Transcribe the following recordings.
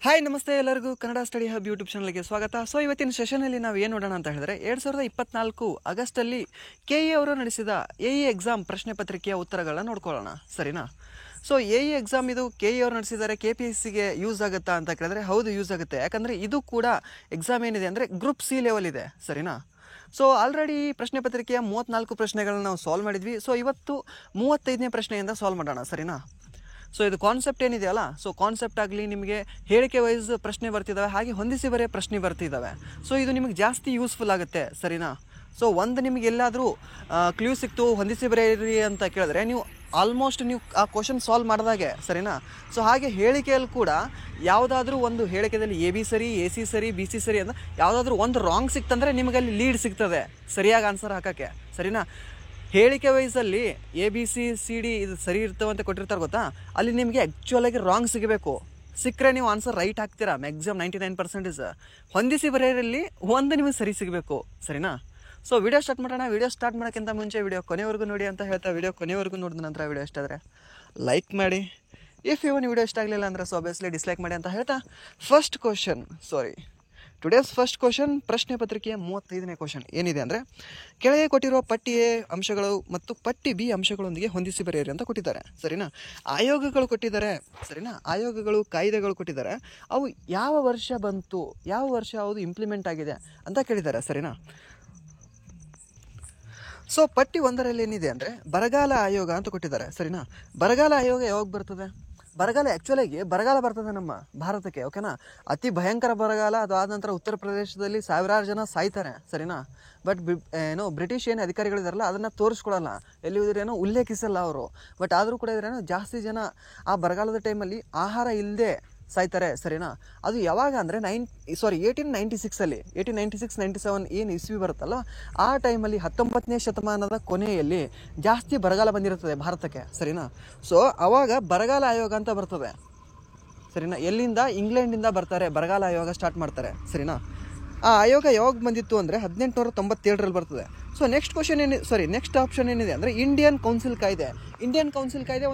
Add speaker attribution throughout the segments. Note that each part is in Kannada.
Speaker 1: ಹಾಯ್ ನಮಸ್ತೆ ಎಲ್ಲರಿಗೂ ಕನ್ನಡ ಸ್ಟಡಿ ಹಬ್ ಯೂಟ್ಯೂಬ್ ಚಾನಲ್ಗೆ ಸ್ವಾಗತ. ಸೊ ಇವತ್ತಿನ ಸೆಷನಲ್ಲಿ ನಾವು ಏನು ನೋಡೋಣ ಅಂತ ಹೇಳಿದ್ರೆ 2024 ಆಗಸ್ಟಲ್ಲಿ KE ಅವರು ನಡೆಸಿದ AE ಎಕ್ಸಾಮ್ ಪ್ರಶ್ನೆ ಪತ್ರಿಕೆಯ ಉತ್ತರಗಳನ್ನ ನೋಡ್ಕೊಳ್ಳೋಣ, ಸರಿನಾ? ಸೊ AE ಎಕ್ಸಾಮ್ ಇದು KE ಅವರು ನಡೆಸಿದ್ದಾರೆ, KPSCಗೆ ಯೂಸ್ ಆಗುತ್ತಾ ಅಂತ ಕೇಳಿದ್ರೆ ಹೌದು ಯೂಸ್ ಆಗುತ್ತೆ. ಯಾಕಂದರೆ ಇದು ಕೂಡ ಎಕ್ಸಾಮ್ ಏನಿದೆ ಅಂದರೆ ಗ್ರೂಪ್ C ಲೆವೆಲ್ ಇದೆ, ಸರಿನಾ? ಸೊ ಆಲ್ರೆಡಿ ಪ್ರಶ್ನೆ ಪತ್ರಿಕೆಯ 34 ಪ್ರಶ್ನೆಗಳನ್ನ ನಾವು ಸಾಲ್ವ್ ಮಾಡಿದ್ವಿ. ಸೊ ಇವತ್ತು 35ನೇ ಪ್ರಶ್ನೆಯಿಂದ ಸಾಲ್ವ್ ಮಾಡೋಣ, ಸರಿನಾ? ಸೊ ಇದು ಕಾನ್ಸೆಪ್ಟ್ ಏನಿದೆಯಲ್ಲ, ಸೊ ಕಾನ್ಸೆಪ್ಟ್ ಆಗಲಿ ನಿಮಗೆ ಹೇಳಿಕೆ ವೈಸ್ ಪ್ರಶ್ನೆ ಬರ್ತಿದ್ದಾವೆ, ಹಾಗೆ ಹೊಂದಿಸಿ ಬರೆಯ ಪ್ರಶ್ನೆ ಬರ್ತಿದ್ದಾವೆ. ಸೊ ಇದು ನಿಮಗೆ ಜಾಸ್ತಿ ಯೂಸ್ಫುಲ್ ಆಗುತ್ತೆ, ಸರಿನಾ? ಸೊ ಒಂದು ನಿಮಗೆ ಎಲ್ಲಾದರೂ ಕ್ಲೂ ಸಿಕ್ತು ಹೊಂದಿಸಿ ಬರೆಯಿರಿ ಅಂತ ಕೇಳಿದ್ರೆ ನೀವು ಆಲ್ಮೋಸ್ಟ್ ನೀವು ಆ ಕ್ವಶನ್ ಸಾಲ್ವ್ ಮಾಡಿದಾಗೆ, ಸರಿನಾ? ಸೊ ಹಾಗೆ ಹೇಳಿಕೆಯಲ್ಲಿ ಕೂಡ ಯಾವುದಾದ್ರೂ ಒಂದು ಹೇಳಿಕೆಯಲ್ಲಿ AB ಸರಿ, AC ಸರಿ, BC ಸರಿ ಅಂತ ಯಾವುದಾದ್ರೂ ಒಂದು ರಾಂಗ್ ಸಿಕ್ತಂದರೆ ನಿಮಗೆ ಅಲ್ಲಿ ಲೀಡ್ ಸಿಗ್ತದೆ ಸರಿಯಾಗಿ ಆನ್ಸರ್ ಹಾಕೋಕ್ಕೆ, ಸರಿನಾ? ಹೇಳಿಕೆ ವೈಸಲ್ಲಿ ABCD ಇದು ಸರಿ ಇರ್ತವೆ ಅಂತ ಕೊಟ್ಟಿರ್ತಾರೆ ಗೊತ್ತಾ, ಅಲ್ಲಿ ನಿಮಗೆ ಆ್ಯಕ್ಚುಲಾಗಿ ರಾಂಗ್ ಸಿಗಬೇಕು. ಸಿಕ್ಕರೆ ನೀವು ಆನ್ಸರ್ ರೈಟ್ ಹಾಕ್ತೀರಾ ಮ್ಯಾಕ್ಸಿಮಮ್ 99%. ಹೊಂದಿಸಿ ಬರೆಯೋರಲ್ಲಿ ಒಂದು ನಿಮಗೆ ಸರಿ ಸಿಗಬೇಕು, ಸರಿನಾ? ಸೊ ವಿಡಿಯೋ ಸ್ಟಾರ್ಟ್ ಮಾಡೋಣ. ವಿಡಿಯೋ ಸ್ಟಾರ್ಟ್ ಮಾಡೋಕ್ಕಿಂತ ಮುಂಚೆ ವಿಡಿಯೋ ಕೊನೆವರೆಗೂ ನೋಡಿ ಅಂತ ಹೇಳ್ತಾ, ವಿಡಿಯೋ ಕೊನೆವರೆಗೂ ನೋಡಿದ ನಂತರ ವಿಡಿಯೋ ಇಷ್ಟ ಆದರೆ ಲೈಕ್ ಮಾಡಿ. ಇಫ್ ಇವನ್ ವಿಡಿಯೋ ಇಷ್ಟ ಆಗಲಿಲ್ಲ ಅಂದರೆ ಸೊ ಆಬ್ವಿಯಸ್ಲಿ ಡಿಸ್ಲೈಕ್ ಮಾಡಿ ಅಂತ ಹೇಳ್ತಾ ಟುಡೇಸ್ ಫಸ್ಟ್ ಕ್ವಶನ್ ಪ್ರಶ್ನೆ ಪತ್ರಿಕೆಯ 35ನೇ ಕ್ವಶನ್ ಏನಿದೆ ಅಂದರೆ, ಕೆಳಗೆ ಕೊಟ್ಟಿರುವ ಪಟ್ಟಿ A ಅಂಶಗಳು ಮತ್ತು ಪಟ್ಟಿ B ಅಂಶಗಳೊಂದಿಗೆ ಹೊಂದಿಸಿ ಬರೆಯಿರಿ ಅಂತ ಕೊಟ್ಟಿದ್ದಾರೆ, ಸರಿನಾ? ಆಯೋಗಗಳು ಕೊಟ್ಟಿದ್ದಾರೆ, ಸರಿನಾ? ಆಯೋಗಗಳು ಕಾಯ್ದೆಗಳು ಕೊಟ್ಟಿದ್ದಾರೆ, ಅವು ಯಾವ ವರ್ಷ ಬಂತು, ಯಾವ ವರ್ಷ ಅದು ಇಂಪ್ಲಿಮೆಂಟ್ ಆಗಿದೆ ಅಂತ ಕೇಳಿದ್ದಾರೆ, ಸರಿನಾ? ಸೊ ಪಟ್ಟಿ 1ರಲ್ಲಿ ಏನಿದೆ ಅಂದರೆ ಬರಗಾಲ ಆಯೋಗ ಅಂತ ಕೊಟ್ಟಿದ್ದಾರೆ, ಸರಿನಾ? ಬರಗಾಲ ಆಯೋಗ ಯಾವಾಗ ಬರ್ತದೆ? ಬರಗಾಲ ಆ್ಯಕ್ಚುಲಾಗಿ ಬರಗಾಲ ಬರ್ತದೆ ನಮ್ಮ ಭಾರತಕ್ಕೆ, ಓಕೆನಾ? ಅತಿ ಭಯಂಕರ ಬರಗಾಲ. ಅದು ಆದ ನಂತರ ಉತ್ತರ ಪ್ರದೇಶದಲ್ಲಿ ಸಾವಿರಾರು ಜನ ಸಾಯ್ತಾರೆ, ಸರಿನಾ? ಬಟ್ ಬ್ರಿಟಿಷ್ ಏನು ಅಧಿಕಾರಿಗಳಿದಾರಲ್ಲ ಅದನ್ನು ತೋರಿಸ್ಕೊಡಲ್ಲ, ಎಲ್ಲಿ ಇದ್ರೇನೋ ಉಲ್ಲೇಖಿಸಲ್ಲ ಅವರು. ಬಟ್ ಆದರೂ ಕೂಡ ಇದ್ರೇನೋ ಜಾಸ್ತಿ ಜನ ಆ ಬರಗಾಲದ ಟೈಮಲ್ಲಿ ಆಹಾರ ಇಲ್ಲದೆ ಸಾಯ್ತಾರೆ, ಸರಿನಾ? ಅದು ಯಾವಾಗ ಅಂದರೆ 1896 1897 ಏನು ಇಸ್ವಿ ಬರುತ್ತಲ್ಲ ಆ ಟೈಮಲ್ಲಿ 19ನೇ ಶತಮಾನದ ಕೊನೆಯಲ್ಲಿ ಜಾಸ್ತಿ ಬರಗಾಲ ಬಂದಿರುತ್ತದೆ ಭಾರತಕ್ಕೆ, ಸರಿನಾ? ಸೊ ಆವಾಗ ಬರಗಾಲ ಆಯೋಗ ಅಂತ ಬರ್ತದೆ, ಸರಿನಾ? ಎಲ್ಲಿಂದ? ಇಂಗ್ಲೆಂಡಿಂದ ಬರ್ತಾರೆ, ಬರಗಾಲ ಆಯೋಗ ಸ್ಟಾರ್ಟ್ ಮಾಡ್ತಾರೆ, ಸರಿನಾ? ಆ ಆಯೋಗ ಯಾವಾಗ ಬಂದಿತ್ತು ಅಂದರೆ 1897ರಲ್ಲಿ ಬರ್ತದೆ. ಸೊ ನೆಕ್ಸ್ಟ್ ಆಪ್ಷನ್ ಏನಿದೆ ಅಂದರೆ ಇಂಡಿಯನ್ ಕೌನ್ಸಿಲ್ ಕಾಯ್ದೆ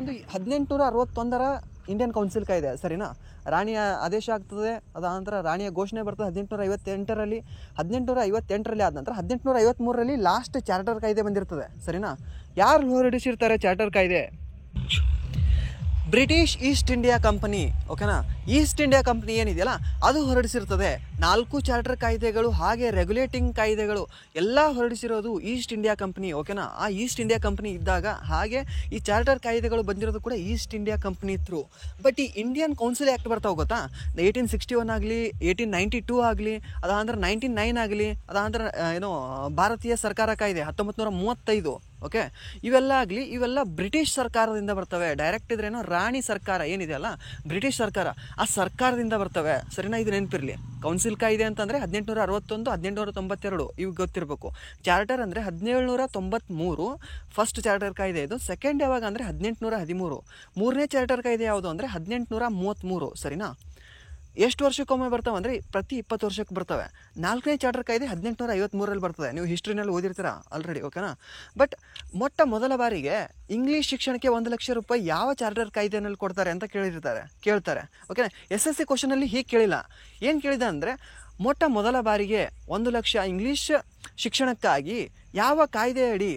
Speaker 1: ಒಂದು 1861ರ ಇಂಡಿಯನ್ ಕೌನ್ಸಿಲ್ ಕಾಯ್ದೆ, ಸರಿನಾ? ರಾಣಿಯ ಆದೇಶ ಆಗ್ತದೆ, ಅದಾದ ನಂತರ ರಾಣಿಯ ಘೋಷಣೆ ಬರ್ತದೆ 1858ರಲ್ಲಿ. 1858ರಲ್ಲಿ ಆದ ನಂತರ 1853ರಲ್ಲಿ ಲಾಸ್ಟ್ ಚಾರ್ಟರ್ ಕಾಯ್ದೆ ಬಂದಿರ್ತದೆ, ಸರಿನಾ? ಯಾರು ಹೊರಡಿಸಿರ್ತಾರೆ ಚಾರ್ಟರ್ ಕಾಯ್ದೆ? ಬ್ರಿಟಿಷ್ ಈಸ್ಟ್ ಇಂಡಿಯಾ ಕಂಪನಿ, ಓಕೆನಾ? ಈಸ್ಟ್ ಇಂಡಿಯಾ ಕಂಪನಿ ಏನಿದೆಯಲ್ಲ ಅದು ಹೊರಡಿಸಿರ್ತದೆ 4 ಚಾರ್ಟರ್ ಕಾಯ್ದೆಗಳು, ಹಾಗೆ ರೆಗ್ಯುಲೇಟಿಂಗ್ ಕಾಯ್ದೆಗಳು ಎಲ್ಲ ಹೊರಡಿಸಿರೋದು ಈಸ್ಟ್ ಇಂಡಿಯಾ ಕಂಪನಿ, ಓಕೆನಾ? ಆ ಈಸ್ಟ್ ಇಂಡಿಯಾ ಕಂಪನಿ ಇದ್ದಾಗ ಹಾಗೆ ಈ ಚಾರ್ಟರ್ ಕಾಯ್ದೆಗಳು ಬಂದಿರೋದು ಕೂಡ East India company through. But ಈ ಇಂಡಿಯನ್ ಕೌನ್ಸಿಲ್ ಆ್ಯಕ್ಟ್ ಬರ್ತಾವೆ ಗೊತ್ತಾ, 1861 ಆಗಲಿ, 1892 ಆಗಲಿ, ಅದಾಂದ್ರೆ 1909 ಆಗಲಿ, ಅದಾಂದ್ರೆ ಭಾರತೀಯ ಸರ್ಕಾರ ಕಾಯ್ದೆ 1935, ಓಕೆ? ಇವೆಲ್ಲ ಬ್ರಿಟಿಷ್ ಸರ್ಕಾರದಿಂದ ಬರ್ತವೆ. ಡೈರೆಕ್ಟ್ ಇದ್ರೇನೋ ರಾಣಿ ಸರ್ಕಾರ ಏನಿದೆಯಲ್ಲ ಬ್ರಿಟಿಷ್ ಸರ್ಕಾರ, ಆ ಸರ್ಕಾರದಿಂದ ಬರ್ತವೆ, ಸರಿನಾ? ಇದು ನೆನಪಿರಲಿ. ಕೌನ್ಸಿಲ್ ಕಾಯ್ದೆ ಅಂತಂದರೆ 1861, 1892 ಇವು ಗೊತ್ತಿರಬೇಕು. ಚಾರ್ಟರ್ ಅಂದರೆ 1793 ಫಸ್ಟ್ ಚಾರ್ಟರ್ ಕಾಯ್ದೆ ಇದು. ಸೆಕೆಂಡ್ ಯಾವಾಗ ಅಂದರೆ 1813. ಮೂರನೇ ಚಾರ್ಟರ್ ಕಾಯ್ದೆ ಯಾವುದು ಅಂದರೆ 1833, ಸರಿನಾ? ಎಷ್ಟು ವರ್ಷಕ್ಕೊಮ್ಮೆ ಬರ್ತವೆ ಅಂದರೆ ಪ್ರತಿ 20 ವರ್ಷಕ್ಕೆ ಬರ್ತವೆ. 4ನೇ ಚಾರ್ಟರ್ ಕಾಯ್ದೆ 1853ರಲ್ಲಿ ಬರ್ತದೆ. ನೀವು ಹಿಸ್ಟ್ರಿನಲ್ಲಿ ಓದಿರ್ತೀರಾ ಆಲ್ರೆಡಿ, ಓಕೆನಾ? ಬಟ್ ಮೊಟ್ಟ ಮೊದಲ ಬಾರಿಗೆ ಇಂಗ್ಲೀಷ್ ಶಿಕ್ಷಣಕ್ಕೆ 1 ಲಕ್ಷ ರೂಪಾಯಿ ಯಾವ ಚಾರ್ಟರ್ ಕಾಯ್ದೆನಲ್ಲಿ ಕೊಡ್ತಾರೆ ಅಂತ ಕೇಳ್ತಾರೆ, ಓಕೆನಾ? SSC ಕ್ವಶನಲ್ಲಿ ಹೀಗೆ ಕೇಳಿಲ್ಲ. ಏನು ಕೇಳಿದೆ ಅಂದರೆ ಮೊಟ್ಟ ಮೊದಲ ಬಾರಿಗೆ 1 ಲಕ್ಷ ಇಂಗ್ಲೀಷ್ ಶಿಕ್ಷಣಕ್ಕಾಗಿ ಯಾವ ಕಾಯ್ದೆ ಅಡಿ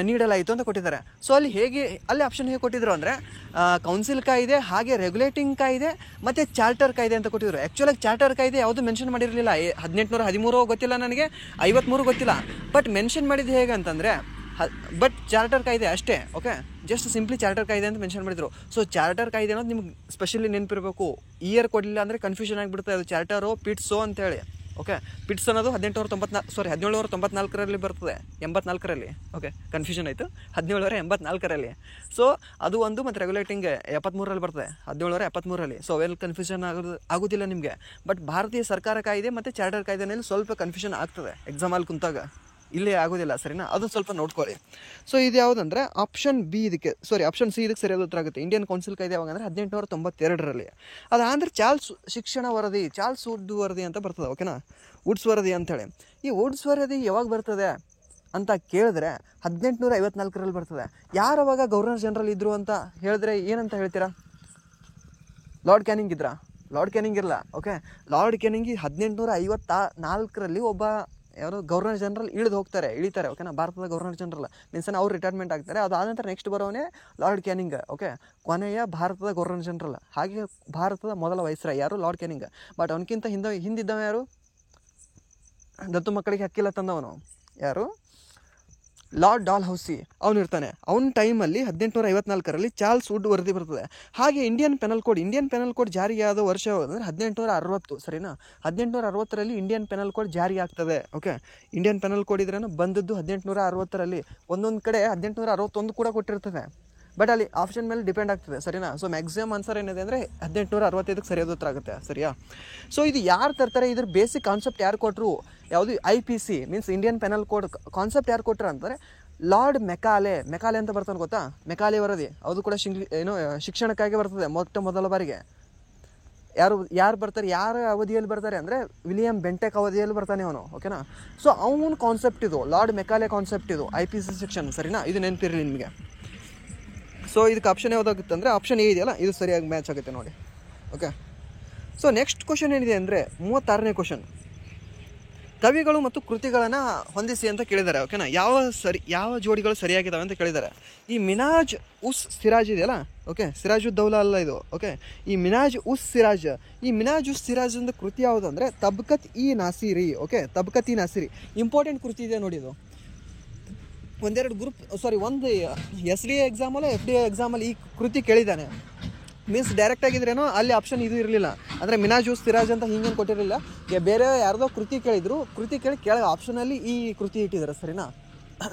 Speaker 1: ನೀಡಲಾಯಿತು ಅಂತ ಕೊಟ್ಟಿದ್ದಾರೆ. ಸೊ ಅಲ್ಲಿ ಆಪ್ಷನ್ ಹೇಗೆ ಕೊಟ್ಟಿದ್ರು ಅಂದರೆ ಕೌನ್ಸಿಲ್ ಕಾಯ್ದೆ, ಹಾಗೆ ರೆಗ್ಯುಲೇಟಿಂಗ್ ಕಾಯ್ದೆ ಮತ್ತು ಚಾರ್ಟರ್ ಕಾಯ್ದೆ ಅಂತ ಕೊಟ್ಟಿದ್ರು. ಆ್ಯಕ್ಚುಲಾಗಿ ಚಾರ್ಟರ್ ಕಾಯ್ದೆ ಯಾವುದು ಮೆನ್ಷನ್ ಮಾಡಿರಲಿಲ್ಲ. 1813 ಗೊತ್ತಿಲ್ಲ ನನಗೆ, 53 ಗೊತ್ತಿಲ್ಲ. ಬಟ್ ಮೆನ್ಷನ್ ಮಾಡಿದ್ದು ಹೇಗೆ ಅಂತಂದರೆ ಬಟ್ ಚಾರ್ಟರ್ ಕಾಯ್ದೆ ಅಷ್ಟೇ, ಓಕೆ? ಜಸ್ಟ್ ಸಿಂಪ್ಲಿ ಚಾರ್ಟರ್ ಕಾಯ್ದೆ ಅಂತ ಮೆನ್ಷನ್ ಮಾಡಿದ್ರು. ಸೊ ಚಾರ್ಟರ್ ಕಾಯ್ದೆ ಅನ್ನೋದು ನಿಮ್ಗೆ ಸ್ಪೆಷಲಿ ನೆನಪಿರಬೇಕು. ಇಯರ್ ಕೊಡಲಿಲ್ಲ ಅಂದರೆ ಕನ್ಫ್ಯೂಷನ್ ಆಗಿಬಿಡುತ್ತೆ, ಅದು ಚಾರ್ಟರೋ ಪಿಟ್ಸೋ ಅಂತೇಳಿ, ಓಕೆ? ಪಿಟ್ಸ್ ಅನ್ನೋದು 1794ರಲ್ಲಿ ಬರ್ತದೆ, 84ರಲ್ಲಿ, ಓಕೆ? ಕನ್ಫ್ಯೂಷನ್ ಆಯಿತು, 1784ರಲ್ಲಿ. ಸೊ ಅದು ಒಂದು, ಮತ್ತು ರೆಗ್ಯುಲೇಟಿಂಗ್ 73ರಲ್ಲಿ ಬರ್ತದೆ, 1773ರಲ್ಲಿ. ಸೊ ಅವೆಲ್ಲ ಕನ್ಫ್ಯೂಷನ್ ಆಗೋದಿಲ್ಲ ನಿಮಗೆ. ಬಟ್ ಭಾರತೀಯ ಸರ್ಕಾರ ಕಾಯ್ದೆ ಮತ್ತು ಚಾರ್ಟರ್ ಕಾಯ್ದೆನಲ್ಲಿ ಸ್ವಲ್ಪ ಕನ್ಫ್ಯೂಷನ್ ಆಗ್ತದೆ ಎಕ್ಸಾಮಲ್ಲಿ ಕುಂತಾಗ, ಇಲ್ಲೇ ಆಗೋದಿಲ್ಲ, ಸರಿನಾ? ಅದು ಸ್ವಲ್ಪ ನೋಡ್ಕೊಳ್ಳಿ. ಸೊ ಇದು ಯಾವುದಂದರೆ ಆಪ್ಷನ್ ಸಿ ಇದಕ್ಕೆ ಸರಿಯಾದ ಉತ್ತರ ಆಗುತ್ತೆ. ಇಂಡಿಯನ್ ಕೌನ್ಸಿಲ್ ಕಾಯ್ದೆ ಯಾವಾಗ ಅಂದರೆ 1892ರಲ್ಲಿ. ಅದಾಂದ್ರೆ ಚಾರ್ಲ್ಸ್ ವುಡ್ ವರದಿ ಅಂತ ಬರ್ತದೆ, ಓಕೆನಾ? ವುಡ್ಸ್ ವರದಿ ಅಂಥೇಳಿ. ಈ ವುಡ್ಸ್ ವರದಿ ಯಾವಾಗ ಬರ್ತದೆ ಅಂತ ಕೇಳಿದ್ರೆ 1854ರಲ್ಲಿ ಬರ್ತದೆ. ಯಾರವಾಗ ಗವರ್ನರ್ ಜನರಲ್ ಇದ್ರು ಅಂತ ಹೇಳಿದ್ರೆ ಏನಂತ ಹೇಳ್ತೀರಾ? ಲಾರ್ಡ್ ಕ್ಯಾನಿಂಗ್ ಇದ್ರಾ? ಲಾರ್ಡ್ ಕ್ಯಾನಿಂಗ್ ಇರಲ್ಲ. ಓಕೆ, ಲಾರ್ಡ್ ಕ್ಯಾನಿಂಗ್ 1854ರಲ್ಲಿ ಒಬ್ಬ ಯಾರು ಗವರ್ನರ್ ಜನರಲ್ ಇಳಿತಾರೆ. ಓಕೆನಾ, ಭಾರತದ ಗವರ್ನರ್ ಜನರಲ್ ಮೀನ್ಸ್ ಅವ್ರು ರಿಟೈರ್ಮೆಂಟ್ ಆಗ್ತಾರೆ. ಅದಾದ ನಂತರ ನೆಕ್ಸ್ಟ್ ಬರೋವನೇ ಲಾರ್ಡ್ ಕ್ಯಾನಿಂಗ್. ಓಕೆ, ಕೊನೆಯ ಭಾರತದ ಗವರ್ನರ್ ಜನರಲ್. ಹಾಗೆ ಭಾರತದ ಮೊದಲ ವೈಸ್ರಾಯ್ ಯಾರು? Lord canning. ಬಟ್ ಅವನಕ್ಕಿಂತ ಹಿಂದಿದ್ದವ ಯಾರು? ದತ್ತು ಮಕ್ಕಳಿಗೆ ಹಕ್ಕಿಲ್ಲ ತಂದವನು ಯಾರು? ಲಾರ್ಡ್ ಡಾಲ್ ಹೌಸಿ ಅವನು ಇರ್ತಾನೆ. ಅವನ ಟೈಮಲ್ಲಿ 1854ರಲ್ಲಿ ಚಾರ್ಲ್ಸ್ ವುಡ್ ವರದಿ ಬರ್ತದೆ. ಹಾಗೆ ಇಂಡಿಯನ್ ಪೆನಲ್ ಕೋಡ್ ಜಾರಿಗೆ ಆದ ವರ್ಷ ಅಂದರೆ 1860. ಸರಿನಾ, 1860ರಲ್ಲಿ ಇಂಡಿಯನ್ ಪೆನಲ್ ಕೋಡ್ ಜಾರಿ ಆಗ್ತದೆ. ಓಕೆ, ಇಂಡಿಯನ್ ಪೆನಲ್ ಕೋಡ್ ಇದ್ರೇನು ಬಂದದ್ದು 1860ರಲ್ಲಿ. ಒಂದೊಂದು ಕಡೆ 1861 ಕೂಡ ಕೊಟ್ಟಿರ್ತದೆ, ಬಟ್ ಅಲ್ಲಿ ಆಪ್ಷನ್ ಮೇಲೆ ಡಿಪೆಂಡ್ ಆಗ್ತದೆ. ಸರಿನಾ, ಸೊ ಮ್ಯಾಕ್ಸಿಮಮ್ ಆನ್ಸರ್ ಏನಿದೆ ಅಂದರೆ 1865ಕ್ಕೆ ಸರಿಯಾದ ಉತ್ತರ ಆಗುತ್ತೆ. ಸರಿಯಾ, ಸೊ ಇದು ಯಾರು ತರ್ತಾರೆ? ಇದ್ರ ಬೇಸಿಕ್ ಕಾನ್ಸೆಪ್ಟ್ ಯಾರು ಕೊಟ್ಟರು? ಯಾವುದು? IPC means Indian penal code concept ಯಾರು ಕೊಟ್ಟರು ಅಂತಾರೆ? ಲಾರ್ಡ್ ಮೆಕಾಲೆ ಅಂತ ಬರ್ತಾನೆ ಗೊತ್ತಾ? ಮೆಕಾಲೆ ವರದಿ. ಅದು ಕೂಡ ಶಿಕ್ಷಣಕ್ಕಾಗಿ ಬರ್ತದೆ ಮೊದಲ ಬಾರಿಗೆ. ಯಾರು ಬರ್ತಾರೆ? ಯಾರ ಅವಧಿಯಲ್ಲಿ ಬರ್ತಾರೆ ಅಂದರೆ ವಿಲಿಯಂ ಬೆಂಟೆಕ್ ಅವಧಿಯಲ್ಲಿ ಬರ್ತಾನೆ ಅವನು. ಓಕೆನಾ, ಸೊ ಅವನ ಕಾನ್ಸೆಪ್ಟ್ ಇದು, ಲಾರ್ಡ್ ಮೆಕಾಲೆ ಕಾನ್ಸೆಪ್ಟ್ ಇದು, IPC ಸೆಕ್ಷನ್. ಸರಿನಾ, ಇದು ನೆನಪಿರಲಿ ನಿಮಗೆ. ಸೊ ಇದಕ್ಕೆ ಆಪ್ಷನ್ ಯಾವುದಾಗುತ್ತೆ ಅಂದರೆ ಆಪ್ಷನ್ ಎ ಇದೆಯಲ್ಲ, ಇದು ಸರಿಯಾಗಿ ಮ್ಯಾಚ್ ಆಗುತ್ತೆ ನೋಡಿ. ಓಕೆ, ಸೊ ನೆಕ್ಸ್ಟ್ ಕ್ವಶನ್ ಏನಿದೆ ಅಂದರೆ 36ನೇ ಕ್ವಶನ್. ಕವಿಗಳು ಮತ್ತು ಕೃತಿಗಳನ್ನು ಹೊಂದಿಸಿ ಅಂತ ಕೇಳಿದ್ದಾರೆ. ಓಕೆನಾ, ಯಾವ ಜೋಡಿಗಳು ಸರಿಯಾಗಿದ್ದಾವೆ ಅಂತ ಕೇಳಿದ್ದಾರೆ. ಈ ಮಿನಾಜ್ ಉಸ್ ಸಿರಾಜ್ ಇದೆಯಲ್ಲ, ಓಕೆ, ಸಿರಾಜುದ್ದೌಲಾ ಅಲ್ಲ ಇದು. ಓಕೆ, ಈ ಮಿನಾಜ್ ಉಸ್ ಸಿರಾಜ್ ಅಂತ ಕೃತಿ ಯಾವುದು ಅಂದರೆ ತಬ್ಕತ್ E Nasiri. Okay, ತಬ್ಕತ್ E Nasiri important ಕೃತಿ ಇದೆ ನೋಡಿ. ಇದು ಒಂದು SDA ಎಕ್ಸಾಮಲ್ಲೋ FDA ಎಕ್ಸಾಮಲ್ಲಿ ಈ ಕೃತಿ ಕೇಳಿದ್ದಾನೆ. ಮೀನ್ಸ್ ಡೈರೆಕ್ಟ್ ಆಗಿದ್ರೇನೋ ಅಲ್ಲಿ ಆಪ್ಷನ್ ಇದು ಇರಲಿಲ್ಲ, ಅಂದರೆ ಮಿನಾಜ್ ಉಸ್ ಸಿರಾಜ್ ಅಂತ ಹಿಂಗೇನು ಕೊಟ್ಟಿರಲಿಲ್ಲ. ಬೇರೆ ಯಾರ್ದೋ ಕೃತಿ ಕೇಳಿ ಕೆಳಗೆ ಆಪ್ಷನಲ್ಲಿ ಈ ಕೃತಿ ಇಟ್ಟಿದ್ದಾರೆ. ಸರಿನಾ,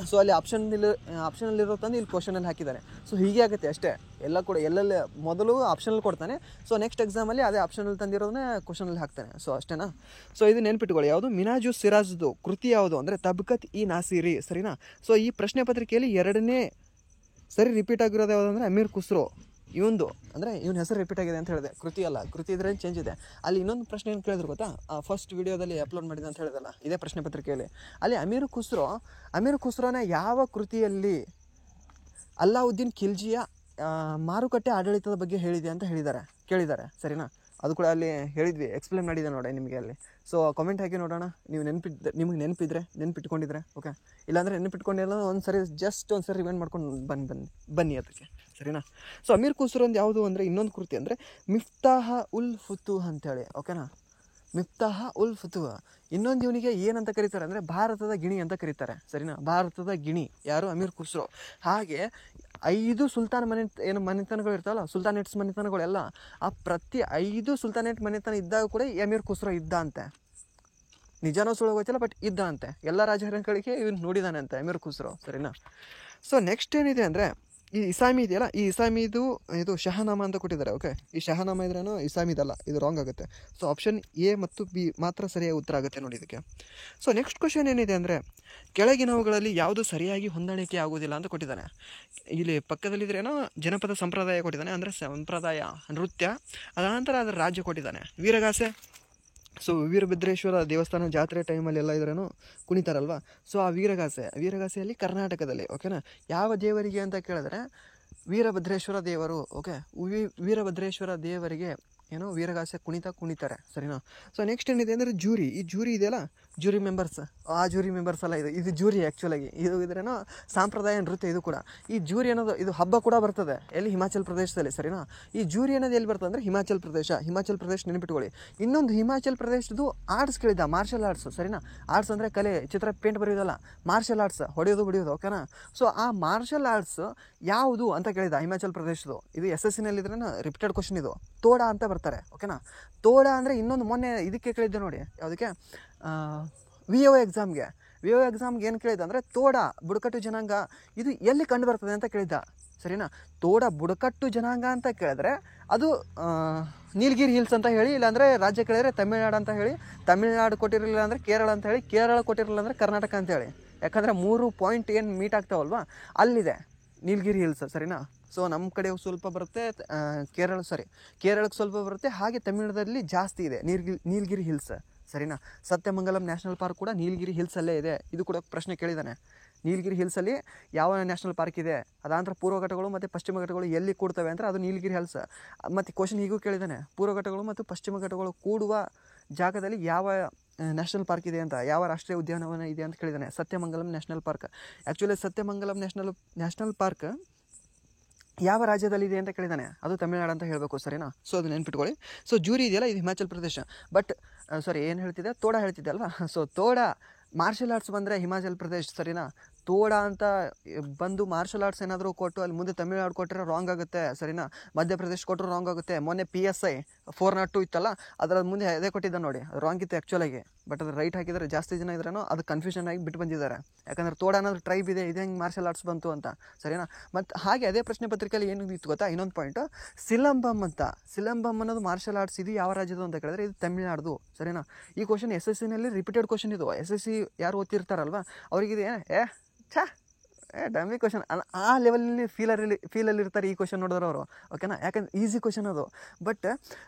Speaker 1: ಸೊ ಅಲ್ಲಿ ಆಪ್ಷನಲ್ಲಿರೋ ತಂದು ಇಲ್ಲಿ ಕ್ವಶನಲ್ಲಿ ಹಾಕಿದ್ದಾರೆ. ಸೊ ಹೀಗೆ ಆಗುತ್ತೆ ಅಷ್ಟೇ. ಎಲ್ಲ ಕೂಡ ಎಲ್ಲೆಲ್ಲಿ ಮೊದಲು ಆಪ್ಷನಲ್ಲಿ ಕೊಡ್ತಾನೆ, ಸೊ ನೆಕ್ಸ್ಟ್ ಎಕ್ಸಾಮಲ್ಲಿ ಅದೇ ಆಪ್ಷನಲ್ಲಿ ತಂದಿರೋದನ್ನೇ ಕ್ವಶನಲ್ಲಿ ಹಾಕ್ತಾನೆ. ಸೊ ಅಷ್ಟೇನಾ. ಸೊ ಇದು ನೆನ್ಪಿಟ್ಕೊಳ್ಳಿ. ಯಾವುದು? ಮಿನಾಜು ಸಿರಾಜ್ದು ಕೃತಿ ಯಾವುದು ಅಂದರೆ ತಬ್ಕತ್ ಇ ನಾಸಿರಿ. ಸರಿನಾ, ಸೊ ಈ ಪ್ರಶ್ನೆ ಪತ್ರಿಕೆಯಲ್ಲಿ ಎರಡನೇ ಸರಿ ರಿಪೀಟ್ ಆಗಿರೋದು ಯಾವುದು ಅಂದರೆ ಅಮೀರ್ ಖುಸ್ರೋ. ಇವನ ಹೆಸರು ರಿಪೀಟ್ ಆಗಿದೆ ಅಂತ ಹೇಳಿದೆ, ಕೃತಿ ಅಲ್ಲ. ಕೃತಿ ಇದ್ರೆ ಚೇಂಜ್ ಇದೆ. ಅಲ್ಲಿ ಇನ್ನೊಂದು ಪ್ರಶ್ನೆ ಏನು ಕೇಳಿದ್ರು ಗೊತ್ತಾ? ಫಸ್ಟ್ ವಿಡಿಯೋದಲ್ಲಿ ಅಪ್ಲೋಡ್ ಮಾಡಿದೆ ಅಂತ ಹೇಳಿದಲ್ಲ, ಇದೇ ಪ್ರಶ್ನೆ ಪತ್ರಿಕೆಯಲ್ಲಿ. ಅಲ್ಲಿ ಅಮೀರ್ ಖುಸ್ರೋನ ಯಾವ ಕೃತಿಯಲ್ಲಿ ಅಲ್ಲಾವುದ್ದೀನ್ ಖಿಲ್ಜಿಯ ಮಾರುಕಟ್ಟೆ ಆಡಳಿತದ ಬಗ್ಗೆ ಹೇಳಿದೆ ಅಂತ ಕೇಳಿದ್ದಾರೆ. ಸರಿನಾ, ಅದು ಕೂಡ ಅಲ್ಲಿ ಹೇಳಿದ್ವಿ, ಎಕ್ಸ್ಪ್ಲೇನ್ ಮಾಡಿದೆ ನೋಡಿ ನಿಮಗೆ ಅಲ್ಲಿ. ಸೊ ಕಾಮೆಂಟ್ ಹಾಕಿ ನೋಡೋಣ, ನೀವು ನಿಮಗೆ ನೆನಪಿಟ್ಕೊಂಡಿದ್ರೆ. ಓಕೆ, ಇಲ್ಲಾಂದರೆ ನೆನಪಿಟ್ಕೊಂಡಿಲ್ಲ ಜಸ್ಟ್ ಒಂದು ಸರಿ ರಿವೈಂಡ್ ಮಾಡ್ಕೊಂಡು ಬನ್ನಿ ಅದಕ್ಕೆ. ಸರಿನಾ, ಸೊ ಅಮೀರ್ ಖುಸ್ರೋಂದು ಯಾವುದು ಅಂದರೆ ಇನ್ನೊಂದು ಕೃತಿ ಅಂದರೆ ಮಿಫ್ತಾಹ ಉಲ್ ಫುತೂಹ್ ಅಂತೇಳಿ. ಓಕೆನಾ, ಮಿಫ್ತಾಹ ಉಲ್ ಫುತೂಹ್. ಇನ್ನೊಂದು ಇವನಿಗೆ ಏನಂತ ಕರೀತಾರೆ ಅಂದರೆ ಭಾರತದ ಗಿಣಿ ಅಂತ ಕರೀತಾರೆ. ಸರಿನಾ, ಭಾರತದ ಗಿಣಿ ಯಾರು? ಅಮೀರ್ ಖುಸ್ರೋ. ಹಾಗೆ 5 ಸುಲ್ತಾನ್ ಮನೆತನಗಳು ಇರ್ತಾವಲ್ಲ, ಸುಲ್ತಾನೇಟ್ಸ್ ಮನೆತನಗಳೆಲ್ಲ, ಆ ಪ್ರತಿ 5 ಸುಲ್ತಾನೇಟ್ ಮನೆತನ ಇದ್ದಾಗ ಕೂಡ ಅಮೀರ್ ಖುಸ್ರೋ ಇದ್ದ ಅಂತೆ. ನಿಜಾನೋ ಸುಳ್ಳು ಗೊತ್ತಿಲ್ಲ, ಬಟ್ ಇದ್ದ ಅಂತೆ. ಎಲ್ಲ ರಾಜಕಾರಣಿಗಳಿಗೆ ಇವನು ನೋಡಿದಾನೆ ಅಂತೆ ಅಮೀರ್ ಖುಸ್ರೋ. ಸರಿನಾ, ಸೊ ನೆಕ್ಸ್ಟ್ ಏನಿದೆ ಅಂದರೆ ಈ ಇಸಾಮಿ ಇದೆಯಲ್ಲ, ಈ ಇಸಾಮಿದು ಇದು ಶಹನಾಮ ಅಂತ ಕೊಟ್ಟಿದ್ದಾರೆ. ಓಕೆ, ಈ ಶಹನಾಮ ಇದ್ರೇನು ಇಸಾಮಿದಲ್ಲ, ಇದು ರಾಂಗ್ ಆಗುತ್ತೆ. ಸೊ ಆಪ್ಷನ್ ಎ ಮತ್ತು ಬಿ ಮಾತ್ರ ಸರಿಯಾಗಿ ಉತ್ತರ ಆಗುತ್ತೆ ನೋಡಿ ಇದಕ್ಕೆ. ಸೊ ನೆಕ್ಸ್ಟ್ ಕ್ವಶನ್ ಏನಿದೆ ಅಂದರೆ ಕೆಳಗಿನವುಗಳಲ್ಲಿ ಯಾವುದು ಸರಿಯಾಗಿ ಹೊಂದಾಣಿಕೆ ಆಗುವುದಿಲ್ಲ ಅಂತ ಕೊಟ್ಟಿದ್ದಾನೆ. ಇಲ್ಲಿ ಪಕ್ಕದಲ್ಲಿದ್ರೇನೋ ಜನಪದ ಸಂಪ್ರದಾಯ ಕೊಟ್ಟಿದ್ದಾನೆ, ಅಂದರೆ ಸಂಪ್ರದಾಯ ನೃತ್ಯ. ಅದಾನಂತರ ಅದರ ರಾಜ್ಯ ಕೊಟ್ಟಿದ್ದಾನೆ ವೀರಗಾಸೆ. ಸೊ ವೀರಭದ್ರೇಶ್ವರ ದೇವಸ್ಥಾನ ಜಾತ್ರೆ ಟೈಮಲ್ಲಿ ಎಲ್ಲ ಇದ್ರೇನು ಕುಣಿತಾರಲ್ವ. ಸೊ ಆ ವೀರಗಾಸೆಯಲ್ಲಿ ಕರ್ನಾಟಕದಲ್ಲಿ. ಓಕೆನಾ, ಯಾವ ದೇವರಿಗೆ ಅಂತ ಕೇಳಿದ್ರೆ ವೀರಭದ್ರೇಶ್ವರ ದೇವರು. ಓಕೆ, ವೀರಭದ್ರೇಶ್ವರ ದೇವರಿಗೆ ಏನೋ ವೀರಗಾಸೆ ಕುಣಿತಾರೆ. ಸರಿನಾ, ಸೊ ನೆಕ್ಸ್ಟ್ ಏನಿದೆ ಅಂದರೆ ಜೂರಿ. ಈ ಜೂರಿ ಇದೆಯಲ್ಲ, ಜೂರಿ ಮೆಂಬರ್ಸ್, ಆ ಜೂರಿ ಮೆಂಬರ್ಸ್ ಅಲ್ಲ, ಇದು ಜೂರಿ ಆ್ಯಕ್ಚುಲಾಗಿ. ಇದು ಇದ್ರೇನೋ ಸಾಂಪ್ರದಾಯ ನೃತ್ಯ. ಇದು ಕೂಡ ಈ ಜೂರಿ ಅನ್ನೋದು ಇದು ಹಬ್ಬ ಕೂಡ ಬರ್ತದೆ ಎಲ್ಲಿ? ಹಿಮಾಚಲ್ ಪ್ರದೇಶದಲ್ಲಿ. ಸರಿನಾ, ಈ ಜೂರಿ ಅನ್ನೋದು ಎಲ್ಲಿ ಬರ್ತದೆ ಅಂದರೆ ಹಿಮಾಚಲ್ ಪ್ರದೇಶ ನೆನಪಿಟ್ಕೊಳ್ಳಿ. ಇನ್ನೊಂದು ಹಿಮಾಚಲ್ ಪ್ರದೇಶದ್ದು ಆರ್ಟ್ಸ್ಗಳಿದ್ದ, ಮಾರ್ಷಲ್ ಆರ್ಟ್ಸ್. ಸರಿನಾ, ಆರ್ಟ್ಸ್ ಅಂದರೆ ಕಲೆ, ಚಿತ್ರ ಪೇಂಟ್ ಬರೆಯೋದಲ್ಲ, ಮಾರ್ಷಲ್ ಆರ್ಟ್ಸ್, ಹೊಡೆಯೋದು ಬಿಡಿಯೋದು. ಓಕೆನಾ, ಸೊ ಆ ಮಾರ್ಷಲ್ ಆರ್ಟ್ಸ್ ಯಾವುದು ಅಂತ ಕೇಳಿದ ಹಿಮಾಚಲ್ ಪ್ರದೇಶದ್ದು. ಇದು SSCನಲ್ಲಿದ್ರೆ ರಿಪೀಟೆಡ್ ಕ್ವಶನ್. ಇದು ತೋಡ ಅಂತ ಬರ್ತಾರೆ. ಓಕೆನಾ, ತೋಡ ಅಂದರೆ ಇನ್ನೊಂದು ಮೊನ್ನೆ ಇದಕ್ಕೆ ಕೇಳಿದ್ದೆ ನೋಡಿ, ಯಾವುದಕ್ಕೆ? VO ಎಕ್ಸಾಮ್ಗೆ ಏನು ಕೇಳಿದ್ದ ಅಂದರೆ ತೋಡ ಬುಡಕಟ್ಟು ಜನಾಂಗ ಇದು ಎಲ್ಲಿ ಕಂಡು ಬರ್ತದೆ ಅಂತ ಕೇಳಿದ್ದ. ಸರಿನಾ, ತೋಡ ಬುಡಕಟ್ಟು ಜನಾಂಗ ಅಂತ ಕೇಳಿದ್ರೆ ಅದು ನೀಲಗಿರಿ ಹಿಲ್ಸ್ ಅಂತ ಹೇಳಿ, ಇಲ್ಲಾಂದರೆ ರಾಜ್ಯ ಕೇಳಿದ್ರೆ ತಮಿಳ್ನಾಡು ಅಂತ ಹೇಳಿ, ತಮಿಳ್ನಾಡು ಕೊಟ್ಟಿರಲಿಲ್ಲ ಅಂದರೆ ಕೇರಳ ಅಂತ ಹೇಳಿ, ಕೇರಳ ಕೊಟ್ಟಿರಲಿಲ್ಲ ಅಂದರೆ ಕರ್ನಾಟಕ ಅಂತೇಳಿ. ಯಾಕಂದರೆ 3 ಪಾಯಿಂಟ್ ಏನು ಮೀಟ್ ಆಗ್ತಾವಲ್ವ ಅಲ್ಲಿದೆ ನೀಲಗಿರಿ ಹಿಲ್ಸ್. ಸರಿನಾ, ಸೊ ನಮ್ಮ ಕಡೆ ಸ್ವಲ್ಪ ಬರುತ್ತೆ, ಕೇರಳಕ್ಕೆ ಸ್ವಲ್ಪ ಬರುತ್ತೆ. ಹಾಗೆ ತಮಿಳ್ನಾಡಲ್ಲಿ ಜಾಸ್ತಿ ಇದೆ ನೀಲಗಿರಿ ಹಿಲ್ಸ್. ಸರಿನಾ, ಸತ್ಯಮಂಗಲಂ ನ್ಯಾಷನಲ್ ಪಾರ್ಕ್ ಕೂಡ ನೀಲಗಿರಿ ಹಿಲ್ಸಲ್ಲೇ ಇದೆ. ಇದು ಕೂಡ ಪ್ರಶ್ನೆ ಕೇಳಿದ್ದಾನೆ. ನೀಲಗಿರಿ ಹಿಲ್ಸಲ್ಲಿ ಯಾವ ನ್ಯಾಷನಲ್ ಪಾರ್ಕ್ ಇದೆ, ಅದಾಂತರ ಪೂರ್ವ ಘಟ್ಟಗಳು ಮತ್ತು ಪಶ್ಚಿಮ ಘಟ್ಟಗಳು ಎಲ್ಲಿ ಕೂಡ್ತವೆ ಅಂದರೆ ಅದು ನೀಲಗಿರಿ ಹಿಲ್ಸ್. ಮತ್ತು ಕ್ವಶನ್ ಹೀಗೂ ಕೇಳಿದ್ದಾನೆ, ಪೂರ್ವ ಘಟ್ಟಗಳು ಮತ್ತು ಪಶ್ಚಿಮ ಘಟ್ಟಗಳು ಕೂಡುವ ಜಾಗದಲ್ಲಿ ಯಾವ ನ್ಯಾಷನಲ್ ಪಾರ್ಕ್ ಇದೆ ಅಂತ, ಯಾವ ರಾಷ್ಟ್ರೀಯ ಉದ್ಯಾನವನ ಇದೆ ಅಂತ ಕೇಳಿದ್ದಾನೆ. Sathyamangalam national park. Actually Sathyamangalam national park ಯಾವ ರಾಜ್ಯದಲ್ಲಿದೆ ಅಂತ ಕೇಳಿದ್ದಾನೆ, ಅದು ತಮಿಳುನಾಡು ಅಂತ ಹೇಳಬೇಕು, ಸರಿನಾ? ಸೊ ಅದು ನೆನ್ಪಿಟ್ಕೊಳ್ಳಿ. ಸೊ ಜೂರಿ ಇದೆಯಲ್ಲ, ಇದು ಹಿಮಾಚಲ್ ಪ್ರದೇಶ. ಬಟ್ ಏನು ಹೇಳ್ತಿದ್ದೆ, ತೋಡ ಹೇಳ್ತಿದ್ದೆ ಅಲ್ವಾ? ಸೊ ತೋಡ ಮಾರ್ಷಲ್ ಆರ್ಟ್ಸ್ ಬಂದರೆ ಹಿಮಾಚಲ್ ಪ್ರದೇಶ್, ಸರಿನಾ? ತೋಡ ಅಂತ ಬಂದು ಮಾರ್ಷಲ್ ಆರ್ಟ್ಸ್ ಏನಾದರೂ ಕೊಟ್ಟು ಅಲ್ಲಿ ಮುಂದೆ ತಮಿಳುನಾಡು ಕೊಟ್ಟರೆ ರಾಂಗ್ ಆಗುತ್ತೆ, ಸರಿನಾ? ಮಧ್ಯಪ್ರದೇಶ ಕೊಟ್ಟರು ರಾಂಗ್ ಆಗುತ್ತೆ. ಮೊನ್ನೆ PSI 402 ಇತ್ತಲ್ಲ, ಅದರ ಮುಂದೆ ಅದೇ ಕೊಟ್ಟಿದ್ದ ನೋಡಿ, ಅದು ರಾಂಗ್ ಇತ್ತು ಆ್ಯಕ್ಚುಲಾಗಿ. ಬಟ್ ಅದು ರೈಟ್ ಹಾಕಿದರೆ ಜಾಸ್ತಿ ಜನ ಇದ್ರೂ ಅದು ಕನ್ಫ್ಯೂಷನ್ ಆಗಿ ಬಿಟ್ಟು ಬಂದಿದ್ದಾರೆ. ಯಾಕಂದರೆ ತೋಡ ಅನ್ನೋದು ಟ್ರೈಬ್ ಇದೆ, ಇದು ಹೆಂಗೆ ಮಾರ್ಷಲ್ ಆರ್ಟ್ಸ್ ಬಂತು ಅಂತ, ಸರಿನಾ? ಮತ್ತು ಹಾಗೆ ಅದೇ ಪ್ರಶ್ನೆ ಪತ್ರಿಕೆಯಲ್ಲಿ ಏನು ಇತ್ತು ಗೊತ್ತಾ, ಇನ್ನೊಂದು ಪಾಯಿಂಟು, ಸಿಲಂಬಮ್ ಅಂತ. ಸಿಲಂಬಮ್ ಅನ್ನೋದು ಮಾರ್ಷಲ್ ಆರ್ಟ್ಸ್ ಇದು ಯಾವ ರಾಜ್ಯದು ಅಂತ ಕೇಳಿದ್ರೆ ಇದು ತಮಿಳುನಾಡ್ದು, ಸರಿನಾ? ಈ ಕ್ವಶನ್ SSCನಲ್ಲಿ ರಿಪೀಟೆಡ್ ಕ್ವಶನ್ ಇದು. SSC ಯಾರು ಓದ್ತಿರ್ತಾರಲ್ವ ಅವರಿಗಿದೆ ಡಮ್ಮಿ ಕ್ವಶನ್ ಆ ಲೆವೆಲಲ್ಲಿ ಫೀಲಲ್ಲಿ ಇರ್ತಾರೆ ಈ ಕ್ವಶನ್ ನೋಡಿದ್ರೆ ಅವರು, ಓಕೆನಾ? ಯಾಕಂದ್ರೆ ಈಸಿ ಕ್ವಶನ್ ಅದು. ಬಟ್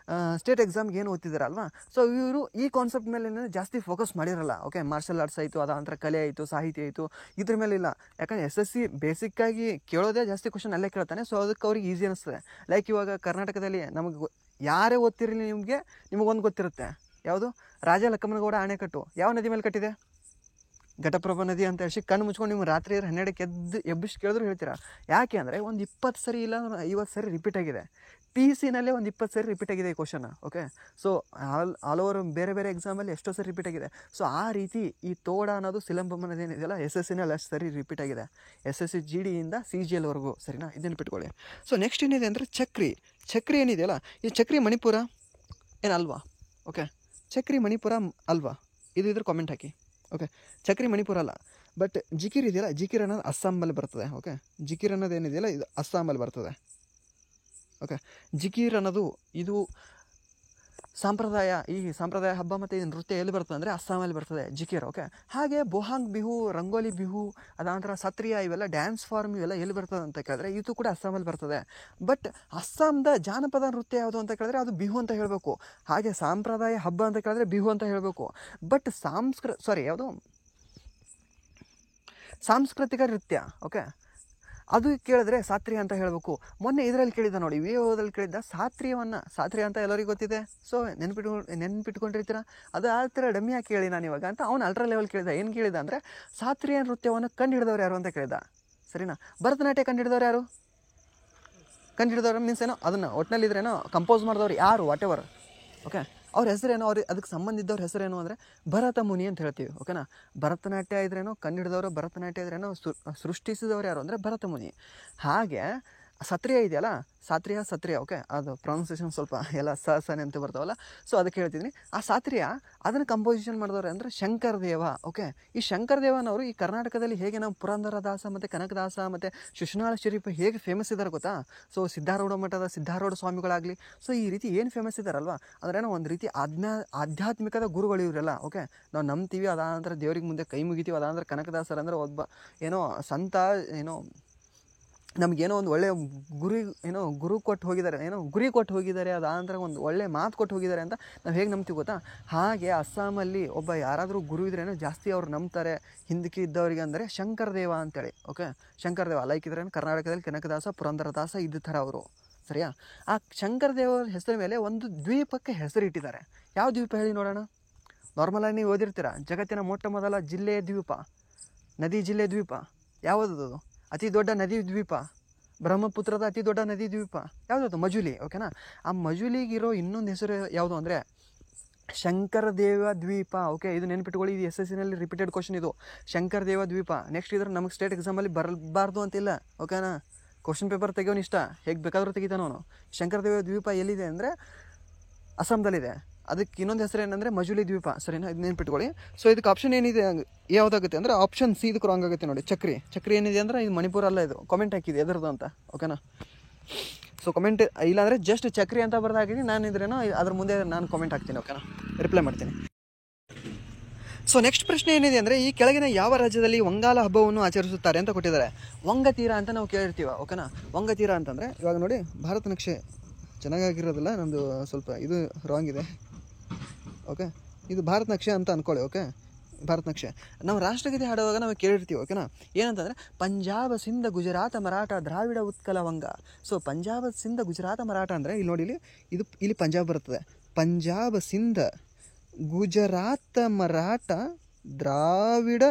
Speaker 1: ಸ್ಟೇಟ್ ಎಕ್ಸಾಮ್ಗೆ ಏನು ಓದ್ತಿದ್ದಾರಲ್ವಾ, ಸೊ ಇವರು ಈ ಕಾನ್ಸೆಪ್ಟ್ ಮೇಲೆ ಜಾಸ್ತಿ ಫೋಕಸ್ ಮಾಡಿರಲ್ಲ. ಓಕೆ, ಮಾರ್ಷಲ್ ಆರ್ಟ್ಸ್ ಆಯಿತು, ಅದಾಂತರ ಕಲೆ ಆಯಿತು, ಸಾಹಿತ್ಯ ಆಯಿತು, ಇದ್ರ ಮೇಲೆ ಇಲ್ಲ. ಯಾಕಂದರೆ SSC ಬೇಸಿಕ್ಕಾಗಿ ಕೇಳೋದೇ ಜಾಸ್ತಿ ಕ್ವಶನ್ ಅಲ್ಲೇ ಕೇಳ್ತಾನೆ. ಸೊ ಅದಕ್ಕೆ ಅವ್ರಿಗೆ ಈಸಿ ಅನ್ನಿಸ್ತದೆ. ಲೈಕ್ ಇವಾಗ ಕರ್ನಾಟಕದಲ್ಲಿ ನಮಗೆ ಯಾರೇ ಓದ್ತಿರಲಿ ನಿಮಗೊಂದು ಗೊತ್ತಿರುತ್ತೆ, ಯಾವುದು? ರಾಜ ಲಕ್ಕಮ್ಮನಗೌಡ ಅಣೆಕಟ್ಟು ಯಾವ ನದಿ ಮೇಲೆ ಕಟ್ಟಿದೆ? ಘಟಪ್ರಭಾ ನದಿ ಅಂತ ಹೇಳಿ ಕಣ್ಣು ಮುಚ್ಕೊಂಡು ನೀವು ರಾತ್ರಿ 12ಕ್ಕೆ ಎಬ್ಬಿಸಿ ಕೇಳಿದ್ರು ಹೇಳ್ತೀರಾ. ಯಾಕೆ ಅಂದರೆ ಒಂದು 20 ಸರಿ ಇಲ್ಲ 50 ಸರಿ ರಿಪೀಟ್ ಆಗಿದೆ. PCನಲ್ಲೇ ಒಂದು 20 ಸರಿ ರಿಪೀಟ್ ಆಗಿದೆ ಈ question. Okay, so all over ಬೇರೆ ಬೇರೆ ಎಕ್ಸಾಮಲ್ಲಿ ಎಷ್ಟೋ ಸರಿ ರಿಪೀಟ್ ಆಗಿದೆ. ಸೊ ಆ ರೀತಿ ಈ ತೋಡ ಅನ್ನೋದು ಸಿಲಂಬಮ್ ಅನ್ನೋದು ಏನಿದೆಯಲ್ಲ SSCನಲ್ಲಿ ಅಷ್ಟು ಸರಿ ರಿಪೀಟ್ ಆಗಿದೆ, SSC GDಯಿಂದ CGLವರೆಗೂ, ಸರಿನಾ? ಇದನ್ನು ಬಿಟ್ಕೊಳ್ಳಿ. ಸೊ ನೆಕ್ಸ್ಟ್ ಏನಿದೆ ಅಂದರೆ ಚಕ್ರಿ ಏನಿದೆಯಲ್ಲ, ಈ ಚಕ್ರಿ ಮಣಿಪುರ ಏನಲ್ವಾ? ಓಕೆ, ಚಕ್ರಿ ಮಣಿಪುರ ಅಲ್ವಾ? ಇದ್ರ ಕಾಮೆಂಟ್ ಹಾಕಿ. ಓಕೆ, ಚಕ್ರಿ ಮಣಿಪುರ ಅಲ್ಲ. ಬಟ್ ಜಿಕಿರ್ ಇದೆಯಲ್ಲ, ಜಿಕಿರ್ ಅನ್ನೋದು ಅಸ್ಸಾಮಲ್ಲಿ ಬರ್ತದೆ. ಓಕೆ, ಜಿಕಿರ್ ಅನ್ನೋದು ಏನಿದೆಯಲ್ಲ ಇದು ಅಸ್ಸಾಮಲ್ಲಿ ಬರ್ತದೆ. ಓಕೆ, ಜಿಕಿರ್ ಅನ್ನೋದು ಇದು ಈ ಸಂಪ್ರದಾಯ ಹಬ್ಬ ಮತ್ತು ಇದು ನೃತ್ಯ ಎಲ್ಲಿ ಬರ್ತದೆ ಅಂದರೆ ಅಸ್ಸಾಮಲ್ಲಿ ಬರ್ತದೆ ಜಿಕಿರ್. ಓಕೆ, ಹಾಗೆ ಬೋಹಾಂಗ್ ಬಿಹು, ರಂಗೋಲಿ ಬಿಹು, ಅದಾಂತರ ಸತ್ರಿಯ, ಇವೆಲ್ಲ ಡ್ಯಾನ್ಸ್ ಫಾರ್ಮ್ ಇವೆಲ್ಲ ಎಲ್ಲಿ ಬರ್ತದೆ ಅಂತ ಕೇಳಿದ್ರೆ ಇದು ಕೂಡ ಅಸ್ಸಾಮಲ್ಲಿ ಬರ್ತದೆ. ಬಟ್ ಅಸ್ಸಾಂದ ಜಾನಪದ ನೃತ್ಯ ಯಾವುದು ಅಂತ ಕೇಳಿದ್ರೆ ಅದು ಬಿಹು ಅಂತ ಹೇಳಬೇಕು. ಹಾಗೆ ಸಾಂಪ್ರದಾಯ ಹಬ್ಬ ಅಂತ ಕೇಳಿದ್ರೆ ಬಿಹು ಅಂತ ಹೇಳಬೇಕು. ಬಟ್ ಸಾಂಸ್ಕೃತಿಕ ನೃತ್ಯ, ಓಕೆ, ಅದು ಕೇಳಿದ್ರೆ ಸಾತ್ರಿಯ ಅಂತ ಹೇಳಬೇಕು. ಮೊನ್ನೆ ಇದರಲ್ಲಿ ಕೇಳಿದ್ದ ನೋಡಿ, VOದಲ್ಲಿ ಕೇಳಿದ್ದ ಸಾತ್ರಿಯ ಅಂತ ಎಲ್ಲರಿಗೂ ಗೊತ್ತಿದೆ. ಸೊ ನೆನ್ಪಿಟ್ಕೊಂಡಿರ್ತೀರ. ಅದು ಆ ಥರ ಡಮ್ಮಿ ಹಾಕಿ ಕೇಳಿ ನಾನು ಇವಾಗ ಅಂತ ಅವ್ನು ಅಲ್ಟ್ರಾ ಲೆವೆಲ್ ಕೇಳಿದ. ಏನು ಕೇಳಿದ ಅಂದರೆ ಶಾಸ್ತ್ರೀಯ ನೃತ್ಯವನ್ನು ಕಂಡುಹಿಡಿದವ್ರು ಯಾರು ಅಂತ ಕೇಳಿದ, ಸರಿನಾ? ಭರತನಾಟ್ಯ ಕಂಡುಹಿಡಿದವ್ರು ಯಾರು? ಕಂಡುಹಿಡಿದವ್ರು ಮೀನ್ಸ್ ಏನೋ ಅದನ್ನು ಒಟ್ಟಿನಲ್ಲಿ ಇದ್ರೇನೋ ಕಂಪೋಸ್ ಮಾಡಿದವ್ರು ಯಾರು, ವಾಟ್ ಎವರ್. ಓಕೆ, ಅವ್ರ ಹೆಸರೇನೋ, ಅದಕ್ಕೆ ಸಂಬಂಧಿದ್ದವ್ರ ಹೆಸರೇನು ಅಂದರೆ ಭರತ ಮುನಿ ಅಂತ ಹೇಳ್ತೀವಿ. ಓಕೆನಾ? ಭರತನಾಟ್ಯ ಇದ್ರೇನೋ ಕಂಡುಹಿಡಿದವರು, ಭರತನಾಟ್ಯ ಇದ್ರೇನೋ ಸೃಷ್ಟಿಸಿದವರು ಯಾರು ಅಂದರೆ ಭರತ ಮುನಿ. ಹಾಗೆ ಸತ್ರಿಯ ಇದೆಯಲ್ಲ, ಸತ್ರಿಯ, ಓಕೆ, ಅದು ಪ್ರೊನೌನ್ಸಿಯೇಷನ್ ಸ್ವಲ್ಪ ಎಲ್ಲ ಸನೆ ಅಂತ ಬರ್ತಾವಲ್ಲ, ಸೊ ಅದಕ್ಕೆ ಹೇಳ್ತಿದ್ದೀನಿ. ಆ ಸಾತ್ರಿಯ ಅದನ್ನು ಕಂಪೋಸಿಷನ್ ಮಾಡಿದವ್ರೆ ಅಂದರೆ ಶಂಕರ ದೇವ. ಓಕೆ, ಈ ಶಂಕರ ದೇವನವರು ಈ ಕರ್ನಾಟಕದಲ್ಲಿ ಹೇಗೆ ನಾವು ಪುರಂದರದಾಸ ಮತ್ತು ಕನಕದಾಸ ಮತ್ತು ಶಿಶುನಾಳ ಶರೀಫ್ ಹೇಗೆ ಫೇಮಸ್ ಇದ್ದಾರೆ ಗೊತ್ತಾ? ಸೊ ಸಿದ್ಧಾರೂಢ ಮಠದ ಸಿದ್ಧಾರೂಢ ಸ್ವಾಮಿಗಳಾಗಲಿ, ಸೊ ಈ ರೀತಿ ಏನು ಫೇಮಸ್ ಇದ್ದಾರಲ್ವ, ಅದರೇನೋ ಒಂದು ರೀತಿ ಆಧ್ಯಾತ್ಮಿಕದ ಗುರುಗಳು ಇವರೆಲ್ಲ. ಓಕೆ, ನಾವು ನಂಬ್ತೀವಿ, ಅದಾನಂತರ ದೇವ್ರಿಗೆ ಮುಂದೆ ಕೈ ಮುಗಿತೀವಿ. ಅದಾನಂತರ ಕನಕದಾಸರು ಅಂದರೆ ಒಬ್ಬ ಏನೋ ಸಂತ, ನಮಗೇನೋ ಒಂದು ಒಳ್ಳೆಯ ಗುರಿ ಕೊಟ್ಟು ಹೋಗಿದ್ದಾರೆ, ಅದಾನಂತರ ಒಂದು ಒಳ್ಳೆ ಮಾತು ಕೊಟ್ಟು ಹೋಗಿದ್ದಾರೆ ಅಂತ ನಾವು ಹೇಗೆ ನಂಬ್ತೀವಿ ಗೊತ್ತಾ? ಹಾಗೆ ಅಸ್ಸಾಮಲ್ಲಿ ಒಬ್ಬ ಯಾರಾದರೂ ಗುರು ಇದ್ರೇನೋ ಜಾಸ್ತಿ ಅವ್ರು ನಂಬ್ತಾರೆ ಹಿಂದಕ್ಕೆ ಇದ್ದವರಿಗೆ ಅಂದರೆ ಶಂಕರ ದೇವ ಅಂತೇಳಿ. ಓಕೆ, ಶಂಕರ ದೇವ ಲೈಕ್ ಇದ್ರೆ ಕರ್ನಾಟಕದಲ್ಲಿ ಕನಕದಾಸ, ಪುರಂದರದಾಸ ಇದ್ದ ಥರ ಅವರು, ಸರಿಯಾ? ಆ ಶಂಕರ ದೇವರ ಹೆಸರ ಮೇಲೆ ಒಂದು ದ್ವೀಪಕ್ಕೆ ಹೆಸರಿಟ್ಟಿದ್ದಾರೆ. ಯಾವ ದ್ವೀಪ ಹೇಳಿ ನೋಡೋಣ? ನಾರ್ಮಲಾಗಿ ನೀವು ಓದಿರ್ತೀರ, ಜಗತ್ತಿನ ಮೊಟ್ಟ ಮೊದಲ ಜಿಲ್ಲೆಯ ದ್ವೀಪ, ನದಿ ಜಿಲ್ಲೆ ದ್ವೀಪ ಯಾವುದದು? ಅತಿ ದೊಡ್ಡ ನದಿ ದ್ವೀಪ, ಬ್ರಹ್ಮಪುತ್ರದ ಅತಿ ದೊಡ್ಡ ನದಿ ದ್ವೀಪ ಯಾವುದದು? ಮಜುಲಿ. ಓಕೆನಾ? ಆ ಮಜುಲಿಗಿರೋ ಇನ್ನೊಂದು ಹೆಸರು ಯಾವುದು ಅಂದರೆ ಶಂಕರ ದೇವ ದ್ವೀಪ. ಓಕೆ, ಇದು ನೆನ್ಪಿಟ್ಕೊಳ್ಳಿ, ಇದು SSCನಲ್ಲಿ ರಿಪೀಟೆಡ್ ಕ್ವಶನ್ ಇದು, ಶಂಕರ ದೇವ ದ್ವೀಪ. ನೆಕ್ಸ್ಟ್ ಇದ್ರೆ ನಮಗೆ ಸ್ಟೇಟ್ ಎಕ್ಸಾಮಲ್ಲಿ ಬರಬಾರ್ದು ಅಂತಿಲ್ಲ. ಓಕೆನಾ? ಕ್ವಶನ್ ಪೇಪರ್ ತೆಗೋನು ಇಷ್ಟ, ಹೇಗೆ ಬೇಕಾದರೂ ತೆಗಿತಾನವನು. ಶಂಕರ ದೇವ ದ್ವೀಪ ಎಲ್ಲಿದೆ ಅಂದರೆ ಅಸ್ಸಾಂದಲ್ಲಿದೆ. ಅದಕ್ಕೆ ಇನ್ನೊಂದು ಹೆಸರು ಏನಂದರೆ ಮಜುಲಿ ದ್ವೀಪ, ಸರಿನಾ? ಇದು ನೆನ್ಪಿಟ್ಕೊಳ್ಳಿ. ಸೊ ಇದಕ್ಕೆ ಆಪ್ಷನ್ ಏನಿದೆ ಯಾವುದಾಗುತ್ತೆ ಅಂದರೆ ಆಪ್ಷನ್ C ಇದಕ್ಕೆ ರಾಂಗ್ ಆಗುತ್ತೆ ನೋಡಿ. ಚಕ್ರಿ ಏನಿದೆ ಅಂದರೆ ಇದು ಮಣಿಪುರ ಅಲ್ಲ. ಇದು ಕಾಮೆಂಟ್ ಹಾಕಿದೆ ಎದರದು ಅಂತ. ಓಕೆನಾ? ಸೊ ಕಮೆಂಟ್ ಇಲ್ಲಾಂದರೆ ಜಸ್ಟ್ ಚಕ್ರಿ ಅಂತ ಬರ್ದಾಕಿದ್ದೀನಿ, ನಾನು ಇದ್ರೇನೋ ಅದ್ರ ಮುಂದೆ ನಾನು ಕಾಮೆಂಟ್ ಹಾಕ್ತೀನಿ. ಓಕೆನಾ? ರಿಪ್ಲೈ ಮಾಡ್ತೀನಿ. ಸೊ ನೆಕ್ಸ್ಟ್ ಪ್ರಶ್ನೆ ಏನಿದೆ ಅಂದರೆ ಈ ಕೆಳಗಿನ ಯಾವ ರಾಜ್ಯದಲ್ಲಿ ಒಂಗಾಲ ಹಬ್ಬವನ್ನು ಆಚರಿಸುತ್ತಾರೆ ಅಂತ ಕೊಟ್ಟಿದ್ದಾರೆ. ವಂಗತೀರ ಅಂತ ನಾವು ಕೇಳಿರ್ತೀವ. ಓಕೆನಾ? ವಂಗತೀರ ಅಂತಂದರೆ ಇವಾಗ ನೋಡಿ, ಭಾರತ ನಕ್ಷೆ ಚೆನ್ನಾಗಿರೋದಿಲ್ಲ, ನಮ್ಮದು ಸ್ವಲ್ಪ ಇದು ರಾಂಗ್ ಇದೆ. ಓಕೆ, ಇದು ಭಾರತ ನಕ್ಷೆ ಅಂತ ಅಂದ್ಕೊಳ್ಳಿ. ಓಕೆ, ಭಾರತ ನಕ್ಷೆ. ನಾವು ರಾಷ್ಟ್ರಗೀತೆ ಹಾಡುವಾಗ ನಾವು ಕೇಳಿರ್ತೀವಿ, ಓಕೆನಾ. ಏನಂತಂದರೆ ಪಂಜಾಬ ಸಿಂಧ ಗುಜರಾತ ಮರಾಠ ದ್ರಾವಿಡ ಉತ್ಕಲ ವಂಗ. ಸೊ ಪಂಜಾಬ ಸಿಂಧ ಗುಜರಾತ ಮರಾಠ ಅಂದರೆ ಇಲ್ಲಿ ನೋಡಿ, ಇಲ್ಲಿ ಪಂಜಾಬ್ ಬರ್ತದೆ. ಪಂಜಾಬ ಸಿಂಧ ಗುಜರಾತ ಮರಾಠ ದ್ರಾವಿಡ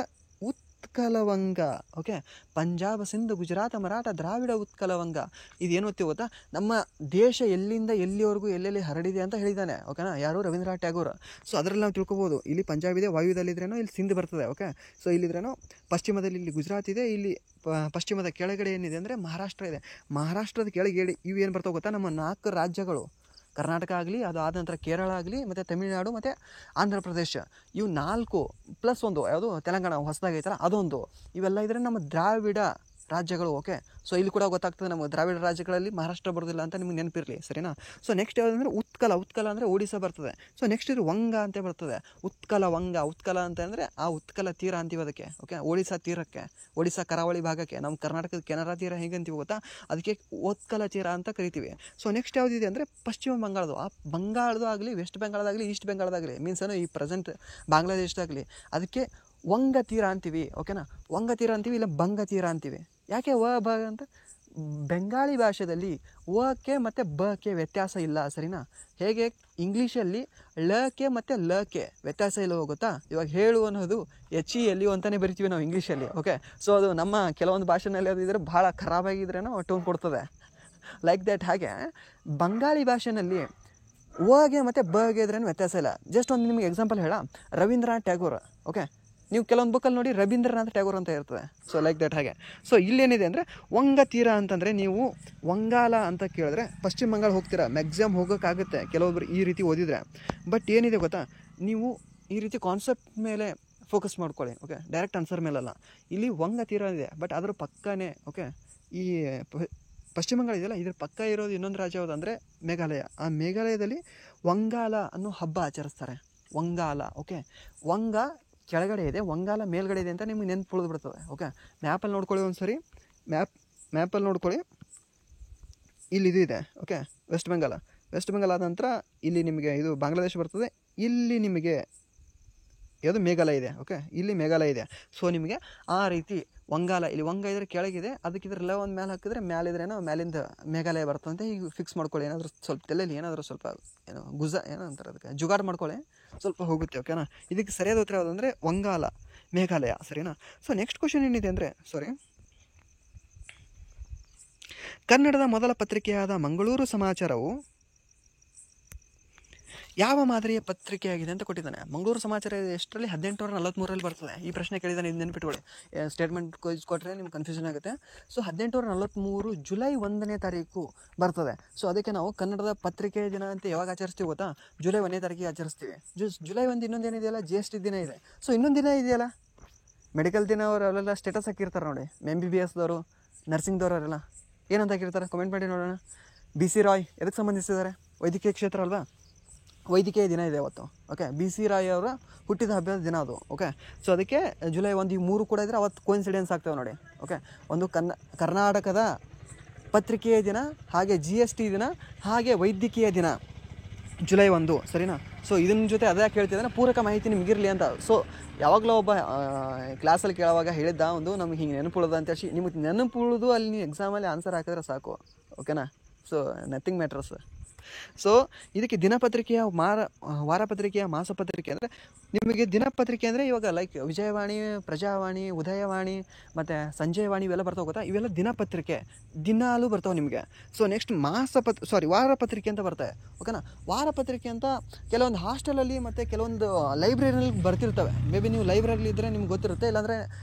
Speaker 1: ಉತ್ಕಲವಂಗ. ಓಕೆ, ಪಂಜಾಬ ಸಿಂಧ ಗುಜರಾತ ಮರಾಠ ದ್ರಾವಿಡ ಉತ್ಕಲವಂಗ. ಇದೇನು ಗೊತ್ತಿ ಗೊತ್ತಾ, ನಮ್ಮ ದೇಶ ಎಲ್ಲಿಂದ ಎಲ್ಲಿವರೆಗೂ ಎಲ್ಲೆಲ್ಲಿ ಹರಡಿದೆ ಅಂತ ಹೇಳಿದ್ದಾನೆ, ಓಕೆನಾ, ಯಾರು, ರವೀಂದ್ರನಾಥ್ ಟ್ಯಾಗೋರ್. ಸೊ ಅದರಲ್ಲಿ ನಾವು ತಿಳ್ಕೊಬೋದು, ಇಲ್ಲಿ ಪಂಜಾಬ್ ಇದೆ, ವಾಯುವ್ಯದಲ್ಲಿದ್ರೇನೋ ಇಲ್ಲಿ ಸಿಂಧ್ ಬರ್ತದೆ. ಓಕೆ, ಸೊ ಇಲ್ಲಿದ್ರೇನೋ ಪಶ್ಚಿಮದಲ್ಲಿ ಇಲ್ಲಿ ಗುಜರಾತ್ ಇದೆ, ಇಲ್ಲಿ ಪಶ್ಚಿಮದ ಕೆಳಗಡೆ ಏನಿದೆ ಅಂದರೆ ಮಹಾರಾಷ್ಟ್ರ ಇದೆ. ಮಹಾರಾಷ್ಟ್ರದ ಕೆಳಗಡೆ ಇವು ಏನು ಬರ್ತಾವೆ ಗೊತ್ತಾ, ನಮ್ಮ 4 ರಾಜ್ಯಗಳು, ಕರ್ನಾಟಕ ಆಗಲಿ, ಅದು ಆದ ನಂತರ ಕೇರಳ ಆಗಲಿ, ಮತ್ತು ತಮಿಳುನಾಡು ಮತ್ತು ಆಂಧ್ರ ಪ್ರದೇಶ. ಇವು 4 ಪ್ಲಸ್ 1 ಯಾವುದು ತೆಲಂಗಾಣ ಹೊಸದಾಗಿ ಐತಲ್ಲ ಅದೊಂದು. ಇವೆಲ್ಲ ಇದ್ರೆ ನಮ್ಮ ದ್ರಾವಿಡ ರಾಜ್ಯಗಳು. ಓಕೆ, ಸೊ ಇಲ್ಲಿ ಕೂಡ ಗೊತ್ತಾಗ್ತದೆ ನಮ್ಮ ದ್ರಾವಿಡ ರಾಜ್ಯಗಳಲ್ಲಿ ಮಹಾರಾಷ್ಟ್ರ ಬರೋದಿಲ್ಲ ಅಂತ ನಿಮ್ಗೆ ನೆನಪಿರಲಿ, ಸರಿನಾ. ಸೊ ನೆಕ್ಸ್ಟ್ ಯಾವುದಂದ್ರೆ ಉತ್ಕಲ. ಉತ್ಕಲ ಅಂದರೆ ಒಡಿಶಾ ಬರ್ತದೆ. ಸೊ ನೆಕ್ಸ್ಟ್ ಇದು ವಂಗ ಅಂತ ಬರ್ತದೆ. ಉತ್ಕಲ ವಂಗ. ಉತ್ಕಲ ಅಂತಂದರೆ ಆ ಉತ್ಕಲ ತೀರ ಅಂತೀವಿ ಅದಕ್ಕೆ. ಓಕೆ, ಒಡಿಶಾ ತೀರಕ್ಕೆ, ಒಡಿಶಾ ಕರಾವಳಿ ಭಾಗಕ್ಕೆ, ನಮ್ಮ ಕರ್ನಾಟಕದ ಕೆನರಾ ತೀರ ಹೇಗೆ ಅಂತೀವಿ ಗೊತ್ತಾ, ಅದಕ್ಕೆ ಉತ್ಕಲ ತೀರ ಅಂತ ಕರಿತೀವಿ. ಸೊ ನೆಕ್ಸ್ಟ್ ಯಾವುದಿದೆ ಅಂದರೆ ಪಶ್ಚಿಮ ಬಂಗಾಳದು. ಆ ಬಂಗಾಳದು ಆಗಲಿ, ವೆಸ್ಟ್ ಬೆಂಗಾಳದಾಗಲಿ, ಈಸ್ಟ್ ಬೆಂಗಾಳದಾಗಲಿ, ಮೀನ್ಸ್ ಏನೋ ಈ ಪ್ರೆಸೆಂಟ್ ಬಾಂಗ್ಲಾದೇಶದಾಗಲಿ, ಅದಕ್ಕೆ ವಂಗ ತೀರ ಅಂತೀವಿ. ಓಕೆನಾ, ವಂಗ ತೀರ ಅಂತೀವಿ, ಇಲ್ಲ ಬಂಗ ತೀರ ಅಂತೀವಿ. ಯಾಕೆ ವ ಬ ಅಂತ? ಬೆಂಗಾಳಿ ಭಾಷೆಯಲ್ಲಿ ವಕ್ಕೆ ಮತ್ತು ಬಕ್ಕೆ ವ್ಯತ್ಯಾಸ ಇಲ್ಲ, ಸರಿನಾ. ಹೇಗೆ ಇಂಗ್ಲೀಷಲ್ಲಿ ಲಕ್ಕೆ ಮತ್ತು ಲಕ್ಕೆ ವ್ಯತ್ಯಾಸ ಇಲ್ಲ ಗೊತ್ತಾ. ಇವಾಗ ಹೇಳು ಅನ್ನೋದು ಎಲ್ಲಿ ಅಂತಲೇ ಬರಿತೀವಿ ನಾವು ಇಂಗ್ಲೀಷಲ್ಲಿ. ಓಕೆ, ಸೊ ಅದು ನಮ್ಮ ಕೆಲವೊಂದು ಭಾಷೆನಲ್ಲಿ ಅದು ಇದ್ರೆ ಭಾಳ ಖರಾಬಾಗಿದ್ರೇನೋ ಟೋನ್ ಕೊಡ್ತದೆ, ಲೈಕ್ ದ್ಯಾಟ್. ಹಾಗೆ ಬಂಗಾಳಿ ಭಾಷೆಯಲ್ಲಿ ವಗೆ ಮತ್ತು ಬಗೆ ಇದ್ರೇನು ವ್ಯತ್ಯಾಸ ಇಲ್ಲ. ಜಸ್ಟ್ ಒಂದು ನಿಮಗೆ ಎಕ್ಸಾಂಪಲ್ ಹೇಳ, ರವೀಂದ್ರನಾಥ್ ಟ್ಯಾಗೋರ್. ಓಕೆ, ನೀವು ಕೆಲವೊಂದು ಬುಕ್ಕಲ್ಲಿ ನೋಡಿ ರವೀಂದ್ರನಾಥ್ ಟ್ಯಾಗೋರ್ ಅಂತ ಇರ್ತದೆ. So like that. ಹಾಗೆ ಸೊ ಇಲ್ಲೇನಿದೆ ಅಂದರೆ ವಂಗ ತೀರ ಅಂತಂದರೆ, ನೀವು ವಂಗಾಲ ಅಂತ ಕೇಳಿದ್ರೆ ಪಶ್ಚಿಮ ಬಂಗಾಳ ಹೋಗ್ತೀರಾ, ಮ್ಯಾಕ್ಸಿಮಮ್ ಹೋಗೋಕ್ಕಾಗುತ್ತೆ ಕೆಲವೊಬ್ರು ಈ ರೀತಿ ಓದಿದರೆ. ಬಟ್ ಏನಿದೆ ಗೊತ್ತಾ, ನೀವು ಈ ರೀತಿ ಕಾನ್ಸೆಪ್ಟ್ ಮೇಲೆ ಫೋಕಸ್ ಮಾಡ್ಕೊಳ್ಳಿ. ಓಕೆ, ಡೈರೆಕ್ಟ್ ಆನ್ಸರ್ ಮೇಲಲ್ಲ. ಇಲ್ಲಿ ವಂಗ ತೀರ ಇದೆ, ಬಟ್ ಅದ್ರ ಪಕ್ಕನೇ, ಓಕೆ, ಈ ಪಶ್ಚಿಮ ಬಂಗಾಳ ಇದೆಯಲ್ಲ, ಇದ್ರ ಪಕ್ಕ ಇರೋದು ಇನ್ನೊಂದು ರಾಜ್ಯ ಯಾವುದು ಅಂದರೆ ಮೇಘಾಲಯ. ಆ ಮೇಘಾಲಯದಲ್ಲಿ ವಂಗಾಲ ಅನ್ನೋ ಹಬ್ಬ ಆಚರಿಸ್ತಾರೆ. ವಂಗಾಲ. ಓಕೆ, ವಂಗ ಕೆಳಗಡೆ ಇದೆ, ವಂಗಾಲ ಮೇಲ್ಗಡೆ ಇದೆ ಅಂತ ನಿಮ್ಗೆ ನೆನ್ಪು ಉಳಿದ್ಬಿಡ್ತದೆ. ಓಕೆ, ಮ್ಯಾಪಲ್ಲಿ ನೋಡ್ಕೊಳ್ಳಿ ಒಂದು ಸರಿ. ಮ್ಯಾಪಲ್ಲಿ ನೋಡ್ಕೊಳ್ಳಿ, ಇಲ್ಲಿ ಇದು ಇದೆ. ಓಕೆ, ವೆಸ್ಟ್ ಬೆಂಗಾಲ್ ಆದ ನಂತರ ಇಲ್ಲಿ ನಿಮಗೆ ಇದು ಬಾಂಗ್ಲಾದೇಶ ಬರ್ತದೆ. ಇಲ್ಲಿ ನಿಮಗೆ ಯಾವುದು ಮೇಘಾಲಯ ಇದೆ. ಓಕೆ, ಇಲ್ಲಿ ಮೇಘಾಲಯ ಇದೆ. ಸೊ ನಿಮಗೆ ಆ ರೀತಿ ವಂಗಾಲ, ಇಲ್ಲಿ ವಂಗ ಇದ್ರೆ ಕೆಳಗಿದೆ, ಅದಕ್ಕಿದ್ರೆಲ್ಲ ಒಂದು ಮೇಲೆ ಹಾಕಿದ್ರೆ ಮ್ಯಾಲಿದ್ರೇನೋ ಮ್ಯಾಲಿಂದ ಮೇಘಾಲಯ ಬರ್ತಂತೆ. ಈಗ ಫಿಕ್ಸ್ ಮಾಡ್ಕೊಳ್ಳಿ, ಏನಾದರೂ ಸ್ವಲ್ಪ ತಲೆಯಲ್ಲಿ ಏನಾದರೂ ಸ್ವಲ್ಪ ಏನೋ ಅಂತಾರೆ ಅದಕ್ಕೆ, ಜುಗಾಡು ಮಾಡ್ಕೊಳ್ಳಿ, ಸ್ವಲ್ಪ ಹೋಗುತ್ತೆ. ಓಕೆನಾ, ಇದಕ್ಕೆ ಸರಿಯಾದ ಉತ್ತರ ಯಾವುದು ಅಂದರೆ ವಂಗಾಲ, ಮೇಘಾಲಯ, ಸರಿನಾ. ಸೊ ನೆಕ್ಸ್ಟ್ ಕ್ವಶನ್ ಏನಿದೆ ಅಂದರೆ, ಕನ್ನಡದ ಮೊದಲ ಪತ್ರಿಕೆಯಾದ ಮಂಗಳೂರು ಸಮಾಚಾರವು ಯಾವ ಮಾದರಿಯ ಪತ್ರಿಕೆಯಾಗಿದೆ ಅಂತ ಕೊಟ್ಟಿದ್ದಾನೆ. ಮಂಗಳೂರು ಸಮಾಚಾರ ಎಷ್ಟರಲ್ಲಿ? 1843 ಬರ್ತದೆ. ಈ ಪ್ರಶ್ನೆ ಕೇಳಿದ್ದಾನೆ, ಇದು ನೆನಪಿಟ್ಕೊಳ್ಳಿ. ಸ್ಟೇಟ್ಮೆಂಟ್ ಕೊಟ್ಟರೆ ನಿಮ್ಗೆ ಕನ್ಫ್ಯೂಷನ್ ಆಗುತ್ತೆ. ಸೊ 1843 ಜುಲೈ 1ನೇ ತಾರೀಕು ಬರ್ತದೆ. ಸೊ ಅದಕ್ಕೆ ನಾವು ಕನ್ನಡದ ಪತ್ರಿಕೆ ದಿನ ಅಂತ ಯಾವಾಗ ಆಚರಿಸ್ತೀವಿ ಗೊತ್ತಾ? ಜುಲೈ 1ನೇ ತಾರೀಕಿಗೆ ಆಚರಿಸ್ತೀವಿ. ಜುಲೈ 1 ಇನ್ನೊಂದೇನಿದೆಯಲ್ಲ, GST ದಿನ ಇದೆ. ಸೊ ಇನ್ನೊಂದು ದಿನ ಇದೆಯಲ್ಲ, ಮೆಡಿಕಲ್ ದಿನ. ಅವರು ಅವೆಲ್ಲ ಸ್ಟೇಟಸ್ ಹಾಕಿರ್ತಾರೆ ನೋಡಿ, MBBSದವರು, ನರ್ಸಿಂಗ್ದವರು ಅವರೆಲ್ಲ ಏನಂತ ಹಾಕಿರ್ತಾರೆ, ಕಮೆಂಟ್ ಮಾಡಿ ನೋಡೋಣ. BC ರಾಯ್ ಎದಕ್ಕೆ ಸಂಬಂಧಿಸಿದ್ದಾರೆ? ವೈದ್ಯಕೀಯ ಕ್ಷೇತ್ರ ಅಲ್ವಾ, ವೈದ್ಯಕೀಯ ದಿನ ಇದೆ ಅವತ್ತು. ಓಕೆ, BC ರಾಯ್ ಅವರ ಹುಟ್ಟಿದ ಹಬ್ಬದ ದಿನ ಅದು. ಓಕೆ, ಸೊ ಅದಕ್ಕೆ ಜುಲೈ 1 ಈ 3 ಕೂಡ ಇದ್ದರೆ ಅವತ್ತು ಕೋಇನ್ಸಿಡೆನ್ಸ್ ಆಗ್ತೇವೆ ನೋಡಿ. ಓಕೆ, ಒಂದು ಕರ್ನಾಟಕದ ಪತ್ರಿಕೆಯ ದಿನ, ಹಾಗೆ GST ದಿನ, ಹಾಗೆ ವೈದ್ಯಕೀಯ ದಿನ ಜುಲೈ 1, ಸರಿನಾ. ಸೊ ಇದನ್ನ ಜೊತೆ ಅದೇ ಕೇಳ್ತಿದ್ದಾನೆ, ಪೂರಕ ಮಾಹಿತಿ ನಿಮಗಿರಲಿ ಅಂತ. ಸೊ ಯಾವಾಗಲೂ ಒಬ್ಬ ಕ್ಲಾಸಲ್ಲಿ ಕೇಳುವಾಗ ಹೇಳಿದ್ದ ಒಂದು, ನಮ್ಗೆ ಹಿಂಗೆ ನೆನಪುಳೋದು ಅಂತೇಳಿ. ನಿಮಗೆ ನೆನಪುಳಿದು ಅಲ್ಲಿ ನೀವು ಎಕ್ಸಾಮಲ್ಲಿ ಆನ್ಸರ್ ಹಾಕಿದ್ರೆ ಸಾಕು. ಓಕೆನಾ, ಸೊ ನಥಿಂಗ್ ಮ್ಯಾಟ್ರಸ್. ಸೊ ಇದಕ್ಕೆ ದಿನಪತ್ರಿಕೆಯ ವಾರಪತ್ರಿಕೆಯ ಮಾಸಪತ್ರಿಕೆ ಅಂದರೆ, ನಿಮಗೆ ದಿನಪತ್ರಿಕೆ ಅಂದರೆ ಇವಾಗ ಲೈಕ್ ವಿಜಯವಾಣಿ, ಪ್ರಜಾವಾಣಿ, ಉದಯವಾಣಿ ಮತ್ತು ಸಂಜಯವಾಣಿ ಇವೆಲ್ಲ ಬರ್ತಾವೆ ಗೊತ್ತಾ, ಇವೆಲ್ಲ ದಿನಪತ್ರಿಕೆ, ದಿನಾಲೂ ಬರ್ತಾವೆ ನಿಮಗೆ. ಸೊ ನೆಕ್ಸ್ಟ್ ವಾರಪತ್ರಿಕೆ ಅಂತ ಬರ್ತವೆ. ಓಕೆನಾ, ವಾರಪತ್ರಿಕೆ ಅಂತ ಕೆಲವೊಂದು ಹಾಸ್ಟೆಲಲ್ಲಿ ಮತ್ತು ಕೆಲವೊಂದು ಲೈಬ್ರರಿನಲ್ಲಿ ಬರ್ತಿರ್ತವೆ. ಮೇ ಬಿ ನೀವು ಲೈಬ್ರರಿಲಿ ಇದ್ದರೆ ನಿಮ್ಗೆ ಗೊತ್ತಿರುತ್ತೆ, ಇಲ್ಲಾಂದರೆ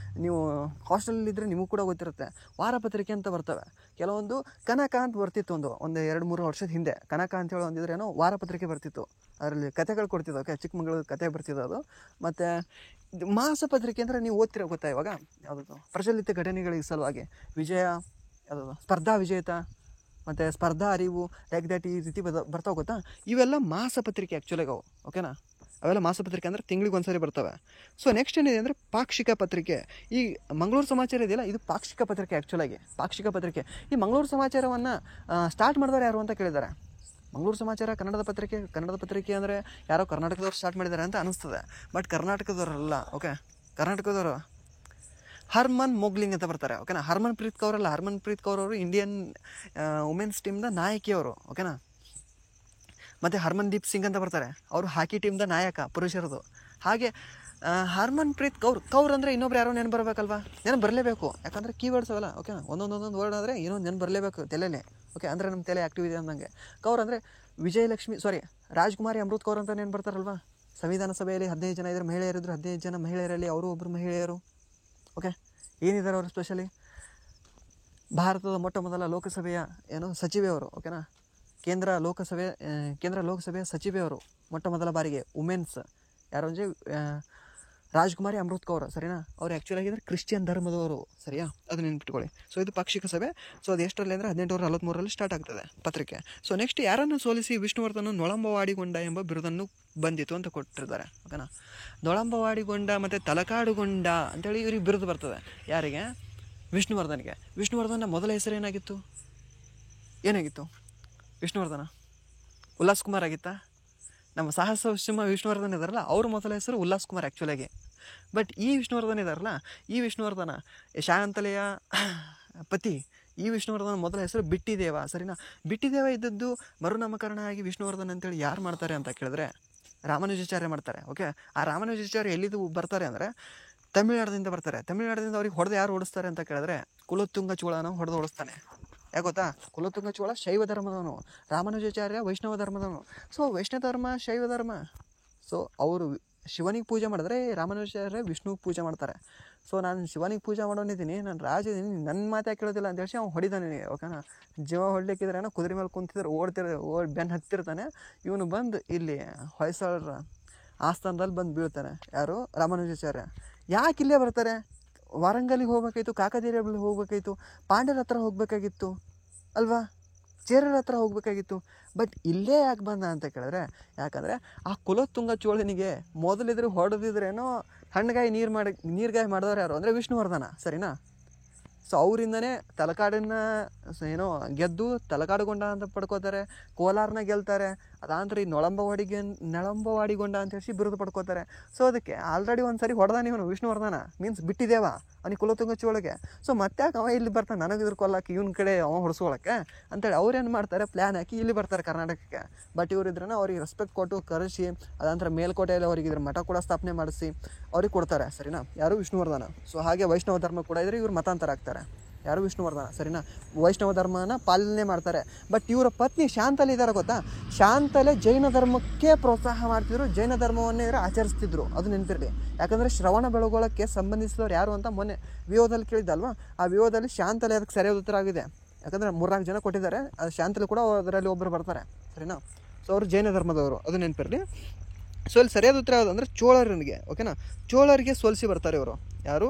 Speaker 1: ನೀವು ಹಾಸ್ಟೆಲಲ್ಲಿದ್ದರೆ ನಿಮಗೂ ಕೂಡ ಗೊತ್ತಿರುತ್ತೆ. ವಾರಪತ್ರಿಕೆ ಅಂತ ಬರ್ತವೆ. ಕೆಲವೊಂದು ಕನಕ ಅಂತ ಬರ್ತಿತ್ತು, ಒಂದು 2-3 ವರ್ಷದ ಹಿಂದೆ. ಕನಕ ಅಂತೇಳಿ ಒಂದಿದ್ರೇನೋ ವಾರಪತ್ರಿಕೆ ಬರ್ತಿತ್ತು, ಅದರಲ್ಲಿ ಕಥೆಗಳು ಕೊಡ್ತಿದ್ದು. ಓಕೆ, ಚಿಕ್ಕಮಗಳೂರು ಕತೆ ಬರ್ತಿದ್ದು ಅದು. ಮತ್ತು ಮಾಸಪತ್ರಿಕೆ ಅಂದರೆ ನೀವು ಓದ್ತಿರೋ ಗೊತ್ತಾ ಇವಾಗ, ಯಾವುದದು ಪ್ರಚಲಿತ ಘಟನೆಗಳಿಗೆ ಸಲುವಾಗಿ ಯಾವುದದು ಸ್ಪರ್ಧಾ ವಿಜೇತ ಮತ್ತು ಸ್ಪರ್ಧಾ ಅರಿವು, ಲೈಕ್ ದ್ಯಾಟ್ ಈ ರೀತಿ ಬರ್ತಾವೆ ಗೊತ್ತಾ. ಇವೆಲ್ಲ ಮಾಸಪತ್ರಿಕೆ ಆ್ಯಕ್ಚುಲಾಗಿ ಅವು. ಓಕೆನಾ, ಅವೆಲ್ಲ ಮಾಸಪತ್ರಿಕೆ ಅಂದರೆ ತಿಂಗಳಿಗೆ ಒಂದ್ಸರಿ ಬರ್ತವೆ. ಸೊ ನೆಕ್ಸ್ಟ್ ಏನಿದೆ ಅಂದರೆ ಪಾಕ್ಷಿಕ ಪತ್ರಿಕೆ. ಈ ಮಂಗಳೂರು ಸಮಾಚಾರ ಇದೆಯಲ್ಲ, ಇದು ಪಾಕ್ಷಿಕ ಪತ್ರಿಕೆ ಆ್ಯಕ್ಚುಲಾಗಿ, ಪಾಕ್ಷಿಕ ಪತ್ರಿಕೆ. ಈ ಮಂಗಳೂರು ಸಮಾಚಾರವನ್ನು ಸ್ಟಾರ್ಟ್ ಮಾಡಿದವರು ಯಾರು ಅಂತ ಕೇಳಿದ್ದಾರೆ. ಮಂಗಳೂರು ಸಮಾಚಾರ ಕನ್ನಡದ ಪತ್ರಿಕೆ ಅಂದರೆ ಯಾರೋ ಕರ್ನಾಟಕದವ್ರು ಸ್ಟಾರ್ಟ್ ಮಾಡಿದ್ದಾರೆ ಅಂತ ಅನಿಸ್ತದೆ. ಬಟ್ ಕರ್ನಾಟಕದವರಲ್ಲ. ಓಕೆ, ಕರ್ನಾಟಕದವರು ಹರ್ಮನ್ ಮೊಗ್ಲಿಂಗ್ ಅಂತ ಬರ್ತಾರೆ. ಓಕೆನಾ. ಹರ್ಮನ್ ಪ್ರೀತ್ ಕೌರ್ ಅಲ್ಲ, ಹರ್ಮನ್ ಪ್ರೀತ್ ಕೌರ್ ಅವರು ಇಂಡಿಯನ್ ವುಮೆನ್ಸ್ ಟೀಮ್ದ ನಾಯಕಿಯವರು. ಓಕೆನಾ. ಮತ್ತು ಹರ್ಮನ್ದೀಪ್ ಸಿಂಗ್ ಅಂತ ಬರ್ತಾರೆ, ಅವರು ಹಾಕಿ ಟೀಮ್ದ ನಾಯಕ ಪುರುಷರದು. ಹಾಗೆ ಹರ್ಮನ್ ಪ್ರೀತ್ ಕೌರ್ ಅಂದರೆ ಇನ್ನೊಬ್ರು ಯಾರೋ ನೆನಪು ಬರಬೇಕಲ್ವಾ, ನೆನಪು ಬರಲೇಬೇಕು. ಯಾಕಂದರೆ ಕೀವರ್ಡ್ಸ್ ಅವಲ್ಲ. ಓಕೆ, ಒಂದೊಂದು ವರ್ಡ್ ಆದರೆ ಇನ್ನೊಂದು ನೆನಪು ಬರಲೇಬೇಕು ತಲೆಯಲ್ಲೇ. ಓಕೆ, ಅಂದರೆ ನಮ್ಮ ತಲೆ ಆ್ಯಕ್ಟಿವ್ ಇದೆ ಅಂದಂಗೆ. ಕೌರ್ ಅಂದರೆ ರಾಜ್ಕುಮಾರಿ ಅಮೃತ್ ಕೌರ್ ಅಂತ ನೆನಪು ಬರ್ತಾರಲ್ವಾ. ಸಂವಿಧಾನ ಸಭೆಯಲ್ಲಿ 15 ಜನ ಇದ್ದರೆ ಮಹಿಳೆಯರಿದ್ದರು, 15 ಜನ ಮಹಿಳೆಯರಲ್ಲಿ ಅವರು ಒಬ್ಬರು ಮಹಿಳೆಯರು. ಓಕೆ, ಏನಿದ್ದಾರೆ ಅವರು ಸ್ಪೆಷಲಿ ಭಾರತದ ಮೊಟ್ಟ ಮೊದಲ ಲೋಕಸಭೆಯ ಸಚಿವೆಯವರು. ಓಕೆನಾ. ಕೇಂದ್ರ ಲೋಕಸಭೆಯ ಸಚಿವೆಯವರು ಮೊಟ್ಟ ಮೊದಲ ಬಾರಿಗೆ ವುಮೆನ್ಸ್ ಯಾರು ಅಂದರೆ ರಾಜ್ಕುಮಾರಿ ಅಮೃತ್ ಕೌರ್. ಸರಿನಾ. ಅವ್ರು ಆ್ಯಕ್ಚುಲಿ ಆಗಿದ್ರೆ ಕ್ರಿಶ್ಚಿಯನ್ ಧರ್ಮದವರು. ಸರಿಯಾ, ಅದು ನೆನ್ಪಿಟ್ಕೊಳ್ಳಿ. ಸೊ ಇದು ಪಾಕ್ಷಿಕ ಸಭೆ. ಸೊ ಅದು ಎಷ್ಟರಲ್ಲಿ ಅಂದರೆ 1843 ಸ್ಟಾರ್ಟ್ ಆಗ್ತದೆ ಪತ್ರಿಕೆ. ಸೊ ನೆಕ್ಸ್ಟ್ ಯಾರನ್ನು ಸೋಲಿಸಿ ವಿಷ್ಣುವರ್ಧನ ನೊಳಂಬವಾಡಿಗೊಂಡ ಎಂಬ ಬಿರುದನ್ನು ಬಂದಿತು ಅಂತ ಕೊಟ್ಟಿರ್ತಾರೆ. ಓಕೆನಾ. ನೊಳಂಬವಾಡಿಗೊಂಡ ಮತ್ತು ತಲಕಾಡುಗೊಂಡ ಅಂತೇಳಿ ಇವ್ರಿಗೆ ಬಿರುದು ಬರ್ತದೆ. ಯಾರಿಗೆ? ವಿಷ್ಣುವರ್ಧನ್ಗೆ. ವಿಷ್ಣುವರ್ಧನ ಮೊದಲ ಹೆಸರು ಏನಾಗಿತ್ತು? ವಿಷ್ಣುವರ್ಧನ ಉಲ್ಲಾಸ್ ಕುಮಾರ್ ಆಗಿತ್ತಾ? ನಮ್ಮ ಸಾಹಸ ಸಿಂಹ ವಿಷ್ಣುವರ್ಧನ್ ಇದಾರಲ್ಲ, ಅವ್ರ ಮೊದಲ ಹೆಸರು ಉಲ್ಲಾಸ್ ಕುಮಾರ್ ಆ್ಯಕ್ಚುಲಾಗಿ. ಬಟ್ ಈ ವಿಷ್ಣುವರ್ಧನ್ ಇದಾರಲ್ಲ, ಈ ವಿಷ್ಣುವರ್ಧನ ಶಾಂತಲೆಯ ಪತಿ, ಈ ವಿಷ್ಣುವರ್ಧನ ಮೊದಲ ಹೆಸರು ಬಿಟ್ಟಿದೇವ. ಸರಿನಾ. ಬಿಟ್ಟಿದೇವ ಇದ್ದದ್ದು ಮರುನಾಮಕರಣ ಆಗಿ ವಿಷ್ಣುವರ್ಧನ್ ಅಂತೇಳಿ ಯಾರು ಮಾಡ್ತಾರೆ ಅಂತ ಕೇಳಿದ್ರೆ ರಾಮಾನುಜಾಚಾರ್ಯ ಮಾಡ್ತಾರೆ. ಓಕೆ, ಆ ರಾಮಾನುಜಾಚಾರ್ಯ ಎಲ್ಲಿದ್ದು ಬರ್ತಾರೆ ಅಂದರೆ ತಮಿಳ್ನಾಡಿನಿಂದ ಬರ್ತಾರೆ. ತಮಿಳ್ನಾಡಿನಿಂದ ಅವ್ರಿಗೆ ಹೊಡೆದು ಯಾರು ಓಡಿಸ್ತಾರೆ ಅಂತ ಕೇಳಿದ್ರೆ ಕುಲೋತ್ತುಂಗ ಚೋಳನ ಹೊಡೆದು ಓಡಿಸ್ತಾನೆ. ಯಾಕೆ ಗೊತ್ತಾ? ಕುಲೋತ್ತುಂಗ ಚೋಳ ಶೈವ ಧರ್ಮದವನು, ರಾಮಾನುಜಾಚಾರ್ಯ ವೈಷ್ಣವ ಧರ್ಮದವನು. ಸೊ ವೈಷ್ಣವ ಧರ್ಮ, ಶೈವ ಧರ್ಮ. ಸೊ ಅವರು ಶಿವನಿಗೆ ಪೂಜೆ ಮಾಡಿದ್ರೆ ರಾಮಾನುಜಾಚಾರ್ಯ ವಿಷ್ಣುವಿಗೆ ಪೂಜೆ ಮಾಡ್ತಾರೆ. ಸೊ ನಾನು ಶಿವನಿಗೆ ಪೂಜೆ ಮಾಡೋನಿದ್ದೀನಿ, ನಾನು ರಾಜ ಇದ್ದೀನಿ, ನನ್ನ ಮಾತೇ ಕೇಳೋದಿಲ್ಲ ಅಂತ ಹೇಳಿ ಅವ್ನು ಹೊಡಿತಾನೆ. ಓಕೆನಾ. ಜೀವ ಹೊಡ್ಲಿಕ್ಕಿದ್ರೆ ಕುದುರೆ ಮೇಲೆ ಕುಂತಿದ್ರೆ ಬೆನ್ನು ಹತ್ತಿರ್ತಾನೆ. ಇವನು ಬಂದು ಇಲ್ಲಿ ಹೊಯ್ಸಳರ ಆಸ್ಥಾನದಲ್ಲಿ ಬಂದು ಬೀಳ್ತಾನೆ. ಯಾರು? ರಾಮಾನುಜಾಚಾರ್ಯ. ಯಾಕೆ ಇಲ್ಲೇ ಬರ್ತಾರೆ? ವಾರಂಗಲಿಗೆ ಹೋಗ್ಬೇಕಾಯ್ತು, ಕಾಕತೀರಲ್ಲಿ ಹೋಗ್ಬೇಕಾಯ್ತು, ಪಾಂಡ್ಯರ ಹತ್ರ ಹೋಗ್ಬೇಕಾಗಿತ್ತು ಅಲ್ವಾ, ಚೇರರ ಹತ್ರ ಹೋಗ್ಬೇಕಾಗಿತ್ತು. ಬಟ್ ಇಲ್ಲೇ ಯಾಕೆ ಬಂದ ಅಂತ ಕೇಳಿದ್ರೆ, ಯಾಕಂದರೆ ಆ ಕುಲೋತ್ತುಂಗ ಚೋಳನಿಗೆ ಮೊದಲಿದ್ರೆ ಹೊಡೆದಿದ್ರೇನೋ ನೀರ್ಗಾಯಿ ಮಾಡಿದವ್ರು ಯಾರು ಅಂದರೆ ವಿಷ್ಣುವರ್ಧನ. ಸರಿನಾ. ಸೊ ಅವರಿಂದನೇ ತಲಕಾಡನ್ನ ಗೆದ್ದು ತಲಕಾಡುಗೊಂಡ ಅಂತ ಪಡ್ಕೋತಾರೆ, ಕೋಲಾರನ ಗೆಲ್ತಾರೆ. ಅದಾಂತರ ಈ ನೊಳಂಬವಾಡಿಗೊಂಡ ಅಂತ ಹೇಳಿ ಬಿರುದು ಪಡ್ಕೋತಾರೆ. ಸೊ ಅದಕ್ಕೆ ಆಲ್ರೆಡಿ ಒಂದು ಸರಿ ಹೊಡೆದಾನ ಇವನು ವಿಷ್ಣುವರ್ಧನ, ಮೀನ್ಸ್ ಬಿಟ್ಟಿದ್ದೇವ ಅವನಿಗೆ ಕುಲೋತ್ತುಂಗ ಚೋಳಗೆ. ಸೊ ಮತ್ತೆ ಅವ ಇಲ್ಲಿ ಬರ್ತಾನೆ ನನಗಿದ್ರ ಕೊಲ್ಲಕ್ಕೆ, ಇವನ ಕಡೆ ಅವ ಹೊಡ್ಸ್ಕೊಳಕ್ಕೆ ಅಂತೇಳಿ ಅವ್ರೇನು ಮಾಡ್ತಾರೆ, ಪ್ಲ್ಯಾನ್ ಹಾಕಿ ಇಲ್ಲಿ ಬರ್ತಾರೆ ಕರ್ನಾಟಕಕ್ಕೆ. ಬಟ್ ಇವರಿದ್ರನ್ನ ಅವ್ರಿಗೆ ರೆಸ್ಪೆಕ್ಟ್ ಕೊಟ್ಟು ಕರೆಸಿ, ಅದಂತರ ಮೇಲ್ಕೋಟೆಯಲ್ಲಿ ಅವ್ರಿಗೆ ಇದ್ರ ಮಠ ಕೂಡ ಸ್ಥಾಪನೆ ಮಾಡಿಸಿ ಅವ್ರಿಗೆ ಕೊಡ್ತಾರೆ. ಸರಿನಾ. ಯಾರು? ವಿಷ್ಣುವರ್ಧನ. ಸೊ ಹಾಗೆ ವೈಷ್ಣವ ಧರ್ಮ ಕೂಡ ಇದ್ರೆ ಇವ್ರು ಮತಾಂತರ ಆಗ್ತಾರೆ. ಯಾರು? ವಿಷ್ಣುವರ್ಧನ. ಸರಿನಾ. ವೈಷ್ಣವ ಧರ್ಮನ ಪಾಲನೆ ಮಾಡ್ತಾರೆ. ಬಟ್ ಇವರ ಪತ್ನಿ ಶಾಂತಲೆ ಇದ್ದಾರೆ ಗೊತ್ತಾ, ಶಾಂತಲೆ ಜೈನ ಧರ್ಮಕ್ಕೆ ಪ್ರೋತ್ಸಾಹ ಮಾಡ್ತಿದ್ರು, ಜೈನ ಧರ್ಮವನ್ನೇ ಆಚರಿಸ್ತಿದ್ರು. ಅದು ನೆನಪಿರಲಿ. ಯಾಕಂದರೆ ಶ್ರವಣ ಬೆಳಗೊಳಕ್ಕೆ ಸಂಬಂಧಿಸಿದವ್ರು ಯಾರು ಅಂತ ಮೊನ್ನೆ ವಿವೋದಲ್ಲಿ ಕೇಳಿದ್ದಲ್ವಾ, ಆ ವಿವೋದಲ್ಲಿ ಶಾಂತಲೆ ಅದಕ್ಕೆ ಸರಿಯಾದ ಉತ್ತರ ಆಗಿದೆ. ಯಾಕಂದರೆ 3-4 ಜನ ಕೊಟ್ಟಿದ್ದಾರೆ, ಅದು ಶಾಂತಲೆ ಕೂಡ ಅದರಲ್ಲಿ ಒಬ್ಬರು ಬರ್ತಾರೆ. ಸರಿನಾ. ಸೊ ಅವರು ಜೈನ ಧರ್ಮದವರು, ಅದು ನೆನಪಿರಲಿ. ಸೊ ಇಲ್ಲಿ ಸರಿಯಾದ ಉತ್ತರ ಯಾವುದು ಅಂದರೆ ಚೋಳರಿಗೆ. ಓಕೆನಾ. ಚೋಳರಿಗೆ ಸೋಲಿಸಿ ಬರ್ತಾರೆ ಇವರು. ಯಾರು?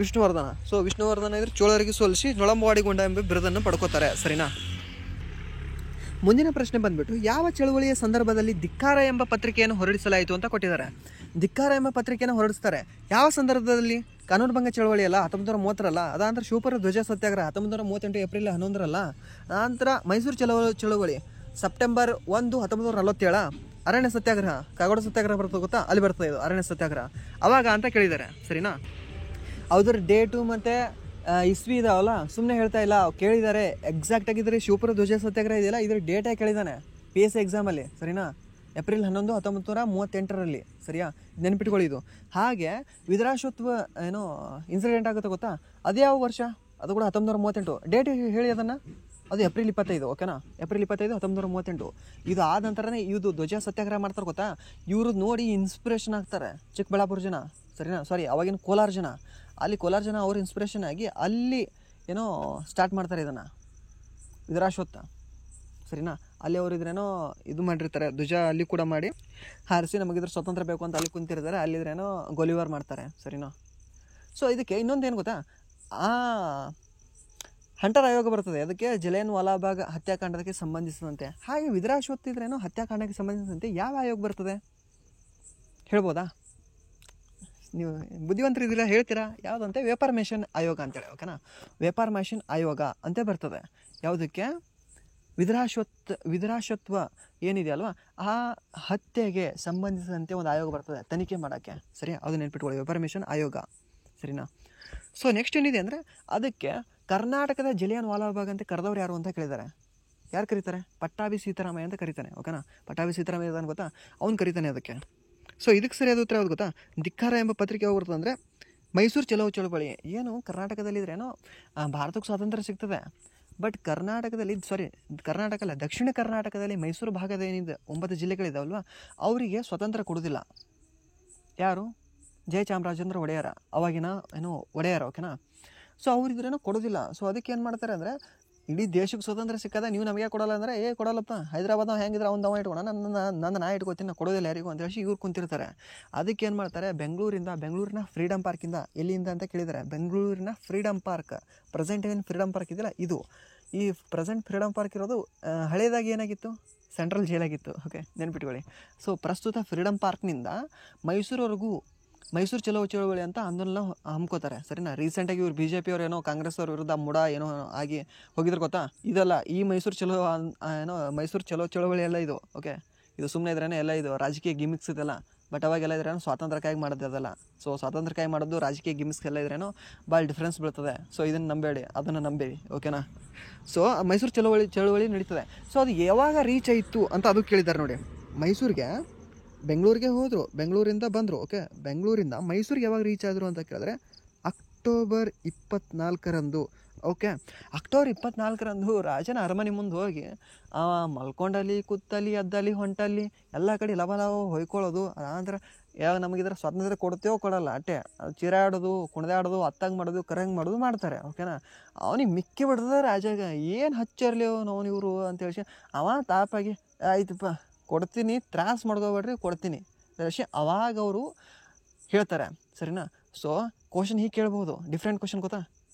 Speaker 1: ವಿಷ್ಣುವರ್ಧನ. ಸೊ ವಿಷ್ಣುವರ್ಧನ ಇದ್ರೆ ಚೋಳರಿಗೆ ಸೋಲಿಸಿ ನೊಳಂಬವಾಡಿಗೊಂಡ ಎಂಬ ಬಿರುದನ್ನು ಪಡ್ಕೋತಾರೆ. ಸರಿನಾ. ಮುಂದಿನ ಪ್ರಶ್ನೆ ಬಂದ್ಬಿಟ್ಟು, ಯಾವ ಚಳುವಳಿಯ ಸಂದರ್ಭದಲ್ಲಿ ಧಿಕ್ಕಾರ ಎಂಬ ಪತ್ರಿಕೆಯನ್ನು ಹೊರಡಿಸಲಾಯಿತು ಅಂತ ಕೊಟ್ಟಿದ್ದಾರೆ. ಧಿಕ್ಕಾರ ಎಂಬ ಪತ್ರಿಕೆಯನ್ನು ಹೊರಡಿಸ್ತಾರೆ ಯಾವ ಸಂದರ್ಭದಲ್ಲಿ? ಕಾನೂನು ಭಂಗ ಚಳವಳಿ ಅಲ್ಲ, 1930 ಅದಾಂತರ ಶಿವಪುರ ಧ್ವಜ ಸತ್ಯಾಗ್ರಹ 1938 ಏಪ್ರಿಲ್ 11 ನಂತರ ಮೈಸೂರು ಚಳವಳಿ ಸೆಪ್ಟೆಂಬರ್ 1, 1947. ಅರಣ್ಯ ಸತ್ಯಾಗ್ರಹ, ಕಾಗೋಡು ಸತ್ಯಾಗ್ರಹ ಬರ್ತದೆ ಗೊತ್ತಾ, ಅಲ್ಲಿ ಬರ್ತದೆ ಇದು ಅರಣ್ಯ ಸತ್ಯಾಗ್ರಹ ಅವಾಗ ಅಂತ ಕೇಳಿದ್ದಾರೆ. ಸರಿನಾ. ಅವ್ರ ಡೇಟು ಮತ್ತು ಇಸ್ವಿ ಇದಾವಲ್ಲ, ಸುಮ್ಮನೆ ಹೇಳ್ತಾ ಇಲ್ಲ, ಕೇಳಿದ್ದಾರೆ ಎಕ್ಸಾಕ್ಟ್ ಆಗಿದ್ರೆ ಶಿವಪುರ ಧ್ವಜ ಸತ್ಯಾಗ್ರಹ ಇದೆಯಲ್ಲ, ಇದ್ರ ಡೇಟೇ ಕೇಳಿದ್ದಾನೆ PSC ಎಕ್ಸಾಮಲ್ಲಿ. ಸರಿನಾ. ಏಪ್ರಿಲ್ 11, 1938 ಸರಿಯಾ, ನೆನ್ಪಿಟ್ಕೊಳ್ಳಿ ಇದು. ಹಾಗೆ ವಿಧರಾಶತ್ವ ಇನ್ಸಿಡೆಂಟ್ ಆಗುತ್ತೆ ಗೊತ್ತಾ, ಅದೇ ಯಾವ ವರ್ಷ? ಅದು ಕೂಡ 1938. ಡೇಟ್ ಹೇಳಿ ಅದನ್ನು. ಅದು ಏಪ್ರಿಲ್ 25. ಓಕೆನಾ. ಏಪ್ರಿಲ್ 25, 1938. ಇದು ಆದ ನಂತರನೇ ಇದು ಧ್ವಜ ಸತ್ಯಾಗ್ರಹ ಮಾಡ್ತಾರೆ ಗೊತ್ತಾ. ಇವರು ನೋಡಿ ಇನ್ಸ್ಪಿರೇಷನ್ ಆಗ್ತಾರೆ ಚಿಕ್ಕಬಳ್ಳಾಪುರ ಜನ. ಸರಿನಾ. ಅವಾಗಿನ ಕೋಲಾರ ಜನ, ಅಲ್ಲಿ ಕೋಲಾರ ಜನ ಅವ್ರ ಇನ್ಸ್ಪಿರೇಷನ್ ಆಗಿ ಅಲ್ಲಿ ಸ್ಟಾರ್ಟ್ ಮಾಡ್ತಾರೆ ಇದನ್ನು, ವಿಧರಾಶ್ವತ್ಥ. ಸರಿನಾ. ಅಲ್ಲಿ ಅವ್ರು ಇದ್ರೇನೋ ಇದು ಮಾಡಿರ್ತಾರೆ, ಧ್ವಜ ಅಲ್ಲಿ ಕೂಡ ಮಾಡಿ ಹಾರಿಸಿ ನಮಗಿದ್ರೆ ಸ್ವತಂತ್ರ ಬೇಕು ಅಂತ ಅಲ್ಲಿ ಕುಂತಿರ್ತಾರೆ, ಅಲ್ಲಿದ್ರೇನೋ ಗೋಲಿವಾರ್ ಮಾಡ್ತಾರೆ. ಸರಿನಾ. ಸೊ ಇದಕ್ಕೆ ಇನ್ನೊಂದೇನು ಗೊತ್ತಾ, ಹಂಟರ್ ಆಯೋಗ ಬರ್ತದೆ, ಅದಕ್ಕೆ ಜಲಿಯನ್ ವಾಲಾಬಾಗ್ ಹತ್ಯಾಕಾಂಡಕ್ಕೆ ಸಂಬಂಧಿಸಿದಂತೆ. ಹಾಗೆ ವಿಧರಾಶ್ವತ್ಥ ಇದ್ರೇನೋ ಹತ್ಯಾಕಾಂಡಕ್ಕೆ ಸಂಬಂಧಿಸಿದಂತೆ ಯಾವ ಆಯೋಗ ಬರ್ತದೆ ಹೇಳ್ಬೋದಾ? ನೀವು ಬುದ್ಧಿವಂತರಿದ್ದೀರಾ, ಹೇಳ್ತೀರಾ ಯಾವುದಂತೆ? ವೇಪರ್ಮೇಷನ್ ಆಯೋಗ ಅಂತೇಳಿ. ಓಕೆನಾ. ವೇಪರ್ಮೇಷನ್ ಆಯೋಗ ಅಂತ ಬರ್ತದೆ ಯಾವುದಕ್ಕೆ? ವಿಧರಾಶತ್ವ ಏನಿದೆಯಲ್ವ ಆ ಹತ್ಯೆಗೆ ಸಂಬಂಧಿಸಿದಂತೆ ಒಂದು ಆಯೋಗ ಬರ್ತದೆ ತನಿಖೆ ಮಾಡೋಕ್ಕೆ, ಸರಿ, ಅದು ನೆನ್ಪಿಟ್ಕೊಳ್ಳಿ, ವೆಪರ್ ಆಯೋಗ, ಸರಿನಾ. ಸೊ ನೆಕ್ಸ್ಟ್ ಏನಿದೆ ಅಂದರೆ ಅದಕ್ಕೆ ಕರ್ನಾಟಕದ ಜಲಿಯನ್ ವಾಲಾಬಾಗ್ ಅಂತ ಕರೆದವ್ರು ಯಾರು ಅಂತ ಕೇಳಿದ್ದಾರೆ. ಯಾರು ಕರೀತಾರೆ? ಪಟ್ಟಾಭಿ ಸೀತಾರಾಮಯ್ಯ ಅಂತ ಕರೀತಾನೆ, ಓಕೆನಾ. ಪಟ್ಟಾಭಿ ಸೀತಾರಾಮಯ್ಯ ಇದಾನೆ ಗೊತ್ತಾ, ಅವ್ನು ಕರೀತಾನೆ ಅದಕ್ಕೆ. ಸೊ ಇದಕ್ಕೆ ಸರಿಯಾದ ಉತ್ತರ ಯಾವುದು ಗೊತ್ತಾ? ಧಿಕ್ಕಾರ ಎಂಬ ಪತ್ರಿಕೆ ಯಾವಾಗ ಬರ್ತದೆ ಅಂದರೆ ಮೈಸೂರು ಚಲೋ ಚಳುವಳಿ. ಏನು ಕರ್ನಾಟಕದಲ್ಲಿದ್ರೇನೋ ಭಾರತಕ್ಕೆ ಸ್ವಾತಂತ್ರ್ಯ ಸಿಗ್ತದೆ, ಬಟ್ ಕರ್ನಾಟಕದಲ್ಲಿ ಕರ್ನಾಟಕ ಅಲ್ಲ, ದಕ್ಷಿಣ ಕರ್ನಾಟಕದಲ್ಲಿ ಮೈಸೂರು ಭಾಗದ ಏನಿದೆ 9 ಜಿಲ್ಲೆಗಳಿದಾವಲ್ವ ಅವರಿಗೆ ಸ್ವತಂತ್ರ ಕೊಡೋದಿಲ್ಲ. ಯಾರು? ಜಯಚಾಮರಾಜೇಂದ್ರ ಒಡೆಯರ, ಅವಾಗಿನ ಒಡೆಯರ, ಓಕೆನಾ. ಸೊ ಅವ್ರಿದ್ರೇನೋ ಕೊಡೋದಿಲ್ಲ. ಸೊ ಅದಕ್ಕೆ ಏನು ಮಾಡ್ತಾರೆ ಅಂದರೆ ಇಡೀ ದೇಶಕ್ಕೆ ಸ್ವತಂತ್ರ ಸಿಕ್ಕದ ನೀವು ನಮಗೆ ಕೊಡೋಲ್ಲ ಅಂದರೆ ಕೊಡೋಲ್ಲಪ್ಪ, ಹೈದರಾಬಾದ್ ನಾವು ಹೆಂಗಿದ್ರೆ ಅವ್ನು ಅವ ಇಟ್ಕೊಣ, ನನ್ನ ನಾ ಇಟ್ಕೊತೀನಿ, ನಾನು ಕೊಡೋದಿಲ್ಲ ಯಾರಿಗೂ ಅಂತ ಹೇಳಿ ಇವ್ರು ಕುಂತಿರ್ತಾರೆ. ಅದಕ್ಕೆ ಏನು ಮಾಡ್ತಾರೆ, ಬೆಂಗಳೂರಿನ ಫ್ರೀಡಮ್ ಪಾರ್ಕಿಂದ, ಎಲ್ಲಿಂದ ಅಂತ ಕೇಳಿದ್ದಾರೆ, ಬೆಂಗಳೂರಿನ ಫ್ರೀಡಮ್ ಪಾರ್ಕ್, ಪ್ರೆಸೆಂಟ್ ಏನು ಫ್ರೀಡಮ್ ಪಾರ್ಕ್ ಇದೆಯಲ್ಲ ಇದು, ಈ ಪ್ರೆಸೆಂಟ್ ಫ್ರೀಡಮ್ ಪಾರ್ಕ್ ಇರೋದು ಹಳೇದಾಗಿ ಏನಾಗಿತ್ತು, ಸೆಂಟ್ರಲ್ ಜೈಲಾಗಿತ್ತು, ಓಕೆ, ನೆನ್ಪಿಟ್ಕೊಳ್ಳಿ. ಸೊ ಪ್ರಸ್ತುತ ಫ್ರೀಡಮ್ ಪಾರ್ಕ್ನಿಂದ ಮೈಸೂರವರೆಗೂ ಮೈಸೂರು ಚಲೋ ಚಳುವಳಿ ಅಂತ ಆಂದೋಲನ ಹಮ್ಕೋತಾರೆ, ಸರಿನಾ. ರೀಸೆಂಟಾಗಿ ಇವ್ರು BJP ಅವ್ರು ಏನೋ ಕಾಂಗ್ರೆಸ್ ಅವ್ರ ವಿರುದ್ಧ ಏನೋ ಆಗಿ ಹೋಗಿದ್ರು ಗೊತ್ತಾ. ಇದಲ್ಲ, ಈ ಮೈಸೂರು ಚಲೋ ಚಳುವಳಿ ಎಲ್ಲ ಇದು, ಓಕೆ. ಇದು ಸುಮ್ಮನೆ ಇದ್ರೇ ಎಲ್ಲ ಇದು ರಾಜಕೀಯ ಗಿಮಿಕ್ಸ್ ಇದೆಲ್ಲ. ಬಟ್ ಅವಾಗೆಲ್ಲ ಇದ್ರೇನೋ ಸ್ವಾತಂತ್ರ್ಯಕ್ಕಾಗಿ ಮಾಡೋದು ಅದೆಲ್ಲ. ಸೊ ಸ್ವಾತಂತ್ರ್ಯಕ್ಕಾಗಿ ಮಾಡೋದು ರಾಜಕೀಯ ಗಿಮಿಕ್ಸ್ ಎಲ್ಲ ಇದ್ರೇನೋ ಭಾಳ ಡಿಫ್ರೆನ್ಸ್ ಬೀಳ್ತದೆ. ಸೊ ಇದನ್ನು ನಂಬೇಡಿ, ಅದನ್ನು ನಂಬೇಡಿ, ಓಕೆನಾ. ಸೊ ಮೈಸೂರು ಚಳುವಳಿ ನಡೀತದೆ. ಸೊ ಅದು ಯಾವಾಗ ರೀಚ್ ಆಯಿತು ಅಂತ ಅದು ಕೇಳಿದ್ದಾರೆ ನೋಡಿ. ಬೆಂಗಳೂರಿಗೆ ಹೋದರು, ಬೆಂಗಳೂರಿಂದ ಬಂದರು, ಓಕೆ. ಬೆಂಗಳೂರಿಂದ ಮೈಸೂರಿಗೆ ಯಾವಾಗ ರೀಚ್ ಆದರು ಅಂತ ಕೇಳಿದ್ರೆ ಅಕ್ಟೋಬರ್ 24ರಂದು, ಓಕೆ. ಅಕ್ಟೋಬರ್ 24ರಂದು ರಾಜನ ಅರಮನೆ ಮುಂದೆ ಹೋಗಿ ಮಲ್ಕೊಂಡಲ್ಲಿ, ಕೂತಲ್ಲಿ, ಎದ್ದಲ್ಲಿ, ಹೊಂಟಲ್ಲಿ ಎಲ್ಲ ಕಡೆ ಲವ ಹೊಯ್ಕೊಳ್ಳೋದು. ಅಂದ್ರೆ ಯಾವಾಗ ನಮಗಿದ್ರೆ ಸ್ವಾತಂತ್ರ್ಯ ಕೊಡ್ತೇವೋ ಕೊಡಲ್ಲ ಅಟ್ಟೆ ಚಿರಾಡೋದು, ಕುಣಿದಾಡೋದು, ಅತ್ತಂಗೆ ಮಾಡೋದು, ಕರಂಗೆ ಮಾಡೋದು ಮಾಡ್ತಾರೆ, ಓಕೆನಾ. ಅವನಿಗೆ ಮಿಕ್ಕಿ ಬಿಡ್ತದೆ ರಾಜಾಗ, ಏನು ಹಚ್ಚಿರ್ಲಿ ನಾವು ಇವರು ಅಂತೇಳಿ ಅವ ತಾಪಾಗಿ ಆಯ್ತಪ್ಪ ಕೊಡ್ತೀನಿ, ತ್ರಾಸ ಮಾಡ್ಕೋಬೇಡ್ರಿ, ಕೊಡ್ತೀನಿ ರಶಿ ಅವಾಗ ಅವರು ಹೇಳ್ತಾರೆ, ಸರಿನಾ. ಸೊ ಕ್ವಶನ್ ಹೀಗೆ ಕೇಳ್ಬೋದು, ಡಿಫ್ರೆಂಟ್ ಕ್ವಶನ್ ಗೊತ್ತಾ,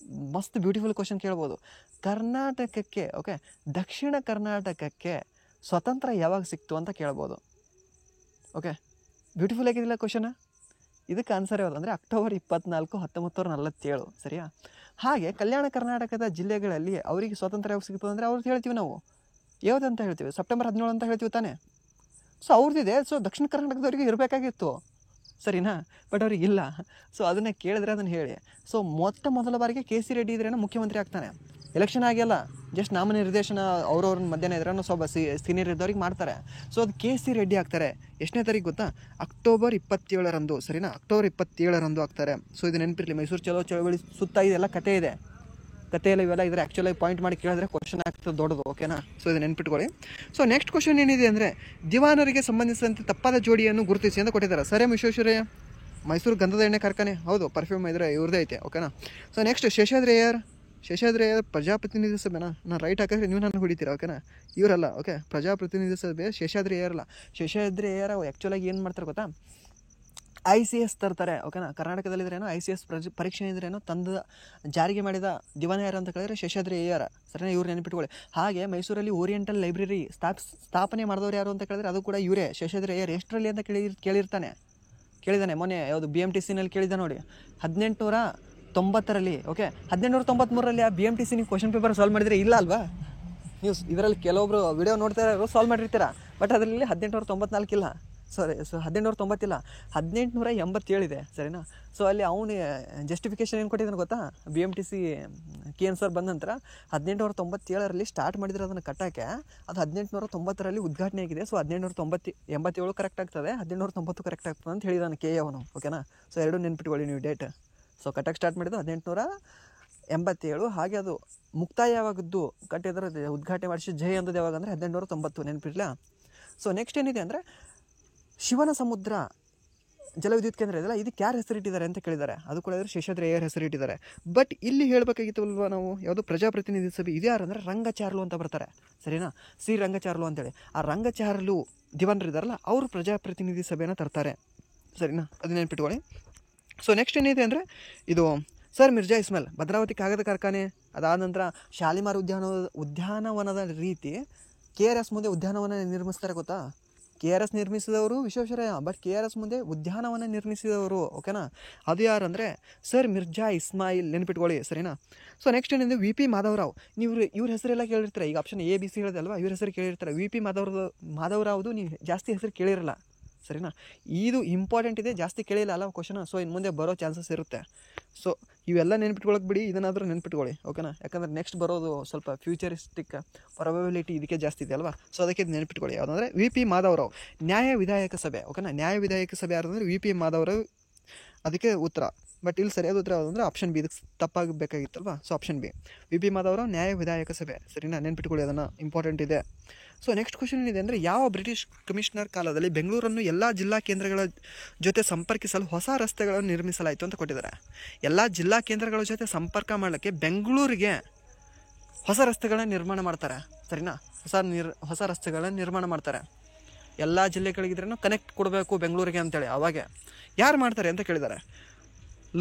Speaker 1: ಮಸ್ತ್ ಬ್ಯೂಟಿಫುಲ್ ಕ್ವಶನ್ ಕೇಳ್ಬೋದು. ಕರ್ನಾಟಕಕ್ಕೆ, ಓಕೆ, ದಕ್ಷಿಣ ಕರ್ನಾಟಕಕ್ಕೆ ಸ್ವತಂತ್ರ ಯಾವಾಗ ಸಿಕ್ತು ಅಂತ ಕೇಳ್ಬೋದು, ಓಕೆ. ಬ್ಯೂಟಿಫುಲ್ ಆಗಿದಿಲ್ಲ ಕ್ವಶನ್. ಇದಕ್ಕೆ ಆನ್ಸರ್ ಯಾವುದು ಅಂದರೆ ಅಕ್ಟೋಬರ್ 24, 1947, ಸರಿಯಾ. ಹಾಗೆ ಕಲ್ಯಾಣ ಕರ್ನಾಟಕದ ಜಿಲ್ಲೆಗಳಲ್ಲಿ ಅವರಿಗೆ ಸ್ವಾತಂತ್ರ್ಯ ಯಾವಾಗ ಸಿಗ್ತದೆ ಅಂದರೆ ಅವ್ರದ್ದು ಹೇಳ್ತೀವಿ ನಾವು, ಯಾವುದಂತ ಹೇಳ್ತೀವಿ, ಸೆಪ್ಟೆಂಬರ್ 17 ಅಂತ ಹೇಳ್ತೀವಿ ತಾನೇ. ಸೊ ಅವ್ರದ್ದಿದೆ. ಸೊ ದಕ್ಷಿಣ ಕರ್ನಾಟಕದವ್ರಿಗೆ ಇರಬೇಕಾಗಿತ್ತು, ಸರಿನಾ, ಬಟ್ ಅವ್ರಿಗಿಲ್ಲ. ಸೊ ಅದನ್ನು ಕೇಳಿದ್ರೆ ಅದನ್ನು ಹೇಳಿ. ಸೊ ಮೊದಲ ಬಾರಿಗೆ KC ರೆಡ್ಡಿ ಇದ್ರೇನೋ ಮುಖ್ಯಮಂತ್ರಿ ಆಗ್ತಾನೆ. ಎಲೆಕ್ಷನ್ ಆಗಿಲ್ಲ, ಜಸ್ಟ್ ನಾಮನಿರ್ದೇಶನ ಅವ್ರವ್ರ ಮಧ್ಯಾಹ್ನ ಇದ್ರೇನೋ ಸ್ವಲ್ಪ ಸೀನಿಯರ್ ಇದ್ದವ್ರಿಗೆ ಮಾಡ್ತಾರೆ. ಸೊ ಅದು KC ರೆಡ್ಡಿ ಆಗ್ತಾರೆ. ಎಷ್ಟನೇ ತಾರೀಕು ಗೊತ್ತಾ? ಅಕ್ಟೋಬರ್ 27ರಂದು, ಸರಿನಾ. ಅಕ್ಟೋಬರ್ 27ರಂದು ಆಗ್ತಾರೆ. ಸೊ ಇದು ನೆನಪಿರಲಿ, ಮೈಸೂರು ಚಲೋ ಚಳವಳಿ ಸುತ್ತ ಇದೆಲ್ಲ ಕತೆ ಇದೆ, ಕಥೆಯಲ್ಲಿ ಇವೆಲ್ಲ ಇದ್ರೆ ಆ್ಯಕ್ಚುಲಾಗಿ ಪಾಯಿಂಟ್ ಮಾಡಿ ಕೇಳಿದ್ರೆ ಕ್ವಶನ್ ಆಗ್ತದೆ ದೊಡ್ಡದು, ಓಕೆನಾ. ಸೊ ಇದು ನೆನ್ಪಿಟ್ಕೊಳ್ಳಿ. ಸೊ ನೆಕ್ಸ್ಟ್ ಕ್ವಶನ್ ಏನಿದೆ ಅಂದರೆ ದಿವಾನರಿಗೆ ಸಂಬಂಧಿಸಿದಂತೆ ತಪ್ಪಾದ ಜೋಡಿಯನ್ನು ಗುರುತಿಸಿ ಅಂತ ಕೊಟ್ಟಿದ್ದಾರೆ. ಸರ್ ಎಂ ವಿಶ್ವೇಶ್ವರಯ್ಯ, ಮೈಸೂರು ಗಂಧದ ಎಣ್ಣೆ ಕಾರ್ಖಾನೆ, ಹೌದು, ಪರ್ಫ್ಯೂಮ್ ಇದ್ರೆ ಇವ್ರದ್ದೇ ಐತೆ, ಓಕೆನಾ. ಸೊ ನೆಕ್ಸ್ಟ್ ಶೇಷಾದ್ರಿ ಅಯ್ಯರ್ ಪ್ರಜಾಪ್ರತಿನಿಧಿ ಸಭೆನಾ, ನಾನು ರೈಟ್ ಹಾಕಿದ್ರೆ ನೀವು ನಾನು ಹೊಡಿತೀರಾ, ಓಕೆನಾ. ಇವರಲ್ಲ, ಓಕೆ, ಪ್ರಜಾಪ್ರತಿನಿಧಿ ಸಭೆ ಶೇಷಾದ್ರಿ ಅಯ್ಯರ್ ಅಲ್ಲ. ಶೇಷಾದ್ರಿ ಅಯ್ಯರ್ ಆ್ಯಕ್ಚುಲಾಗಿ ಏನು ಮಾಡ್ತಾರೆ ಗೊತ್ತಾ, ICS ತರ್ತಾರೆ, ಓಕೆನಾ. ಕರ್ನಾಟಕದಲ್ಲಿದ್ರೇನೋ ICS ಪರೀಕ್ಷೆ ಇದ್ರೇನೋ ತಂದ ಜಾರಿಗೆ ಮಾಡಿದ ದಿವಾನ ಯಾರು ಅಂತ ಕೇಳಿದ್ರೆ ಶೇಷಾದ್ರಿ ಅಯ್ಯರ್, ಸರಿನಾ. ಇವ್ರು ನೆನಪಿಟ್ಕೊಳ್ಳಿ. ಹಾಗೆ ಮೈಸೂರಲ್ಲಿ ಓರಿಯೆಂಟಲ್ ಲೈಬ್ರರಿ ಸ್ಥಾಪನೆ ಮಾಡಿದವ್ರು ಯಾರು ಅಂತ ಕೇಳಿದ್ರೆ ಅದು ಕೂಡ ಇವರೇ, ಶೇಷಾದ್ರಿ ಅಯ್ಯರ್. ಎಷ್ಟರಲ್ಲಿ ಅಂತ ಕೇಳಿದ್ದಾನೆ ಮೊನ್ನೆ, ಯಾವುದು BMTCನಲ್ಲಿ ಕೇಳಿದ ನೋಡಿ, 1890ರಲ್ಲಿ, ಓಕೆ. 1893ರಲ್ಲಿ ಆ BMTC ನೀವು ಕ್ವಶನ್ ಪೇಪರ್ ಸಾಲ್ವ್ ಮಾಡಿದರೆ ಇಲ್ಲ ಅಲ್ವಾ? ನೀವು ಇದರಲ್ಲಿ ಕೆಲವೊಬ್ರು ವಿಡಿಯೋ ನೋಡ್ತಾ ಇರೋರು ಸಾಲ್ವ್ ಮಾಡಿರ್ತೀರ, ಬಟ್ ಅದರಲ್ಲಿ 1894 ಇಲ್ಲ, ಸೊ 1890 ಇಲ್ಲ, 1887 ಇದೆ, ಸರಿನಾ. ಸೊ ಅಲ್ಲಿ ಅವನು ಜಸ್ಟಿಫಿಕೇಶನ್ ಏನು ಕೊಟ್ಟಿದ್ದಾನೆ ಗೊತ್ತಾ, BMTC KN ಸರ್ ಬಂದ ನಂತರ 1897ರಲ್ಲಿ ಸ್ಟಾರ್ಟ್ ಮಾಡಿದ್ರೆ ಅದನ್ನು ಕಟ್ಟೋಕ್ಕೆ, ಅದು 1890ರಲ್ಲಿ ಉದ್ಘಾಟನೆ ಆಗಿದೆ. ಸೊ 1887 ಕರೆಕ್ಟ್ ಆಗ್ತದೆ, 1890 ಕರೆಕ್ಟ್ ಆಗ್ತದೆ ಅಂತ ಹೇಳಿದಾನೆ KA ಅವನು, ಓಕೆನಾ. ಸೊ ಎರಡು ನೆನ್ಪಿಟ್ಕೊಳ್ಳಿ ನೀವು ಡೇಟ್. ಸೊ ಕಟ್ಟಕ್ಕೆ ಸ್ಟಾರ್ಟ್ ಮಾಡಿದ್ದು 1887, ಹಾಗೆ ಅದು ಮುಕ್ತಾಯ ಯಾವಾಗದ್ದು ಕಟ್ಟಿದ್ರೆ ಉದ್ಘಾಟನೆ ಮಾಡಿಸಿ ಜೈ ಅಂದದ್ದು ಯಾವಾಗ ಅಂದರೆ 1890, ನೆನಪಿರಲಿಲ್ಲ. ಸೊ ನೆಕ್ಸ್ಟ್ ಏನಿದೆ ಅಂದರೆ ಶಿವನ ಸಮುದ್ರ ಜಲವಿದ್ಯುತ್ ಕೇಂದ್ರ ಇದೆಯಲ್ಲ, ಇದಕ್ಕೆ ಯಾರು ಹೆಸರಿಟ್ಟಿದ್ದಾರೆ ಅಂತ ಕೇಳಿದ್ದಾರೆ. ಅದು ಕೂಡ ಶೇಷಾದ್ರಿ ಅಯ್ಯರ್ ಹೆಸರಿಟ್ಟಿದ್ದಾರೆ. ಬಟ್ ಇಲ್ಲಿ ಹೇಳಬೇಕಾಗಿತ್ತಲ್ವ ನಾವು, ಯಾವುದು ಪ್ರಜಾಪ್ರತಿನಿಧಿ ಸಭೆ ಇದು ಯಾರು ಅಂದರೆ ರಂಗಚಾರ್ಲು ಅಂತ ಬರ್ತಾರೆ, ಸರಿನಾ. ಸಿ ರಂಗಚಾರ್ಲು ಅಂತೇಳಿ. ಆ ರಂಗಚಾರ್ಲು ದಿವಾನರು ಇದ್ದಾರಲ್ಲ ಅವರು ಪ್ರಜಾಪ್ರತಿನಿಧಿ ಸಭೆಯನ್ನು ತರ್ತಾರೆ, ಸರಿನಾ. ಅದು ನೆನ್ಪಿಟ್ಕೊಳ್ಳಿ. ಸೊ ನೆಕ್ಸ್ಟ್ ಏನಿದೆ ಅಂದರೆ ಇದು ಸರ್ ಮಿರ್ಜಾ ಇಸ್ಮಾಯಿಲ್, ಭದ್ರಾವತಿ ಕಾಗದ ಕಾರ್ಖಾನೆ, ಅದಾದ ನಂತರ ಶಾಲಿಮಾರ್ ಉದ್ಯಾನವನದ ರೀತಿ KRS ಮುಂದೆ ಉದ್ಯಾನವನ ನಿರ್ಮಿಸ್ತಾರೆ ಗೊತ್ತಾ. KRS ನಿರ್ಮಿಸಿದವರು ವಿಶ್ವೇಶ್ವರಯ್ಯ, ಬಟ್ KRS ಮುಂದೆ ಉದ್ಯಾನವನ ನಿರ್ಮಿಸಿದವರು, ಓಕೆನಾ. ಅದು ಯಾರಂದರೆ ಸರ್ ಮಿರ್ಜಾ ಇಸ್ಮಾಯಿಲ್, ನೆನ್ಪಿಟ್ಕೊಳ್ಳಿ, ಸರಿನಾ. ಸೊ ನೆಕ್ಸ್ಟ್ ಏನಿದೆ VP ಮಾಧವರಾವ್. ನೀವು ಇವ್ರ ಹೆಸರೆಲ್ಲ ಕೇಳಿರ್ತಾರೆ. ಈಗ ಆಪ್ಷನ್ A B C ಹೇಳಿದಲ್ವಾ, ಇವ್ರ ಹೆಸರು ಕೇಳಿರ್ತಾರೆ. VP ಮಾಧವರಾವ್ದು ನೀವು ಜಾಸ್ತಿ ಹೆಸರು ಕೇಳಿರಲ್ಲ, ಸರಿನಾ. ಇದು ಇಂಪಾರ್ಟೆಂಟ್ ಇದೆ, ಜಾಸ್ತಿ ಕೇಳಿಲ್ಲ ಅಲ್ಲ ಕ್ವಶನ್. ಸೊ ಇನ್ನು ಮುಂದೆ ಬರೋ ಚಾನ್ಸಸ್ ಇರುತ್ತೆ. ಸೊ ಇವೆಲ್ಲ ನೆನ್ಪಿಟ್ಕೊಳಕ್ಕೆ ಬಿಡಿ, ಇದನ್ನಾದರೂ ನೆನ್ಪಿಟ್ಕೊಳ್ಳಿ, ಓಕೆನಾ. ಯಾಕಂದರೆ ನೆಕ್ಸ್ಟ್ ಬರೋದು ಸ್ವಲ್ಪ ಫ್ಯೂಚರಿಸ್ಟಿಕ್ ಪ್ರೊಬಬಿಲಿಟಿ ಇದಕ್ಕೆ ಜಾಸ್ತಿ ಇದೆ ಅಲ್ವಾ. ಸೊ ಅದಕ್ಕೆ ನೆನ್ಪಿಟ್ಕೊಳ್ಳಿ. ಯಾವುದಂದರೆ VP ಮಾಧವರಾವ್, ನ್ಯಾಯ ವಿಧಾಯಕ ಸಭೆ, ಓಕೆನಾ. ನ್ಯಾಯ ವಿಧಾಯಕ ಸಭೆ ಯಾರಂದರೆ VP ಮಾಧವರಾವ್, ಅದಕ್ಕೆ ಉತ್ತರ. ಬಟ್ ಇಲ್ಲಿ ಸರಿಯಾದ ಉತ್ತರ ಯಾವುದಂದ್ರೆ ಆಪ್ಷನ್ ಬಿ, ಇದಕ್ಕೆ ತಪ್ಪಾಗಬೇಕಾಗಿತ್ತಲ್ವಾ. So option B, VP Madhavrao ನ್ಯಾಯ ವಿಧಾಯಕ ಸಭೆ, ಸರಿನಾ. ನೆನ್ಪಿಟ್ಕೊಳ್ಳಿ, ಅದನ್ನು ಇಂಪಾರ್ಟೆಂಟ್ ಇದೆ. ಸೊ ನೆಕ್ಸ್ಟ್ ಕ್ವಶನ್ ಏನಿದೆ ಅಂದರೆ ಯಾವ ಬ್ರಿಟಿಷ್ ಕಮಿಷನರ್ ಕಾಲದಲ್ಲಿ ಬೆಂಗಳೂರನ್ನು ಎಲ್ಲ ಜಿಲ್ಲಾ ಕೇಂದ್ರಗಳ ಜೊತೆ ಸಂಪರ್ಕಿಸಲು ಹೊಸ ರಸ್ತೆಗಳನ್ನು ನಿರ್ಮಿಸಲಾಯಿತು ಅಂತ ಕೊಟ್ಟಿದ್ದಾರೆ. ಎಲ್ಲ ಜಿಲ್ಲಾ ಕೇಂದ್ರಗಳ ಜೊತೆ ಸಂಪರ್ಕ ಮಾಡಲಿಕ್ಕೆ ಬೆಂಗಳೂರಿಗೆ ಹೊಸ ರಸ್ತೆಗಳನ್ನ ನಿರ್ಮಾಣ ಮಾಡ್ತಾರೆ, ಸರಿನಾ. ಹೊಸ ರಸ್ತೆಗಳನ್ನ ನಿರ್ಮಾಣ ಮಾಡ್ತಾರೆ. ಎಲ್ಲ ಜಿಲ್ಲೆಗಳಿಗಿದ್ರೂ ಕನೆಕ್ಟ್ ಕೊಡಬೇಕು ಬೆಂಗಳೂರಿಗೆ ಅಂತೇಳಿ. ಅವಾಗೆ ಯಾರು ಮಾಡ್ತಾರೆ ಅಂತ ಕೇಳಿದ್ದಾರೆ.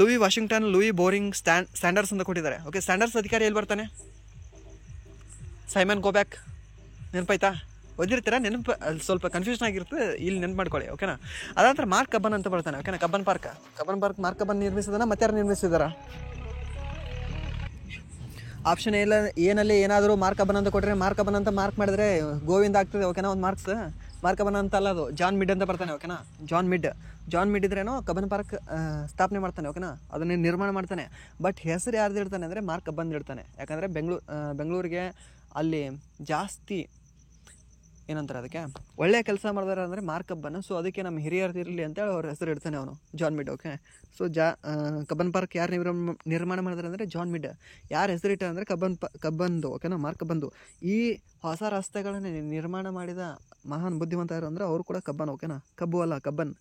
Speaker 1: ಲೂಯಿ ವಾಷಿಂಗ್ಟನ್, ಲೂಯಿ ಬೋರಿಂಗ್, ಸ್ಟ್ಯಾಂಡರ್ಸ್ ಅಂತ ಕೊಟ್ಟಿದ್ದಾರೆ. ಓಕೆ, ಸ್ಟ್ಯಾಂಡರ್ಸ್ ಅಧಿಕಾರಿ ಎಲ್ಲಿ ಬರ್ತಾನೆ? Simon go back, ನೆನಪಾಯ್ತಾ? ಓದಿರ್ತೀರಾ, ನೆನಪು ಸ್ವಲ್ಪ ಕನ್ಫ್ಯೂಷನ್ ಆಗಿರ್ತದೆ, ಇಲ್ಲಿ ನೆನಪು ಮಾಡ್ಕೊಳ್ಳಿ, ಓಕೆನಾ. ಅದಾದ್ರೆ ಮಾರ್ಕ್ ಕಬ್ಬನ್ ಅಂತ ಬರ್ತಾನೆ, ಓಕೆನಾ. ಕಬ್ಬನ್ ಪಾರ್ಕ್ ಮಾರ್ಕ್ ಕಬ್ಬನ್ ನಿರ್ಮಿಸಿದಾನ, ಮತ್ತೆ ಯಾರು ನಿರ್ಮಿಸಿದಾರ? ಆಪ್ಷನ್ ಏನಲ್ಲಿ ಏನಾದರೂ ಮಾರ್ಕ್ ಕಬ್ಬನ್ ಅಂತ ಕೊಟ್ಟರೆ, ಮಾರ್ಕ್ ಕಬ್ಬನ್ ಅಂತ ಮಾರ್ಕ್ ಮಾಡಿದ್ರೆ ಗೋವಿಂದ ಆಗ್ತದೆ, ಓಕೆನಾ. ಒಂದು ಮಾರ್ಕ್ಸ್ ಮಾರ್ಕ್ ಕಬ್ಬನ್ ಅಂತ ಅಲ್ಲ, ಅದು ಜಾನ್ ಮಿಡ್ ಅಂತ ಬರ್ತಾನೆ, ಓಕೆನಾ. ಜಾನ್ ಮಿಡ್ ಇದ್ರೇನೋ ಕಬ್ಬನ್ ಪಾರ್ಕ್ ಸ್ಥಾಪನೆ ಮಾಡ್ತಾನೆ, ಓಕೆನಾ. ಅದನ್ನೇ ನಿರ್ಮಾಣ ಮಾಡ್ತಾನೆ. ಬಟ್ ಹೆಸರು ಯಾರ್ದು ಇಡ್ತಾನೆ ಅಂದರೆ ಮಾರ್ಕ್ ಕಬ್ಬನ್ ಇಡ್ತಾನೆ. ಯಾಕಂದರೆ ಬೆಂಗಳೂರಿಗೆ ಅಲ್ಲಿ ಜಾಸ್ತಿ ಏನಂತಾರೆ ಅದಕ್ಕೆ, ಒಳ್ಳೆಯ ಕೆಲಸ ಮಾಡಿದಾರೆ ಅಂದರೆ ಮಾರ್ಕ್ ಕಬ್ಬನ್. ಸೊ ಅದಕ್ಕೆ ನಮ್ಮ ಹಿರಿಯರು ಇರಲಿ ಅಂತೇಳಿ ಅವ್ರ ಹೆಸರು ಇಡ್ತಾನೆ ಅವನು, John Meade, okay. So Cubbon Park ಯಾರು ನಿರ್ಮಾಣ ಮಾಡಿದಾರೆ ಅಂದರೆ ಜಾನ್ ಮಿಡ್. ಯಾರು ಹೆಸರಿಟ್ಟ ಅಂದರೆ ಕಬ್ಬನ್ದು, ಓಕೆನಾ, ಮಾರ್ಕ್ ಕಬ್ಬನ್ದು. ಈ ಹೊಸ ರಸ್ತೆಗಳನ್ನು ನಿರ್ಮಾಣ ಮಾಡಿದ ಮಹಾನ್ ಬುದ್ಧಿವಂತ ಯಾರು ಅಂದರೆ ಅವರು ಕೂಡ ಕಬ್ಬನ್, ಓಕೆನಾ. ಕಬ್ಬು ಅಲ್ಲ, ಕಬ್ಬನ್,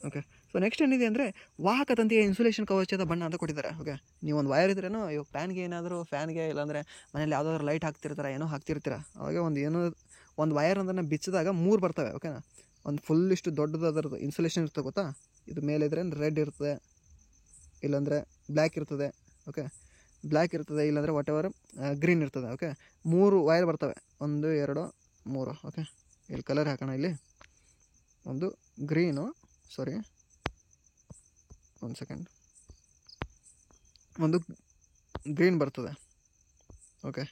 Speaker 1: ಓಕೆ. ಸೊ ನೆಕ್ಸ್ಟ್ ಏನಿದೆ ಅಂದರೆ ವಾಹಕ ತಂತಿಯ ಇನ್ಸುಲೇಷನ್ ಕವಚದ ಬಣ್ಣ ಅಂತ ಕೊಟ್ಟಿದ್ದಾರೆ, ಓಕೆ. ನೀವು ಒಂದು ವೈರ್ ಇದ್ರೇನೋ ಇವಾಗ ಫ್ಯಾನ್ಗೆ ಇಲ್ಲಾಂದರೆ ಮನೇಲಿ ಯಾವುದಾದ್ರು ಲೈಟ್ ಹಾಕ್ತಿರ್ತಾರೆ, ಏನೋ ಹಾಕ್ತಿರ್ತೀರ, ಅವಾಗ ಒಂದು ವೈರ್ ಅದನ್ನು ಬಿಚ್ಚಿದಾಗ 3 ಬರ್ತವೆ, ಓಕೆನಾ. ಒಂದು ಫುಲ್ ಇಷ್ಟು ದೊಡ್ಡದು ಅದರದ್ದು ಇನ್ಸುಲೇಷನ್ ಇರ್ತದೆ, ಗೊತ್ತಾ. ಇದು ಮೇಲೆ ಇದ್ರೆ ರೆಡ್ ಇರ್ತದೆ, ಇಲ್ಲಾಂದರೆ ಬ್ಲ್ಯಾಕ್ ಇರ್ತದೆ, ಓಕೆ. ಬ್ಲ್ಯಾಕ್ ಇರ್ತದೆ, ಇಲ್ಲಾಂದರೆ ವಾಟ್ ಎವರ್ ಗ್ರೀನ್ ಇರ್ತದೆ, ಓಕೆ. 3 ವೈರ್ ಬರ್ತವೆ, 1 2 3, ಓಕೆ. ಇಲ್ಲಿ ಕಲರ್ ಹಾಕೋಣ. ಇಲ್ಲಿ ಒಂದು ಗ್ರೀನು, ಸಾರಿ ಒಂದು ಸೆಕೆಂಡ್, ಒಂದು ಗ್ರೀನ್ ಬರ್ತದೆ, ಓಕೆ.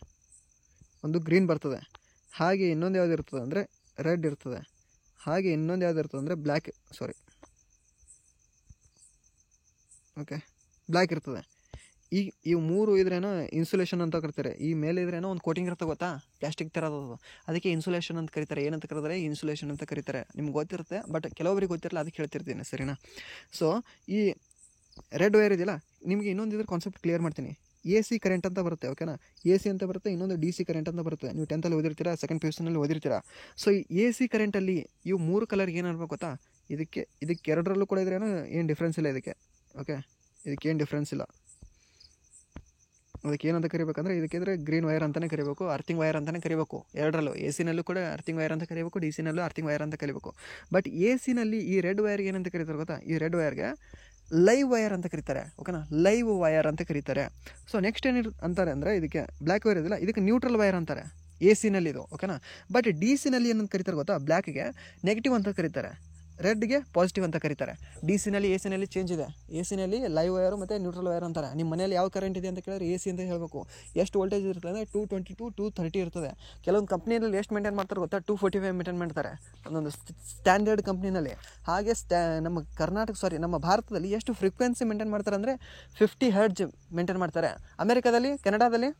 Speaker 1: ಒಂದು ಗ್ರೀನ್ ಬರ್ತದೆ. ಹಾಗೆ ಇನ್ನೊಂದು ಯಾವ್ದು ಇರ್ತದೆ ಅಂದರೆ ರೆಡ್ ಇರ್ತದೆ. ಹಾಗೆ ಇನ್ನೊಂದು ಯಾವ್ದು ಇರ್ತದೆ ಅಂದರೆ ಬ್ಲ್ಯಾಕ್, ಸಾರಿ, ಓಕೆ, ಬ್ಲ್ಯಾಕ್ ಇರ್ತದೆ. ಈ 3 ಇದ್ರೇನೋ ಇನ್ಸುಲೇಷನ್ ಅಂತ ಕರಿತಾರೆ. ಈ ಮೇಲೆ ಇದ್ರೇನೋ ಒಂದು ಕೋಟಿಂಗ್ ಇರುತ್ತೆ, ಗೊತ್ತಾ, ಪ್ಲಾಸ್ಟಿಕ್ ಥರದ್ದು. ಅದಕ್ಕೆ ಇನ್ಸುಲೇಷನ್ ಅಂತ ಕರೀತಾರೆ. ಏನಂತ ಕರೆದ್ರೆ ಇನ್ಸುಲೇಷನ್ ಅಂತ ಕರೀತಾರೆ. ನಿಮ್ಗೆ ಗೊತ್ತಿರುತ್ತೆ, ಬಟ್ ಕೆಲವೊಬ್ಬರಿಗೆ ಗೊತ್ತಿರಲ್ಲ, ಅದಕ್ಕೆ ಹೇಳ್ತಿರ್ತೀನಿ, ಸರಿನಾ. ಸೊ ಈ ರೆಡ್ ವೈರ್ ಇದೆಯಲ್ಲ, ನಿಮಗೆ ಇನ್ನೊಂದು ಇದ್ರ ಕಾನ್ಸೆಪ್ಟ್ ಕ್ಲಿಯರ್ ಮಾಡ್ತೀನಿ. AC ಕರೆಂಟ್ ಅಂತ ಬರುತ್ತೆ, ಓಕೆನಾ. AC ಅಂತ ಬರುತ್ತೆ, ಇನ್ನೊಂದು DC ಕರೆಂಟ್ ಅಂತ ಬರುತ್ತೆ. ನೀವು 10th ಓದಿರ್ತೀರಾ, ಸೆಕೆಂಡ್ PUCನಲ್ಲಿ ಓದಿರ್ತೀರಾ. ಸೊ ಈ AC ಕರೆಂಟಲ್ಲಿ ಇವು 3 ಕಲರ್ಗೆ ಏನಾಗಬೇಕು ಗೊತ್ತಾ. ಇದಕ್ಕೆ ಎರಡರಲ್ಲೂ ಕೂಡ ಇದ್ರೇನೋ ಏನು ಡಿಫ್ರೆನ್ಸ್ ಇಲ್ಲ ಇದಕ್ಕೆ, ಓಕೆ. ಇದಕ್ಕೇನು ಡಿಫ್ರೆನ್ಸ್ ಇಲ್ಲ. ಅದಕ್ಕೆ ಏನಂತ ಕರಿಬೇಕಂದ್ರೆ ಇದಕ್ಕಿದ್ರೆ ಗ್ರೀನ್ ವೈರ್ ಅಂತಲೇ ಕರಿಬೇಕು, ಅರ್ಥಿಂಗ್ ವೈರ್ ಅಂತಲೇ ಕರಿಬೇಕು. ಎರಡರಲ್ಲೂ AC-ನಲ್ಲೂ ಕೂಡ ಅರ್ಥಿಂಗ್ ವೈರ್ ಅಂತ ಕರಿಬೇಕು, DC-ನಲ್ಲೂ ಅರ್ಥಿಂಗ್ ವೈರ್ ಅಂತ ಕರಿಬೇಕು. ಬಟ್ AC-ನಲ್ಲಿ ಈ ರೆಡ್ ವೈರ್ಗೆ ಏನಂತ ಕರೀತಾರೆ ಗೊತ್ತಾ. ಈ ರೆಡ್ ವೈರ್ಗೆ ಲೈವ್ ವೈರ್ ಅಂತ ಕರೀತಾರೆ, ಓಕೆನಾ. ಲೈವ್ ವೈರ್ ಅಂತ ಕರೀತಾರೆ. ಸೊ ನೆಕ್ಸ್ಟ್ ಏನು ಅಂತಾರೆ ಅಂದರೆ ಇದಕ್ಕೆ ಬ್ಲ್ಯಾಕ್ ವೈರ್ ಇದಿಲ್ಲ, ಇದಕ್ಕೆ ನ್ಯೂಟ್ರಲ್ ವೈರ್ ಅಂತಾರೆ AC-ನಲ್ಲಿ ಇದು, ಓಕೆನಾ. ಬಟ್ DC-ನಲ್ಲಿ ಏನಂತ ಕರೀತಾರೆ ಗೊತ್ತಾ, ಬ್ಲ್ಯಾಕ್ಗೆ ನೆಗೆಟಿವ್ ಅಂತ ಕರೀತಾರೆ, ರೆಡ್ಗೆ ಪಾಸಿಟಿವ್ ಅಂತ ಕರೀತಾರೆ. DC-ನಲ್ಲಿ AC-ನಲ್ಲಿ ಚೇಂಜ್ ಇದೆ. AC-ನಲ್ಲಿ ಲೈವ್ ವೈರು ಮತ್ತು ನ್ಯೂಟ್ರಲ್ ವೈರ್ ಅಂತಾರೆ. ನಿಮ್ಮ ಮನೇಲಿ ಯಾವ ಕರೆಂಟ್ ಇದೆ ಅಂತ ಕೇಳಿದ್ರೆ AC ಅಂತ ಹೇಳಬೇಕು. ಎಷ್ಟು ವೋಲ್ಟೇಜ್ ಇರ್ತದೆ ಅಂದರೆ 220 to 230 ಇರ್ತದೆ. ಕೆಲವೊಂದು ಕಂಪ್ನಿಯಲ್ಲಿ ಎಷ್ಟು ಮೇಂಟೈನ್ ಮಾಡ್ತಾರೆ ಗೊತ್ತಾ, 245 ಮೇಂಟೈನ್ ಮಾಡ್ತಾರೆ ಒಂದೊಂದು ಸ್ಟ್ಯಾಂಡರ್ಡ್ ಕಂಪ್ನಿನಲ್ಲಿ. ಹಾಗೆ ನಮ್ಮ ಭಾರತದಲ್ಲಿ ಎಷ್ಟು ಫ್ರೀಕ್ವೆನ್ಸಿ ಮೇಂಟೈನ್ ಮಾಡ್ತಾರೆ ಅಂದರೆ 50 ಹರ್ಟ್ಜ್ ಮೇಂಟೈನ್ ಮಾಡ್ತಾರೆ. ಅಮೆರಿಕಾದಲ್ಲಿ, ಕೆನಡಾದಲ್ಲಿ,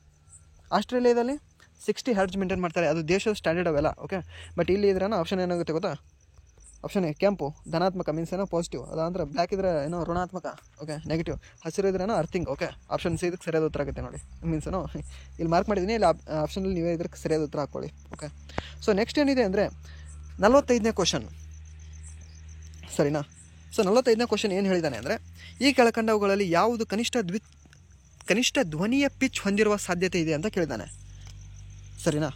Speaker 1: ಆಸ್ಟ್ರೇಲಿಯಾದಲ್ಲಿ 60 ಹರ್ಟ್ಜ್ ಮೇಂಟೈನ್ ಮಾಡ್ತಾರೆ. ಅದು ದೇಶದ ಸ್ಟ್ಯಾಂಡರ್ಡ್ ಅವೆಲ್ಲ, ಓಕೆ. ಬಟ್ ಇಲ್ಲಿ ಇದ್ರೇನೋ ಆಪ್ಷನ್ ಏನಾಗುತ್ತೆ ಗೊತ್ತಾ, ಆಪ್ಷನ್ ಎ ಕೆಂಪು ಧನಾತ್ಮಕ ಮೀನ್ಸ್ ಏನೋ ಪಾಸಿಟಿವ್, ಅದಂದ್ರೆ ಬ್ಲ್ಯಾಕ್ ಇದ್ರೆ ಏನೋ ಋಣಾತ್ಮಕ, ಓಕೆ, ನೆಗೆಟಿವ್. ಹಸಿರು ಇದ್ರೇನೋ ಅರ್ಥಿಂಗ್, ಓಕೆ. ಆಪ್ಷನ್ ಸಿ ಇದಕ್ಕೆ ಸರಿಯಾದ ಉತ್ತರ ಆಗುತ್ತೆ ನೋಡಿ. ಮೀನ್ಸ್ ಏನೋ ಇಲ್ಲಿ ಮಾರ್ಕ್ ಮಾಡಿದ್ದೀನಿ, ಇಲ್ಲಿ ಆಪ್ಷನಲ್ಲಿ ನೀವೇ ಇದಕ್ಕೆ ಸರಿಯಾದ ಉತ್ತರ ಹಾಕ್ಕೊಳ್ಳಿ, ಓಕೆ. ಸೊ ನೆಕ್ಸ್ಟ್ ಏನಿದೆ ಅಂದರೆ 45ನೇ ಕ್ವಶನ್, ಸರಿನಾ. ಸೊ 45ನೇ ಕ್ವಶನ್ ಏನು ಹೇಳಿದ್ದಾನೆ ಅಂದರೆ ಈ ಕೆಳಕಂಡವುಗಳಲ್ಲಿ ಯಾವುದು ಕನಿಷ್ಠ ಧ್ವನಿಯ ಪಿಚ್ ಹೊಂದಿರುವ ಸಾಧ್ಯತೆ ಇದೆ ಅಂತ ಕೇಳಿದ್ದಾನೆ, ಸರಿನಾ.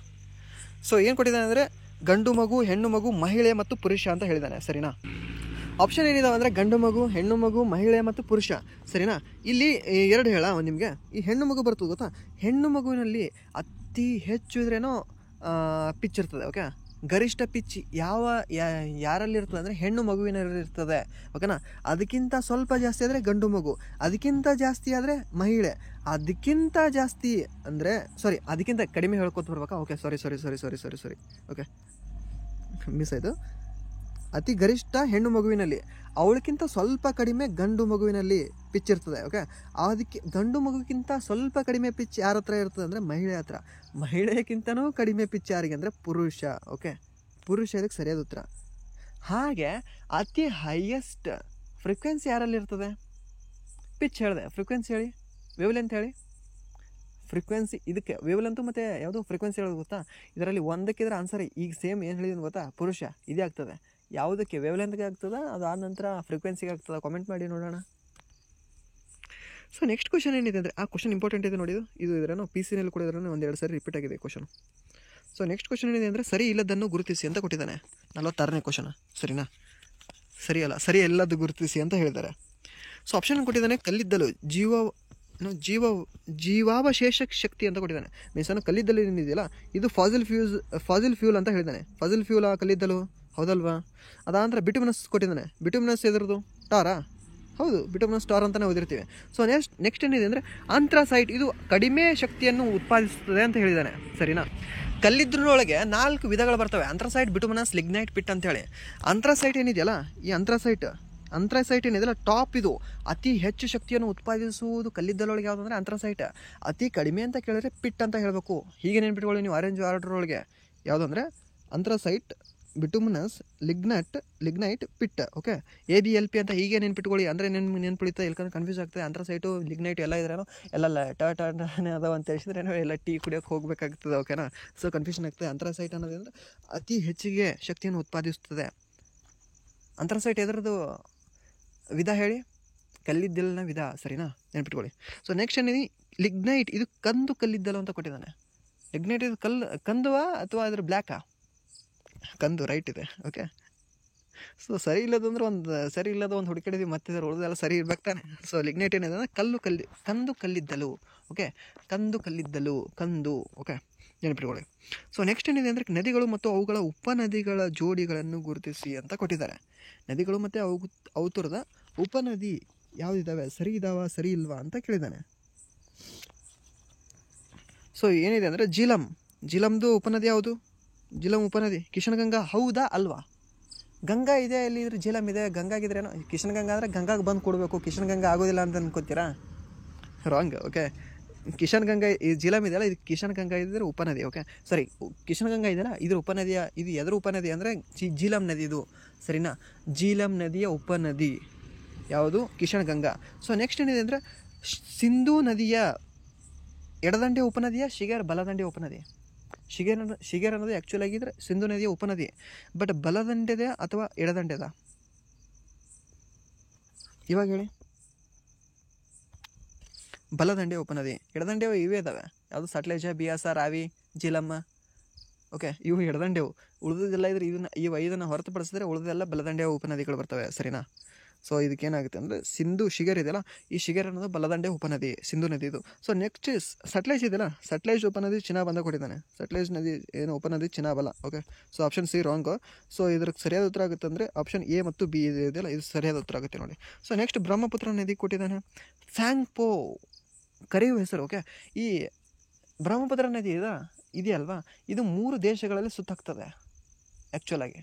Speaker 1: ಸೊ ಏನು ಕೊಟ್ಟಿದ್ದಾನೆ ಅಂದರೆ ಗಂಡು ಮಗು, ಹೆಣ್ಣು ಮಗು, ಮಹಿಳೆ ಮತ್ತು ಪುರುಷ ಅಂತ ಹೇಳಿದ್ದಾನೆ, ಸರಿನಾ. ಆಪ್ಷನ್ ಏನಿದಾವೆ ಅಂದರೆ ಗಂಡು ಮಗು, ಹೆಣ್ಣು ಮಗು, ಮಹಿಳೆ ಮತ್ತು ಪುರುಷ, ಸರಿನಾ. ಇಲ್ಲಿ 2 ಹೇಳ ನಿಮಗೆ. ಈ ಹೆಣ್ಣು ಮಗು ಬರ್ತದೆ ಗೊತ್ತಾ. ಹೆಣ್ಣು ಮಗುವಿನಲ್ಲಿ ಅತಿ ಹೆಚ್ಚು ಇದ್ರೇನೋ ಪಿಚ್ ಇರ್ತದೆ, ಓಕೆ. ಗರಿಷ್ಠ ಪಿಚ್ ಯಾರಲ್ಲಿ ಇರ್ತದೆ ಅಂದರೆ ಹೆಣ್ಣು ಮಗುವಿನಲ್ಲಿ ಇರ್ತದೆ, ಓಕೆನಾ. ಅದಕ್ಕಿಂತ ಸ್ವಲ್ಪ ಜಾಸ್ತಿ ಆದರೆ ಗಂಡು ಮಗು, ಅದಕ್ಕಿಂತ ಜಾಸ್ತಿ ಆದರೆ ಮಹಿಳೆ, ಅದಕ್ಕಿಂತ ಜಾಸ್ತಿ ಅಂದರೆ ಅದಕ್ಕಿಂತ ಕಡಿಮೆ ಹೇಳ್ಕೊತ ಬರ್ಬೇಕಾ? ಓಕೆ, ಸಾರಿ ಓಕೆ, ಮಿಸ್ ಆಯಿತು. ಅತಿ ಗರಿಷ್ಠ ಹೆಣ್ಣು ಮಗುವಿನಲ್ಲಿ, ಅವಳಕ್ಕಿಂತ ಸ್ವಲ್ಪ ಕಡಿಮೆ ಗಂಡು ಮಗುವಿನಲ್ಲಿ ಪಿಚ್ ಇರ್ತದೆ, ಓಕೆ. ಅದಕ್ಕೆ ಗಂಡು ಮಗುವಿಗಿಂತ ಸ್ವಲ್ಪ ಕಡಿಮೆ ಪಿಚ್ ಯಾರ ಹತ್ರ ಇರ್ತದೆ ಅಂದರೆ ಮಹಿಳೆ ಹತ್ರ. ಮಹಿಳೆಗಿಂತನೂ ಕಡಿಮೆ ಪಿಚ್ ಯಾರಿಗೆ ಅಂದರೆ ಪುರುಷ, ಓಕೆ. ಪುರುಷ ಇದಕ್ಕೆ ಸರಿಯಾದ ಉತ್ತರ. ಹಾಗೆ ಅತಿ ಹೈಯೆಸ್ಟ್ ಫ್ರೀಕ್ವೆನ್ಸಿ ಯಾರಲ್ಲಿ ಇರ್ತದೆ? ಪಿಚ್ ಹೇಳಿದೆ, ಫ್ರೀಕ್ವೆನ್ಸಿ ಹೇಳಿ, ವೇವ್ಲೆಂತ್ ಹೇಳಿ. ಫ್ರೀಕ್ವೆನ್ಸಿ ಇದಕ್ಕೆ ವೇವ್ಲೆಂತು ಮತ್ತು ಯಾವುದು ಫ್ರೀಕ್ವೆನ್ಸಿ ಹೇಳೋದು ಗೊತ್ತಾ? ಇದರಲ್ಲಿ ಒಂದಕ್ಕಿದ್ರೆ ಆನ್ಸರ್ ಈಗ ಸೇಮ್ ಏನು ಹೇಳಿದ್ದೀನಿ ಗೊತ್ತಾ? ಪುರುಷ ಇದೇ ಆಗ್ತದೆ. ಯಾವುದಕ್ಕೆ? ವೇವ್ಲೆಂತ್ಗೆ ಆಗ್ತದೆ, ಅದಾದ ನಂತರ ಫ್ರೀಕ್ವೆನ್ಸಿಗೆ ಆಗ್ತದೆ. ಕಾಮೆಂಟ್ ಮಾಡಿ ನೋಡೋಣ. ಸೊ ನೆಕ್ಸ್ಟ್ ಕ್ವಶನ್ ಏನಿದೆ ಅಂದರೆ, ಆ ಕ್ವಶನ್ ಇಂಪಾರ್ಟೆಂಟ್ ಇದೆ ನೋಡಿ. ಇದು ಇದ್ರೇನೋ ಪಿ ಸಿನಲ್ಲಿ ಕೂಡ ಇದ್ರೂ ಒಂದೆರಡು ಸಾರಿ ರಿಪೀಟ್ ಆಗಿದೆ ಕ್ವಶನ್. ಸೊ ನೆಕ್ಸ್ಟ್ ಕ್ವಶನ್ ಏನಿದೆ ಅಂದರೆ, ಸರಿ ಇಲ್ಲದನ್ನು ಗುರುತಿಸಿ ಅಂತ ಕೊಟ್ಟಿದ್ದಾನೆ. 46ನೇ ಕ್ವಶನ್, ಸರಿನಾ? ಸರಿ ಅಲ್ಲ, ಸರಿ ಎಲ್ಲದು ಗುರುತಿಸಿ ಅಂತ ಹೇಳಿದ್ದಾರೆ. ಸೊ ಆಪ್ಷನ್ ಕೊಟ್ಟಿದ್ದಾನೆ, ಕಲ್ಲಿದ್ದಲು ಜೀವಾವಶೇಷ ಶಕ್ತಿ ಅಂತ ಕೊಟ್ಟಿದ್ದಾನೆ. ಮೀನ್ಸ್ ಕಲ್ಲಿದ್ದಲು ಏನಿದೆಯಲ್ಲ ಇದು ಫಾಸಿಲ್ ಫ್ಯೂಲ್ ಅಂತ ಹೇಳಿದ್ದಾನೆ. ಫಾಸಿಲ್ ಫ್ಯೂಲ್ ಕಲ್ಲಿದ್ದಲು, ಹೌದಲ್ವಾ? ಅದಾಂತರ ಬಿಟುಮಿನಸ್ ಕೊಟ್ಟಿದ್ದಾನೆ. ಬಿಟುಮಿನಸ್ ಎದುರದು ಟಾರಾ? ಹೌದು, ಬಿಟುಮಿನಸ್ ಟಾರ್ ಅಂತಲೇ ಓದಿರ್ತೀವಿ. ಸೊ ನೆಕ್ಸ್ಟ್ ಏನಿದೆ ಅಂದರೆ, ಆಂಥ್ರಾಸೈಟ್ ಇದು ಕಡಿಮೆ ಶಕ್ತಿಯನ್ನು ಉತ್ಪಾದಿಸುತ್ತದೆ ಅಂತ ಹೇಳಿದ್ದಾನೆ, ಸರಿನಾ? ಕಲ್ಲಿದ್ದಲೊಳಗೆ 4 ವಿಧಗಳು ಬರ್ತವೆ: ಆಂಥ್ರಾಸೈಟ್, ಬಿಟುಮಿನಸ್, ಲಿಗ್ನೈಟ್, ಪಿಟ್ ಅಂತೇಳಿ. ಆಂಥ್ರಾಸೈಟ್ ಏನಿದೆಯಲ್ಲ, ಈ ಆಂಥ್ರಾಸೈಟ್ ಏನಿದೆಯಲ್ಲ ಟಾಪ್, ಇದು ಅತಿ ಹೆಚ್ಚು ಶಕ್ತಿಯನ್ನು ಉತ್ಪಾದಿಸುವುದು ಕಲ್ಲಿದ್ದಲೊಳಗೆ ಯಾವುದಂದ್ರೆ ಆಂಥ್ರಾಸೈಟ್. ಅತಿ ಕಡಿಮೆ ಅಂತ ಕೇಳಿದ್ರೆ ಪಿಟ್ ಅಂತ ಹೇಳಬೇಕು. ಹೀಗೆ ನೆನ್ಪಿಟ್ಕೊಳ್ಳಿ ನೀವು ಅರೇಂಜ್ ಆರ್ಡರ್ ಒಳಗೆ. ಯಾವುದಂದ್ರೆ anthracite, bituminous, lignite, peat, okay. ABLP ಅಂತ ಹೀಗೆ ನೆನ್ಪಿಟ್ಕೊಳ್ಳಿ. ಅಂದರೆ ನೆನ್ಪಿಡಿತಾ ಇಲ್ಕಂದ್ರೆ ಕನ್ಫ್ಯೂಸ್ ಆಗ್ತದೆ. ಆಂಥ್ರಾಸೈಟು, ಲಿಗ್ನೈಟ್ ಎಲ್ಲ ಇದ್ರೇನೋ ಎಲ್ಲ ಟಾನೇ ಅದಾವ ಅಂತ ಹೇಳಿಸಿದ್ರೇನೋ ಎಲ್ಲ ಟೀ ಕುಡಿಯೋಕೆ ಹೋಗ್ಬೇಕಾಗ್ತದೆ, ಓಕೆನಾ. ಸೊ ಕನ್ಫ್ಯೂಷನ್ ಆಗ್ತದೆ. ಆಂಥ್ರಾಸೈಟ್ ಅನ್ನೋದಂದ್ರೆ ಅತಿ ಹೆಚ್ಚಿಗೆ ಶಕ್ತಿಯನ್ನು ಉತ್ಪಾದಿಸುತ್ತದೆ. ಆಂಥ್ರಾಸೈಟ್ ಎದ್ರದ್ದು ವಿಧ ಹೇಳಿ? ಕಲ್ಲಿದ್ದಲಿನ ವಿಧ, ಸರಿನಾ? ನೆನ್ಪಿಟ್ಕೊಳ್ಳಿ. ಸೊ ನೆಕ್ಸ್ಟ್ ಏನಿದೆ, ಲಿಗ್ನೈಟ್ ಇದು ಕಂದು ಕಲ್ಲಿದ್ದಲು ಅಂತ ಕೊಟ್ಟಿದ್ದಾನೆ. ಲಿಗ್ನೈಟ್ ಇದು ಕಂದುವಾ ಅಥವಾ ಅದ್ರ ಬ್ಲ್ಯಾಕಾ? ಕಂದು, ರೈಟ್ ಇದೆ, ಓಕೆ. ಸೊ ಸರಿ ಇಲ್ಲದಂದ್ರೆ ಒಂದು ಹುಡುಕಿಡಿದ್ವಿ, ಮತ್ತಿದ್ರೆ ಉಳಿದೆಲ್ಲ ಸರಿ ಇರ್ಬೇಕು ತಾನೆ. ಸೊ ಲಿಗ್ನೈಟ್ ಏನಿದೆ ಅಂದರೆ ಕಂದು ಕಲ್ಲಿದ್ದಲು, ಓಕೆ. ಕಂದು, ಓಕೆ, ನೆನಪಿಟ್ಕೊಳ್ಳಿ. ಸೊ ನೆಕ್ಸ್ಟ್ ಏನಿದೆ ಅಂದರೆ, ನದಿಗಳು ಮತ್ತು ಅವುಗಳ ಉಪನದಿಗಳ ಜೋಡಿಗಳನ್ನು ಗುರುತಿಸಿ ಅಂತ ಕೊಟ್ಟಿದ್ದಾರೆ. ನದಿಗಳು ಮತ್ತು ಅವು ತೋರದ ಉಪನದಿ ಯಾವುದಿದ್ದಾವೆ, ಸರಿ ಇದ್ದಾವ, ಸರಿ ಇಲ್ವಾ ಅಂತ ಕೇಳಿದ್ದಾನೆ. ಸೊ ಏನಿದೆ ಅಂದರೆ, ಜಿಲಮ್ದು ಉಪನದಿ ಯಾವುದು? ಜಿಲಂ ಉಪನದಿ ಕಿಶನಗಂಗಾ, ಹೌದಾ ಅಲ್ವಾ? ಗಂಗಾ ಇದೆ, ಇಲ್ಲಿ ಇದ್ರೆ ಜಿಲಂ ಇದೆ. ಗಂಗಾಗಿದ್ರೇನೋ ಕಿಶನಗಂಗಾ ಅಂದರೆ ಗಂಗಾಗೆ ಬಂದು ಕೊಡಬೇಕು. ಕಿಶನಗಂಗಾ ಆಗೋದಿಲ್ಲ ಅಂತ ಅನ್ಕೋತೀರಾ? Wrong, okay. ಕಿಶನಗಂಗಾ ಈ ಜಿಲಂ ಇದೆಯಲ್ಲ, ಇದು ಕಿಶನಗಂಗಾ ಇದ್ದರೆ ಉಪನದಿ, ಓಕೆ. ಸರಿ, ಕಿಶನಗಂಗಾ ಇದೆಯಲ್ಲ, ಇದ್ರ ಉಪನದಿಯ ಇದು ಎದ್ರ ಉಪನದಿ ಅಂದರೆ ಜಿಲಂ ನದಿ, ಇದು ಸರಿನಾ? ಜಿಲಂ ನದಿಯ ಉಪನದಿ ಯಾವುದು? ಕಿಶನಗಂಗಾ. ಸೊ ನೆಕ್ಸ್ಟ್ ಏನಿದೆ ಅಂದರೆ, ಸಿಂಧೂ ನದಿಯ ಎಡದಂಡೆ ಉಪನದಿಯ, ಶಿಗರ್ ಬಲದಂಡೆ ಉಪನದಿ. ಶಿಗರ್ ಅನ್ನೋದು ಆ್ಯಕ್ಚುಲ್ ಆಗಿದ್ರೆ ಸಿಂಧೂ ನದಿಯ ಉಪನದಿ. ಬಟ್ ಬಲದಂಡೆದ ಅಥವಾ ಎಡದಂಡೆದ? ಇವಾಗ ಹೇಳಿ. ಬಲದಂಡೆ ಉಪನದಿ. ಎಡದಂಡೆವು ಇವೇ ಇದ್ದಾವೆ, ಯಾವುದು? ಸಟ್ಲೇಜ, ಬಿಯಾಸ, ರಾವಿ, ಜಿಲಮ್ಮ, ಓಕೆ. ಇವು ಎಡದಂಡೆವು. ಉಳಿದೆಲ್ಲ ಇದ್ರೆ ಇವು 5 ಹೊರತುಪಡಿಸಿದ್ರೆ ಉಳಿದೆಲ್ಲ ಬಲದಂಡೆಯ ಉಪನದಿಗಳು ಬರ್ತವೆ, ಸರಿನಾ? ಸೊ ಇದಕ್ಕೇನಾಗುತ್ತೆ ಅಂದರೆ, ಶಿಗರ್ ಇದೆಯಲ್ಲ, ಈ ಶಿಗರ್ ಅನ್ನೋದು ಬಲದಂಡೆ ಉಪನದಿ, ಸಿಂಧೂ ನದಿ ಇದು. ಸೊ ನೆಕ್ಸ್ಟ್ ಸಟ್ಲೇಜ್ ಇದೆಯಲ್ಲ, ಸಟ್ಲೇಜ್ ಉಪನದಿ ಚಿನಾಬ್ ಕೊಟ್ಟಿದ್ದಾನೆ. ಸಟ್ಲೇಜ್ ನದಿ ಏನು ಉಪನದಿ ಚಿನಾಬಲ್ಲ, okay. So option C wrong. So ಇದ್ರಿಗೆ ಸರಿಯಾದ ಉತ್ತರ ಆಗುತ್ತೆ ಅಂದರೆ ಆಪ್ಷನ್ ಎ ಮತ್ತು ಬಿ ಇದೆಯಲ್ಲ, ಇದು ಸರಿಯಾದ ಉತ್ತರ ಆಗುತ್ತೆ ನೋಡಿ. ಸೊ ನೆಕ್ಸ್ಟ್ ಬ್ರಹ್ಮಪುತ್ರ ನದಿ ಕೊಟ್ಟಿದ್ದಾನೆ. ಸ್ಯಾಂಗ್ಪೋ ಕರೆಯುವ ಹೆಸರು, ಓಕೆ. ಈ ಬ್ರಹ್ಮಪುತ್ರ ನದಿ ಇದೆಯಲ್ವಾ, ಇದು 3 ದೇಶಗಳಲ್ಲಿ ಸುತ್ತಾಗ್ತದೆ ಆ್ಯಕ್ಚುಲಾಗಿ.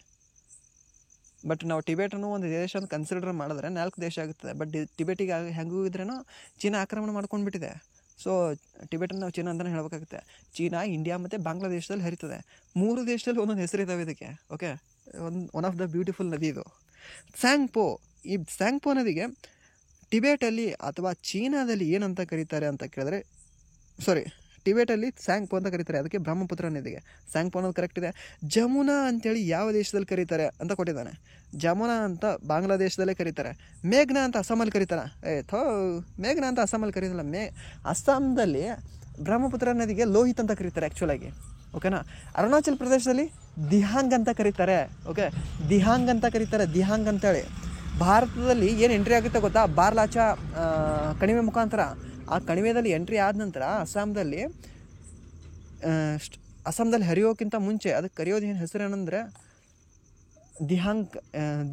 Speaker 1: ಬಟ್ ನಾವು ಟಿಬೇಟನ್ನು ಒಂದು ದೇಶ ಅಂತ ಕನ್ಸಿಡರ್ ಮಾಡಿದ್ರೆ 4 ದೇಶ ಆಗುತ್ತದೆ. ಬಟ್ ಟಿಬೇಟಿಗೆ ಹೆಂಗೂ ಇದ್ರೇನೋ ಚೀನಾ ಆಕ್ರಮಣ ಮಾಡ್ಕೊಂಡ್ಬಿಟ್ಟಿದೆ. ಸೊ ಟಿಬೇಟನ್ನು ನಾವು ಚೀನಾ ಅಂತಲೇ ಹೇಳಬೇಕಾಗುತ್ತೆ. ಚೀನಾ, ಇಂಡಿಯಾ ಮತ್ತು ಬಾಂಗ್ಲಾದೇಶದಲ್ಲಿ ಹರಿತದೆ. 3 ದೇಶದಲ್ಲಿ ಒಂದೊಂದು ಹೆಸರಿದ್ದಾವೆ ಇದಕ್ಕೆ, okay. One of the beautiful ನದಿ ಇದು ಸ್ಯಾಂಗ್ಪೋ. ಈ ಸ್ಯಾಂಗ್ಪೋ ನದಿಗೆ ಟಿಬೇಟಲ್ಲಿ ಅಥವಾ ಚೀನಾದಲ್ಲಿ ಏನಂತ ಕರೀತಾರೆ ಅಂತ ಕೇಳಿದ್ರೆ, ಟಿಬೇಟಲ್ಲಿ ಸ್ಯಾಂಗ್ಪೋ ಅಂತ ಕರೀತಾರೆ. ಅದಕ್ಕೆ ಬ್ರಹ್ಮಪುತ್ರ ನದಿಗೆ ಸ್ಯಾಂಗ್ಪೋ ಅನ್ನೋದು ಕರೆಕ್ಟ್ ಇದೆ. ಜಮುನಾ ಅಂತೇಳಿ ಯಾವ ದೇಶದಲ್ಲಿ ಕರೀತಾರೆ ಅಂತ ಕೊಟ್ಟಿದ್ದಾನೆ. ಜಮುನಾ ಅಂತ ಬಾಂಗ್ಲಾದೇಶದಲ್ಲೇ ಕರೀತಾರೆ. ಮೇಘ್ನಾ ಅಂತ ಅಸ್ಸಾಮಲ್ಲಿ ಕರೀತಾರೆ. ಮೇಘ್ನಾ ಅಂತ ಅಸ್ಸಾಮಲ್ಲಿ ಕರೀತಲ್ಲ. ಅಸ್ಸಾಂದಲ್ಲಿ ಬ್ರಹ್ಮಪುತ್ರ ನದಿಗೆ ಲೋಹಿತ್ ಅಂತ ಕರೀತಾರೆ ಆ್ಯಕ್ಚುಲಾಗಿ, ಓಕೆನಾ. ಅರುಣಾಚಲ್ ಪ್ರದೇಶದಲ್ಲಿ ದಿಹಾಂಗ್ ಅಂತ ಕರೀತಾರೆ, ಓಕೆ. ದಿಹಾಂಗ್ ಅಂತ ಕರೀತಾರೆ, ದಿಹಾಂಗ್ ಅಂತೇಳಿ. ಭಾರತದಲ್ಲಿ ಏನು ಎಂಟ್ರಿ ಆಗುತ್ತೆ ಗೊತ್ತಾ? ಬಾರ್ಲಾಚಾ ಕಣಿವೆ ಮುಖಾಂತರ. ಆ ಕಣಿವೆಯಲ್ಲಿ ಎಂಟ್ರಿ ಆದ ನಂತರ ಅಸ್ಸಾಂದಲ್ಲಿ ಅಸ್ಸಾಂದಲ್ಲಿ ಹರಿಯೋಕ್ಕಿಂತ ಮುಂಚೆ ಅದಕ್ಕೆ ಕರೆಯೋದು ಏನು ಹೆಸರು ಏನಂದರೆ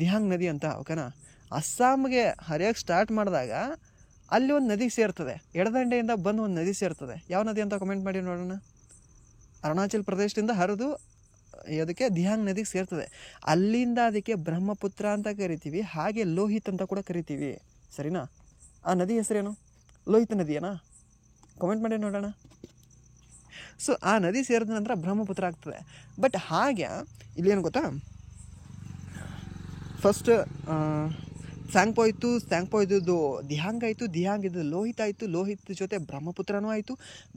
Speaker 1: ದಿಹಾಂಗ್ ನದಿ ಅಂತ, ಓಕೆನಾ. ಅಸ್ಸಾಂಗೆ ಹರಿಯೋಕ್ಕೆ ಸ್ಟಾರ್ಟ್ ಮಾಡಿದಾಗ ಅಲ್ಲಿ ಒಂದು ನದಿ ಸೇರ್ತದೆ, ಎಡದಂಡೆಯಿಂದ ಬಂದು ಒಂದು ನದಿ ಸೇರ್ತದೆ. ಯಾವ ನದಿ ಅಂತ ಕಮೆಂಟ್ ಮಾಡಿ ನೋಡೋಣ. ಅರುಣಾಚಲ್ ಪ್ರದೇಶದಿಂದ ಹರಿದು ಅದಕ್ಕೆ ದಿಹಾಂಗ್ ನದಿಗೆ ಸೇರ್ತದೆ. ಅಲ್ಲಿಂದ ಅದಕ್ಕೆ ಬ್ರಹ್ಮಪುತ್ರ ಅಂತ ಕರಿತೀವಿ, ಹಾಗೆ ಲೋಹಿತ್ ಅಂತ ಕೂಡ ಕರಿತೀವಿ, ಸರಿನಾ. ಆ ನದಿ ಹೆಸರೇನು? ಲೋಹಿತ್ ನದಿಯೇನಾ? ಕಮೆಂಟ್ ಮಾಡಿ ನೋಡೋಣ. ಸೊ ಆ ನದಿ ಸೇರಿದ ನಂತರ ಬ್ರಹ್ಮಪುತ್ರ ಆಗ್ತದೆ. ಬಟ್ ಹಾಗೆ ಇಲ್ಲೇನು ಗೊತ್ತಾ, ಫಸ್ಟ್ ಸ್ಯಾಂಗ್ಪೋ ಇದ್ದದ್ದು ದಿಹಾಂಗ್ ಆಯಿತು, ದಿಹಾಂಗ್ ಇದ್ದು ಲೋಹಿತ್ ಆಯಿತು, ಲೋಹಿತ್ ಜೊತೆ ಬ್ರಹ್ಮಪುತ್ರನೂ ಆಯಿತು,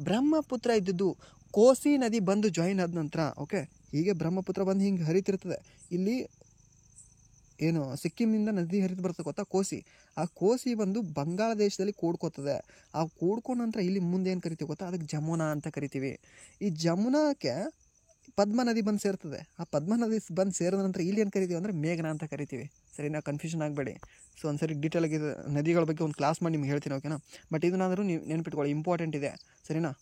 Speaker 1: ಬ್ರಹ್ಮಪುತ್ರ ಇದ್ದದ್ದು ಕೋಸಿ ನದಿ ಬಂದು ಜಾಯಿನ್ ಆದ ನಂತರ, ಓಕೆ, ಹೀಗೆ ಬ್ರಹ್ಮಪುತ್ರ ಬಂದು ಹಿಂಗೆ ಹರಿತಿರ್ತದೆ. ಇಲ್ಲಿ ಏನು ಸಿಕ್ಕಿಂನಿಂದ ನದಿ ಹರಿದು ಬರ್ತದೆ ಗೊತ್ತಾ, ಕೋಸಿ. ಆ ಕೋಸಿ ಬಂದು ಬಂಗಾಳ ದೇಶದಲ್ಲಿ ಕೂಡ್ಕೋತದೆ. ಆ ಕೂಡ್ಕೊಂಡ ನಂತರ ಇಲ್ಲಿ ಮುಂದೆ ಏನು ಕರಿತೀವಿ ಗೊತ್ತಾ, ಅದಕ್ಕೆ ಜಮುನಾ ಅಂತ ಕರಿತೀವಿ. ಈ ಜಮುನಾಕ್ಕೆ ಪದ್ಮ ನದಿ ಬಂದು ಸೇರ್ತದೆ. ಆ ಪದ್ಮ ನದಿ ಬಂದು ಸೇರಿದ ನಂತರ ಇಲ್ಲಿ ಏನು ಕರಿತೀವಿ ಅಂದರೆ ಮೇಘನಾ ಅಂತ ಕರಿತೀವಿ, ಸರಿನಾ. ಕನ್ಫ್ಯೂಷನ್ ಆಗಬೇಡಿ. ಸೊ ಒಂದ್ಸರಿ ಡೀಟೇಲಾಗಿ ನದಿಗಳ ಬಗ್ಗೆ ಒಂದು ಕ್ಲಾಸ್ ಮಾಡಿ ನಿಮ್ಗೆ ಹೇಳ್ತೀನಿ, ಓಕೆನಾ. ಬಟ್ ಇದನ್ನಾದರೂ ನೀವು ನೆನ್ಪಿಟ್ಕೊಳ್ಳಿ, ಇಂಪಾರ್ಟೆಂಟ್ ಇದೆ, ಸರಿನಾ.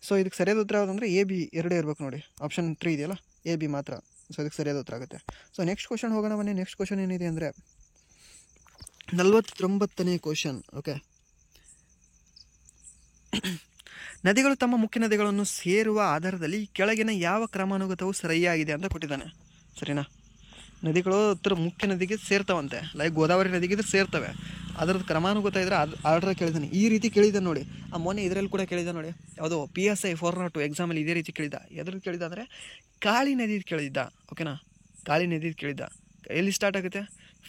Speaker 1: ಸೊ ಇದಕ್ಕೆ ಸರಿಯಾದ ಉತ್ತರ ಯಾವುದಂದರೆ AB ಎರಡೇ ಇರಬೇಕು ನೋಡಿ. ಆಪ್ಷನ್ 3 ಇದೆಯಲ್ಲ, AB ಮಾತ್ರ. ಸೊ ಇದಕ್ಕೆ ಸರಿಯಾದ ಉತ್ತರ ಆಗುತ್ತೆ. ಸೊ ನೆಕ್ಸ್ಟ್ ಕ್ವಶನ್ ಹೋಗೋಣ ಬನ್ನಿ. ನೆಕ್ಸ್ಟ್ ಕ್ವಶನ್ ಏನಿದೆ ಅಂದರೆ 49ನೇ ಕ್ವಶನ್, ಓಕೆ. ನದಿಗಳು ತಮ್ಮ ಮುಖ್ಯ ನದಿಗಳನ್ನು ಸೇರುವ ಆಧಾರದಲ್ಲಿ ಕೆಳಗಿನ ಯಾವ ಕ್ರಮಾನುಗತವು ಸರಿಯಾಗಿದೆ ಅಂತ ಕೊಟ್ಟಿದ್ದಾನೆ, ಸರಿನಾ. ನದಿಗಳು ಹತ್ರ ಮುಖ್ಯ ನದಿಗೆ ಸೇರ್ತಾವಂತೆ, ಲೈಕ್ ಗೋದಾವರಿ ನದಿಗೆ ಸೇರ್ತವೆ. ಅದರದ್ದು ಕ್ರಮಾನುಗತ ಇದ್ದರೆ ಅದು ಆರ್ಡರ್ ಕೇಳಿದ್ದಾನೆ. ಈ ರೀತಿ ಕೇಳಿದ್ದಾನೆ ನೋಡಿ. ಆ ಮೊನ್ನೆ ಇದರಲ್ಲಿ ಕೂಡ ಕೇಳಿದ್ದ ನೋಡಿ, ಯಾವುದೋ PSI 402 ಎಕ್ಸಾಮಲ್ಲಿ ಇದೇ ರೀತಿ ಕೇಳಿದ್ದ. ಎದ್ರದ್ದು ಕೇಳಿದ್ದ ಅಂದರೆ ಕಾಳಿ ನದಿ ಕೇಳಿದ್ದ, ಓಕೆನಾ. ಕಾಳಿ ನದಿ ಕೇಳಿದ್ದ. ಎಲ್ಲಿ ಸ್ಟಾರ್ಟ್ ಆಗುತ್ತೆ?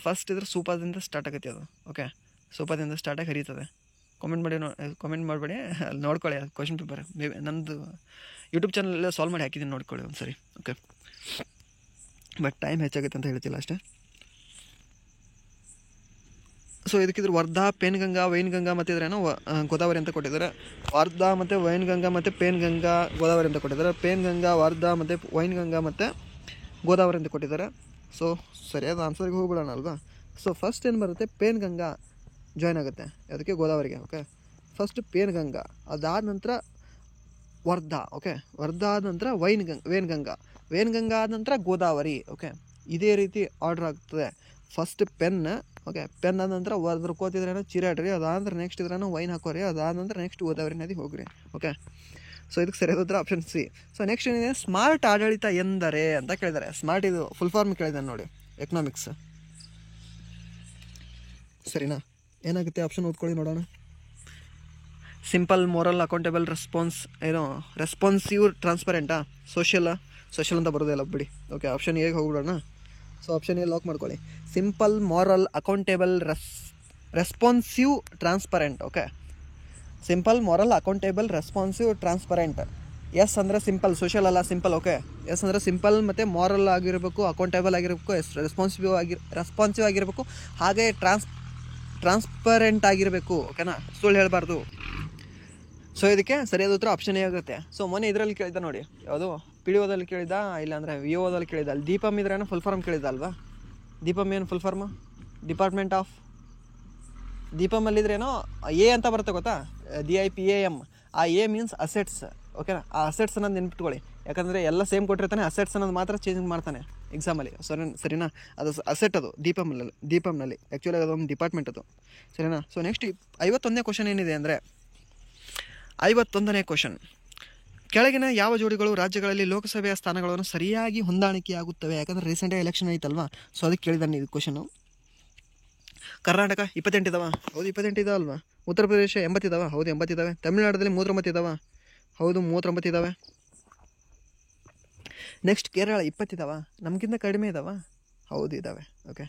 Speaker 1: ಫಸ್ಟ್ ಇದ್ರೆ ಸೂಪಾದಿಂದ ಸ್ಟಾರ್ಟ್ ಆಗುತ್ತೆ ಅದು, ಓಕೆ. ಸೂಪಾದಿಂದ ಸ್ಟಾರ್ಟಾಗಿ ಹರಿತದೆ. ಕಮೆಂಟ್ ಮಾಡಬೇಡಿ, ಅಲ್ಲಿ ನೋಡ್ಕೊಳ್ಳಿ ಕ್ವಶನ್ ಪೇಪರ್. ನಮ್ಮದು ಯೂಟ್ಯೂಬ್ ಚಾನಲ್ ಸಾಲ್ವ್ ಮಾಡಿ ಹಾಕಿದ್ದೀನಿ, ನೋಡ್ಕೊಳ್ಳಿ ಒಂದು ಸರಿ, ಓಕೆ. ಬಟ್ ಟೈಮ್ ಹೆಚ್ಚಾಗುತ್ತೆ ಅಂತ ಹೇಳ್ತಿಲ್ಲ ಅಷ್ಟೇ. ಸೊ ಇದಕ್ಕಿದ್ರೆ ವರ್ಧಾ, ಪೇನ್ಗಂಗಾ, ವೈನ್ಗಂಗಾ ಮತ್ತು ಇದ್ರೇನೋ ಗೋದಾವರಿ ಅಂತ ಕೊಟ್ಟಿದ್ದಾರೆ. ವರ್ಧಾ ಮತ್ತು ವೈನ್ಗಂಗಾ ಮತ್ತು ಪೇನ್ಗಂಗಾ ಗೋದಾವರಿ ಅಂತ ಕೊಟ್ಟಿದ್ದಾರೆ. ಪೇನ್ಗಂಗಾ, ವರ್ಧಾ ಮತ್ತು ವೈನ್ಗಂಗಾ ಮತ್ತು ಗೋದಾವರಿ ಅಂತ ಕೊಟ್ಟಿದ್ದಾರೆ. ಸೊ ಸರಿಯಾದ ಆನ್ಸರ್ಗೆ ಹೋಗ್ಬಿಡೋಣ ಅಲ್ವಾ. ಸೊ ಫಸ್ಟ್ ಏನು ಬರುತ್ತೆ, ಪೇನ್ಗಂಗಾ ಜಾಯ್ನ್ ಆಗುತ್ತೆ ಅದಕ್ಕೆ ಗೋದಾವರಿಗೆ, ಓಕೆ. ಫಸ್ಟ್ ಪೇನ್ಗಂಗಾ, ಅದಾದ ನಂತರ ವರ್ಧಾ, ಓಕೆ. ವರ್ಧಾ ಆದ ನಂತರ ವೇನ್ಗಂಗಾ ಆದ ನಂತರ ಗೋದಾವರಿ, ಓಕೆ. ಇದೇ ರೀತಿ ಆರ್ಡರ್ ಆಗ್ತದೆ. First pen, okay. ಪೆನ್ ಆದ ನಂತರ ವರ್ಕೋತಿದ್ರೇನೋ ಚಿರಾಡ್ರಿ, ಅದಾದ್ರೆ ನೆಕ್ಸ್ಟ್ ಇದ್ರೇನೋ ವೈನ್ ಹಾಕೋರಿ, ಅದಾದ ನಂತರ ನೆಕ್ಸ್ಟ್ ಗೋದಾವರಿ ನದಿ ಹೋಗ್ರಿ, ಓಕೆ. ಸೊ ಇದಕ್ಕೆ ಸರಿಯಾದ ಉತ್ತರ ಆಪ್ಷನ್ C. ಸೊ ನೆಕ್ಸ್ಟ್ ಏನಿದೆ, ಸ್ಮಾರ್ಟ್ ಆಡಳಿತ ಎಂದರೆ ಅಂತ ಕೇಳಿದ್ದಾರೆ. ಸ್ಮಾರ್ಟ್ ಇದು ಫುಲ್ ಫಾರ್ಮ್ ಕೇಳಿದ್ದಾನೆ ನೋಡಿ, ಎಕನಾಮಿಕ್ಸ್, ಸರಿನಾ. ಏನಾಗುತ್ತೆ ಆಪ್ಷನ್ ಓದ್ಕೊಳ್ಳಿ ನೋಡೋಣ. ಸಿಂಪಲ್, ಮೋರಲ್, ಅಕೌಂಟೇಬಲ್, ರೆಸ್ಪಾನ್ಸಿವ್, ಟ್ರಾನ್ಸ್ಪರೆಂಟಾ, ಸೋಷಿಯಲ್ ಅಂತ ಬರೋದಿಲ್ಲ ಬಿಡಿ, ಓಕೆ. ಆಪ್ಷನ್ A ಹೋಗ್ಬಿಡೋಣ. ಸೊ ಆಪ್ಷನ್ A ಲಾಕ್ ಮಾಡ್ಕೊಳ್ಳಿ. Simple, moral, accountable, responsive, transparent, okay. Simple, moral, accountable, responsive, transparent. S ಅಂದರೆ ಸಿಂಪಲ್, ಸೋಷಿಯಲ್ ಅಲ್ಲ, ಸಿಂಪಲ್, ಓಕೆ. ಎಸ್ ಅಂದರೆ ಸಿಂಪಲ್ ಮತ್ತು ಮಾರಲ್ ಆಗಿರಬೇಕು, ಅಕೌಂಟೇಬಲ್ ಆಗಿರಬೇಕು, ರೆಸ್ಪಾನ್ಸಿವ್ ಆಗಿರಬೇಕು, ಹಾಗೆ ಟ್ರಾನ್ಸ್ಪರೆಂಟ್ ಆಗಿರಬೇಕು, ಓಕೆನಾ. ಸುಳ್ಳು ಹೇಳಬಾರ್ದು. ಸೊ ಇದಕ್ಕೆ ಸರಿಯಾದ ಉತ್ತರ ಆಪ್ಷನ್ A ಆಗುತ್ತೆ. ಸೊ ಮೊನ್ನೆ ಇದರಲ್ಲಿ ಕೇಳಿದ್ದ ನೋಡಿ, ಯಾವುದು PDOದಲ್ಲಿ ಕೇಳಿದ್ದ, ಇಲ್ಲಾಂದರೆ VOದಲ್ಲಿ ಕೇಳಿದ್ದ. ಅಲ್ಲಿ ದೀಪಮ್ ಇದ್ರೇನೋ ಫುಲ್ ಫಾರ್ಮ್ ಕೇಳಿದ್ದ ಅಲ್ವಾ. ದೀಪಮ್ ಏನು ಫುಲ್ ಫಾರ್ಮು? ಡಿಪಾರ್ಟ್ಮೆಂಟ್ ಆಫ್ ದೀಪಮಲ್ಲಿದ್ರೇನೋ A ಅಂತ ಬರುತ್ತೆ ಗೊತ್ತಾ, DIPAM. ಆ A ಮೀನ್ಸ್ ಅಸೆಟ್ಸ್, ಓಕೆನಾ. ಆ ಅಸೆಟ್ಸ್ ಅನ್ನೋದು ನೆನ್ಪಿಟ್ಕೊಳ್ಳಿ, ಯಾಕಂದರೆ ಎಲ್ಲ ಸೇಮ್ ಕೊಟ್ಟಿರ್ತಾನೆ, ಅಸೆಟ್ಸ್ ಅನ್ನೋದು ಮಾತ್ರ ಚೇಂಜ್ ಮಾಡ್ತಾನೆ ಎಕ್ಸಾಮಲ್ಲಿ, ಸರಿನಾ. ಅದು ಅಸೆಟ್, ಅದು ದೀಪಮ್ನಲ್ಲಿ ಆ್ಯಕ್ಚುಲಿ ಅದೊಂದು ಡಿಪಾರ್ಟ್ಮೆಂಟ್ ಅದು, ಸರಿನಾ. ಸೊ ನೆಕ್ಸ್ಟ್ 51ನೇ ಕ್ವಶನ್ ಏನಿದೆ ಅಂದರೆ 51ನೇ ಕ್ವಶನ್, ಕೆಳಗಿನ ಯಾವ ಜೋಡಿಗಳು ರಾಜ್ಯಗಳಲ್ಲಿ ಲೋಕಸಭೆಯ ಸ್ಥಾನಗಳನ್ನು ಸರಿಯಾಗಿ ಹೊಂದಾಣಿಕೆಯಾಗುತ್ತವೆ? ಯಾಕಂದರೆ ರೀಸೆಂಟಾಗಿ ಎಲೆಕ್ಷನ್ ಐತಲ್ವಾ, ಸೊ ಅದಕ್ಕೆ ಕೇಳಿದ್ದಾನೆ ಇದು ಕ್ವಶನು. ಕರ್ನಾಟಕ 28 ಇದಾವ, ಹೌದು 28 ಇದಾವೆ ಅಲ್ವಾ. ಉತ್ತರ ಪ್ರದೇಶ 80 ಇದಾವೆ, ಹೌದು 80 ಇದಾವೆ. ತಮಿಳುನಾಡಲ್ಲಿ 39 ಇದಾವೆ, ಹೌದು 39 ಇದಾವೆ. ನೆಕ್ಸ್ಟ್ ಕೇರಳ 20 ಇದಾವೆ, ನಮಗಿಂತ ಕಡಿಮೆ ಇದಾವೆ, ಹೌದು ಇದ್ದಾವೆ, ಓಕೆ.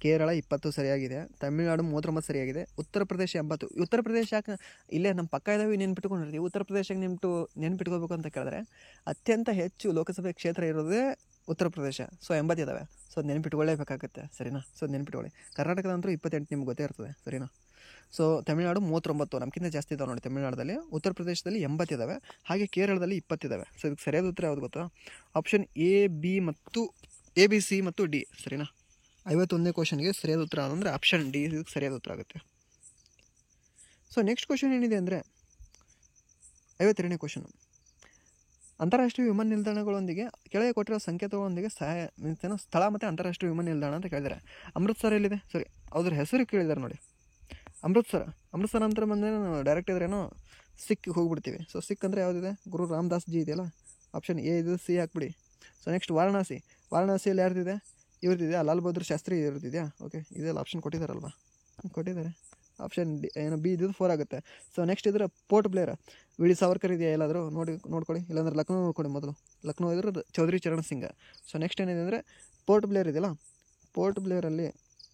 Speaker 1: ಕೇರಳ 20 ಸರಿಯಾಗಿದೆ, ತಮಿಳುನಾಡು 39 ಸರಿಯಾಗಿದೆ, ಉತ್ತರ ಪ್ರದೇಶ 80. ಉತ್ತರ ಪ್ರದೇಶ ಯಾಕೆ ಇಲ್ಲೇ ನಮ್ಮ ಪಕ್ಕ ಇದ್ದಾವೆ ನೆನ್ಪಿಟ್ಕೊಂಡಿರ್ತೀವಿ. ಉತ್ತರ ಪ್ರದೇಶಕ್ಕೆ ನೆನ್ಪಿಟ್ಕೋಬೇಕು ಅಂತ ಕೇಳಿದ್ರೆ ಅತ್ಯಂತ ಹೆಚ್ಚು ಲೋಕಸಭೆ ಕ್ಷೇತ್ರ ಇರೋದೇ ಉತ್ತರ ಪ್ರದೇಶ. ಸೊ 80 ಇದ್ದಾವೆ, ಸೊ ಅದು ನೆನ್ಪಿಟ್ಕೊಳ್ಳೇಬೇಕಾಗುತ್ತೆ, ಸರಿನಾ. ಸೊ ನೆನ್ಪಿಟ್ಕೊಳ್ಳಿ. ಕರ್ನಾಟಕದಂತೂ 28 ನಿಮ್ಗೆ ಗೊತ್ತೇ ಇರ್ತದೆ, ಸರಿನಾ. ಸೊ ತಮಿಳುನಾಡು 39, ನಮಗಿಂತ ಜಾಸ್ತಿ ಇದಾವೆ ನೋಡಿ ತಮಿಳುನಾಡಲ್ಲಿ. ಉತ್ತರ ಪ್ರದೇಶದಲ್ಲಿ 80 ಇದ್ದಾವೆ, ಹಾಗೆ ಕೇರಳದಲ್ಲಿ 20 ಇದ್ದಾವೆ. ಸೊ ಇದಕ್ಕೆ ಸರಿಯಾದ ಉತ್ತರ ಯಾವುದು ಗೊತ್ತಾ? ಆಪ್ಷನ್ ABC ಮತ್ತು D, ಸರಿನಾ. 51ನೇ ಕ್ವಶನ್ಗೆ ಸರಿಯಾದ ಉತ್ತರ ಅಂದರೆ ಆಪ್ಷನ್ D ಇದಕ್ಕೆ ಸರಿಯಾದ ಉತ್ತರ ಆಗುತ್ತೆ. ಸೊ ನೆಕ್ಸ್ಟ್ ಕ್ವಶನ್ ಏನಿದೆ ಅಂದರೆ 52ನೇ ಕ್ವಶನು, ಅಂತಾರಾಷ್ಟ್ರೀಯ ವಿಮಾನ ನಿಲ್ದಾಣಗಳೊಂದಿಗೆ ಕೆಳಗೆ ಕೊಟ್ಟಿರೋ ಸಂಕೇತಗಳೊಂದಿಗೆ ಸಹಾಯ ಏನೋ ಸ್ಥಳ ಮತ್ತು ಅಂತಾರಾಷ್ಟ್ರೀಯ ವಿಮಾನ ನಿಲ್ದಾಣ ಅಂತ ಕೇಳಿದ್ದಾರೆ. ಅಮೃತ್ಸರ್ ಎಲ್ಲಿದೆ? ಸರಿ, ಅದ್ರ ಹೆಸರು ಕೇಳಿದ್ದಾರೆ ನೋಡಿ, ಅಮೃತ್ಸರ ನಂತರ ಬಂದರೆ ನಾವು ಡೈರೆಕ್ಟ್ ಇದ್ರೇನೋ ಸಿಕ್ಕಿಗೆ ಹೋಗ್ಬಿಡ್ತೀವಿ. ಸೊ ಸಿಕ್ ಅಂದರೆ ಯಾವುದಿದೆ? ಗುರು ರಾಮದಾಸ್ ಜಿ ಇದೆಯಲ್ಲ, ಆಪ್ಷನ್ ಎ ಇದು, ಸಿ ಹಾಕ್ಬಿಡಿ. ಸೊ ನೆಕ್ಸ್ಟ್ ವಾರಣಾಸಿಯಲ್ಲಿ ಯಾರ್ದಿದೆ? ಇವ್ರದ್ದಿದೆಯಾ? ಲಾಲ್ ಬಹದ್ದೂರ್ ಶಾಸ್ತ್ರಿ ಇವ್ರದ್ದಿದೆಯಾ? ಓಕೆ, ಇದೆಲ್ಲ ಆಪ್ಷನ್ ಕೊಟ್ಟಿದ್ದಾರಲ್ವಾ? ಕೊಟ್ಟಿದ್ದಾರೆ. ಆಪ್ಷನ್ ಡಿ ಏನು ಬಿ ಇದು 4 ಆಗುತ್ತೆ. ಸೊ ನೆಕ್ಸ್ಟ್ ಇದ್ರೆ ಪೋರ್ಟ್ ಬ್ಲೇರ್, ವಿ ಡಿ ಸಾವರ್ಕರ್ ಇದೆಯಾ ಎಲ್ಲಾದರೂ ನೋಡ್ಕೊಳ್ಳಿ, ಇಲ್ಲಾಂದ್ರೆ ಲಕ್ನೋ ನೋಡ್ಕೊಳ್ಳಿ ಮೊದಲು. ಲಕ್ನೋ ಇದ್ರೆ ಚೌಧರಿ ಚರಣ್ ಸಿಂಗ್. ಸೊ ನೆಕ್ಸ್ಟ್ ಏನಿದೆ ಅಂದರೆ ಪೋರ್ಟ್ ಬ್ಲೇರ್ ಇದೆಯಲ್ಲ, ಪೋರ್ಟ್ ಬ್ಲೇರಲ್ಲಿ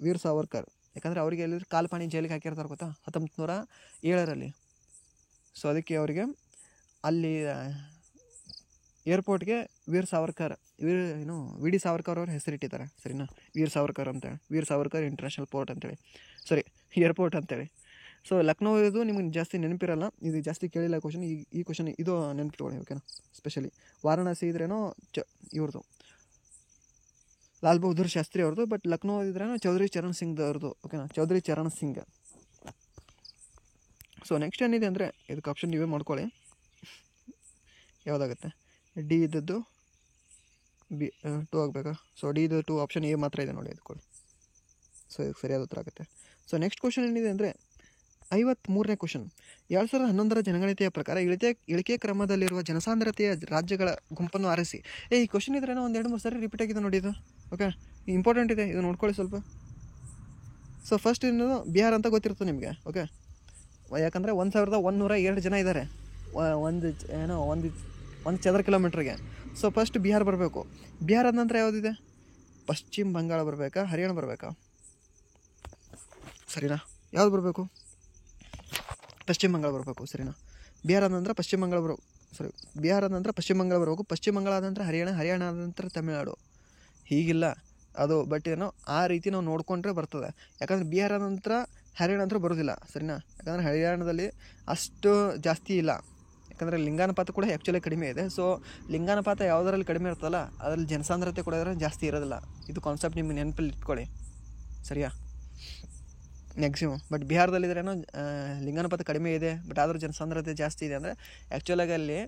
Speaker 1: ವೀರ್ ಸಾವರ್ಕರ್, ಯಾಕಂದರೆ ಅವರಿಗೆ ಎಲ್ಲಿದ್ರೆ ಕಾಲ್ಪಾಣಿ ಜೈಲಿಗೆ ಹಾಕಿರ್ತಾರೆ ಗೊತ್ತಾ 1907ರಲ್ಲಿ. ಸೊ ಅದಕ್ಕೆ ಅವರಿಗೆ ಅಲ್ಲಿ ಏರ್ಪೋರ್ಟ್ಗೆ ವೀರ್ ಸಾವರ್ಕರ್ ವಿ ಡಿ ಸಾವರ್ಕರ್ ಅವ್ರ ಹೆಸರಿಟ್ಟಿದ್ದಾರೆ. ಸರಿನಾ? ವೀರ್ ಸಾವರ್ಕರ್ ಅಂತೇಳಿ, ವೀರ್ ಸಾವರ್ಕರ್ ಇಂಟರ್ನ್ಯಾಷನಲ್ ಪೋರ್ಟ್ ಅಂತೇಳಿ, ಸರಿ ಏರ್ಪೋರ್ಟ್ ಅಂತೇಳಿ. ಸೊ ಲಕ್ನೋ ಇದು ನಿಮಗೆ ಜಾಸ್ತಿ ನೆನಪಿರಲ್ಲ, ಇದು ಜಾಸ್ತಿ ಕೇಳಿಲ್ಲ ಕ್ವಶನ್. ಈ ಕ್ವಶನ್ ಇದು ನೆನಪಿಟ್ಕೊಳ್ಳಿ, ಓಕೆನಾ? ಸ್ಪೆಷಲಿ ವಾರಣಾಸಿ ಇದ್ರೇನೋ ಇವ್ರದ್ದು ಲಾಲ್ ಬಹದ್ದೂರ್ ಶಾಸ್ತ್ರಿ ಅವ್ರದ್ದು, ಬಟ್ ಲಕ್ನೋ ಇದ್ರೇನೋ ಚೌಧರಿ ಚರಣ್ ಸಿಂಗ್ ಅವ್ರದ್ದು, ಓಕೆನಾ? ಚೌಧರಿ ಚರಣ್ ಸಿಂಗ್. ಸೊ ನೆಕ್ಸ್ಟ್ ಏನಿದೆ ಅಂದರೆ ಇದಕ್ಕೆ ಆಪ್ಷನ್ ನೀವೇ ಮಾಡ್ಕೊಳ್ಳಿ, ಯಾವುದಾಗುತ್ತೆ? ಡಿ ಇದ್ದದ್ದು ಬಿ 2 ಆಗಬೇಕಾ? ಸೊ ಡಿ ಇದು 2, ಆಪ್ಷನ್ ಎ ಮಾತ್ರ ಇದೆ ನೋಡಿ, ಅದಕ್ಕೊಳ್ಳಿ. ಸೊ ಇದಕ್ಕೆ ಸರಿಯಾದ ಉತ್ತರ ಆಗುತ್ತೆ. ಸೊ ನೆಕ್ಸ್ಟ್ ಕ್ವಶನ್ ಏನಿದೆ ಅಂದರೆ 53ನೇ ಕ್ವಶನ್. 2011ರ ಜನಗಣತಿಯ ಪ್ರಕಾರ ಇಳಿಕೆ ಕ್ರಮದಲ್ಲಿರುವ ಜನಸಾಂದ್ರತೆಯ ರಾಜ್ಯಗಳ ಗುಂಪನ್ನು ಆರಿಸಿ. ಈ ಕ್ವಶನ್ ಇದ್ರೇನೋ 1-2-3 ಸರಿ ರಿಪೀಟ್ ಆಗಿದೆ ನೋಡಿ ಇದು, ಓಕೆ? ಇಂಪಾರ್ಟೆಂಟ್ ಇದೆ, ಇದು ನೋಡ್ಕೊಳ್ಳಿ ಸ್ವಲ್ಪ. ಸೊ ಫಸ್ಟ್ ಇನ್ನೊಂದು ಬಿಹಾರ ಅಂತ ಗೊತ್ತಿರ್ತದೆ ನಿಮಗೆ, ಓಕೆ? ಯಾಕಂದರೆ 1102 ಜನ ಇದ್ದಾರೆ ಒಂದು ಚದರ ಕಿಲೋಮೀಟ್ರಿಗೆ. ಸೊ ಫಸ್ಟ್ ಬಿಹಾರ ಬರಬೇಕು. ಬಿಹಾರದ ನಂತರ ಯಾವುದಿದೆ? ಪಶ್ಚಿಮ ಬಂಗಾಳ ಬರಬೇಕಾ, ಹರಿಯಾಣ ಬರಬೇಕಾ? ಸರಿನಾ? ಯಾವ್ದು ಬರಬೇಕು? ಪಶ್ಚಿಮ ಬಂಗಾಳ ಬರಬೇಕು, ಸರಿನಾ? ಬಿಹಾರದ ನಂತರ ಪಶ್ಚಿಮ ಬಂಗಾಳ ಬರಬೇಕು. ಪಶ್ಚಿಮ ಬಂಗಾಳ ಆದ ನಂತರ ಹರಿಯಾಣ ಆದ ನಂತರ ತಮಿಳುನಾಡು. ಹೀಗಿಲ್ಲ ಅದು, ಬಟ್ ಏನೋ ಆ ರೀತಿ ನಾವು ನೋಡಿಕೊಂಡ್ರೆ ಬರ್ತದೆ. ಯಾಕಂದರೆ ಬಿಹಾರ ನಂತರ ಹರಿಯಾಣ ನಂತರ ಬರೋದಿಲ್ಲ, ಸರಿನಾ? ಯಾಕಂದರೆ ಹರಿಯಾಣದಲ್ಲಿ ಅಷ್ಟು ಜಾಸ್ತಿ ಇಲ್ಲ, ಯಾಕಂದರೆ ಲಿಂಗಾನುಪಾತ ಕೂಡ ಆ್ಯಕ್ಚುಲಿ ಕಡಿಮೆ ಇದೆ. ಸೊ ಲಿಂಗಾನುಪಾತ ಯಾವುದರಲ್ಲಿ ಕಡಿಮೆ ಇರ್ತಲ್ಲ ಅದರಲ್ಲಿ ಜನಸಾಂದ್ರತೆ ಕೂಡ ಜಾಸ್ತಿ ಇರೋದಿಲ್ಲ. ಇದು ಕಾನ್ಸೆಪ್ಟ್ ನಿಮಗೆ ನೆನಪಲ್ಲಿ ಇಟ್ಕೊಳ್ಳಿ, ಸರಿಯಾ? ಮ್ಯಾಕ್ಸಿಮಮ್. ಬಟ್ ಬಿಹಾರದಲ್ಲಿದ್ರೇನೋ ಲಿಂಗಾನುಪಾತ ಕಡಿಮೆ ಇದೆ, ಬಟ್ ಆದರೂ ಜನಸಾಂದ್ರತೆ ಜಾಸ್ತಿ ಇದೆ. ಅಂದರೆ ಆ್ಯಕ್ಚುಲಾಗಿ ಅಲ್ಲಿ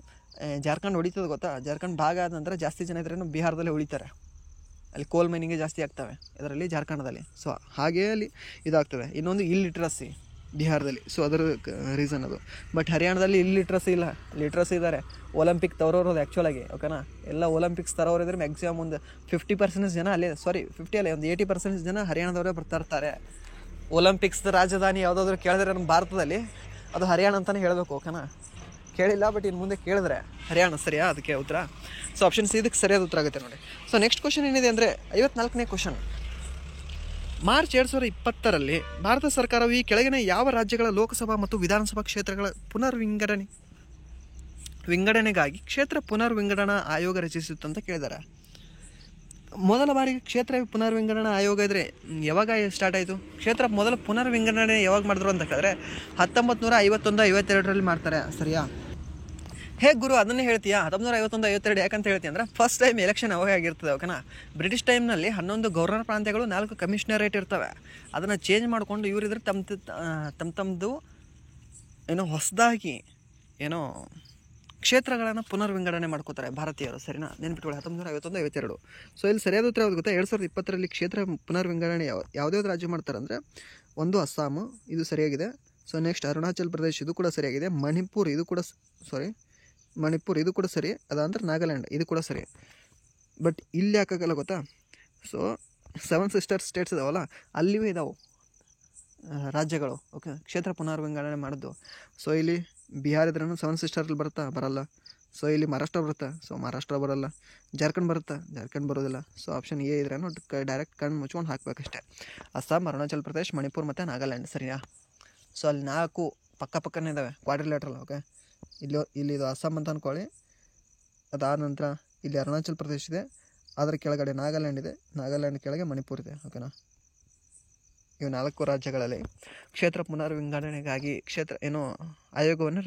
Speaker 1: ಜಾರ್ಖಂಡ್ ಹೊಡಿತದೆ ಗೊತ್ತಾ? ಜಾರ್ಖಂಡ್ ಭಾಗ ಆದ ನಂತರ ಜಾಸ್ತಿ ಜನ ಇದ್ರೇನೋ ಬಿಹಾರದಲ್ಲೇ ಉಳಿತಾರೆ. ಅಲ್ಲಿ ಕೋಲ್ ಮೈನಿಂಗ್ ಜಾಸ್ತಿ ಆಗ್ತವೆ ಇದರಲ್ಲಿ, ಜಾರ್ಖಂಡದಲ್ಲಿ. ಸೊ ಹಾಗೇ ಅಲ್ಲಿ ಇದಾಗ್ತದೆ. ಇನ್ನೊಂದು ಇಲ್ಲಿಟ್ರಸಿ ಬಿಹಾರದಲ್ಲಿ, ಸೊ ಅದರ ರೀಸನ್ ಅದು. ಬಟ್ ಹರಿಯಾಣದಲ್ಲಿ ಲಿಟ್ರಸಿ ಇಲ್ಲ, ಲಿಟ್ರಸಿ ಇದ್ದಾರೆ. ಒಲಿಂಪಿಕ್ ತರೋರೋದು ಆ್ಯಕ್ಚುಲಾಗಿ, ಓಕೆನಾ? ಎಲ್ಲ ಒಲಿಂಪಿಕ್ಸ್ ತರೋರಿದ್ರೆ ಮ್ಯಾಕ್ಸಿಮಮ್ ಒಂದು 50% ಜನ ಅಲ್ಲೇ, ಸಾರಿ 50 ಅಲ್ಲೇ, ಒಂದು 80% ಜನ ಹರಿಯಾಣದವರೇ ಬರ್ತಾ. ಒಲಿಂಪಿಕ್ಸ್ ರಾಜಧಾನಿ ಯಾವುದಾದ್ರೂ ಕೇಳಿದ್ರೆ ನಮ್ಮ ಭಾರತದಲ್ಲಿ ಅದು ಹರಿಯಾಣ ಅಂತಲೇ ಹೇಳಬೇಕು, ಓಕೆನಾ? ಕೇಳಿಲ್ಲ, ಬಟ್ ಇನ್ನು ಮುಂದೆ ಕೇಳಿದ್ರೆ ಹರಿಯಾಣ, ಸರಿಯಾ? ಅದಕ್ಕೆ ಉತ್ತರ. ಸೊ ಆಪ್ಷನ್ ಸಿ ಇದಕ್ಕೆ ಸರಿಯಾದ ಉತ್ತರ ಆಗುತ್ತೆ ನೋಡಿ. ಸೊ ನೆಕ್ಸ್ಟ್ ಕ್ವಶನ್ ಏನಿದೆ ಅಂದರೆ 54ನೇ ಕ್ವಶನ್. ಮಾರ್ಚ್ 2020ರಲ್ಲಿ ಭಾರತ ಸರ್ಕಾರವು ಈ ಕೆಳಗಿನ ಯಾವ ರಾಜ್ಯಗಳ ಲೋಕಸಭಾ ಮತ್ತು ವಿಧಾನಸಭಾ ಕ್ಷೇತ್ರಗಳ ವಿಂಗಡಣೆಗಾಗಿ ಕ್ಷೇತ್ರ ಪುನರ್ವಿಂಗಡಣಾ ಆಯೋಗ ರಚಿಸಿತ್ತು ಅಂತ ಕೇಳಿದ್ದಾರೆ. ಮೊದಲ ಬಾರಿಗೆ ಕ್ಷೇತ್ರ ಪುನರ್ವಿಂಗಡಣಾ ಆಯೋಗ ಇದ್ರೆ ಯಾವಾಗ ಸ್ಟಾರ್ಟ್ ಆಯಿತು? ಕ್ಷೇತ್ರ ಮೊದಲ ಪುನರ್ವಿಂಗಡಣೆ ಯಾವಾಗ ಮಾಡಿದ್ರು ಅಂತ ಕೇಳಿದ್ರೆ 1951-52ರಲ್ಲಿ ಮಾಡ್ತಾರೆ, ಸರಿಯಾ? ಹೇಗೆ ಗುರು ಅದನ್ನೇ ಹೇಳ್ತೀಯಾ? 1951-52 ಯಾಕಂತ ಹೇಳ್ತೀಯ ಅಂದರೆ ಫಸ್ಟ್ ಟೈಮ್ ಎಲೆಕ್ಷನ್ ಅವಾಗ ಆಗಿರ್ತದೆ, ಓಕೆನಾ? ಬ್ರಿಟಿಷ್ ಟೈಮ್ನಲ್ಲಿ 11 ಗವರ್ನರ್ ಪ್ರಾಂತ್ಯಗಳು 4 ಕಮಿಷನರೇಟ್ ಇರ್ತವೆ. ಅದನ್ನು ಚೇಂಜ್ ಮಾಡಿಕೊಂಡು ಇವರಿದ್ರೆ ತಮ್ಮದು ಏನೋ ಹೊಸದಾಗಿ ಏನೋ ಕ್ಷೇತ್ರಗಳನ್ನು ಪುನರ್ವಿಂಗಡಣೆ ಮಾಡ್ಕೋತಾರೆ ಭಾರತೀಯರು, ಸರಿನಾ? ನೆನ್ಪಿಟ್ಕೊಳ್ಳಿ, 1951-52. ಸೊ ಇಲ್ಲಿ ಸರಿಯಾದ ಉತ್ತರ ಯಾವುದು ಗೊತ್ತಾ? 2020ರಲ್ಲಿ ಕ್ಷೇತ್ರ ಪುನರ್ವಿಂಗಡಣೆ ಯಾವ್ದಾವ್ದು ರಾಜ್ಯ ಮಾಡ್ತಾರೆ ಅಂದರೆ, ಒಂದು ಅಸ್ಸಾಮು, ಇದು ಸರಿಯಾಗಿದೆ. ಸೊ ನೆಕ್ಸ್ಟ್ ಅರುಣಾಚಲ್ ಪ್ರದೇಶ್, ಇದು ಕೂಡ ಸರಿಯಾಗಿದೆ. ಮಣಿಪುರ್ ಇದು ಕೂಡ ಸರಿ. ಅದಾಂತರ ನಾಗಾಲ್ಯಾಂಡ್, ಇದು ಕೂಡ ಸರಿ. ಬಟ್ ಇಲ್ಲಿ ಯಾಕಾಗಲ್ಲ ಗೊತ್ತಾ? ಸೊ 7 ಸಿಸ್ಟರ್ ಸ್ಟೇಟ್ಸ್ ಇದಾವಲ್ಲ, ಅಲ್ಲಿಯೂ ಇದಾವೆ ರಾಜ್ಯಗಳು, ಓಕೆ? ಕ್ಷೇತ್ರ ಪುನರ್ವಿಂಗಡಣೆ ಮಾಡಿದ್ದು. ಸೊ ಇಲ್ಲಿ ಬಿಹಾರ ಇದ್ರೂ 7 ಸಿಸ್ಟರಲ್ಲಿ ಬರಲ್ಲ. ಸೊ ಇಲ್ಲಿ ಮಹಾರಾಷ್ಟ್ರ ಬರುತ್ತೆ, ಸೊ ಮಹಾರಾಷ್ಟ್ರ ಬರೋಲ್ಲ. ಜಾರ್ಖಂಡ್ ಬರುತ್ತೆ, ಜಾರ್ಖಂಡ್ ಬರೋದಿಲ್ಲ. ಸೊ ಆಪ್ಷನ್ ಎ ಇದ್ರೇನು ಡೈರೆಕ್ಟ್ ಕಣ್ಣು ಮುಚ್ಕೊಂಡು ಹಾಕಬೇಕಷ್ಟೆ. ಅಸ್ಸಾಂ, ಅರುಣಾಚಲ್ ಪ್ರದೇಶ್, ಮಣಿಪುರ್ ಮತ್ತು ನಾಗಾಲ್ಯಾಂಡ್, ಸರಿಯಾ? ಸೊ ಅಲ್ಲಿ 4 ಪಕ್ಕನೇ ಇದ್ದಾವೆ, ಕ್ವಾಡ್ರಿಲೇಟ್ರಲ್, ಓಕೆ? ಇಲ್ಲಿ ಇದು ಅಸ್ಸಾಂ ಅಂತ ಅಂದ್ಕೊಳ್ಳಿ. ಅದಾದ ನಂತರ ಇಲ್ಲಿ ಅರುಣಾಚಲ್ ಪ್ರದೇಶ್ ಇದೆ, ಅದರ ಕೆಳಗಡೆ ನಾಗಾಲ್ಯಾಂಡ್ ಇದೆ, ನಾಗಾಲ್ಯಾಂಡ್ ಕೆಳಗೆ ಮಣಿಪುರ್ ಇದೆ, ಓಕೆನಾ? ಇವು 4 ರಾಜ್ಯಗಳಲ್ಲಿ ಕ್ಷೇತ್ರ ಪುನರ್ವಿಂಗಡಣೆಗಾಗಿ ಆಯೋಗವನ್ನು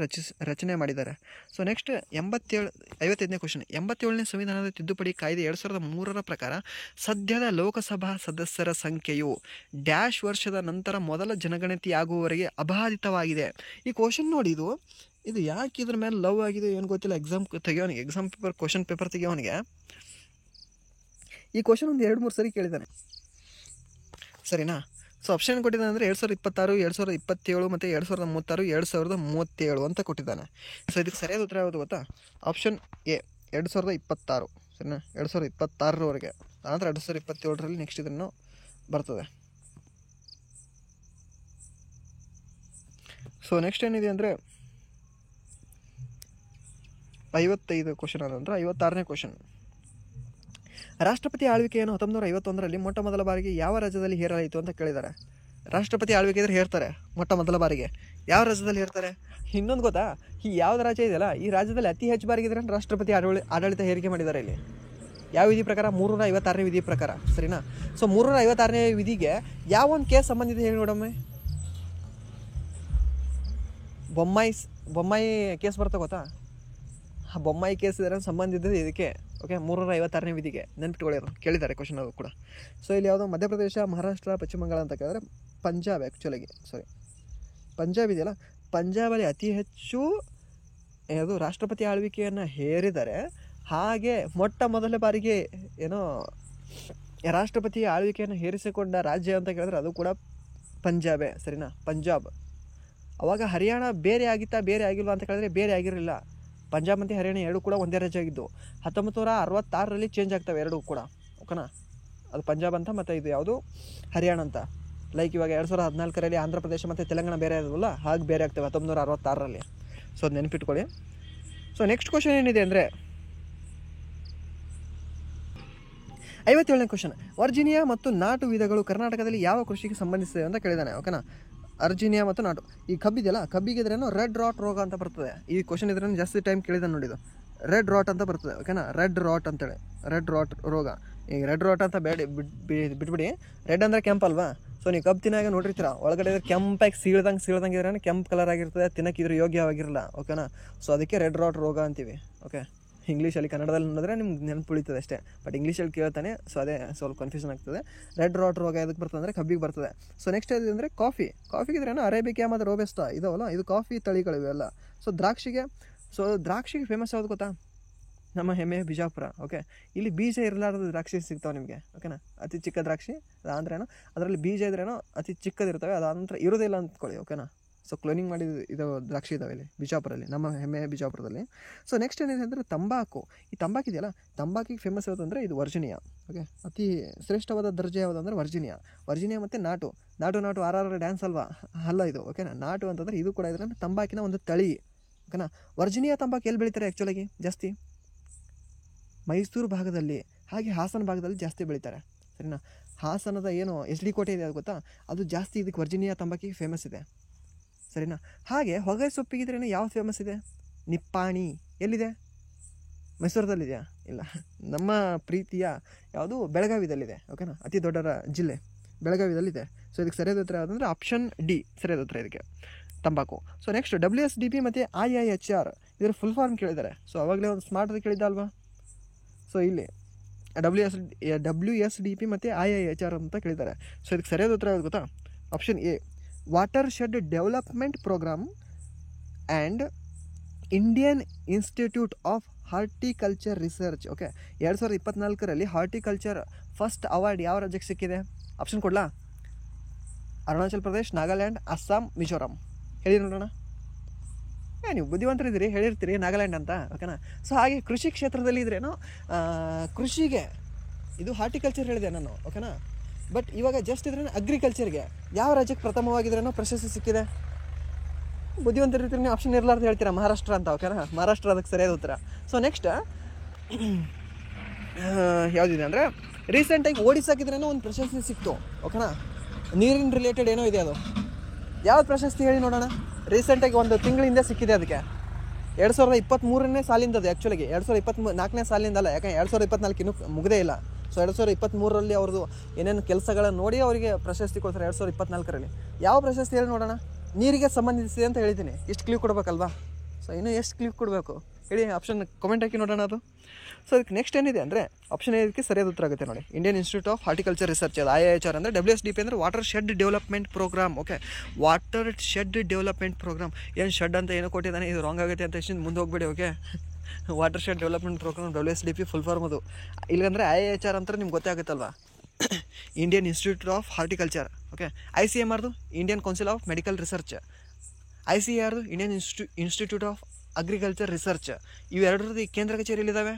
Speaker 1: ರಚನೆ ಮಾಡಿದ್ದಾರೆ. ಸೊ ನೆಕ್ಸ್ಟ್ 55ನೇ ಕ್ವಶನ್. 87ನೇ ಸಂವಿಧಾನದ ತಿದ್ದುಪಡಿ ಕಾಯ್ದೆ 2003 ಪ್ರಕಾರ ಸದ್ಯದ ಲೋಕಸಭಾ ಸದಸ್ಯರ ಸಂಖ್ಯೆಯು ಡ್ಯಾಶ್ ವರ್ಷದ ನಂತರ ಮೊದಲ ಜನಗಣತಿಯಾಗುವವರೆಗೆ ಅಬಾಧಿತವಾಗಿದೆ. ಈ ಕ್ವಶನ್ ನೋಡಿ, ಇದು ಯಾಕೆ ಇದ್ರ ಮೇಲೆ ಲವ್ ಆಗಿದೆ ಏನು ಗೊತ್ತಿಲ್ಲ. ಎಕ್ಸಾಮ್ ಕ್ವಶನ್ ಪೇಪರ್ ತೆಗಿಯೋನಿಗೆ ಈ ಕ್ವಶನ್ ಒಂದು 2-3 ಸರಿ ಕೇಳಿದ್ದಾನೆ, ಸರಿನಾ. ಸೊ ಆಪ್ಷನ್ ಕೊಟ್ಟಿದ್ದಾನೆ ಅಂದರೆ 2026, 2027 ಮತ್ತು 2036, 2037 ಅಂತ ಕೊಟ್ಟಿದ್ದಾನೆ. ಸೊ ಇದಕ್ಕೆ ಸರಿಯಾದ ಉತ್ತರ ಯಾವುದು ಗೊತ್ತಾ? ಆಪ್ಷನ್ ಎ 2026, ಸರಿನಾ. 2026ರವರೆಗೆ, ಆನಂತರ 2027ರಲ್ಲಿ ನೆಕ್ಸ್ಟ್ ಇದನ್ನು ಬರ್ತದೆ. ಸೊ ನೆಕ್ಸ್ಟ್ ಏನಿದೆ ಅಂದರೆ 55 ಕ್ವಶನ್ ಆದ ನಂತರ 56ನೇ ಕ್ವಶನ್. ರಾಷ್ಟ್ರಪತಿ ಆಳ್ವಿಕೆಯನ್ನು 1951ರಲ್ಲಿ ಮೊಟ್ಟ ಮೊದಲ ಬಾರಿಗೆ ಯಾವ ರಾಜ್ಯದಲ್ಲಿ ಹೇರಲಾಯಿತು ಅಂತ ಕೇಳಿದ್ದಾರೆ. ರಾಷ್ಟ್ರಪತಿ ಆಳ್ವಿಕೆ ಇದ್ರೆ ಹೇರ್ತಾರೆ ಮೊಟ್ಟ ಮೊದಲ ಬಾರಿಗೆ. ಯಾವ ರಾಜ್ಯದಲ್ಲಿ ಹೇರ್ತಾರೆ? ಇನ್ನೊಂದು ಗೊತ್ತಾ, ಈ ಯಾವ್ದು ರಾಜ್ಯ ಇದೆಯಲ್ಲ, ಈ ರಾಜ್ಯದಲ್ಲಿ ಅತಿ ಹೆಚ್ಚು ಬಾರಿಗೆ ಇದ್ರೆ ರಾಷ್ಟ್ರಪತಿ ಆಡಳಿತ ಹೇರಿಕೆ ಮಾಡಿದ್ದಾರೆ. ಇಲ್ಲಿ ಯಾವ ವಿಧಿ ಪ್ರಕಾರ? 356ನೇ ವಿಧಿ ಪ್ರಕಾರ, ಸರಿನಾ. ಸೊ 356ನೇ ವಿಧಿಗೆ ಯಾವ ಒಂದು ಕೇಸ್ ಸಂಬಂಧ ಇದೆ ಹೇಳಿ ನೋಡಮ್ಮೆ. ಬೊಮ್ಮಾಯಿ ಕೇಸ್ ಬರ್ತಾ ಗೊತ್ತಾ? ಆ ಬೊಮ್ಮಾಯಿ ಕೇಸ್ ಇದರ ಸಂಬಂಧ ಇದ್ದದ್ದು ಇದಕ್ಕೆ. ಓಕೆ, 356ನೇ ವಿಧಿಗೆ ನೆನ್ಪಿಟ್ಕೊಳ್ಳಿ, ಕೇಳಿದ್ದಾರೆ ಕ್ವಶನ್ ಅದು ಕೂಡ. ಸೊ ಇಲ್ಲಿ ಯಾವುದೋ ಮಧ್ಯಪ್ರದೇಶ, ಮಹಾರಾಷ್ಟ್ರ, ಪಶ್ಚಿಮ ಬಂಗಾಳ ಅಂತ ಕೇಳಿದ್ರೆ ಪಂಜಾಬ್ ಪಂಜಾಬ್ ಇದೆಯಲ್ಲ, ಪಂಜಾಬಲ್ಲಿ ಅತಿ ಹೆಚ್ಚು ರಾಷ್ಟ್ರಪತಿ ಆಳ್ವಿಕೆಯನ್ನು ಹೇರಿದ್ದಾರೆ. ಹಾಗೆ ಮೊಟ್ಟ ಮೊದಲ ಬಾರಿಗೆ ರಾಷ್ಟ್ರಪತಿ ಆಳ್ವಿಕೆಯನ್ನು ಹೇರಿಸಿಕೊಂಡ ರಾಜ್ಯ ಅಂತ ಕೇಳಿದ್ರೆ ಅದು ಕೂಡ ಪಂಜಾಬೇ, ಸರಿನಾ. ಪಂಜಾಬ್. ಅವಾಗ ಹರಿಯಾಣ ಬೇರೆ ಆಗಿಲ್ವಾ ಅಂತ ಕೇಳಿದ್ರೆ ಬೇರೆ ಆಗಿರಲಿಲ್ಲ. ಪಂಜಾಬ್ ಮತ್ತು ಹರಿಯಾಣ ಎರಡೂ ಕೂಡ ಒಂದೇ ರಾಜ್ಯ ಆಗಿದ್ದು. 1966ರಲ್ಲಿ ಚೇಂಜ್ ಆಗ್ತವೆ ಎರಡೂ ಕೂಡ, ಓಕೆನಾ. ಅದು ಪಂಜಾಬ್ ಅಂತ ಮತ್ತು ಇದು ಯಾವುದು ಹರಿಯಾಣ ಅಂತ. ಲೈಕ್ ಇವಾಗ 2014ರಲ್ಲಿ ಆಂಧ್ರ ಪ್ರದೇಶ ಮತ್ತು ತೆಲಂಗಾಣ ಬೇರೆ ಆದವಲ್ಲ, ಹಾಗೆ ಬೇರೆ ಆಗ್ತವೆ 1966ರಲ್ಲಿ. ಸೊ ಅದು ನೆನಪಿಟ್ಕೊಳ್ಳಿ. ಸೊ ನೆಕ್ಸ್ಟ್ ಕ್ವಶನ್ ಏನಿದೆ ಅಂದರೆ 57ನೇ ಕ್ವಶನ್. ವರ್ಜಿನಿಯಾ ಮತ್ತು ನಾಟು ವಿಧಗಳು ಕರ್ನಾಟಕದಲ್ಲಿ ಯಾವ ಕೃಷಿಗೆ ಸಂಬಂಧಿಸಿದೆ ಅಂತ ಕೇಳಿದ್ದಾನೆ, ಓಕೆನಾ. ಅರ್ಜಿನಿಯಾ ಮತ್ತು ನಾಟು. ಈ ಕಬ್ಬಿದೆಯಲ್ಲ, ಕಬ್ಬಿಗೆ ಇದ್ರೇನು ರೆಡ್ ರಾಟ್ ರೋಗ ಅಂತ ಬರ್ತದೆ. ಈ ಕ್ವಶನ್ ಇದ್ರೇನು ಜಾಸ್ತಿ ಟೈಮ್ ಕೇಳಿದಾನೆ ನೋಡಿದ್ದು. ರೆಡ್ ರಾಟ್ ಅಂತ ಬರ್ತದೆ, ಓಕೆನಾ. ರೆಡ್ ರಾಟ್ ಅಂತೇಳಿ, ರೆಡ್ ರಾಟ್ ರೋಗ. ಈಗ ರೆಡ್ ರಾಟ್ ಅಂತ ಬಿಟ್ಬಿಡಿ. ರೆಡ್ ಅಂದರೆ ಕೆಂಪು ಅಲ್ವಾ. ಸೊ ನೀವು ಕಬ್ಬು ತಿನ್ನಾಗ ನೋಡಿರ್ತೀರ, ಒಳಗಡೆ ಕೆಂಪಾಗಿ ಸೀಳ್ದಂಗೆ ಇದ್ರೆ ಕೆಂಪು ಕಲರ್ ಆಗಿರ್ತದೆ, ತಿನ್ನೋಕ್ಕಿದ್ರೆ ಯೋಗ್ಯವಾಗಿರಲ್ಲ, ಓಕೆನಾ. ಸೊ ಅದಕ್ಕೆ ರೆಡ್ ರಾಟ್ ರೋಗ ಅಂತೀವಿ. ಓಕೆ, ಇಂಗ್ಲೀಷಲ್ಲಿ, ಕನ್ನಡದಲ್ಲಿ ನೋಡಿದ್ರೆ ನಿಮ್ಗೆ ನೆನಪು ಉಳಿತದೆ ಅಷ್ಟೇ. ಬಟ್ ಇಂಗ್ಲೀಷಲ್ಲಿ ಕೇಳ್ತಾನೆ, ಸೊ ಅದೇ ಸ್ವಲ್ಪ ಕನ್ಫ್ಯೂಷನ್ ಆಗ್ತದೆ. ರೆಡ್ ರಾಟ್ ರೋಗ ಎದಕ್ಕೆ ಬರ್ತದೆ ಅಂದರೆ ಕಬ್ಬಿಗೆ ಬರ್ತದೆ. ಸೊ ನೆಕ್ಸ್ಟ್ ಅಂದರೆ ಕಾಫಿಗೆ ಇದ್ರೇನು ಅರೇಬಿಕಾ ಮತ್ತು ರೋಬೆಸ್ಟಾ ಇದಾವಲ್ಲ, ಇದು ಕಾಫಿ ತಳಿಗಳಿವೆಲ್ಲ. ಸೊ ದ್ರಾಕ್ಷಿಗೆ ಫೇಮಸ್ ಯಾವುದು ಗೊತ್ತಾ? ನಮ್ಮ ಹೆಮ್ಮೆ ಬಿಜಾಪುರ. ಓಕೆ, ಇಲ್ಲಿ ಬೀಜ ಇರಲಾರ್ದು ದ್ರಾಕ್ಷಿ ಸಿಗ್ತಾವೆ ನಿಮಗೆ, ಓಕೆನಾ. ಅತಿ ಚಿಕ್ಕ ದ್ರಾಕ್ಷಿ ಅದಂದ್ರೇನು, ಅದರಲ್ಲಿ ಬೀಜ ಇದ್ರೇನೋ ಅತಿ ಚಿಕ್ಕದಿರ್ತವೆ, ಅದಾದ ನಂತರ ಇರೋದಿಲ್ಲ ಅಂದ್ಕೊಳ್ಳಿ, ಓಕೆನಾ. ಸೊ ಕ್ಲೋನಿಂಗ್ ಮಾಡಿದ ಇದು ದ್ರಾಕ್ಷಿ ಇದಾವೆ ಇಲ್ಲಿ ಬಿಜಾಪುರಲ್ಲಿ, ನಮ್ಮ ಹೆಮ್ಮೆ ಬಿಜಾಪುರದಲ್ಲಿ. ಸೊ ನೆಕ್ಸ್ಟ್ ಏನಿದೆ ಅಂದರೆ ತಂಬಾಕು. ಈ ತಂಬಾಕು ಇದೆಯಲ್ಲ, ತಂಬಾಕಿಗೆ ಫೇಮಸ್ ಯಾವುದು ಅಂದರೆ ಇದು ವರ್ಜಿನಿಯಾ. ಓಕೆ, ಅತಿ ಶ್ರೇಷ್ಠವಾದ ದರ್ಜೆ ಯಾವುದು ಅಂದರೆ ವರ್ಜಿನಿಯಾ ಮತ್ತು ನಾಟು RR ಡ್ಯಾನ್ಸ್ ಅಲ್ವಾ, ಅಲ್ಲ ಇದು, ಓಕೆನಾ. ನಾಟು ಅಂತಂದರೆ ಇದು ಕೂಡ ಇದ್ರೆ ತಂಬಾಕಿನ ಒಂದು ತಳಿ, ಓಕೆನಾ. ವರ್ಜಿನಿಯಾ ತಂಬಾಕು ಎಲ್ಲಿ ಬೆಳೀತಾರೆ ಆ್ಯಕ್ಚುಲಾಗಿ ಜಾಸ್ತಿ? ಮೈಸೂರು ಭಾಗದಲ್ಲಿ, ಹಾಗೆ ಹಾಸನ ಭಾಗದಲ್ಲಿ ಜಾಸ್ತಿ ಬೆಳೀತಾರೆ, ಸರಿನಾ. ಹಾಸನದ ಏನು SD ಕೋಟೆ ಇದೆ ಅದು ಗೊತ್ತಾ, ಅದು ಜಾಸ್ತಿ ಇದಕ್ಕೆ ವರ್ಜಿನಿಯಾ ತಂಬಾಕಿಗೆ ಫೇಮಸ್ ಇದೆ, ಸರಿನಾ. ಹಾಗೆ ಹೊಗೆ ಸೊಪ್ಪಿಗಿದ್ರೇನು ಯಾವ ಫೇಮಸ್ ಇದೆ? ನಿಪ್ಪಾಣಿ ಎಲ್ಲಿದೆ? ಮೈಸೂರದಲ್ಲಿದೆಯಾ? ಇಲ್ಲ, ನಮ್ಮ ಪ್ರೀತಿಯ ಯಾವುದು ಬೆಳಗಾವಿದಲ್ಲಿದೆ, ಓಕೆನಾ. ಅತಿ ದೊಡ್ಡ ಜಿಲ್ಲೆ ಬೆಳಗಾವಿದಲ್ಲಿದೆ. ಸೊ ಇದಕ್ಕೆ ಸರಿಯಾದ ಉತ್ತರ ಯಾವುದಂದರೆ ಆಪ್ಷನ್ ಡಿ ಸರಿಯಾದ ಉತ್ತರ ಇದಕ್ಕೆ, ತಂಬಾಕು. ಸೊ ನೆಕ್ಸ್ಟ್ WSDP ಮತ್ತು IIHR ಇದರ ಫುಲ್ ಫಾರ್ಮ್ ಕೇಳಿದ್ದಾರೆ. ಸೊ ಅವಾಗಲೇ ಒಂದು ಸ್ಮಾರ್ಟ್ ಕೇಳಿದ್ದ ಅಲ್ವಾ. ಸೊ ಇಲ್ಲಿ WSDP ಮತ್ತು IIHR ಅಂತ ಕೇಳಿದ್ದಾರೆ. ಸೊ ಇದಕ್ಕೆ ಸರಿಯಾದ ಉತ್ತರ ಯಾವುದು ಗೊತ್ತಾ? Option A water shed development programme and Indian institute of horticulture research. Okay, 2024ರಲ್ಲಿ ಹಾರ್ಟಿಕಲ್ಚರ್ ಫಸ್ಟ್ ಅವಾರ್ಡ್ ಯಾವ ರಾಜ್ಯಕ್ಕೆ ಸಿಕ್ಕಿದೆ? ಆಪ್ಷನ್ ಕೊಡಲಾ? ಅರುಣಾಚಲ್ ಪ್ರದೇಶ್, ನಾಗಾಲ್ಯಾಂಡ್, ಅಸ್ಸಾಂ, ಮಿಜೋರಾಂ. ಹೇಳಿ ನೋಡೋಣ. ನೀವು ಬುದ್ಧಿವಂತರಿದ್ದೀರಿ, ಹೇಳಿರ್ತೀರಿ ನಾಗಾಲ್ಯಾಂಡ್ ಅಂತ, ಓಕೆನಾ. ಸೊ ಹಾಗೆ ಕೃಷಿ ಕ್ಷೇತ್ರದಲ್ಲಿ ಇದ್ರೇನು ಕೃಷಿಗೆ ಇದು ಹಾರ್ಟಿಕಲ್ಚರ್ ಹೇಳಿದೆ ನಾನು, ಓಕೆನಾ. ಬಟ್ ಇವಾಗ ಜಸ್ಟ್ ಇದ್ರೇನು ಅಗ್ರಿಕಲ್ಚರ್ಗೆ ಯಾವ ರಾಜ್ಯಕ್ಕೆ ಪ್ರಥಮವಾಗಿದ್ರೇನೋ ಪ್ರಶಸ್ತಿ ಸಿಕ್ಕಿದೆ? ಬುದ್ಧಿವಂತರಿರ್ತೀರಿ, ನೀವು ಆಪ್ಷನ್ ಇರಲಾರ್ದು ಹೇಳ್ತೀರಾ ಮಹಾರಾಷ್ಟ್ರ ಅಂತ, ಓಕೆನಾ. ಮಹಾರಾಷ್ಟ್ರ ಅದಕ್ಕೆ ಸರಿಯಾದ ಉತ್ತರ. ಸೊ ನೆಕ್ಸ್ಟ್ ಯಾವುದಿದೆ ಅಂದರೆ ರೀಸೆಂಟಾಗಿ ಓಡಿಸಾಕಿದ್ರೇನೋ ಒಂದು ಪ್ರಶಸ್ತಿ ಸಿಕ್ತು, ಓಕೆನಾ. ನೀರಿನ ರಿಲೇಟೆಡ್ ಏನೋ ಇದೆ, ಅದು ಯಾವ್ದು ಪ್ರಶಸ್ತಿ ಹೇಳಿ ನೋಡೋಣ. ರೀಸೆಂಟಾಗಿ ಒಂದು ತಿಂಗಳ ಹಿಂದೆ ಸಿಕ್ಕಿದೆ ಅದಕ್ಕೆ. 2023ನೇ ಸಾಲಿಂದ ಅದು ಆ್ಯಕ್ಚುಲಾಗಿ 2024ನೇ ಸಾಲಿಂದಲ್ಲ, ಯಾಕಂದ್ರೆ 2024 ಇನ್ನೂ ಮುಗದೇ ಇಲ್ಲ. ಸೊ 2023ರಲ್ಲಿ ಅವ್ರದ್ದು ಏನೇನು ಕೆಲಸಗಳನ್ನು ನೋಡಿ ಅವರಿಗೆ ಪ್ರಶಸ್ತಿ ಕೊಡ್ತಾರೆ 2024ರಲ್ಲಿ. ಯಾವ ಪ್ರಶಸ್ತಿ ಹೇಳಿ ನೋಡೋಣ? ನೀರಿಗೆ ಸಂಬಂಧಿಸಿದೆ ಅಂತ ಹೇಳಿದ್ದೀನಿ. ಇಷ್ಟು ಕ್ಲೀವ್ ಕೊಡಬೇಕಲ್ವಾ? ಸೊ ಇನ್ನೂ ಎಷ್ಟು ಕ್ಲೀವ್ ಕೊಡಬೇಕು ಹೇಳಿ? ಆಪ್ಷನ್ ಕಮೆಂಟ್ ಹಾಕಿ ನೋಡೋಣ ಅದು. ಸೊ ಅದಕ್ಕೆ ನೆಕ್ಸ್ಟ್ ಏನಿದೆ ಅಂದರೆ ಆಪ್ಷನ್ ಇದಕ್ಕೆ ಸರಿಯಾದ ಉತ್ತರ ಆಗುತ್ತೆ ನೋಡಿ. Indian institute of horticulture Research, ಅದು IIHR ಅಂದರೆ. WSDP ಅಂದರೆ water shed development programme. Okay, water shed development programme. ಏನು ಶೆಡ್ ಅಂತ ಏನೋ ಕೊಟ್ಟಿದ್ದಾನೆ, ಇದು ರಾಂಗ್ ಆಗುತ್ತೆ ಅಂತ ಎಷ್ಟು ಮುಂದೆ ಹೋಗ್ಬೇಡಿ. Okay, water shed development program WSDP full form ಅದು. ಇಲ್ಲಂದರೆ IIHR ಅಂತ ನಿಮ್ಗೆ ಗೊತ್ತೇ ಆಗುತ್ತಲ್ವಾ, Indian institute of horticulture. Okay, ICMRದು Indian council of medical research, ICARದು Indian institute of agriculture research. ಇವೆರಡರದ್ದು ಕೇಂದ್ರ ಕಚೇರಿಯಲ್ಲಿದ್ದಾವೆ,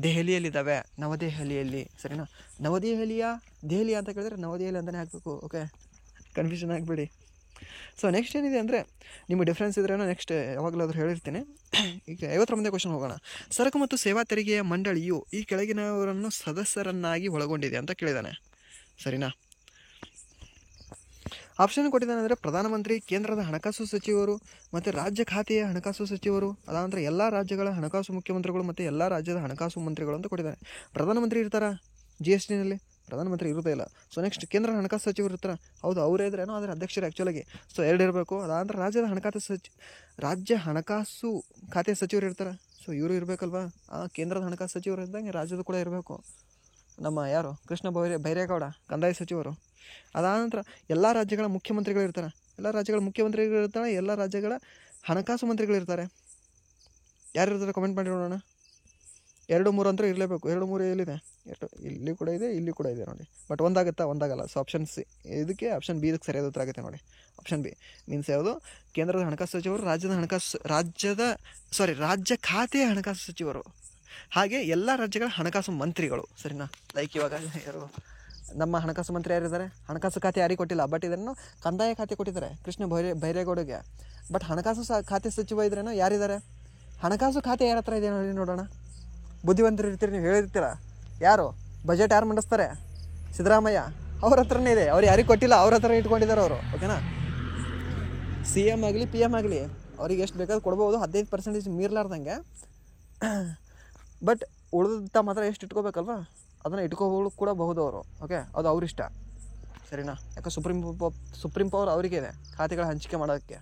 Speaker 1: ದೆಹಲಿಯಲ್ಲಿದ್ದಾವೆ, ನವದೆಹಲಿಯಲ್ಲಿ. ಸರಿನಾ? ದೆಹಲಿಯ ಅಂತ ಕೇಳಿದ್ರೆ ನವದೆಹಲಿ ಅಂತಲೇ ಹಾಕಬೇಕು. ಓಕೆ, ಕನ್ಫ್ಯೂಷನ್ ಆಗಬೇಡಿ. ಸೊ ನೆಕ್ಸ್ಟ್ ಏನಿದೆ ಅಂದರೆ ನಿಮಗೆ ಡಿಫ್ರೆನ್ಸ್ ಇದ್ರೇನೋ ನೆಕ್ಸ್ಟ್ ಯಾವಾಗಲಾದರೂ ಹೇಳಿರ್ತೀನಿ. ಈಗ 51ನೇ ಕ್ವಶನ್ ಹೋಗೋಣ. ಸರಕು ಮತ್ತು ಸೇವಾ ತೆರಿಗೆಯ ಮಂಡಳಿಯು ಈ ಕೆಳಗಿನವರನ್ನು ಸದಸ್ಯರನ್ನಾಗಿ ಒಳಗೊಂಡಿದೆ ಅಂತ ಕೇಳಿದ್ದಾನೆ. ಸರಿನಾ? ಆಪ್ಷನ್ ಕೊಟ್ಟಿದ್ದಾನೆ ಅಂದರೆ ಪ್ರಧಾನಮಂತ್ರಿ, ಕೇಂದ್ರದ ಹಣಕಾಸು ಸಚಿವರು ಮತ್ತು ರಾಜ್ಯ ಖಾತೆಯ ಹಣಕಾಸು ಸಚಿವರು, ಅದಾಂದರೆ ಎಲ್ಲ ರಾಜ್ಯಗಳ ಹಣಕಾಸು ಮುಖ್ಯಮಂತ್ರಿಗಳು ಮತ್ತು ಎಲ್ಲ ರಾಜ್ಯದ ಹಣಕಾಸು ಮಂತ್ರಿಗಳು ಅಂತ ಕೊಟ್ಟಿದ್ದಾನೆ. ಪ್ರಧಾನಮಂತ್ರಿ ಇರ್ತಾರಾ GSTನಲ್ಲಿ? ಪ್ರಧಾನಮಂತ್ರಿ ಇರೋದೇ ಇಲ್ಲ. ಸೊ ನೆಕ್ಸ್ಟ್ ಕೇಂದ್ರ ಹಣಕಾಸು ಸಚಿವರು ಇರ್ತಾರೆ. ಹೌದು, ಅವರೇ ಇದ್ರೇನೋ, ಆದರೆ ಅಧ್ಯಕ್ಷರು ಆ್ಯಕ್ಚುಲಾಗಿ. ಸೊ 2 ಇರಬೇಕು. ಅದಾಂದ್ರೆ ರಾಜ್ಯ ಹಣಕಾಸು ಖಾತೆ ಸಚಿವರು ಇರ್ತಾರೆ. ಸೊ ಇವರು ಇರಬೇಕಲ್ವಾ? ಕೇಂದ್ರದ ಹಣಕಾಸು ಸಚಿವರು ಇದ್ದಂಗೆ ರಾಜ್ಯದ ಕೂಡ ಇರಬೇಕು. ನಮ್ಮ ಯಾರು ಕೃಷ್ಣ ಬೈರೇಗೌಡ ಕಂದಾಯ ಸಚಿವರು. ಅದಾನಂತರ ಎಲ್ಲ ರಾಜ್ಯಗಳ ಮುಖ್ಯಮಂತ್ರಿಗಳಿರ್ತಾರೆ. ಎಲ್ಲ ರಾಜ್ಯಗಳ ಹಣಕಾಸು ಮಂತ್ರಿಗಳಿರ್ತಾರೆ. ಯಾರಿರ್ತಾರೆ ಕಮೆಂಟ್ ಮಾಡಿ ನೋಡೋಣ. 2, 3 ಅಂತೂ ಇರಲೇಬೇಕು. 2, 3 ಎಲ್ಲಿದೆ? ಇಲ್ಲಿ ಕೂಡ ಇದೆ, ಇಲ್ಲಿ ಕೂಡ ಇದೆ ನೋಡಿ. ಬಟ್ ಒಂದಾಗಲ್ಲ. ಸೊ ಆಪ್ಷನ್ ಸಿ ಇದಕ್ಕೆ, ಆಪ್ಷನ್ ಬಿ ಇದಕ್ಕೆ ಸರಿಯಾದ ಉತ್ತರ ಆಗುತ್ತೆ ನೋಡಿ. ಆಪ್ಷನ್ ಬಿ ಮೀನ್ಸ್ ಯಾವುದು? ಕೇಂದ್ರದ ಹಣಕಾಸು ಸಚಿವರು, ರಾಜ್ಯ ಖಾತೆಯ ಹಣಕಾಸು ಸಚಿವರು, ಹಾಗೆ ಎಲ್ಲ ರಾಜ್ಯಗಳ ಹಣಕಾಸು ಮಂತ್ರಿಗಳು. ಸರಿನಾ? ಲೈಕ್ ಇವಾಗ ಯಾರು ನಮ್ಮ ಹಣಕಾಸು ಮಂತ್ರಿ ಯಾರಿದ್ದಾರೆ? ಹಣಕಾಸು ಖಾತೆ ಯಾರಿಗೆ ಕೊಟ್ಟಿಲ್ಲ, ಬಟ್ ಇದನ್ನು ಕಂದಾಯ ಖಾತೆ ಕೊಟ್ಟಿದ್ದಾರೆ ಕೃಷ್ಣ ಬೈರೇಗೌಡಗೆ. ಬಟ್ ಹಣಕಾಸು ಖಾತೆ ಸಚಿವ ಇದ್ರೇನೋ ಯಾರಿದ್ದಾರೆ? ಹಣಕಾಸು ಖಾತೆ ಯಾರ ಹತ್ರ ಇದೆ ನೋಡಿ ನೋಡೋಣ. ಬುದ್ಧಿವಂತರು ಇರ್ತೀರಿ, ನೀವು ಹೇಳಿರ್ತೀರ. ಯಾರು ಬಜೆಟ್ ಯಾರು ಮಂಡಿಸ್ತಾರೆ? ಸಿದ್ದರಾಮಯ್ಯ. ಅವ್ರ ಹತ್ರನೇ ಇದೆ. ಅವ್ರು ಯಾರಿಗೆ ಕೊಟ್ಟಿಲ್ಲ, ಅವ್ರ ಹತ್ರ ಇಟ್ಕೊಂಡಿದ್ದಾರೆ ಅವರು. ಓಕೆನಾ? CM ಆಗಲಿ PM ಆಗಲಿ ಅವ್ರಿಗೆ ಎಷ್ಟು ಬೇಕಾದ್ರೂ ಕೊಡ್ಬೋದು, 15% ಮೀರ್ಲಾರ್ದಂಗೆ. ಬಟ್ ಉಳಿದ ಮಾತ್ರ ಎಷ್ಟು ಇಟ್ಕೋಬೇಕಲ್ವ, ಅದನ್ನು ಇಟ್ಕೋಬೋದು ಕೂಡ ಬಹುದು ಅವರು. ಓಕೆ, ಅದು ಅವ್ರಿಷ್ಟ. ಸರಿನಾ? ಯಾಕೆ ಸುಪ್ರೀಂ ಪವರ್ ಅವರಿಗೆ ಇದೆ ಖಾತೆಗಳ ಹಂಚಿಕೆ ಮಾಡೋಕ್ಕೆ.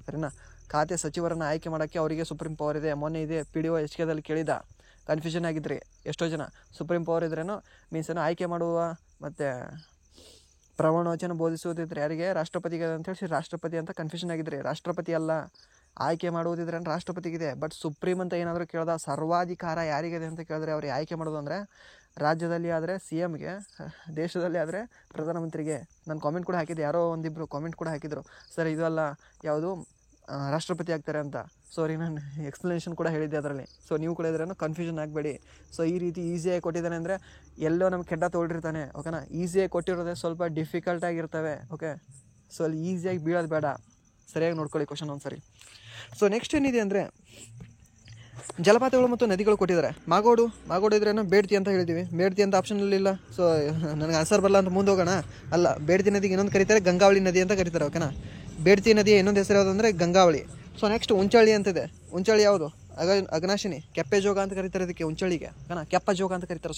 Speaker 1: ಸರಿನಾ? ಖಾತೆ ಸಚಿವರನ್ನು ಆಯ್ಕೆ ಮಾಡೋಕ್ಕೆ ಅವರಿಗೆ ಸುಪ್ರೀಂ ಪವರ್ ಇದೆ. ಮೊನ್ನೆ ಇದೆ PDO HKದಲ್ಲಿ ಕೇಳಿದ, ಕನ್ಫ್ಯೂಷನ್ ಆಗಿದ್ರಿ ಎಷ್ಟೋ ಜನ. ಸುಪ್ರೀಂ ಪವರ್ ಇದ್ರೇನೋ ಮೀನ್ಸ್ ಏನೋ ಆಯ್ಕೆ ಮಾಡುವ ಮತ್ತು ಪ್ರಮಾಣವಚನ ಬೋಧಿಸುವುದಿದ್ರೆ ಯಾರಿಗೆ? ರಾಷ್ಟ್ರಪತಿಗೆ ಅಂತೇಳಿ ರಾಷ್ಟ್ರಪತಿ ಅಂತ ಕನ್ಫ್ಯೂಷನ್ ಆಗಿದ್ರಿ. ರಾಷ್ಟ್ರಪತಿ ಅಲ್ಲ, ಆಯ್ಕೆ ಮಾಡುವುದಿದ್ರೆ ರಾಷ್ಟ್ರಪತಿಗಿದೆ. ಬಟ್ ಸುಪ್ರೀಂ ಅಂತ ಏನಾದರೂ ಕೇಳ್ದ, ಸರ್ವಾಧಿಕಾರ ಯಾರಿಗಿದೆ ಅಂತ ಕೇಳಿದ್ರೆ ಅವ್ರಿಗೆ ಆಯ್ಕೆ ಮಾಡೋದು ಅಂದರೆ ರಾಜ್ಯದಲ್ಲಿ ಆದರೆ CMಗೆ, ದೇಶದಲ್ಲಿ ಆದರೆ ಪ್ರಧಾನಮಂತ್ರಿಗೆ. ನಾನು ಕಾಮೆಂಟ್ ಕೂಡ ಹಾಕಿದ್ದೆ, ಯಾರೋ ಒಂದಿಬ್ಬರು ಕಾಮೆಂಟ್ ಕೂಡ ಹಾಕಿದರು, ಸರ್ ಇದು ಅಲ್ಲ ಯಾವುದು ರಾಷ್ಟ್ರಪತಿ ಆಗ್ತಾರೆ ಅಂತ. ಸಾರಿ, ನಾನು ಎಕ್ಸ್ಪ್ಲನೇಷನ್ ಕೂಡ ಹೇಳಿದ್ದೆ ಅದರಲ್ಲಿ. ಸೊ ನೀವು ಕೂಡ ಇದ್ರೇನೋ ಕನ್ಫ್ಯೂಷನ್ ಆಗಬೇಡಿ. ಸೊ ಈ ರೀತಿ ಈಸಿಯಾಗಿ ಕೊಟ್ಟಿದ್ದಾನೆ ಅಂದರೆ ಎಲ್ಲೋ ನಮ್ಗೆ ಕೆಡ್ಡ ತೊಗೊಂಡಿರ್ತಾನೆ. ಓಕೆನಾ? ಈಸಿಯಾಗಿ ಕೊಟ್ಟಿರೋದೇ ಸ್ವಲ್ಪ ಡಿಫಿಕಲ್ಟ್ ಆಗಿರ್ತವೆ. ಓಕೆ, ಸೊ ಅಲ್ಲಿ ಈಸಿಯಾಗಿ ಬೀಳೋದು ಬೇಡ. ಸರಿಯಾಗಿ ನೋಡ್ಕೊಳ್ಳಿ ಕ್ವಶನ್ ಒಂದ್ಸರಿ. ಸೊ ನೆಕ್ಸ್ಟ್ ಏನಿದೆ ಅಂದರೆ ಜಲಪಾತಗಳು ಮತ್ತು ನದಿಗಳು ಕೊಟ್ಟಿದ್ದಾರೆ. ಮಾಗೋಡು ಇದ್ರೇನೋ ಬೇಡ್ತಿ ಅಂತ ಹೇಳಿದ್ದೀವಿ. ಬೇಡ್ತಿ ಅಂತ ಆಪ್ಷನಲ್ಲಿ ಇಲ್ಲ. ಸೊ ನನಗೆ ಆನ್ಸರ್ ಬರಲ್ಲ ಅಂತ ಮುಂದೆ ಹೋಗೋಣ. ಅಲ್ಲ, ಬೇಡ್ತಿ ನದಿಗೆ ಇನ್ನೊಂದು ಕರೀತಾರೆ ಗಂಗಾವಳಿ ನದಿ ಅಂತ ಕರೀತಾರೆ. ಓಕೆನಾ? ಬೇಡ್ತಿ ನದಿಯ ಇನ್ನೊಂದು ಹೆಸರು ಯಾವುದಂದರೆ ಗಂಗಾವಳಿ. ಸೊ ನೆಕ್ಸ್ಟ್ ಉಂಚಳ್ಳಿ ಅಂತಿದೆ. ಉಂಚಳ್ಳಿ ಯಾವುದು? ಅಘನಾಶಿನಿ, ಕೆಪ್ಪೆಜೋಗ ಅಂತ ಕರೀತಾರೆ ಇದಕ್ಕೆ ಉಂಚಳ್ಳಿಗೆ. ಓಕೆನಾ? ಕೆಪ್ಪಜೋಗ ಅಂತ ಕರೀತಾರೆ.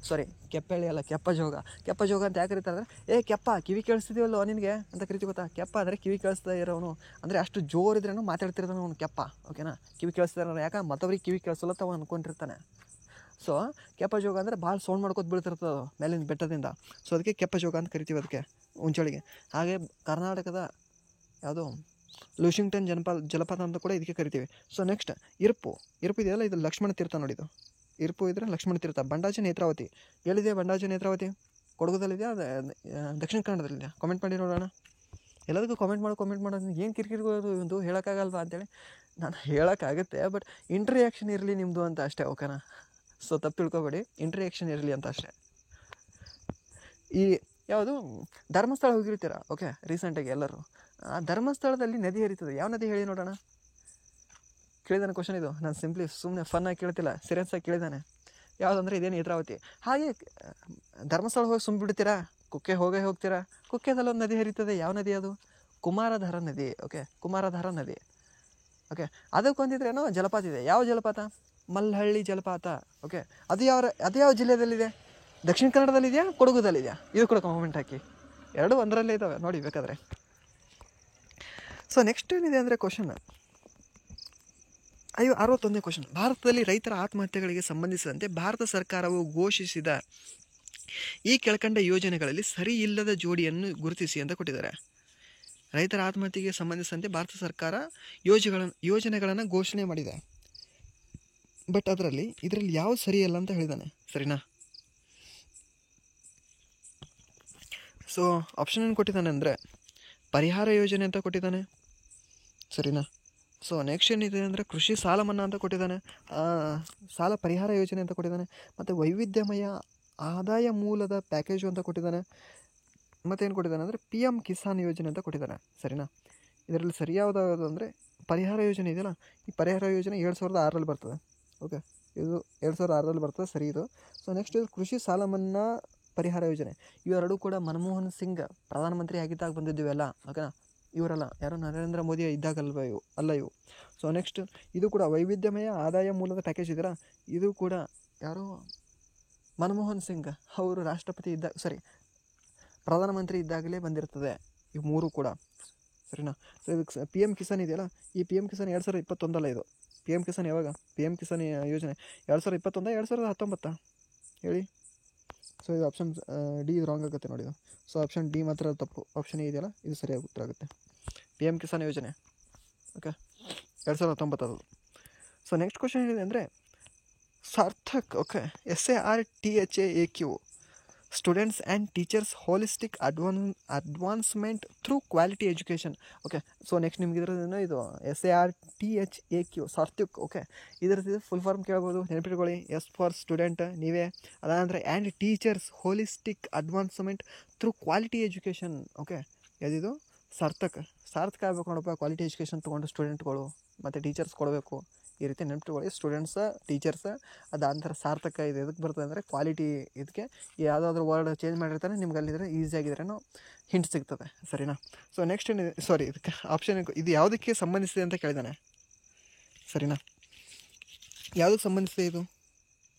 Speaker 1: ಸಾರಿ ಕೆಪ್ಪಳ್ಳಿ ಅಲ್ಲ, ಕೆಪ್ಪಜೋಗ ಅಂತ ಯಾಕೆ ಕರೀತಾರೆ ಅಂದರೆ, ಕೆಪ್ಪ ಕಿವಿ ಕೇಳಿಸ್ತಿದೀವಲ್ಲೋ ನಿನಗೆ ಅಂತ ಕರಿತೀವಿ ಗೊತ್ತಾ? ಕೆಪ್ಪ ಅಂದರೆ ಕಿವಿ ಕೇಳಿಸ್ತಾ ಇರೋನು, ಅಂದರೆ ಅಷ್ಟು ಜೋರಿದ್ರೇನು ಮಾತಾಡ್ತಿರ್ತಾನೆ ಅವನು ಕೆಪ್ಪ. ಓಕೆನಾ? ಕಿವಿ ಕೇಳಿಸ್ತಾ ಇರೋನು. ಯಾಕೆ ಮತ್ತವ್ರಿಗೆ ಕಿವಿ ಕೇಳಿಸಲ್ಲ ತಾವು ಅಂದ್ಕೊಂಡಿರ್ತಾನೆ. ಸೊ ಕೆಪ್ಪಜೋಗ ಅಂದರೆ ಭಾಳ ಸೌಂಡ್ ಮಾಡ್ಕೊತ ಬೀಳ್ತಿರ್ತದೆ ಮೇಲಿನ ಬೆಟ್ಟದಿಂದ. ಸೊ ಅದಕ್ಕೆ ಕೆಪ್ಪಜೋಗ ಅಂತ ಕರಿತೀವಿ ಅದಕ್ಕೆ ಉಂಚಳಿಗೆ. ಹಾಗೆ ಕರ್ನಾಟಕದ ಯಾವುದು ಲೂಷಿಂಗ್ಟನ್ ಜಲಪಾತ ಅಂತ ಕೂಡ ಇದಕ್ಕೆ ಕರಿತೀವಿ. ಸೊ ನೆಕ್ಸ್ಟ್ ಇರ್ಪು ಇದೆಯಲ್ಲ, ಇದು ಲಕ್ಷ್ಮಣ ತೀರ್ಥ ನೋಡಿದ್ದು. ಇರ್ಪು ಇದ್ರೆ ಲಕ್ಷ್ಮಣ ತೀರ್ಥ. ಬಂಡಾಜೆ ನೇತ್ರಾವತಿ ಎಲ್ಲಿದೆ? ಬಂಡಾಜೆ ನೇತ್ರಾವತಿ ಕೊಡಗುದಲ್ಲಿದೆಯಾ, ದಕ್ಷಿಣ ಕನ್ನಡದಲ್ಲಿದೆಯಾ? ಕಾಮೆಂಟ್ ಮಾಡಿ ನೋಡೋಣ. ಎಲ್ಲದಕ್ಕೂ ಕಾಮೆಂಟ್ ಮಾಡೋದು ಏನು ಕಿರಿಕಿರಿಗೋದು ಒಂದು ಹೇಳೋಕ್ಕಾಗಲ್ವಾ ಅಂತೇಳಿ. ನಾನು ಹೇಳೋಕ್ಕಾಗುತ್ತೆ, ಬಟ್ ಇಂಟ್ರಿಯಾಕ್ಷನ್ ಇರಲಿ ನಿಮ್ಮದು ಅಂತ ಅಷ್ಟೇ. ಓಕೆನಾ? ಸೊ ತಪ್ಪು ತಿಳ್ಕೊಬೇಡಿ, ಇಂಟ್ರಿಯಾಕ್ಷನ್ ಇರಲಿ ಅಂತ ಅಷ್ಟೇ. ಈ ಯಾವುದು ಧರ್ಮಸ್ಥಳ ಹೋಗಿರ್ತೀರ. ಓಕೆ, ರೀಸೆಂಟಾಗಿ ಎಲ್ಲರೂ ಆ ಧರ್ಮಸ್ಥಳದಲ್ಲಿ ನದಿ ಹರಿತದೆ. ಯಾವ ನದಿ ಹೇಳಿ ನೋಡೋಣ? ಕೇಳಿದಾನೆ ಕ್ವಶನ್ ಇದು. ನಾನು ಸಿಂಪ್ಲಿ ಸುಮ್ಮನೆ ಫನ್ನಾಗಿ ಕೇಳ್ತಿಲ್ಲ, ಸೀರಿಯಸ್ ಆಗಿ ಕೇಳಿದ್ದಾನೆ. ಯಾವುದಂದ್ರೆ ಇದೇ ನೇತ್ರಾವತಿ. ಹಾಗೆ ಧರ್ಮಸ್ಥಳ ಹೋಗಿ ಸುಮ್ಬಿಡ್ತೀರಾ, ಕುಕ್ಕೆ ಹೋಗ್ತೀರಾ. ಕುಕ್ಕೆದಲ್ಲಿ ಒಂದು ನದಿ ಹರಿತದೆ. ಯಾವ ನದಿ ಅದು? ಕುಮಾರಧಾರ ನದಿ. ಓಕೆ, ಕುಮಾರಧಾರ ನದಿ. ಓಕೆ, ಅದಕ್ಕೊಂದಿದ್ರೇನೋ ಜಲಪಾತ ಇದೆ. ಯಾವ ಜಲಪಾತ? ಮಲ್ಲಹಳ್ಳಿ ಜಲಪಾತ. ಓಕೆ, ಅದು ಯಾವ ಜಿಲ್ಲೆಯಲ್ಲಿದೆ? ದಕ್ಷಿಣ ಕನ್ನಡದಲ್ಲಿದೆಯಾ, ಕೊಡಗುದಲ್ಲಿದೆಯಾ? ಇದು ಕೂಡ ಕಾಮೆಂಟ್ ಹಾಕಿ. ಎರಡು ಒಂದರಲ್ಲೇ ಇದ್ದಾವೆ ನೋಡಿ ಬೇಕಾದರೆ. ಸೊ ನೆಕ್ಸ್ಟ್ ಏನಿದೆ ಅಂದರೆ ಕ್ವಶನ್ 61ನೇ ಕ್ವಶನ್. ಭಾರತದಲ್ಲಿ ರೈತರ ಆತ್ಮಹತ್ಯೆಗಳಿಗೆ ಸಂಬಂಧಿಸಿದಂತೆ ಭಾರತ ಸರ್ಕಾರವು ಘೋಷಿಸಿದ ಈ ಕೆಳಕಂಡ ಯೋಜನೆಗಳಲ್ಲಿ ಸರಿ ಇಲ್ಲದ ಜೋಡಿಯನ್ನು ಗುರುತಿಸಿ ಅಂತ ಕೊಟ್ಟಿದ್ದಾರೆ. ರೈತರ ಆತ್ಮಹತ್ಯೆಗೆ ಸಂಬಂಧಿಸಿದಂತೆ ಭಾರತ ಸರ್ಕಾರ ಯೋಜನೆಗಳನ್ನು ಘೋಷಣೆ ಮಾಡಿದೆ. ಬಟ್ ಇದರಲ್ಲಿ ಯಾವುದು ಸರಿಯಲ್ಲ ಅಂತ ಹೇಳಿದ್ದಾನೆ. ಸರಿನಾ? ಸೊ ಆಪ್ಷನ್ ಏನು ಕೊಟ್ಟಿದ್ದಾನೆ ಅಂದರೆ ಪರಿಹಾರ ಯೋಜನೆ ಅಂತ ಕೊಟ್ಟಿದ್ದಾನೆ. ಸರಿನಾ? ಸೊ ನೆಕ್ಸ್ಟ್ ಏನಿದೆ ಅಂದರೆ ಕೃಷಿ ಸಾಲ ಮನ್ನಾ ಅಂತ ಕೊಟ್ಟಿದ್ದಾನೆ, ಸಾಲ ಪರಿಹಾರ ಯೋಜನೆ ಅಂತ ಕೊಟ್ಟಿದ್ದಾನೆ, ಮತ್ತು ವೈವಿಧ್ಯಮಯ ಆದಾಯ ಮೂಲದ ಪ್ಯಾಕೇಜು ಅಂತ ಕೊಟ್ಟಿದ್ದಾನೆ, ಮತ್ತೇನು ಕೊಟ್ಟಿದ್ದಾನೆ ಅಂದರೆ PM ಕಿಸಾನ್ ಯೋಜನೆ ಅಂತ ಕೊಟ್ಟಿದ್ದಾನೆ. ಸರಿನಾ? ಇದರಲ್ಲಿ ಸರಿ ಯಾವುದು ಅಂದರೆ ಪರಿಹಾರ ಯೋಜನೆ ಇದೆಯಲ್ಲ, ಈ ಪರಿಹಾರ ಯೋಜನೆ 2006ರಲ್ಲಿ ಬರ್ತದೆ. ಓಕೆ, ಇದು 2006ರಲ್ಲಿ ಬರ್ತದೆ, ಸರಿ ಇದು. ಸೊ ನೆಕ್ಸ್ಟ್ ಇದು ಕೃಷಿ ಸಾಲ ಮನ್ನಾ ಪರಿಹಾರ ಯೋಜನೆ. ಇವೆರಡೂ ಕೂಡ ಮನಮೋಹನ್ ಸಿಂಗ್ ಪ್ರಧಾನಮಂತ್ರಿ ಆಗಿದ್ದಾಗ ಬಂದಿದ್ದೀವಲ್ಲ, ಓಕೆನಾ? ಇವರಲ್ಲ, ಯಾರೋ ನರೇಂದ್ರ ಮೋದಿ ಇದ್ದಾಗಲ್ವ ಇವು. ಸೊ ನೆಕ್ಸ್ಟ್ ಇದು ಕೂಡ ವೈವಿಧ್ಯಮಯ ಆದಾಯ ಮೂಲದ ಪ್ಯಾಕೇಜ್ ಇದೆಯಲ್ಲ, ಇದು ಕೂಡ ಯಾರೋ ಮನಮೋಹನ್ ಸಿಂಗ್ ಅವರು ರಾಷ್ಟ್ರಪತಿ ಪ್ರಧಾನಮಂತ್ರಿ ಇದ್ದಾಗಲೇ ಬಂದಿರ್ತದೆ ಇವು ಮೂರು ಕೂಡ. ಸರಿನಾ? ಸೊ ಇದಕ್ಕೆ PM ಕಿಸಾನ್ ಇದೆಯಲ್ಲ, ಈ PM ಕಿಸಾನ್ 2021 ಇದು. PM ಕಿಸಾನ್ ಯಾವಾಗ? PM ಕಿಸಾನ್ ಯೋಜನೆ 2021 2019 ಹೇಳಿ. ಸೊ ಇದು ಆಪ್ಷನ್ ಡಿ ಇದು ರಾಂಗ್ ಆಗುತ್ತೆ ನೋಡಿ ಇದು. ಸೊ ಆಪ್ಷನ್ ಡಿ ಮಾತ್ರ ತಪ್ಪು, ಆಪ್ಷನ್ ಎ ಇದೆಯಲ್ಲ ಇದು ಸರಿಯಾಗಿ ಉತ್ತರ ಆಗುತ್ತೆ. PM ಕಿಸಾನ್ ಯೋಜನೆ ಓಕೆ 2019 ಅದು. ಸೊ ನೆಕ್ಸ್ಟ್ ಕ್ವಶನ್ ಏನಿದೆ ಅಂದರೆ Sarthaq okay SARTHAQ students and teachers holistic advancement through quality education. Okay, so next ನಿಮ್ಗೆ ಇದರದ್ದು ಇದು SARTHAQ ಸಾರ್ಥಕ್. ಓಕೆ, ಇದರದ್ದು ಫುಲ್ ಫಾರ್ಮ್ ಕೇಳ್ಬೋದು, ನೆನಪಿಟ್ಕೊಳ್ಳಿ. S ಫಾರ್ ಸ್ಟೂಡೆಂಟ್ ನೀವೇ, ಅದಾದರೆ and teachers holistic advancement through quality education. Okay, ಯಾವ್ದಿದು? ಸಾರ್ಥಕ್ ಆಗಬೇಕು ನೋಡಪ್ಪ. ಕ್ವಾಲಿಟಿ ಎಜುಕೇಷನ್ ತೊಗೊಂಡು ಸ್ಟೂಡೆಂಟ್ಗಳು ಮತ್ತು ಟೀಚರ್ಸ್ ಕೊಡಬೇಕು, ಈ ರೀತಿ ನೆನಪಿಟ್ಕೊಳ್ಳಿ. ಸ್ಟೂಡೆಂಟ್ಸ್, ಟೀಚರ್ಸ್, ಅದಾದ ನಂತರ ಸಾರ್ಥಕ. ಇದು ಎದಕ್ಕೆ ಬರ್ತದೆ ಅಂದರೆ ಕ್ವಾಲಿಟಿ. ಇದಕ್ಕೆ ಯಾವುದಾದ್ರೂ ವರ್ಡ್ ಚೇಂಜ್ ಮಾಡಿರ್ತಾರೆ, ನಿಮ್ಗೆ ಅಲ್ಲಿದ್ರೆ ಈಸಿಯಾಗಿದ್ರೇನೋ ಹಿಂಟ್ ಸಿಗ್ತದೆ. ಸರಿನಾ? ಸೊ ನೆಕ್ಸ್ಟ್ ಏನಿದೆ, ಸಾರಿ ಇದಕ್ಕೆ ಆಪ್ಷನ್ ಇದು ಯಾವುದಕ್ಕೆ ಸಂಬಂಧಿಸಿದೆ ಅಂತ ಕೇಳಿದಾನೆ. ಸರಿನಾ? ಯಾವುದಕ್ಕೆ ಸಂಬಂಧಿಸಿದೆ ಇದು?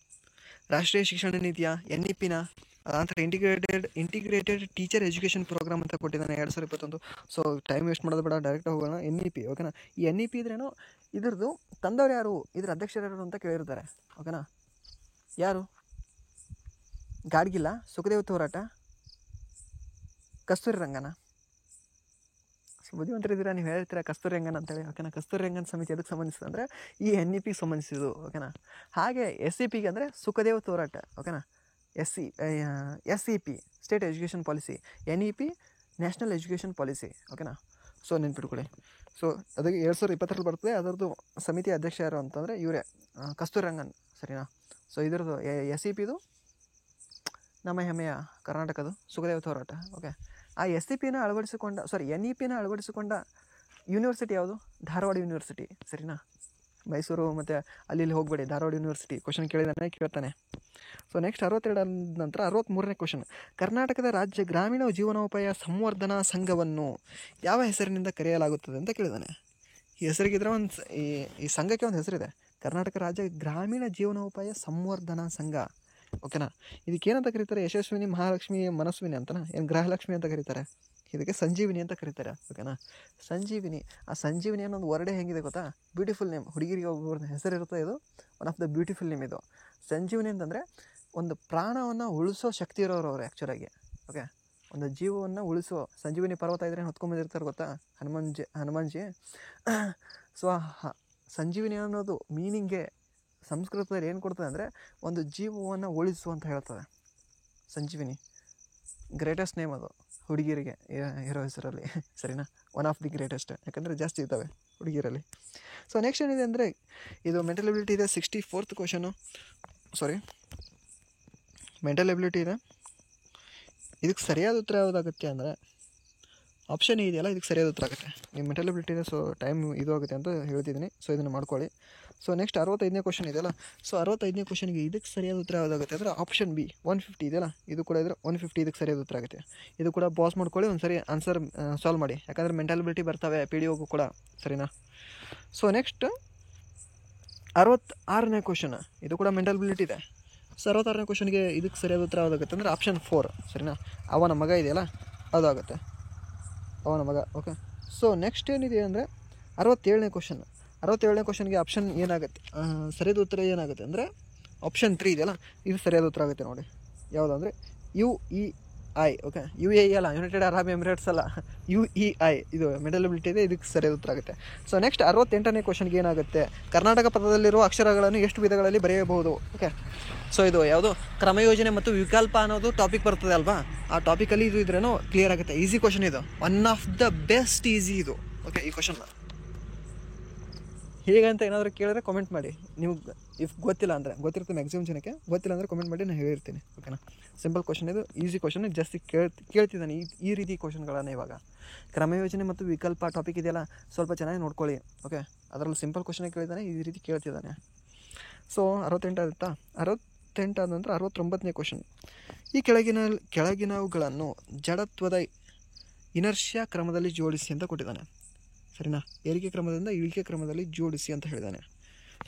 Speaker 1: ರಾಷ್ಟ್ರೀಯ ಶಿಕ್ಷಣ ನೀತಿಯ, NEPನ, ಅದಂತರ ಇಂಟಿಗ್ರೇಟೆಡ್ ಟೀಚರ್ ಎಜುಕೇಷನ್ ಪ್ರೋಗ್ರಾಮ್ ಅಂತ ಕೊಟ್ಟಿದ್ದಾನೆ 2021. ಸೊ ಟೈಮ್ ವೇಸ್ಟ್ ಮಾಡೋದು ಬೇಡ, ಡೈರೆಕ್ಟ್ ಹೋಗೋಣ. NEP ಓಕೆನಾ? ಈ NEP ಇದ್ರೇನು, ಇದ್ರದ್ದು ತಂದವ್ರು ಯಾರು, ಇದ್ರ ಅಧ್ಯಕ್ಷರು ಯಾರು ಅಂತ ಕೇಳಿರ್ತಾರೆ. ಓಕೆನಾ? ಯಾರು? ಗಾಡ್ಗಿಲ್ಲ, ಸುಖದೇವ್ ಹೋರಾಟ, ಕಸ್ತೂರಿ ರಂಗನ. ಸೊ ಬುದ್ಧಿವಂತರಿದ್ದೀರಾ, ನೀವು ಹೇಳ್ತೀರಾ ಕಸ್ತೂರಿ ರಂಗನ್ ಅಂತೇಳಿ. ಓಕೆನಾ? ಕಸ್ತೂರಿ ರಂಗನ್ ಸಮಿತಿ ಅದಕ್ಕೆ ಸಂಬಂಧಿಸಿದೆ ಅಂದರೆ ಈ NEPಗೆ ಸಂಬಂಧಿಸಿದ್ದು. ಓಕೆನಾ? ಹಾಗೆ SEPಗೆ ಅಂದರೆ ಸುಖದೇವ್ ಹೋರಾಟ. ಓಕೆನಾ? SEP state education policy, NEP national education policy. ಓಕೆನಾ? ಸೊ ನೆನ್ಪಿಟ್ಕೊಳ್ಳಿ. ಸೊ ಅದಕ್ಕೆ 2020ರಲ್ಲಿ ಬರ್ತದೆ. ಅದರದ್ದು ಸಮಿತಿ ಅಧ್ಯಕ್ಷ ಯಾರು ಅಂತಂದರೆ ಇವರೇ, ಕಸ್ತೂರಿ ರಂಗನ್. ಸರಿನಾ? ಸೊ ಇದರದ್ದು SEPದು ನಮ್ಮ ಹೆಮ್ಮೆಯ ಕರ್ನಾಟಕದ್ದು ಸುಖದೇವ್ ಹೋರಾಟ. ಓಕೆ, ಆ SEPನ ಅಳವಡಿಸಿಕೊಂಡ NEPನ ಅಳವಡಿಸಿಕೊಂಡ ಯೂನಿವರ್ಸಿಟಿ ಯಾವುದು? ಧಾರವಾಡ ಯೂನಿವರ್ಸಿಟಿ. ಸರಿನಾ? ಮೈಸೂರು ಮತ್ತು ಅಲ್ಲಿ ಹೋಗಬೇಡಿ, ಧಾರವಾಡ ಯೂನಿವರ್ಸಿಟಿ. ಕ್ವಶನ್ ಕೇಳ್ತಾನೆ. ಸೊ ನೆಕ್ಸ್ಟ್ 62 ನಂತರ 63ನೇ ಕ್ವಶನ್. ಕರ್ನಾಟಕದ ರಾಜ್ಯ ಗ್ರಾಮೀಣ ಜೀವನೋಪಾಯ ಸಂವರ್ಧನಾ ಸಂಘವನ್ನು ಯಾವ ಹೆಸರಿನಿಂದ ಕರೆಯಲಾಗುತ್ತದೆ ಅಂತ ಕೇಳಿದಾನೆ. ಈ ಹೆಸರಿಗಿದ್ರೆ ಈ ಸಂಘಕ್ಕೆ ಒಂದು ಹೆಸರಿದೆ, ಕರ್ನಾಟಕ ರಾಜ್ಯ ಗ್ರಾಮೀಣ ಜೀವನೋಪಾಯ ಸಂವರ್ಧನಾ ಸಂಘ. ಓಕೆನಾ? ಇದಕ್ಕೇನಂತ ಕರೀತಾರೆ? ಯಶಸ್ವಿನಿ, ಮಹಾಲಕ್ಷ್ಮಿ, ಮನಸ್ವಿನಿ ಅಂತನಾ, ಏನು ಗೃಹಲಕ್ಷ್ಮಿ ಅಂತ ಕರೀತಾರೆ. ಇದಕ್ಕೆ ಸಂಜೀವಿನಿ ಅಂತ ಕರೀತಾರೆ. ಓಕೆನಾ? ಸಂಜೀವಿನಿ. ಆ ಸಂಜೀವಿನಿ ಅನ್ನೋದು ವರ್ಡೇ ಹೆಂಗಿದೆ ಗೊತ್ತಾ? Beautiful name. ಹುಡುಗಿರಿಗೆ ಒಬ್ಬರ ಹೆಸರಿರುತ್ತೆ, ಇದು one of the beautiful name ಇದು. ಸಂಜೀವಿನಿ ಅಂತಂದರೆ ಒಂದು ಪ್ರಾಣವನ್ನು ಉಳಿಸೋ ಶಕ್ತಿ ಇರೋರು ಅವರು ಆ್ಯಕ್ಚುಲಾಗಿ. ಓಕೆ, ಒಂದು ಜೀವವನ್ನು ಉಳಿಸೋ ಸಂಜೀವಿನಿ ಪರ್ವತ ಇದ್ರೆ ಹೊತ್ಕೊಂಡ್ಬಂದಿರ್ತಾರೆ ಗೊತ್ತಾ, ಹನುಮಾನ್ಜಿ. ಸೊ ಸಂಜೀವಿನಿ ಅನ್ನೋದು ಮೀನಿಂಗ್ಗೆ ಸಂಸ್ಕೃತದಲ್ಲಿ ಏನು ಕೊಡ್ತದೆ ಅಂದರೆ ಒಂದು ಜೀವವನ್ನು ಉಳಿಸು ಅಂತ ಹೇಳ್ತದೆ ಸಂಜೀವಿನಿ. ಗ್ರೇಟೆಸ್ಟ್ ನೇಮ್ ಅದು ಹುಡುಗಿಯರಿಗೆ ಇರೋ ಹೆಸರಲ್ಲಿ. ಸರಿನಾ? ಒನ್ ಆಫ್ ದಿ ಗ್ರೇಟೆಸ್ಟ್, ಯಾಕಂದರೆ ಜಾಸ್ತಿ ಇದ್ದಾವೆ ಹುಡುಗಿಯರಲ್ಲಿ. ಸೊ ನೆಕ್ಸ್ಟ್ ಏನಿದೆ ಅಂದರೆ ಇದು ಮೆಂಟಲ್ ಎಬಿಲಿಟಿ ಇದೆ. 64th ಕ್ವಶನು, ಸಾರಿ ಮೆಂಟಲ್ ಎಬಿಲಿಟಿ ಇದೆ. ಇದಕ್ಕೆ ಸರಿಯಾದ ಉತ್ತರ ಯಾವುದಾಗುತ್ತೆ ಅಂದರೆ ಆಪ್ಷನ್ ಇದೆಯಲ್ಲ, ಇದಕ್ಕೆ ಸರಿಯಾದ ಉತ್ತರ ಆಗುತ್ತೆ. ನೀವು ಮೆಂಟಲ್ ಎಬಿಲಿಟಿ ಇದೆ, ಸೊ ಟೈಮ್ ಇದು ಆಗುತ್ತೆ ಅಂತ ಹೇಳ್ತಿದ್ದೀನಿ. ಸೊ ಇದನ್ನು ಮಾಡ್ಕೊಳ್ಳಿ. ಸೊ ನೆಕ್ಸ್ಟ್ 65ನೇ ಕ್ವಶನ್ ಇದೆಯಲ್ಲ, ಸೊ 65ನೇ ಕ್ವಶನ್ಗೆ ಇದಕ್ಕೆ ಸರಿಯಾದ ಉತ್ತರ ಯಾವುದಾಗುತ್ತೆ ಅಂದರೆ ಆಪ್ಷನ್ ಬಿ 150 ಇದೆಯಲ್ಲ, ಇದು ಕೂಡ ಇದ್ರೆ 150 ಇದಕ್ಕೆ ಸರಿಯಾದ ಉತ್ತರ ಆಗುತ್ತೆ. ಇದು ಕೂಡ ಪಾಸ್ ಮಾಡ್ಕೊಳ್ಳಿ, ಒಂದು ಸರಿ ಆನ್ಸರ್ ಸಾಲ್ವ್ ಮಾಡಿ, ಯಾಕಂದರೆ ಮೆಂಟಲ್ ಎಬಿಲಿಟಿ ಬರ್ತವೆ PDOಗೂ ಕೂಡ. ಸರಿನಾ? ಸೊ ನೆಕ್ಸ್ಟ್ 66ನೇ ಕ್ವಶನ್, ಇದು ಕೂಡ ಮೆಂಟಲ್ ಎಬಿಲಿಟಿ ಇದೆ. ಸೊ 66ನೇ ಕ್ವಶನ್ಗೆ ಇದಕ್ಕೆ ಸರಿಯಾದ ಉತ್ತರ ಯಾವುದಾಗುತ್ತೆ ಅಂದರೆ ಆಪ್ಷನ್ 4 ಸರಿನಾ. ಅವನ ಮಗ ಇದೆಯಲ್ಲ ಅದು ಆಗುತ್ತೆ, ಅವನ ಮಗ. ಓಕೆ, ಸೊ ನೆಕ್ಸ್ಟ್ ಏನಿದೆ ಅಂದರೆ 67ನೇ ಕ್ವಶನ್ಗೆ ಆಪ್ಷನ್ ಏನಾಗುತ್ತೆ, ಸರಿಯಾದ ಉತ್ತರ ಏನಾಗುತ್ತೆ ಅಂದರೆ ಆಪ್ಷನ್ 3 ಇದೆಯಲ್ಲ ಇದು ಸರಿಯಾದ ಉತ್ತರ ಆಗುತ್ತೆ ನೋಡಿ. ಯಾವುದು ಅಂದರೆ UEI. ಓಕೆ, UAE ಅಲ್ಲ, ಯುನೈಟೆಡ್ ಅರಬ್ ಎಮಿರೇಟ್ಸ್ ಅಲ್ಲ, UEI ಇದು ಮಿಡಲ್ ಎಬಿಲಿಟಿ ಇದೆ, ಇದಕ್ಕೆ ಸರಿಯಾದ ಉತ್ತರ ಆಗುತ್ತೆ. ಸೊ ನೆಕ್ಸ್ಟ್ 68ನೇ ಕ್ವಶನ್ಗೆ ಏನಾಗುತ್ತೆ, ಕರ್ನಾಟಕ ಪದದಲ್ಲಿರುವ ಅಕ್ಷರಗಳನ್ನು ಎಷ್ಟು ವಿಧಗಳಲ್ಲಿ ಬರೆಯಬಹುದು. ಓಕೆ, ಸೊ ಇದು ಯಾವುದು ಕ್ರಮಯೋಜನೆ ಮತ್ತು ವಿಕಲ್ಪ ಅನ್ನೋದು ಟಾಪಿಕ್ ಬರ್ತದೆ ಅಲ್ವಾ, ಆ ಟಾಪಿಕಲ್ಲಿ ಇದು ಇದ್ರೇನೋ ಕ್ಲಿಯರ್ ಆಗುತ್ತೆ. ಈಸಿ ಕ್ವಶನ್ ಇದು, one of the best easy ಇದು. ಓಕೆ, ಈ ಕ್ವಶನ್ನ ಹೇಗಂತ ಏನಾದರೂ ಕೇಳಿದ್ರೆ ಕಾಮೆಂಟ್ ಮಾಡಿ. ನೀವು ಇಫ್ ಗೊತ್ತಿಲ್ಲ ಅಂದರೆ, ಗೊತ್ತಿರುತ್ತೆ ಮ್ಯಾಕ್ಸಿಮಮ್ ಜನಕ್ಕೆ, ಗೊತ್ತಿಲ್ಲ ಅಂದರೆ ಕಾಮೆಂಟ್ ಮಾಡಿ, ನಾನು ಹೇಳಿರ್ತೀನಿ. ಓಕೆನಾ, ಸಿಂಪಲ್ ಕ್ವಶನ್ ಇದು, ಈಸಿ ಕ್ವಶನ್, ಜಾಸ್ತಿ ಕೇಳ್ತಿದ್ದಾನೆ ಈ ರೀತಿ ಕ್ವಶನ್ಗಳನ್ನು. ಇವಾಗ ಕ್ರಮಯೋಜನೆ ಮತ್ತು ವಿಕಲ್ಪ ಟಾಪಿಕ್ ಇದೆಯಲ್ಲ, ಸ್ವಲ್ಪ ಚೆನ್ನಾಗಿ ನೋಡ್ಕೊಳ್ಳಿ. ಓಕೆ, ಅದರಲ್ಲಿ ಸಿಂಪಲ್ ಕ್ವಶನ್ ಕೇಳಿದ್ದಾನೆ, ಈ ರೀತಿ ಕೇಳ್ತಿದ್ದಾನೆ. ಸೊ 68 ಆಗುತ್ತಾ, 68 ಆದ ನಂತರ 69ನೇ ಕ್ವಶನ್. ಈ ಕೆಳಗಿನವುಗಳನ್ನು ಜಡತ್ವದ ಇನರ್ಷಿಯಾ ಕ್ರಮದಲ್ಲಿ ಜೋಡಿಸಿ ಅಂತ ಕೊಟ್ಟಿದ್ದಾನೆ ಸರಿನಾ. ಏರಿಕೆ ಕ್ರಮದಿಂದ ಇಳಿಕೆ ಕ್ರಮದಲ್ಲಿ ಜೋಡಿಸಿ ಅಂತ ಹೇಳಿದ್ದಾನೆ.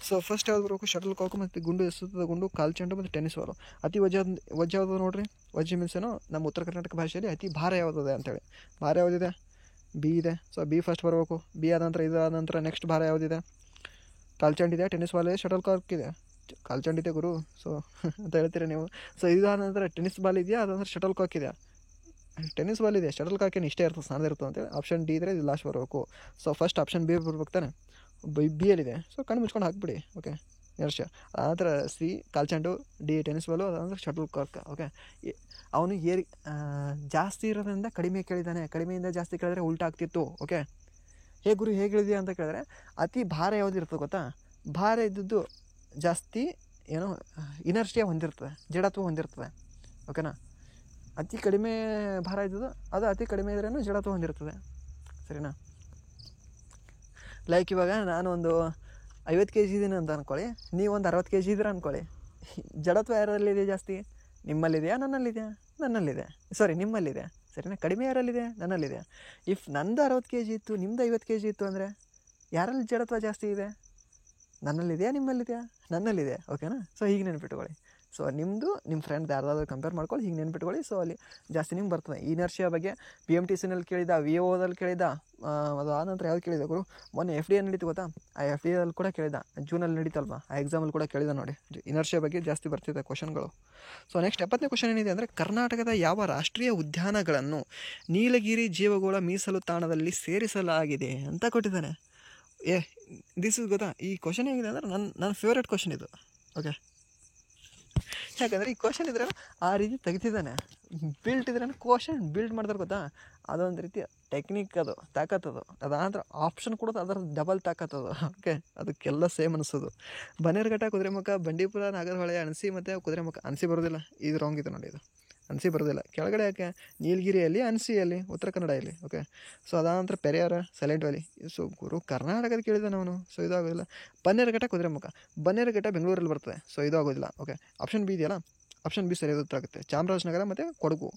Speaker 1: ಸೊ ಫಸ್ಟ್ ಯಾವ್ದು ಬರಬೇಕು, ಶಟಲ್ ಕಾಕು ಮತ್ತು ಗುಂಡು ಎಸೆತದ ಗುಂಡು, ಕಾಲ್ಚೆಂಡು ಮತ್ತು ಟೆನ್ನಿಸ್ ಬಾಲು. ಅತಿ ವಜ್ಜ ಯಾವುದು ನೋಡ್ರಿ, ವಜ್ಜ ಮೀನ್ಸ್ ಏನೋ ನಮ್ಮ ಉತ್ತರ ಕರ್ನಾಟಕ ಭಾಷೆಯಲ್ಲಿ ಅತಿ ಭಾರ ಯಾವುದಿದೆ ಅಂತೇಳಿ. ಭಾರ ಯಾವುದಿದೆ, ಬಿ ಇದೆ. ಸೊ ಬಿ ಫಸ್ಟ್ ಬರಬೇಕು. ಬಿ ಆದ ನಂತರ ಇದಾದ ನಂತರ ನೆಕ್ಸ್ಟ್ ಭಾರ ಯಾವುದಿದೆ, ಕಾಲ್ಚೆಂಡ್ ಇದೆ, ಟೆನ್ನಿಸ್ ಬಾಲ್ ಇದೆ, ಶಟಲ್ ಕಾಕ್ ಇದೆ. ಕಾಲ್ಚೆಂಡ್ ಇದೆ ಗುರು, ಸೊ ಅಂತ ಹೇಳ್ತೀರಾ ನೀವು. ಸೊ ಇದಾದ ನಂತರ ಟೆನ್ನಿಸ್ ಬಾಲ್ ಇದೆಯಾ, ಅದಂದ್ರೆ ಶಟಲ್ ಕಾಕ್ ಇದೆಯಾ, ಟೆನ್ನಿಸ್ ಬಾಲ್ ಇದೆ, ಶಟಲ್ ಕಾಕೇನು ಇಷ್ಟೇ ಇರ್ತದೆ, ಸಣ್ಣದೇ ಇರ್ತದೆ ಅಂತೇಳಿ. ಆಪ್ಷನ್ ಡಿ ಇದ್ದರೆ ಇದು ಲಾಸ್ಟ್ ಬರಬೇಕು. ಸೊ ಫಸ್ಟ್ ಆಪ್ಷನ್ ಬಿ ಬರ್ಬೇಕು ತಾನೆ, ಬಿ ಎಲ್ಲಿದೆ. ಸೊ ಕಣ್ಣು ಮುಚ್ಕೊಂಡು ಹಾಕ್ಬಿಡಿ. Okay, inertia. ಆನಂತರ ಸಿ ಕಾಲ್ಚೆಂಡು, ಡಿ ಟೆನ್ನಿಸ್ ಬಾಲು, ಅದಂದ್ರೆ ಶಟಲ್ ಕಾಕ್. ಓಕೆ, ಅವನು ಜಾಸ್ತಿ ಇರೋದ್ರಿಂದ ಕಡಿಮೆ ಕೇಳಿದ್ದಾನೆ, ಕಡಿಮೆಯಿಂದ ಜಾಸ್ತಿ ಕೇಳಿದ್ರೆ ಉಲ್ಟಾ ಆಗ್ತಿತ್ತು. ಓಕೆ, ಹೇಗೆ ಗುರು ಹೇಗೆ ಹೇಳಿದೆಯಾ ಅಂತ ಕೇಳಿದ್ರೆ, ಅತಿ ಭಾರ ಯಾವುದು ಇರ್ತದೆ ಗೊತ್ತಾ, ಭಾರ ಇದ್ದದ್ದು ಜಾಸ್ತಿ ಏನೋ ಇನರ್ಷಿಯಾ ಹೊಂದಿರ್ತದೆ, ಜಡತ್ವ ಹೊಂದಿರ್ತದೆ. ಓಕೆನಾ, ಅತಿ ಕಡಿಮೆ ಭಾರ ಇದ್ದದ್ದು ಅದು ಅತಿ ಕಡಿಮೆ ಇದ್ರೇನು ಜಡತ್ವ ಹೊಂದಿರ್ತದೆ ಸರಿನಾ. ಲೈಕ್ ಇವಾಗ ನಾನು ಒಂದು 50 kg ಇದ್ದೀನಿ ಅಂತ ಅಂದ್ಕೊಳ್ಳಿ, ನೀವು ಒಂದು 60 kg ಇದ್ದೀರ ಅಂದ್ಕೊಳ್ಳಿ. ಜಡತ್ವ ಯಾರಲ್ಲಿದೆ ಜಾಸ್ತಿ, ನಿಮ್ಮಲ್ಲಿದೆಯಾ ನನ್ನಲ್ಲಿದೆಯಾ, ನನ್ನಲ್ಲಿದೆ. ಸಾರಿ, ನಿಮ್ಮಲ್ಲಿದೆ ಸರಿನಾ. ಕಡಿಮೆ ಯಾರಲ್ಲಿದೆ, ನನ್ನಲ್ಲಿದೆ. ಇಫ್ ನಂದು 60 kg ಇತ್ತು, ನಿಮ್ಮದು 50 kg ಇತ್ತು ಅಂದರೆ ಯಾರಲ್ಲಿ ಜಡತ್ವ ಜಾಸ್ತಿ ಇದೆ, ನನ್ನಲ್ಲಿದೆಯಾ ನಿಮ್ಮಲ್ಲಿದೆಯಾ, ನನ್ನಲ್ಲಿದೆ. ಓಕೆನಾ, ಸೊ ಹೀಗೆ ನೆನ್ಪಿಟ್ಕೊಳ್ಳಿ. ಸೊ ನಿಮ್ಮದು ನಿಮ್ಮ ಫ್ರೆಂಡ್ ಯಾರ್ದಾದ್ರೂ ಕಂಪೇರ್ ಮಾಡ್ಕೊಳ್ಳಿ, ಹೀಗೆ ನೆನ್ಪಿಟ್ಕೊಳ್ಳಿ. ಸೊ ಅಲ್ಲಿ ಜಾಸ್ತಿ ನಿಮ್ಗೆ ಬರ್ತದೆ. ಇನರ್ಷಿಯಾ ಬಗ್ಗೆ PMTCನಲ್ಲಿ ಕೇಳಿದ, VOದಲ್ಲಿ ಕೇಳಿದ, ಅದು ಆ ನಂತರ ಯಾವ್ದು ಕೇಳಿದ ಗುರು, ಮೊನ್ನೆ FD ನಡೀತು ಗೊತ್ತಾ, ಆ FDಯಲ್ಲಿ ಕೂಡ ಕೇಳಿದ, ಜೂನಲ್ಲಿ ನಡೀತಲ್ವಾ, ಆ ಎಕ್ಸಾಮಲ್ಲಿ ಕೂಡ ಕೇಳಿದ ನೋಡಿ. ಇನರ್ಷಿಯಾ ಬಗ್ಗೆ ಜಾಸ್ತಿ ಬರ್ತಿದೆ ಕ್ವಶನ್ಗಳು. ಸೊ ನೆಕ್ಸ್ಟ್ 70ನೇ ಕ್ವಶನ್ ಏನಿದೆ ಅಂದರೆ, ಕರ್ನಾಟಕದ ಯಾವ ರಾಷ್ಟ್ರೀಯ ಉದ್ಯಾನಗಳನ್ನು ನೀಲಗಿರಿ ಜೀವಗೋಳ ಮೀಸಲು ತಾಣದಲ್ಲಿ ಸೇರಿಸಲಾಗಿದೆ ಅಂತ ಕೊಟ್ಟಿದ್ದಾನೆ. ದಿಸ್ ಇಸ್ ಗೊತ್ತಾ, ಈ ಕ್ವಶನ್ ಹೇಗಿದೆ ಅಂದರೆ ನನ್ನ ಫೇವ್ರೇಟ್ ಕ್ವಶನ್ ಇದು. ಓಕೆ, ಯಾಕಂದರೆ ಈ ಕ್ವಶನ್ ಇದ್ರೆ ಆ ರೀತಿ ತೆಗಿತಿದ್ದಾನೆ, ಬಿಲ್ಟ್ ಇದ್ರೆ ಕ್ವಶನ್ ಬಿಲ್ಡ್ ಮಾಡ್ತಾರೆ ಗೊತ್ತಾ, ಅದೊಂದು ರೀತಿ ಟೆಕ್ನಿಕ್, ಅದು ತಾಕತ್ತದು. ಅದಾದ್ರೆ ಆಪ್ಷನ್ ಕೊಡೋದು ಅದರ ಡಬಲ್ ತಾಕತ್ತದು. ಓಕೆ, ಅದಕ್ಕೆಲ್ಲ ಸೇಮ್ ಅನಿಸೋದು. ಬನ್ನೇರುಘಟ್ಟ, ಕುದುರೆಮುಖ, ಬಂಡೀಪುರ, ನಾಗರಹೊಳೆ, ಅಣಸಿ ಮತ್ತು ಕುದುರೆಮುಖ. ಅಣಸಿ ಬರೋದಿಲ್ಲ, ಇದು ರಾಂಗ್ ಇದೆ ನೋಡಿ, ಇದು ಅಣಸಿ ಬರೋದಿಲ್ಲ. ಕೆಳಗಡೆ ಯಾಕೆ, ನೀಲಗಿರಿಯಲ್ಲಿ, ಅಣಸಿಯಲ್ಲಿ, ಉತ್ತರ ಕನ್ನಡದಲ್ಲಿ. ಓಕೆ, ಸೊ ಅದಾನಂತರ ಪೆರಿಯಾರ, ಸೈಲೆಂಟ್ ವ್ಯಾಲಿ. ಸೊ ಗುರು ಕರ್ನಾಟಕದ ಕೇಳಿದ್ದಾನೆ ಅವನು, ಸೊ ಇದು ಆಗೋದಿಲ್ಲ. ಬನ್ನೇರುಘಟ್ಟ, ಕುದುರೆಮುಖ. ಬನ್ನೇರುಘಟ್ಟ ಬೆಂಗಳೂರಲ್ಲಿ ಬರ್ತದೆ, ಸೊ ಇದು ಆಗೋದಿಲ್ಲ. ಓಕೆ, ಆಪ್ಷನ್ ಬಿ ಇದೆಯಲ್ಲ, ಆಪ್ಷನ್ ಬಿ ಸರಿಯಾದ ಉತ್ತರ ಆಗುತ್ತೆ. ಚಾಮರಾಜನಗರ ಮತ್ತು ಕೊಡಗು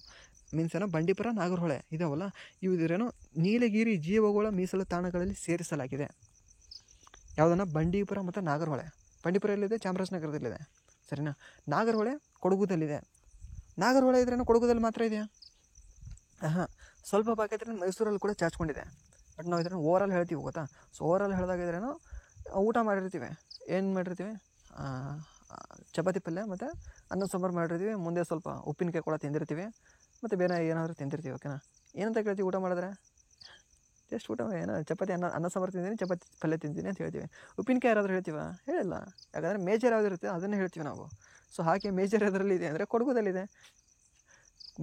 Speaker 1: ಮೀನ್ಸ್ ಏನೋ ಬಂಡೀಪುರ, ನಾಗರಹೊಳೆ ಇದಾವಲ್ಲ, ಇವು ಇದ್ರೇನೋ ನೀಲಗಿರಿ ಜೀವಗೋಳ ಮೀಸಲು ತಾಣಗಳಲ್ಲಿ ಸೇರಿಸಲಾಗಿದೆ. ಯಾವುದನ್ನ, ಬಂಡೀಪುರ ಮತ್ತು ನಾಗರಹೊಳೆ. ಬಂಡೀಪುರ ಎಲ್ಲಿದೆ, ಚಾಮರಾಜನಗರದಲ್ಲಿದೆ ಸರಿನಾ. ನಾಗರಹೊಳೆ ಕೊಡಗುದಲ್ಲಿದೆ. ನಾಗರಹೊಳೆ ಇದ್ರೇನೋ ಕೊಡಗುದಲ್ಲಿ ಮಾತ್ರ ಇದೆಯಾ, ಹಾಂ ಸ್ವಲ್ಪ ಭಾಗ ಇದ್ರೆ ಮೈಸೂರಲ್ಲಿ ಕೂಡ ಚಾಚ್ಕೊಂಡಿದೆ. ಬಟ್ ನಾವು ಇದ್ರೇನು ಓವರಾಲ್ ಹೇಳ್ತೀವಿ ಗೊತ್ತಾ. ಸೊ ಓವರಾಲ್ ಹೇಳಿದಾಗಿದ್ರೇನು ಊಟ ಮಾಡಿರ್ತೀವಿ, ಏನು ಮಾಡಿರ್ತೀವಿ, ಚಪಾತಿ ಪಲ್ಯ ಮತ್ತು ಅನ್ನ ಸಾಂಬಾರು ಮಾಡಿರ್ತೀವಿ, ಮುಂದೆ ಸ್ವಲ್ಪ ಉಪ್ಪಿನಕಾಯಿ ಕೂಡ ತಿಂದಿರ್ತೀವಿ, ಮತ್ತು ಬೇರೆ ಏನಾದರೂ ತಿಂದಿರ್ತೀವಿ. ಓಕೆನಾ, ಏನಂತ ಕೇಳ್ತೀವಿ ಊಟ ಮಾಡಿದ್ರೆ, ಜಸ್ಟ್ ಊಟ ಏನೋ ಚಪಾತಿ ಅನ್ನ ಸಾಂಬಾರು ತಿಂತೀನಿ, ಚಪಾತಿ ಪಲ್ಯ ತಿಂತೀನಿ ಅಂತ ಹೇಳ್ತೀವಿ. ಉಪ್ಪಿನಕಾಯಿ ಯಾರಾದರೂ ಹೇಳ್ತೀವ, ಹೇಳಿಲ್ಲ. ಯಾಕಂದರೆ ಮೇಜರ್ ಯಾವುದಿರುತ್ತೆ ಅದನ್ನೇ ಹೇಳ್ತೀವಿ ನಾವು. ಸೊ ಹಾಗೆ ಮೇಜರ್ ಅದರಲ್ಲಿದೆ ಅಂದರೆ ಕೊಡಗುದಲ್ಲಿದೆ.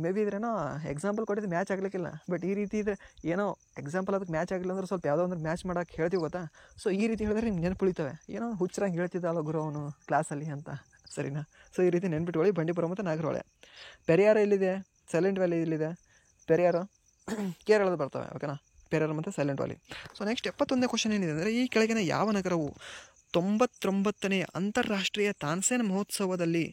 Speaker 1: ಮೇ ಬಿ ಇದ್ರೇನೋ ಎಕ್ಸಾಂಪಲ್ ಕೊಟ್ಟಿದ್ದು ಮ್ಯಾಚ್ ಆಗಲಿಕ್ಕಿಲ್ಲ. ಬಟ್ ಈ ರೀತಿ ಇದ್ದರೆ ಏನೋ ಎಕ್ಸಾಂಪಲ್ ಅದಕ್ಕೆ ಮ್ಯಾಚ್ ಆಗಿಲ್ಲ ಅಂದ್ರೆ ಸ್ವಲ್ಪ ಯಾವುದೋ ಒಂದು ಮ್ಯಾಚ್ ಮಾಡೋಕ್ಕೆ ಹೇಳ್ತೀವಿ ಗೊತ್ತಾ. ಸೊ ಈ ರೀತಿ ಹೇಳಿದ್ರೆ ನಿಮ್ಗೆ ನೆನಪುಳಿತವೆ, ಏನೋ ಹುಚ್ಚರಂಗೆ ಹೇಳ್ತಿದ್ದಲ್ಲ ಗುರು ಅವನು ಕ್ಲಾಸಲ್ಲಿ ಅಂತ ಸರಿನಾ. ಸೊ ಈ ರೀತಿ ನೆನ್ಪಿಟ್ಕೊಳ್ಳಿ. ಬಂಡೀಪುರ ಮತ್ತು ನಾಗರಹೊಳೆ. ಪೆರಿಯಾರ ಎಲ್ಲಿದೆ, ಸೈಲೆಂಟ್ ವ್ಯಾಲಿ ಇಲ್ಲಿದೆ. ಪೆರಿಯಾರ ಕೇರಳದ ಬರ್ತವೆ. ಓಕೆನಾ, ಪೆರಿಯಾರ ಮತ್ತು ಸೈಲೆಂಟ್ ವ್ಯಾಲಿ. ಸೊ ನೆಕ್ಸ್ಟ್ 71ನೇ ಕ್ವಶನ್ ಏನಿದೆ ಅಂದರೆ, ಈ ಕೆಳಗಿನ ಯಾವ ನಗರವು 99ನೇ ಅಂತಾರಾಷ್ಟ್ರೀಯ ತಾನ್ಸೇನ್ ಮಹೋತ್ಸವದಲ್ಲಿ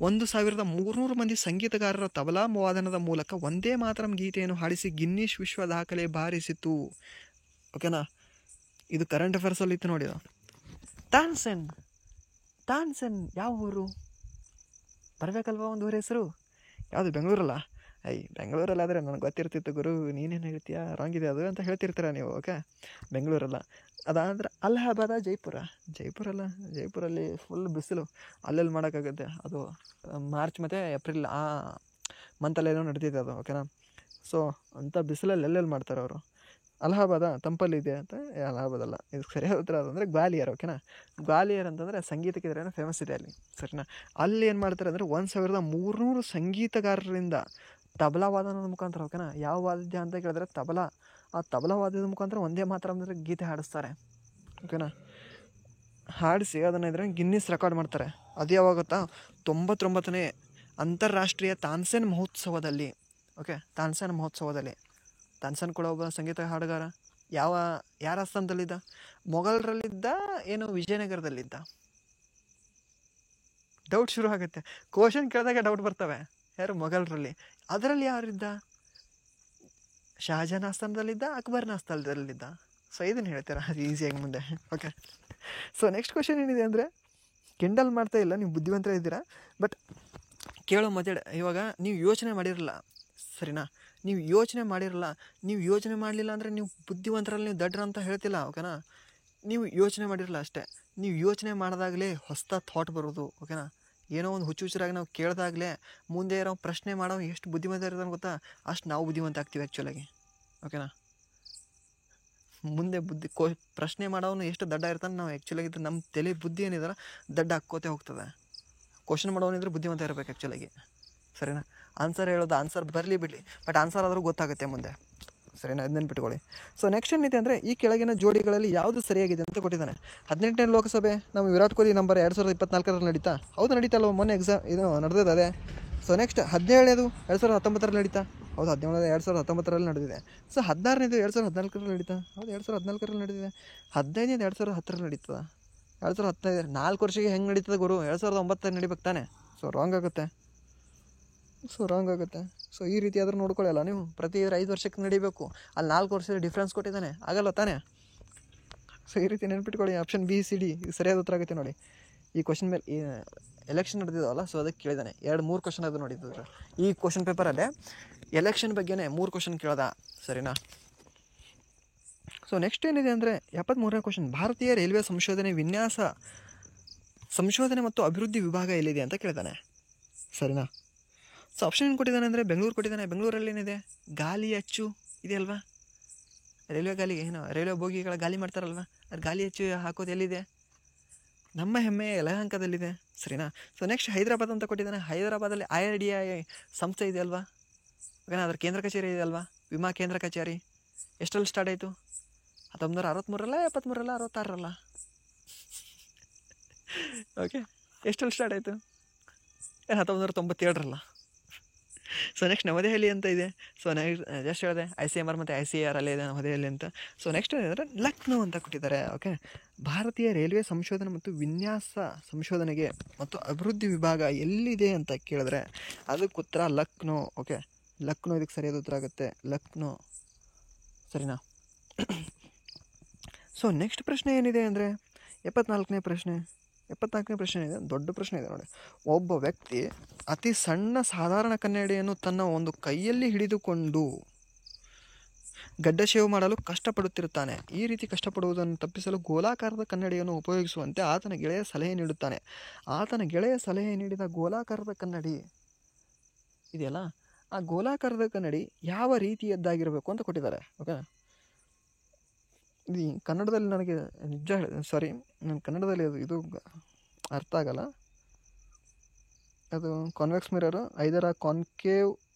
Speaker 1: 1300 ಮಂದಿ ಸಂಗೀತಗಾರರ ತಬಲಾ ವಾದನದ ಮೂಲಕ ಒಂದೇ ಮಾತರಂ ಗೀತೆಯನ್ನು ಹಾಡಿಸಿ ಗಿನ್ನಿಸ್ ವಿಶ್ವ ದಾಖಲೆ ಬಾರಿಸಿತು? ಓಕೆನಾ, ಇದು ಕರೆಂಟ್ ಅಫೇರ್ಸಲ್ಲಿ ಇತ್ತು ನೋಡಿ. ತಾನ್ಸೇನ್ ಯಾವ ಊರು, ಬರಬೇಕಲ್ವ ಒಂದು ಊರ ಹೆಸರು. ಯಾವುದು ಬೆಂಗಳೂರಲ್ಲ? ಬೆಂಗಳೂರಲ್ಲಾದರೆ ನನಗೆ ಗೊತ್ತಿರ್ತಿತ್ತು ಗುರು, ನೀನೇನು ಹೇಳ್ತೀಯಾ, ರಾಂಗ್ ಇದೆ ಅದು ಅಂತ ಹೇಳ್ತಿರ್ತೀರ ನೀವು. ಓಕೆ, ಬೆಂಗಳೂರಲ್ಲ. ಅದಾದ್ರೆ ಅಲಹಾಬಾದ, ಜೈಪುರಲ್ಲ. ಜೈಪುರಲ್ಲಿ ಫುಲ್ ಬಿಸಿಲು, ಅಲ್ಲೆಲ್ಲಿ ಮಾಡೋಕ್ಕಾಗುತ್ತೆ. ಅದು ಮಾರ್ಚ್ ಮತ್ತು ಏಪ್ರಿಲ್ ಆ ಮಂತಲ್ಲೇನೋ ನಡೀತಿದೆ ಅದು. ಓಕೆನಾ. ಸೊ ಅಂಥ ಬಿಸಿಲಲ್ಲಿ ಎಲ್ಲೆಲ್ಲಿ ಮಾಡ್ತಾರೆ ಅವರು. ಅಲಹಾಬಾದ ತಂಪಲ್ಲಿದೆ ಅಂತ. ಅಲಹಾಬಾದಲ್ಲ, ಇದಕ್ಕೆ ಸರಿಯಾದ ಉತ್ತರ ಅದಂದರೆ ಗ್ವಾಲಿಯರ್. ಓಕೆನಾ. ಗ್ವಾಲಿಯರ್ ಅಂತಂದರೆ ಸಂಗೀತಕ್ಕೆ ಇದ್ರೇನೋ ಫೇಮಸ್ ಇದೆ ಅಲ್ಲಿ, ಸರಿನಾ. ಅಲ್ಲಿ ಏನು ಮಾಡ್ತಾರೆ ಅಂದರೆ 1300 ಸಂಗೀತಗಾರರಿಂದ ತಬಲಾ ವಾದನದ ಮುಖಾಂತರ, ಓಕೆನಾ, ಯಾವ ವಾದ್ಯ ಅಂತ ಕೇಳಿದ್ರೆ ತಬಲಾ, ಆ ತಬಲಾ ವಾದ್ಯದ ಮುಖಾಂತರ ಒಂದೇ ಮಾತ್ರ ಅಂದರೆ ಗೀತೆ ಹಾಡಿಸ್ತಾರೆ. ಓಕೆನಾ. ಹಾಡಿಸಿ ಅದನ್ನು ಇದ್ರೆ ಗಿನ್ನಿಸ್ ರೆಕಾರ್ಡ್ ಮಾಡ್ತಾರೆ. ಅದು ಯಾವಾಗ ಗೊತ್ತಾ? 99ನೇ ಅಂತಾರಾಷ್ಟ್ರೀಯ ತಾನ್ಸೇನ್ ಮಹೋತ್ಸವದಲ್ಲಿ. ಓಕೆ, ತಾನ್ಸೇನ್ ಮಹೋತ್ಸವದಲ್ಲಿ. ತಾನ್ಸೇನ್ ಕೂಡ ಒಬ್ಬ ಸಂಗೀತ ಹಾಡುಗಾರ. ಯಾರ ಆಸ್ಥಾನದಲ್ಲಿದ್ದ? ಮೊಘಲರಲ್ಲಿದ್ದ ಏನು ವಿಜಯನಗರದಲ್ಲಿದ್ದ? ಡೌಟ್ ಶುರು ಆಗುತ್ತೆ. ಕ್ವಶನ್ ಕೇಳಿದಾಗ ಡೌಟ್ ಬರ್ತವೆ. ಯಾರು? ಮೊಘಲರಲ್ಲಿ. ಅದರಲ್ಲಿ ಯಾರಿದ್ದ? ಶಹಜಾನ್ ಆಸ್ಥಾನದಲ್ಲಿದ್ದ, ಅಕ್ಬರ್ನ ಆಸ್ಥಾನದಲ್ಲಿದ್ದ. ಸೊ ಇದನ್ನು ಹೇಳ್ತೀರಾ ಅದು ಈಸಿಯಾಗಿ ಮುಂದೆ. ಓಕೆ, ಸೊ ನೆಕ್ಸ್ಟ್ ಕ್ವಶನ್ ಏನಿದೆ ಅಂದರೆ, ಕಿಂಡಲ್ ಮಾಡ್ತಾ ಇಲ್ಲ, ನೀವು ಬುದ್ಧಿವಂತರ ಇದ್ದೀರಾ, ಬಟ್ ಕೇಳೋ ಮೆಥಡ್ ಇವಾಗ ನೀವು ಯೋಚನೆ ಮಾಡಿರಲ್ಲ, ಸರಿನಾ. ನೀವು ಯೋಚನೆ ಮಾಡಲಿಲ್ಲ ಅಂದರೆ ನೀವು ಬುದ್ಧಿವಂತರಲ್ಲಿ ನೀವು ದಡ್ರ ಅಂತ ಹೇಳ್ತಿಲ್ಲ. ಓಕೆನಾ. ನೀವು ಯೋಚನೆ ಮಾಡಿರಲ್ಲ ಅಷ್ಟೇ. ನೀವು ಯೋಚನೆ ಮಾಡಿದಾಗಲೇ ಹೊಸ ಥಾಟ್ ಬರೋದು. ಓಕೆನಾ. ಏನೋ ಒಂದು ಹುಚ್ಚುರಾಗಿ ನಾವು ಕೇಳಿದಾಗಲೇ ಮುಂದೆ ಇರೋ ಪ್ರಶ್ನೆ ಮಾಡೋ ಎಷ್ಟು ಬುದ್ಧಿವಂತ ಇರ್ತಾನೆ ಗೊತ್ತಾ, ಅಷ್ಟು ನಾವು ಬುದ್ಧಿವಂತ ಆಗ್ತೀವಿ ಆ್ಯಕ್ಚುಲಾಗಿ. ಓಕೆನಾ. ಮುಂದೆ ಪ್ರಶ್ನೆ ಮಾಡೋನು ಎಷ್ಟು ದಡ್ಡ ಇರ್ತಾನೆ, ನಾವು ಆ್ಯಕ್ಚುಲಾಗಿ ನಮ್ಮ ತಲೆ ಬುದ್ಧಿ ಏನಿದಾರ ದಡ್ಡ ಹಾಕ್ಕೋತೆ ಹೋಗ್ತದೆ. ಕ್ವಶನ್ ಮಾಡೋನಿದ್ರೆ ಬುದ್ಧಿವಂತ ಇರಬೇಕು ಆ್ಯಕ್ಚುಲಾಗಿ, ಸರಿನಾ. ಆನ್ಸರ್ ಹೇಳೋದು ಆನ್ಸರ್ ಬರಲಿ ಬಿಡಲಿ, ಬಟ್ ಆನ್ಸರ್ ಆದರೂ ಗೊತ್ತಾಗುತ್ತೆ ಮುಂದೆ, ಸರಿನಾ. ಇದನ್ನ ನೆನ್ಪಿಟ್ಕೊಳ್ಳಿ. ಸೊ ನೆಕ್ಸ್ಟ್ ಏನಿದೆ ಅಂದರೆ, ಈ ಕೆಳಗಿನ ಜೋಡಿಗಳಲ್ಲಿ ಯಾವುದು ಸರಿಯಾಗಿದೆ ಅಂತ ಕೊಟ್ಟಿದ್ದಾನೆ. 18ನೇ ಲೋಕಸಭೆ ನಮ್ಮ ವಿರಾಟ್ ಕೊಹ್ಲಿ ನಂಬರ್ 2024ರಲ್ಲಿ ನಡೀತಾ? ಹೌದು, ನಡೀತಲ್ವ, ಮೊನ್ನೆ ಎಕ್ಸಾಮ್ ಇದು ನಡೆದಿದೆ ಅದೇ. ಸೊ ನೆಕ್ಸ್ಟ್ 17ನೇದು 2019ರಲ್ಲಿ ನಡೀತಾ? ಹೌದು, 17ನೇದು 2019ರಲ್ಲಿ ನಡೆದಿದೆ. ಸೊ 16ನೇದು 2014ರಲ್ಲಿ ನಡೀತಾ? ಹೌದು, 2014ರಲ್ಲಿ ನಡೆದಿದೆ. 15ನೇದು 2010ರಲ್ಲಿ ನಡೀತದ? 2015. 4 ವರ್ಷಕ್ಕೆ ಹೆಂಗೆ ನಡೀತದೆ ಗುರು? 2009 ನಡಿಬೇಕು ತಾನೆ. ಸೊ ರಾಂಗ್ ಆಗುತ್ತೆ. ಸೊ ಈ ರೀತಿ ಆದರೂ ನೋಡ್ಕೊಳ್ಳಲ್ಲ ನೀವು. ಪ್ರತಿ 5 ವರ್ಷಕ್ಕೆ ನಡಿಬೇಕು, ಅಲ್ಲಿ 4 ವರ್ಷದ ಡಿಫ್ರೆನ್ಸ್ ಕೊಟ್ಟಿದ್ದಾನೆ, ಆಗಲ್ಲ ತಾನೆ. ಸೊ ಈ ರೀತಿ ನೆನ್ಪಿಟ್ಕೊಳ್ಳಿ. ಆಪ್ಷನ್ ಬಿ, ಸಿ, ಡಿ ಇದು ಸರಿಯಾದ ಉತ್ತರ ಆಗುತ್ತೆ ನೋಡಿ. ಈ ಕ್ವಶನ್ ಮೇಲೆ ಎಲೆಕ್ಷನ್ ನಡೆದಿದ್ದಾವಲ್ಲ, ಸೊ ಅದಕ್ಕೆ ಕೇಳಿದ್ದಾನೆ. 2-3 ಕ್ವಶನ್ ಅದು ನೋಡಿದ್ರೆ ಈ ಕ್ವಶನ್ ಪೇಪರಲ್ಲೇ ಎಲೆಕ್ಷನ್ ಬಗ್ಗೆನೇ 3 ಕ್ವಶನ್ ಕೇಳ್ದ, ಸರಿನಾ. ಸೊ ನೆಕ್ಸ್ಟ್ ಏನಿದೆ ಅಂದರೆ 73ನೇ ಕ್ವಶನ್, ಭಾರತೀಯ ರೈಲ್ವೆ ಸಂಶೋಧನೆ ಮತ್ತು ಅಭಿವೃದ್ಧಿ ವಿಭಾಗ ಎಲ್ಲಿದೆ ಅಂತ ಕೇಳಿದ್ದಾನೆ, ಸರಿನಾ. ಸೊ ಆಪ್ಷನ್ ಏನು ಕೊಟ್ಟಿದ್ದಾನೆ ಅಂದರೆ, ಬೆಂಗಳೂರು ಕೊಟ್ಟಿದ್ದಾನೆ. ಬೆಂಗಳೂರಲ್ಲಿ ಏನಿದೆ? ಗಾಲಿ ಅಚ್ಚು ಇದೆ ಅಲ್ವಾ, ರೈಲ್ವೆ ಗಾಲಿಗೆ ಏನು ರೈಲ್ವೆ ಬೋಗಿಗಳ ಗಾಲಿ ಮಾಡ್ತಾರಲ್ವ, ಅದು ಗಾಲಿ ಅಚ್ಚು ಹಾಕೋದು ಎಲ್ಲಿದೆ? ನಮ್ಮ ಹೆಮ್ಮೆಯ ಯಲಹಂಕದಲ್ಲಿದೆ, ಸರಿನಾ. ಸೊ ನೆಕ್ಸ್ಟ್ ಹೈದರಾಬಾದ್ ಅಂತ ಕೊಟ್ಟಿದ್ದಾನೆ. ಹೈದರಾಬಾದಲ್ಲಿ IRDAI ಸಂಸ್ಥೆ ಇದೆ ಅಲ್ವಾ, ಓಕೆನಾ, ಅದ್ರ ಕೇಂದ್ರ ಕಚೇರಿ ಇದೆ ಅಲ್ವಾ, ವಿಮಾ ಕೇಂದ್ರ ಕಚೇರಿ. ಎಷ್ಟರಲ್ಲಿ ಸ್ಟಾರ್ಟ್ ಆಯಿತು? 1963ರಲ್ಲ, 73ರಲ್ಲ, 66ರಲ್ಲ? ಓಕೆ, ಎಷ್ಟರಲ್ಲಿ ಸ್ಟಾರ್ಟ್ ಆಯಿತು? 1997ರಲ್ಲ? ಸೊ ನೆಕ್ಸ್ಟ್ ನವದೆಹಲಿ ಅಂತ ಇದೆ. ಸೊ ನೆಕ್ಸ್ಟ್ ಜಸ್ಟ್ ಹೇಳಿದೆ ICMR ಮತ್ತು ICAR ಅಲ್ಲೇ ಇದೆ ನವದೆಹಲಿ ಅಂತ. ಸೊ ನೆಕ್ಸ್ಟ್ ಏನಂದರೆ ಲಕ್ನೋ ಅಂತ ಕೊಟ್ಟಿದ್ದಾರೆ. ಓಕೆ, ಭಾರತೀಯ ರೈಲ್ವೆ ಸಂಶೋಧನೆ ಮತ್ತು ವಿನ್ಯಾಸ ಸಂಶೋಧನೆಗೆ ಮತ್ತು ಅಭಿವೃದ್ಧಿ ವಿಭಾಗ ಎಲ್ಲಿದೆ ಅಂತ ಕೇಳಿದ್ರೆ ಅದಕ್ಕೆ ಉತ್ತರ ಲಕ್ನೋ. ಓಕೆ, ಲಕ್ನೋ ಇದಕ್ಕೆ ಸರಿಯಾದ ಉತ್ತರ ಆಗುತ್ತೆ, ಲಕ್ನೋ, ಸರಿನಾ. ಸೊ ನೆಕ್ಸ್ಟ್ ಪ್ರಶ್ನೆ ಏನಿದೆ ಅಂದರೆ 74ನೇ ಪ್ರಶ್ನೆ ಇದೆ, ದೊಡ್ಡ ಪ್ರಶ್ನೆ ಇದೆ ನೋಡಿ. ಒಬ್ಬ ವ್ಯಕ್ತಿ ಅತಿ ಸಣ್ಣ ಸಾಧಾರಣ ಕನ್ನಡಿಯನ್ನು ತನ್ನ ಒಂದು ಕೈಯಲ್ಲಿ ಹಿಡಿದುಕೊಂಡು ಗಡ್ಡ ಶೇವ್ ಮಾಡಲು ಕಷ್ಟಪಡುತ್ತಿರುತ್ತಾನೆ. ಈ ರೀತಿ ಕಷ್ಟಪಡುವುದನ್ನು ತಪ್ಪಿಸಲು ಗೋಲಾಕಾರದ ಕನ್ನಡಿಯನ್ನು ಉಪಯೋಗಿಸುವಂತೆ ಆತನ ಗೆಳೆಯ ಸಲಹೆ ನೀಡುತ್ತಾನೆ. ಆತನ ಗೆಳೆಯ ಸಲಹೆ ನೀಡಿದ ಗೋಲಾಕಾರದ ಕನ್ನಡಿ ಇದೆಯಲ್ಲ, ಆ ಗೋಲಾಕಾರದ ಕನ್ನಡಿ ಯಾವ ರೀತಿಯದ್ದಾಗಿರಬೇಕು ಅಂತ ಕೊಟ್ಟಿದ್ದಾರೆ. ಓಕೆ, ಇದು ಕನ್ನಡದಲ್ಲಿ ನನಗೆ ನಿಜ ನನ್ನ ಕನ್ನಡದಲ್ಲಿ ಇದು ಅರ್ಥ ಆಗಲ್ಲ. ಅದು convex mirror, either concave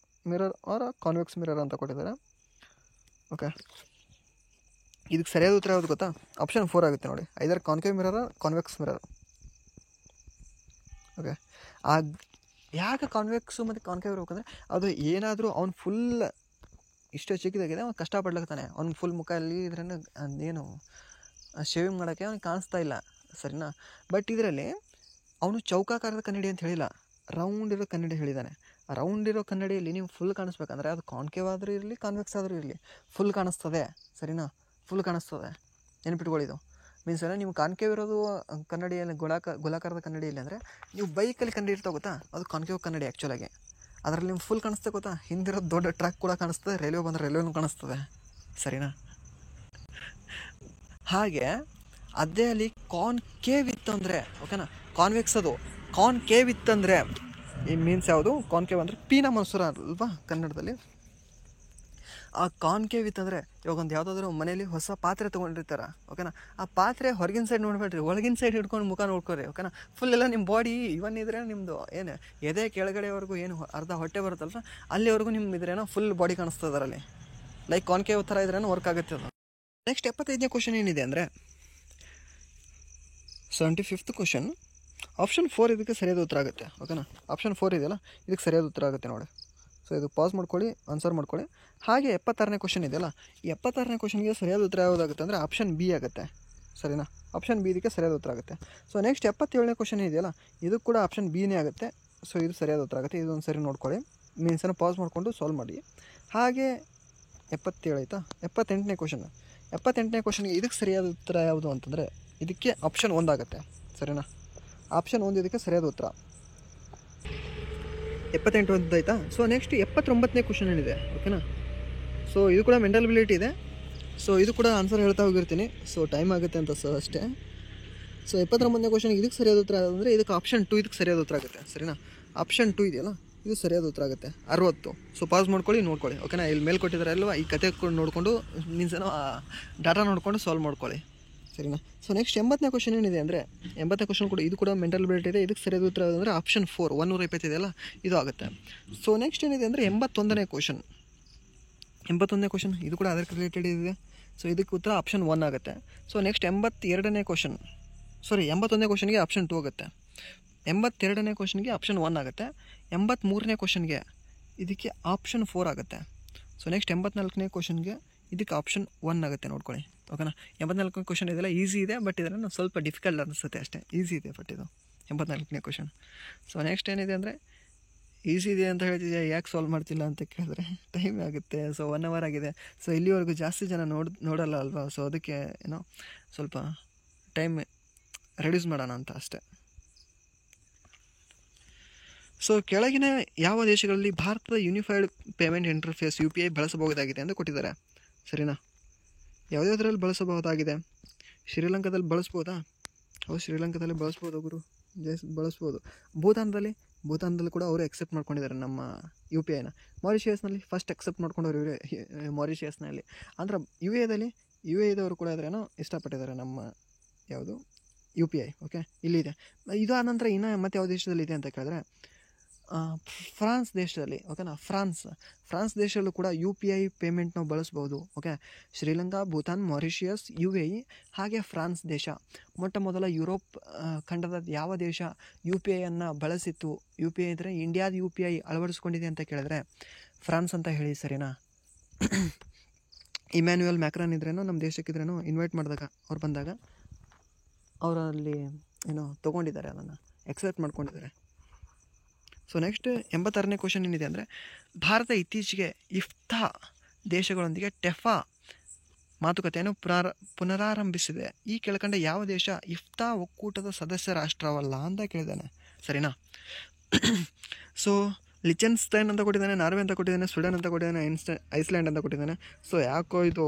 Speaker 1: mirror or convex mirror ಅಂತ ಕೊಟ್ಟಿದ್ದಾರೆ. ಓಕೆ, ಇದಕ್ಕೆ ಸರಿಯಾದ ಉತ್ತರ ಯಾವುದು ಗೊತ್ತಾ? ಆಪ್ಷನ್ 4 ಆಗುತ್ತೆ ನೋಡಿ, ಐದರ concave mirror, convex mirror. Okay, ಯಾಕೆ ಕಾನ್ವೆಕ್ಸು ಮತ್ತು ಕಾನ್ಕೇವ್ ಇರ್ಬೇಕಂದ್ರೆ, ಅದು ಏನಾದರೂ ಅವ್ನು ಫುಲ್ ಇಷ್ಟು ಚಿಕ್ಕದಾಗಿದೆ, ಅವ್ನು ಕಷ್ಟಪಡ್ಲತ್ತಾನೆ, ಅವ್ನು ಫುಲ್ ಮುಖದಲ್ಲಿ ಇದ್ರನ್ನ ಏನು ಶೇವಿಂಗ್ ಮಾಡೋಕ್ಕೆ ಅವ್ನಿಗೆ ಕಾಣಿಸ್ತಾ ಇಲ್ಲ, ಸರಿನಾ. ಬಟ್ ಇದರಲ್ಲಿ ಅವನು ಚೌಕಾಕಾರದ ಕನ್ನಡಿ ಅಂತ ಹೇಳಿಲ್ಲ, ರೌಂಡ್ ಇರೋ ಕನ್ನಡಿ ಹೇಳಿದ್ದಾನೆ. ಆ ರೌಂಡ್ ಇರೋ ಕನ್ನಡಿಯಲ್ಲಿ ನೀವು ಫುಲ್ ಕಾಣಿಸ್ಬೇಕಂದ್ರೆ ಅದು ಕಾನ್ಕೇವ್ ಆದರೂ ಇರಲಿ, ಕಾನ್ವೆಕ್ಸ್ ಆದರೂ ಇರಲಿ, ಫುಲ್ ಕಾಣಿಸ್ತದೆ, ಸರಿನಾ, ಫುಲ್ ಕಾಣಿಸ್ತದೆ, ನೆನಪಿಟ್ಕೊಳ್ಳಿದು. ಮೀನ್ಸ್ ಅಂದರೆ ನೀವು ಕಾನ್ಕೇವ್ ಇರೋದು ಕನ್ನಡಿಯಲ್ಲಿ ಗೋಲಾಕಾರದ ಕನ್ನಡಿ ಇಲ್ಲ ಅಂದರೆ ನೀವು ಬೈಕಲ್ಲಿ ಕನ್ನಡಿ ಇರ್ತಾವೆ ಗೊತ್ತಾ, ಅದು ಕಾನ್ಕೇವ್ ಕನ್ನಡಿ ಆ್ಯಕ್ಚುಲಾಗಿ. ಅದರಲ್ಲಿ ನಿಮ್ಗೆ ಫುಲ್ ಕಾಣಿಸ್ತದೆ ಗೊತ್ತಾ, ಹಿಂದಿರೋದು ದೊಡ್ಡ ಟ್ರಕ್ ಕೂಡ ಕಾಣಿಸ್ತದೆ, ರೈಲ್ವೆ ಬಂದರೆ ರೈಲ್ವೆನೂ ಕಾಣಿಸ್ತದೆ, ಸರಿನಾ. ಹಾಗೆ ಅದೇ ಅಲ್ಲಿ ಕಾನ್ಕೇವ್ ಇತ್ತಂದರೆ ಓಕೆನಾ, ಕಾನ್ವೆಕ್ಸ್ ಅದು ಕಾನ್ಕೇವ್ ಇತ್ತಂದರೆ ಈ ಮೀನ್ಸ್ ಯಾವುದು, ಕಾನ್ಕೇವ್ ಅಂದರೆ ಪೀನ ಮಸೂರ ಅಲ್ವಾ ಕನ್ನಡದಲ್ಲಿ. ಆ ಕಾನ್ಕೇವ್ ಇತ್ತಂದರೆ ಇವಾಗ ಒಂದು ಯಾವುದಾದ್ರೂ ಮನೇಲಿ ಹೊಸ ಪಾತ್ರೆ ತೊಗೊಂಡಿರ್ತಾರೆ ಓಕೆನಾ, ಆ ಪಾತ್ರೆ ಹೊರಗಿನ ಸೈಡ್ ನೋಡಬೇಡ್ರಿ, ಒಳಗಿನ ಸೈಡ್ ಹಿಡ್ಕೊಂಡು ಮುಖ ನೋಡ್ಕೊರಿ ಓಕೆನಾ. ಫುಲ್ ಎಲ್ಲ ನಿಮ್ಮ ಬಾಡಿ ಇವನ್ ಇದ್ರೆ ನಿಮ್ಮದು ಏನು ಎದೆ ಕೆಳಗಡೆವರೆಗೂ ಏನು ಅರ್ಧ ಹೊಟ್ಟೆ ಬರುತ್ತಲ್ವ ಅಲ್ಲಿವರೆಗೂ ನಿಮ್ಮ ಇದ್ರೇನೋ ಫುಲ್ ಬಾಡಿ ಕಾಣಿಸ್ತದೆ ಅದರಲ್ಲಿ, ಲೈಕ್ ಕಾನ್ಕೇವ್ ಥರ ಇದ್ರೇನೋ ವರ್ಕ್ ಆಗುತ್ತೆ ಅದು. ನೆಕ್ಸ್ಟ್ 75ನೇ ಕ್ವಶನ್ ಏನಿದೆ ಅಂದರೆ 75th ಕ್ವಶನ್, ಆಪ್ಷನ್ 4 ಇದಕ್ಕೆ ಸರಿಯಾದ ಉತ್ತರ ಆಗುತ್ತೆ ಓಕೆನಾ. ಆಪ್ಷನ್ 4 ಇದೆಯಲ್ಲ ಇದಕ್ಕೆ ಸರಿಯಾದ ಉತ್ತರ ಆಗುತ್ತೆ ನೋಡಿ. ಸೊ ಇದು ಪಾಸ್ ಮಾಡ್ಕೊಳ್ಳಿ, ಆನ್ಸರ್ ಮಾಡ್ಕೊಳ್ಳಿ. ಹಾಗೆ 76ನೇ ಕ್ವಶನ್ ಇದೆಯಲ್ಲ, ಈ 76ನೇ ಕ್ವಶನ್ಗೆ ಸರಿಯಾದ ಉತ್ತರ ಯಾವುದಾಗುತ್ತೆ ಅಂದರೆ ಆಪ್ಷನ್ ಬಿ ಆಗುತ್ತೆ, ಸರಿನಾ. ಆಪ್ಷನ್ ಬಿ ಇದಕ್ಕೆ ಸರಿಯಾದ ಉತ್ತರ ಆಗುತ್ತೆ. ಸೊ ನೆಕ್ಸ್ಟ್ 77ನೇ ಕ್ವಶನ್ ಇದೆಯಲ್ಲ, ಇದು ಕೂಡ ಆಪ್ಷನ್ ಬಿನೇ ಆಗುತ್ತೆ. ಸೊ ಇದು ಸರಿಯಾದ ಉತ್ತರ ಆಗುತ್ತೆ, ಇದೊಂದು ಸರಿ ನೋಡ್ಕೊಳ್ಳಿ, ಮೀನ್ಸನ್ನು ಪಾಸ್ ಮಾಡಿಕೊಂಡು ಸಾಲ್ವ್ ಮಾಡಿ. ಹಾಗೆ 77 ಆಯಿತಾ. 78ನೇ ಕ್ವಶನ್, 78ನೇ ಕ್ವಶನ್ಗೆ ಇದಕ್ಕೆ ಸರಿಯಾದ ಉತ್ತರ ಯಾವುದು ಅಂತಂದರೆ ಇದಕ್ಕೆ ಆಪ್ಷನ್ 1 ಆಗುತ್ತೆ, ಸರಿನಾ. ಆಪ್ಷನ್ 1 ಇದಕ್ಕೆ ಸರಿಯಾದ ಉತ್ತರ. 78 ಆಯಿತಾ. ಸೊ ನೆಕ್ಸ್ಟ್ 79ನೇ ಕ್ವಶನ್ ಏನಿದೆ ಓಕೆನಾ. ಸೊ ಇದು ಕೂಡ ಮೆಂಟಲ್ ಅಬಿಲಿಟಿ ಇದೆ. ಸೊ ಇದು ಕೂಡ ಆನ್ಸರ್ ಹೇಳ್ತಾ ಹೋಗಿರ್ತೀನಿ, ಸೊ ಟೈಮ್ ಆಗುತ್ತೆ ಅಂತ ಸೊ ಅಷ್ಟೇ. ಸೊ 79ನೇ ಕ್ವಶನ್ಗೆ ಇದಕ್ಕೆ ಸರಿಯಾದ ಉತ್ತರ ಅಂದರೆ ಇದಕ್ಕೆ ಆಪ್ಷನ್ 2 ಇದಕ್ಕೆ ಸರಿಯಾದ ಉತ್ತರ ಆಗುತ್ತೆ, ಸರಿನಾ. ಆಪ್ಷನ್ 2 ಇದೆಯಲ್ಲ ಇದು ಸರಿಯಾದ ಉತ್ತರ ಆಗುತ್ತೆ 60. ಸೊ ಪಾಸ್ ಮಾಡ್ಕೊಳ್ಳಿ, ನೋಡ್ಕೊಳ್ಳಿ ಓಕೆನಾ. ಇಲ್ಲಿ ಮೇಲೆ ಕೊಟ್ಟಿದ್ದಾರೆ ಅಲ್ವಾ, ಈ ಕತೆ ನೋಡಿಕೊಂಡು ಮೀನ್ಸ್ ಏನೋ ಡಾಟಾ ನೋಡಿಕೊಂಡು ಸಾಲ್ವ್ ಮಾಡ್ಕೊಳ್ಳಿ, ಸರಿನಾ. ಸೊ ನೆಕ್ಸ್ಟ್ 80ನೇ ಕ್ವಶನ್ ಏನಿದೆ ಅಂದರೆ 80ನೇ ಕ್ವಶನ್ ಕೂಡ ಇದು ಕೂಡ ಮೆಂಟಲ್ ಅಬಿಲಿಟಿ ಇದೆ. ಇದಕ್ಕೆ ಸರಿಯಾದ ಉತ್ತರ ಅಂದರೆ ಆಪ್ಷನ್ 4 120 ಇದೆಯಲ್ಲ ಇದು ಆಗುತ್ತೆ. ಸೊ ನೆಕ್ಸ್ಟ್ ಏನಿದೆ ಅಂದರೆ 81ನೇ ಕ್ವಶನ್, 81ನೇ ಕ್ವಶನ್ ಇದು ಕೂಡ ಅದಕ್ಕೆ ರಿಲೇಟೆಡ್ ಇದೆ. ಸೊ ಇದಕ್ಕೆ ಉತ್ತರ ಆಪ್ಷನ್ 1 ಆಗುತ್ತೆ. ಸೊ ನೆಕ್ಸ್ಟ್ 82ನೇ ಕ್ವಶನ್, ಸಾರಿ 81ನೇ ಕ್ವಶನ್ಗೆ ಆಪ್ಷನ್ 2 ಆಗುತ್ತೆ. 82ನೇ ಕ್ವಶನ್ಗೆ ಆಪ್ಷನ್ 1 ಆಗುತ್ತೆ. 83ನೇ ಕ್ವಶನ್ಗೆ ಇದಕ್ಕೆ ಆಪ್ಷನ್ 4 ಆಗುತ್ತೆ. ಸೊ ನೆಕ್ಸ್ಟ್ 84ನೇ ಕ್ವಶನ್ಗೆ ಇದಕ್ಕೆ ಆಪ್ಷನ್ 1 ಆಗುತ್ತೆ, ನೋಡ್ಕೊಳ್ಳಿ ಓಕೆನಾ. 84ನೇ ಕ್ವಶನ್ ಇದೆಲ್ಲ ಈಸಿ ಇದೆ, ಬಟ್ ಇದನ್ನು ಸ್ವಲ್ಪ ಡಿಫಿಕಲ್ಟ್ ಅನಿಸುತ್ತೆ ಅಷ್ಟೇ. ಈಸಿ ಇದೆ ಬಟ್ ಇದು 84ನೇ ಕ್ವಶನ್. ಸೊ ನೆಕ್ಸ್ಟ್ ಏನಿದೆ ಅಂದರೆ ಈಸಿ ಇದೆ ಅಂತ ಹೇಳ್ತಿದ್ದೆ, ಯಾಕೆ ಸಾಲ್ವ್ ಮಾಡ್ತಿಲ್ಲ ಅಂತ ಕೇಳಿದ್ರೆ ಟೈಮ್ ಆಗುತ್ತೆ. ಸೊ 1 ಅವರ್ ಆಗಿದೆ. ಸೊ ಇಲ್ಲಿವರೆಗೂ ಜಾಸ್ತಿ ಜನ ನೋಡಲ್ಲ ಅಲ್ವಾ, ಸೊ ಅದಕ್ಕೆ ಏನೋ ಸ್ವಲ್ಪ ಟೈಮ್ ರೆಡ್ಯೂಸ್ ಮಾಡೋಣ ಅಂತ ಅಷ್ಟೇ. ಸೊ ಕೆಳಗಿನ ಯಾವ ದೇಶಗಳಲ್ಲಿ ಭಾರತದ ಯೂನಿಫೈಡ್ ಪೇಮೆಂಟ್ ಇಂಟರ್ಫೇಸ್ UPI ಬಳಸಬಹುದಾಗಿದೆ ಎಂದು ಕೊಟ್ಟಿದ್ದಾರೆ, ಸರಿನಾ. ಯಾವುದ್ಯಾವುದರಲ್ಲಿ ಬಳಸಬಹುದಾಗಿದೆ? ಶ್ರೀಲಂಕಾದಲ್ಲಿ ಬಳಸ್ಬೋದಾ? ಹೌದು, ಶ್ರೀಲಂಕಾದಲ್ಲಿ ಬಳಸ್ಬೋದು ಗುರು, ಬಳಸ್ಬೋದು. ಭೂತಾನದಲ್ಲಿ ಕೂಡ ಅವರು ಎಕ್ಸೆಪ್ಟ್ ಮಾಡ್ಕೊಂಡಿದ್ದಾರೆ ನಮ್ಮ UPIನ. ಮಾರಿಷಿಯಸ್ನಲ್ಲಿ ಫಸ್ಟ್ ಎಕ್ಸೆಪ್ಟ್ ಮಾಡ್ಕೊಂಡವ್ರು ಇವರೇ, ಮಾರಿಷಿಯಸ್ನಲ್ಲಿ. ಅಂದ್ರೆ UAEದವರು ಕೂಡ ಆದ್ರೇನೋ ಇಷ್ಟಪಟ್ಟಿದ್ದಾರೆ ನಮ್ಮ ಯಾವುದು UPI ಓಕೆ. ಇಲ್ಲಿದೆ. ಇದು ಆನಂತರ ಇನ್ನೂ ಮತ್ತು ಯಾವ ದೇಶದಲ್ಲಿ ಇದೆ ಅಂತ ಕೇಳಿದ್ರೆ ಫ್ರಾನ್ಸ್ ದೇಶದಲ್ಲಿ ಓಕೆನಾ. ಫ್ರಾನ್ಸ್ ದೇಶದಲ್ಲೂ ಕೂಡ UPI ಪೇಮೆಂಟ್ ನಾವು ಬಳಸ್ಬೋದು okay. Sri Lanka, Bhutan, Mauritius, UAE ಹಾಗೆ ಫ್ರಾನ್ಸ್ ದೇಶ ಮೊಟ್ಟ ಮೊದಲ ಯುರೋಪ್ ಖಂಡದ ಯಾವ ದೇಶ UPIಯನ್ನು ಬಳಸಿತ್ತು? UPI ಇದ್ದರೆ ಇಂಡಿಯಾದ UPI ಅಳವಡಿಸ್ಕೊಂಡಿದೆ ಅಂತ ಕೇಳಿದ್ರೆ ಫ್ರಾನ್ಸ್ ಅಂತ ಹೇಳಿ, ಸರಿನಾ. ಇಮ್ಯಾನ್ಯುಯಲ್ ಮ್ಯಾಕ್ರಾನ್ ಇದ್ರೇನೋ ನಮ್ಮ ದೇಶಕ್ಕಿದ್ರೇನೋ ಇನ್ವೈಟ್ ಮಾಡಿದಾಗ ಅವ್ರು ಬಂದಾಗ ಅವರಲ್ಲಿ ಏನೋ ತೊಗೊಂಡಿದ್ದಾರೆ, ಅದನ್ನು ಎಕ್ಸೆಪ್ಟ್ ಮಾಡ್ಕೊಂಡಿದ್ದಾರೆ. ಸೊ ನೆಕ್ಸ್ಟ್ 86ನೇ ಕ್ವಶನ್ ಏನಿದೆ ಅಂದರೆ ಭಾರತ ಇತ್ತೀಚೆಗೆ ಇಫ್ತಾ ದೇಶಗಳೊಂದಿಗೆ ಟೆಫಾ ಮಾತುಕತೆಯನ್ನು ಪುನರಾರಂಭಿಸಿದೆ. ಈ ಕೆಳಕಂಡ ಯಾವ ದೇಶ ಇಫ್ತಾ ಒಕ್ಕೂಟದ ಸದಸ್ಯ ರಾಷ್ಟ್ರವಲ್ಲ ಅಂತ ಕೇಳಿದ್ದಾನೆ, ಸರಿನಾ. ಸೊ ಲಿಚೆನ್ಸ್ಟೈನ್ ಅಂತ ಕೊಟ್ಟಿದ್ದಾನೆ, ನಾರ್ವೆ ಅಂತ ಕೊಟ್ಟಿದ್ದಾನೆ, ಸ್ವೀಡನ್ ಅಂತ ಕೊಟ್ಟಿದ್ದಾನೆ, ಐಸ್ಲ್ಯಾಂಡ್ ಅಂತ ಕೊಟ್ಟಿದ್ದಾನೆ. ಸೊ ಯಾಕೋ ಇದು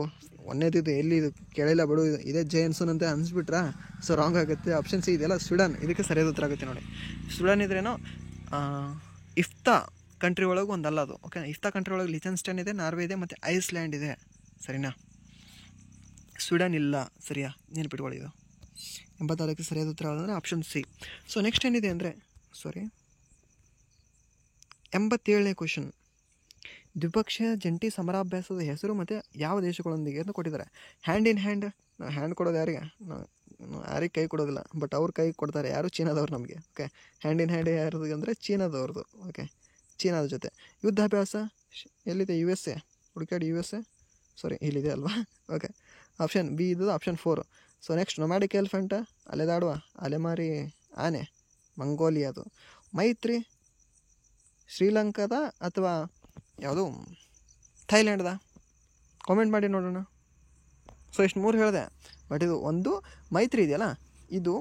Speaker 1: ಒಂದೇದಿದು ಎಲ್ಲಿ ಇದು ಕೇಳಿಲ್ಲ ಬಿಡು, ಇದೇ ಜೇನ್ಸನ್ ಅಂತ ಅನಿಸ್ಬಿಟ್ರಾ. ಸೊ ರಾಂಗ್ ಆಗುತ್ತೆ. ಆಪ್ಷನ್ ಸಿ ಇದೆಯಲ್ಲ ಸ್ವೀಡನ್, ಇದಕ್ಕೆ ಸರಿಯಾದ ಉತ್ತರ ಆಗುತ್ತೆ ನೋಡಿ. ಸ್ವೀಡನ್ ಇದ್ರೇನೋ ಇಫ್ತಾ ಕಂಟ್ರಿ ಒಳಗೆ ಒಂದಲ್ಲ ಅದು ಓಕೆ. ಇಫ್ತಾ ಕಂಟ್ರಿ ಒಳಗೆ ಲಿಚೆನ್ಸ್ಟೈನ್ ಇದೆ, ನಾರ್ವೆ ಇದೆ ಮತ್ತು ಐಸ್ಲ್ಯಾಂಡ್ ಇದೆ, ಸರಿನಾ. ಸ್ವೀಡನ್ ಇಲ್ಲ, ಸರಿಯಾ, ನೆನಪಿಟ್ಕೊಳ್ಳಿ. ಇದು 86ಕ್ಕೆ ಸರಿಯಾದ ಉತ್ತರ ಅಂದರೆ ಆಪ್ಷನ್ ಸಿ. ಸೊ ನೆಕ್ಸ್ಟ್ ಏನಿದೆ ಅಂದರೆ 87ನೇ ಕ್ವಶನ್, ದ್ವಿಪಕ್ಷೀಯ ಜಂಟಿ ಸಮರಾಭ್ಯಾಸದ ಹೆಸರು ಮತ್ತು ಯಾವ ದೇಶಗಳೊಂದಿಗೆ ಅಂತ ಕೊಟ್ಟಿದ್ದಾರೆ. ಹ್ಯಾಂಡ್ ಇನ್ ಹ್ಯಾಂಡ್ ಕೊಡೋದು ಯಾರಿಗೆ? ಯಾರಿಗೆ ಕೈ ಕೊಡೋದಿಲ್ಲ, ಬಟ್ ಅವ್ರು ಕೈ ಕೊಡ್ತಾರೆ. ಯಾರು? ಚೀನಾದವ್ರು ನಮಗೆ ಓಕೆ. ಹ್ಯಾಂಡ್ ಇನ್ ಹ್ಯಾಂಡ್ ಯಾರ್ದು ಅಂದರೆ ಚೀನಾದವ್ರದ್ದು ಓಕೆ. ಚೀನಾದ ಜೊತೆ ಯುದ್ಧಾಭ್ಯಾಸ ಎಲ್ಲಿದೆ? USA. ಹುಡುಕಾಡಿ USA, ಸಾರಿ ಇಲ್ಲಿದೆ ಅಲ್ವಾ ಓಕೆ. ಆಪ್ಷನ್ ಬಿ ಇದ್ದದ್ದು ಆಪ್ಷನ್ 4. ಸೊ ನೆಕ್ಸ್ಟ್ ನೊಮ್ಯಾಡಿಕ್ ಎಲಿಫೆಂಟ, ಅಲೆದಾಡುವ ಅಲೆಮಾರಿ ಆನೆ, ಮಂಗೋಲಿಯಾದು. ಮೈತ್ರಿ ಶ್ರೀಲಂಕಾದ ಅಥವಾ ಯಾವುದು ಥೈಲ್ಯಾಂಡ್ದ? ಕಾಮೆಂಟ್ ಮಾಡಿ ನೋಡೋಣ. ಸೊ ಇಷ್ಟು 3 ಹೇಳಿದೆ. ಬಟ್ ಇದು ಒಂದು ಮೈತ್ರಿ ಇದೆಯಲ್ಲ, ಇದು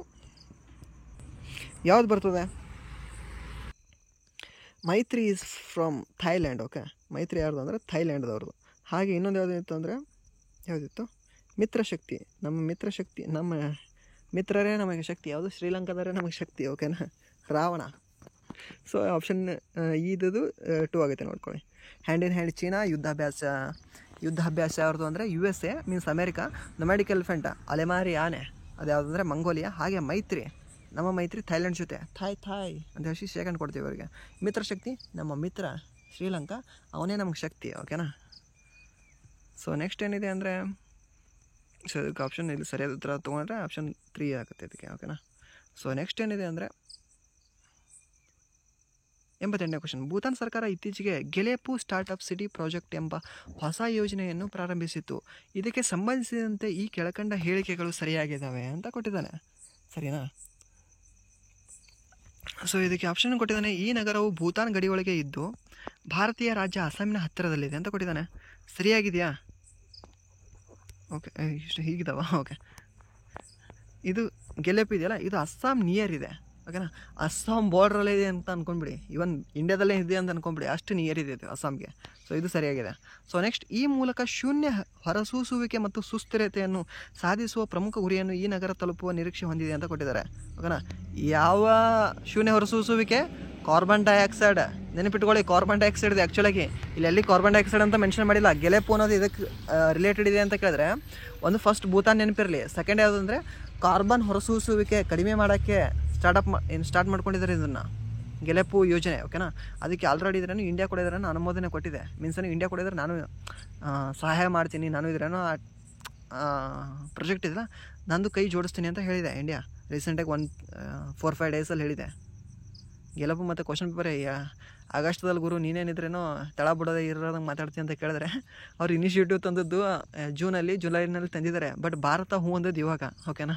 Speaker 1: ಯಾವ್ದು ಬರ್ತದೆ? ಮೈತ್ರಿ ಈಸ್ ಫ್ರಮ್ ಥೈಲ್ಯಾಂಡ್. ಓಕೆ, ಮೈತ್ರಿ ಯಾರ್ದು ಅಂದರೆ ಥೈಲ್ಯಾಂಡ್ದವ್ರದ್ದು. ಹಾಗೆ ಇನ್ನೊಂದು ಯಾವುದಿತ್ತು ಅಂದರೆ ಯಾವುದಿತ್ತು? ಮಿತ್ರಶಕ್ತಿ. ನಮ್ಮ ಮಿತ್ರಶಕ್ತಿ, ನಮ್ಮ ಮಿತ್ರರೇ ನಮಗೆ ಶಕ್ತಿ. ಯಾವುದು? ಶ್ರೀಲಂಕಾದವರೇ ನಮಗೆ ಶಕ್ತಿ. ಓಕೆನಾ? ರಾವಣ. ಸೊ ಆಪ್ಷನ್ ಇದು 2 ಆಗುತ್ತೆ ನೋಡ್ಕೊಳ್ಳಿ. Hand in hand China. ಯುದ್ಧಾಭ್ಯಾಸ ಯಾರ್ದು ಅಂದರೆ USA means America. Nomadic elephant ಅಲೆಮಾರಿ ಆನೆ, ಅದು ಯಾವುದು ಅಂದರೆ ಮಂಗೋಲಿಯಾ. ಹಾಗೆ ಮೈತ್ರಿ, ನಮ್ಮ ಮೈತ್ರಿ ಥೈಲ್ಯಾಂಡ್ ಜೊತೆ. ಥಾಯ್ ಅಂತ ಹೇಳಿ ಸೆಕೆಂಡ್ ಕೊಡ್ತೀವಿ ಅವರಿಗೆ. ಮಿತ್ರಶಕ್ತಿ, ನಮ್ಮ ಮಿತ್ರ ಶ್ರೀಲಂಕಾ, ಅವನೇ ನಮಗೆ ಶಕ್ತಿ. ಓಕೆನಾ? ಸೊ ನೆಕ್ಸ್ಟ್ ಏನಿದೆ ಅಂದರೆ, ಸೊ ಇದಕ್ಕೆ ಆಪ್ಷನ್ ಇಲ್ಲಿ ಸರಿಯಾದ ಉತ್ತರ ತೊಗೊಂಡ್ರೆ ಆಪ್ಷನ್ 3 ಆಗುತ್ತೆ ಇದಕ್ಕೆ. ಓಕೆನಾ? ಸೊ ನೆಕ್ಸ್ಟ್ ಏನಿದೆ ಅಂದರೆ 88ನೇ ಕ್ವಶನ್. ಭೂತಾನ್ ಸರ್ಕಾರ ಇತ್ತೀಚೆಗೆ ಗೆಲೆಪು ಸ್ಟಾರ್ಟಪ್ ಸಿಟಿ ಪ್ರಾಜೆಕ್ಟ್ ಎಂಬ ಹೊಸ ಯೋಜನೆಯನ್ನು ಪ್ರಾರಂಭಿಸಿತು. ಇದಕ್ಕೆ ಸಂಬಂಧಿಸಿದಂತೆ ಈ ಕೆಳಕಂಡ ಹೇಳಿಕೆಗಳು ಸರಿಯಾಗಿದ್ದಾವೆ ಅಂತ ಕೊಟ್ಟಿದ್ದಾನೆ. ಸರಿನಾ? ಸೊ ಇದಕ್ಕೆ ಆಪ್ಷನ್ ಕೊಟ್ಟಿದ್ದಾನೆ. ಈ ನಗರವು ಭೂತಾನ್ ಗಡಿಯೊಳಗೆ ಇದ್ದು ಭಾರತೀಯ ರಾಜ್ಯ ಅಸ್ಸಾಮಿನ ಹತ್ತಿರದಲ್ಲಿದೆ ಅಂತ ಕೊಟ್ಟಿದ್ದಾನೆ. ಸರಿಯಾಗಿದೆಯಾ? ಓಕೆ, ಇಷ್ಟು ಹೀಗಿದಾವ. ಓಕೆ, ಇದು ಗೆಲೆಪು ಇದೆಯಲ್ಲ, ಇದು ಅಸ್ಸಾಂ ನಿಯರ್ ಇದೆ. ಓಕೆನಾ? ಅಸ್ಸಾಂ ಬಾರ್ಡ್ರಲ್ಲೇ ಇದೆ ಅಂತ ಅಂದ್ಕೊಂಡ್ಬಿಡಿ. ಇವನ್ ಇಂಡಿಯಾದಲ್ಲೇ ಇದೆ ಅಂತ ಅಂದ್ಕೊಂಡ್ಬಿಡಿ, ಅಷ್ಟು ನಿಯರ್ ಇದೆ ಇದು ಅಸ್ಸಾಂಗೆ. ಸೊ ಇದು ಸರಿಯಾಗಿದೆ. ಸೊ ನೆಕ್ಸ್ಟ್, ಈ ಮೂಲಕ ಶೂನ್ಯ ಹೊರಸೂಸುವಿಕೆ ಮತ್ತು ಸುಸ್ಥಿರತೆಯನ್ನು ಸಾಧಿಸುವ ಪ್ರಮುಖ ಗುರಿಯನ್ನು ಈ ನಗರ ತಲುಪುವ ನಿರೀಕ್ಷೆ ಹೊಂದಿದೆ ಅಂತ ಕೊಟ್ಟಿದ್ದಾರೆ. ಓಕೆನಾ? ಯಾವ ಶೂನ್ಯ ಹೊರಸೂಸುವಿಕೆ? Carbon dioxide. ನೆನಪಿಟ್ಕೊಳ್ಳಿ, ಕಾರ್ಬನ್ ಡೈಆಕ್ಸೈಡ್ ಇದೆ ಆ್ಯಕ್ಚುಲಾಗಿ. ಇಲ್ಲಿ ಕಾರ್ಬನ್ ಡೈಆಕ್ಸೈಡ್ ಅಂತ ಮೆನ್ಷನ್ ಮಾಡಿಲ್ಲ. ಗೆಲೆಪು ಅನ್ನೋದು ಇದಕ್ಕೆ ರಿಲೇಟೆಡ್ ಇದೆ ಅಂತ ಕೇಳಿದ್ರೆ, ಒಂದು ಫಸ್ಟ್ ಭೂತಾನ್ ನೆನಪಿರಲಿ. ಸೆಕೆಂಡ್ ಯಾವುದು ಅಂದರೆ ಕಾರ್ಬನ್ ಹೊರಸೂಸುವಿಕೆ ಕಡಿಮೆ ಮಾಡೋಕ್ಕೆ ಸ್ಟಾರ್ಟ್ ಮಾಡ್ಕೊಂಡಿದ್ದಾರೆ ಇದನ್ನು, ಗೆಲೆಪು ಯೋಜನೆ. ಓಕೆನಾ? ಅದಕ್ಕೆ ಆಲ್ರೆಡಿ ಇದ್ರೇನು ಇಂಡಿಯಾ ಕೂಡ ಇದ್ರೇನು ಅನುಮೋದನೆ ಕೊಟ್ಟಿದೆ. ಮೀನ್ಸ್ ಇಂಡಿಯಾ ಕೂಡ ಇದ್ರೆ ನಾನು ಸಹಾಯ ಮಾಡ್ತೀನಿ, ನಾನು ಇದ್ರೇನೋ ಪ್ರಾಜೆಕ್ಟ್ ಇದೆಯಲ್ಲ ನಂದು ಕೈ ಜೋಡಿಸ್ತೀನಿ ಅಂತ ಹೇಳಿದೆ ಇಂಡಿಯಾ. ರೀಸೆಂಟಾಗಿ 4-5 ಡೇಸಲ್ಲಿ ಹೇಳಿದೆ. ಗೆಲಪು ಮತ್ತು ಕ್ವಶನ್ ಪೇಪರ್ ಆಗಸ್ಟ್ದಲ್ಲಿ ಗುರು ನೀನೇನಿದ್ರೇನೋ ತಳ ಬಿಡೋದೇ ಇರೋದಂಗೆ ಮಾತಾಡ್ತೀನಿ ಅಂತ ಕೇಳಿದ್ರೆ, ಅವ್ರು ಇನಿಷಿಯೇಟಿವ್ ತಂದದ್ದು ಜುಲೈನಲ್ಲಿ ತಂದಿದ್ದಾರೆ. ಬಟ್ ಭಾರತ ಹೂ ಅಂದದ್ದು ಇವಾಗ. ಓಕೆನಾ?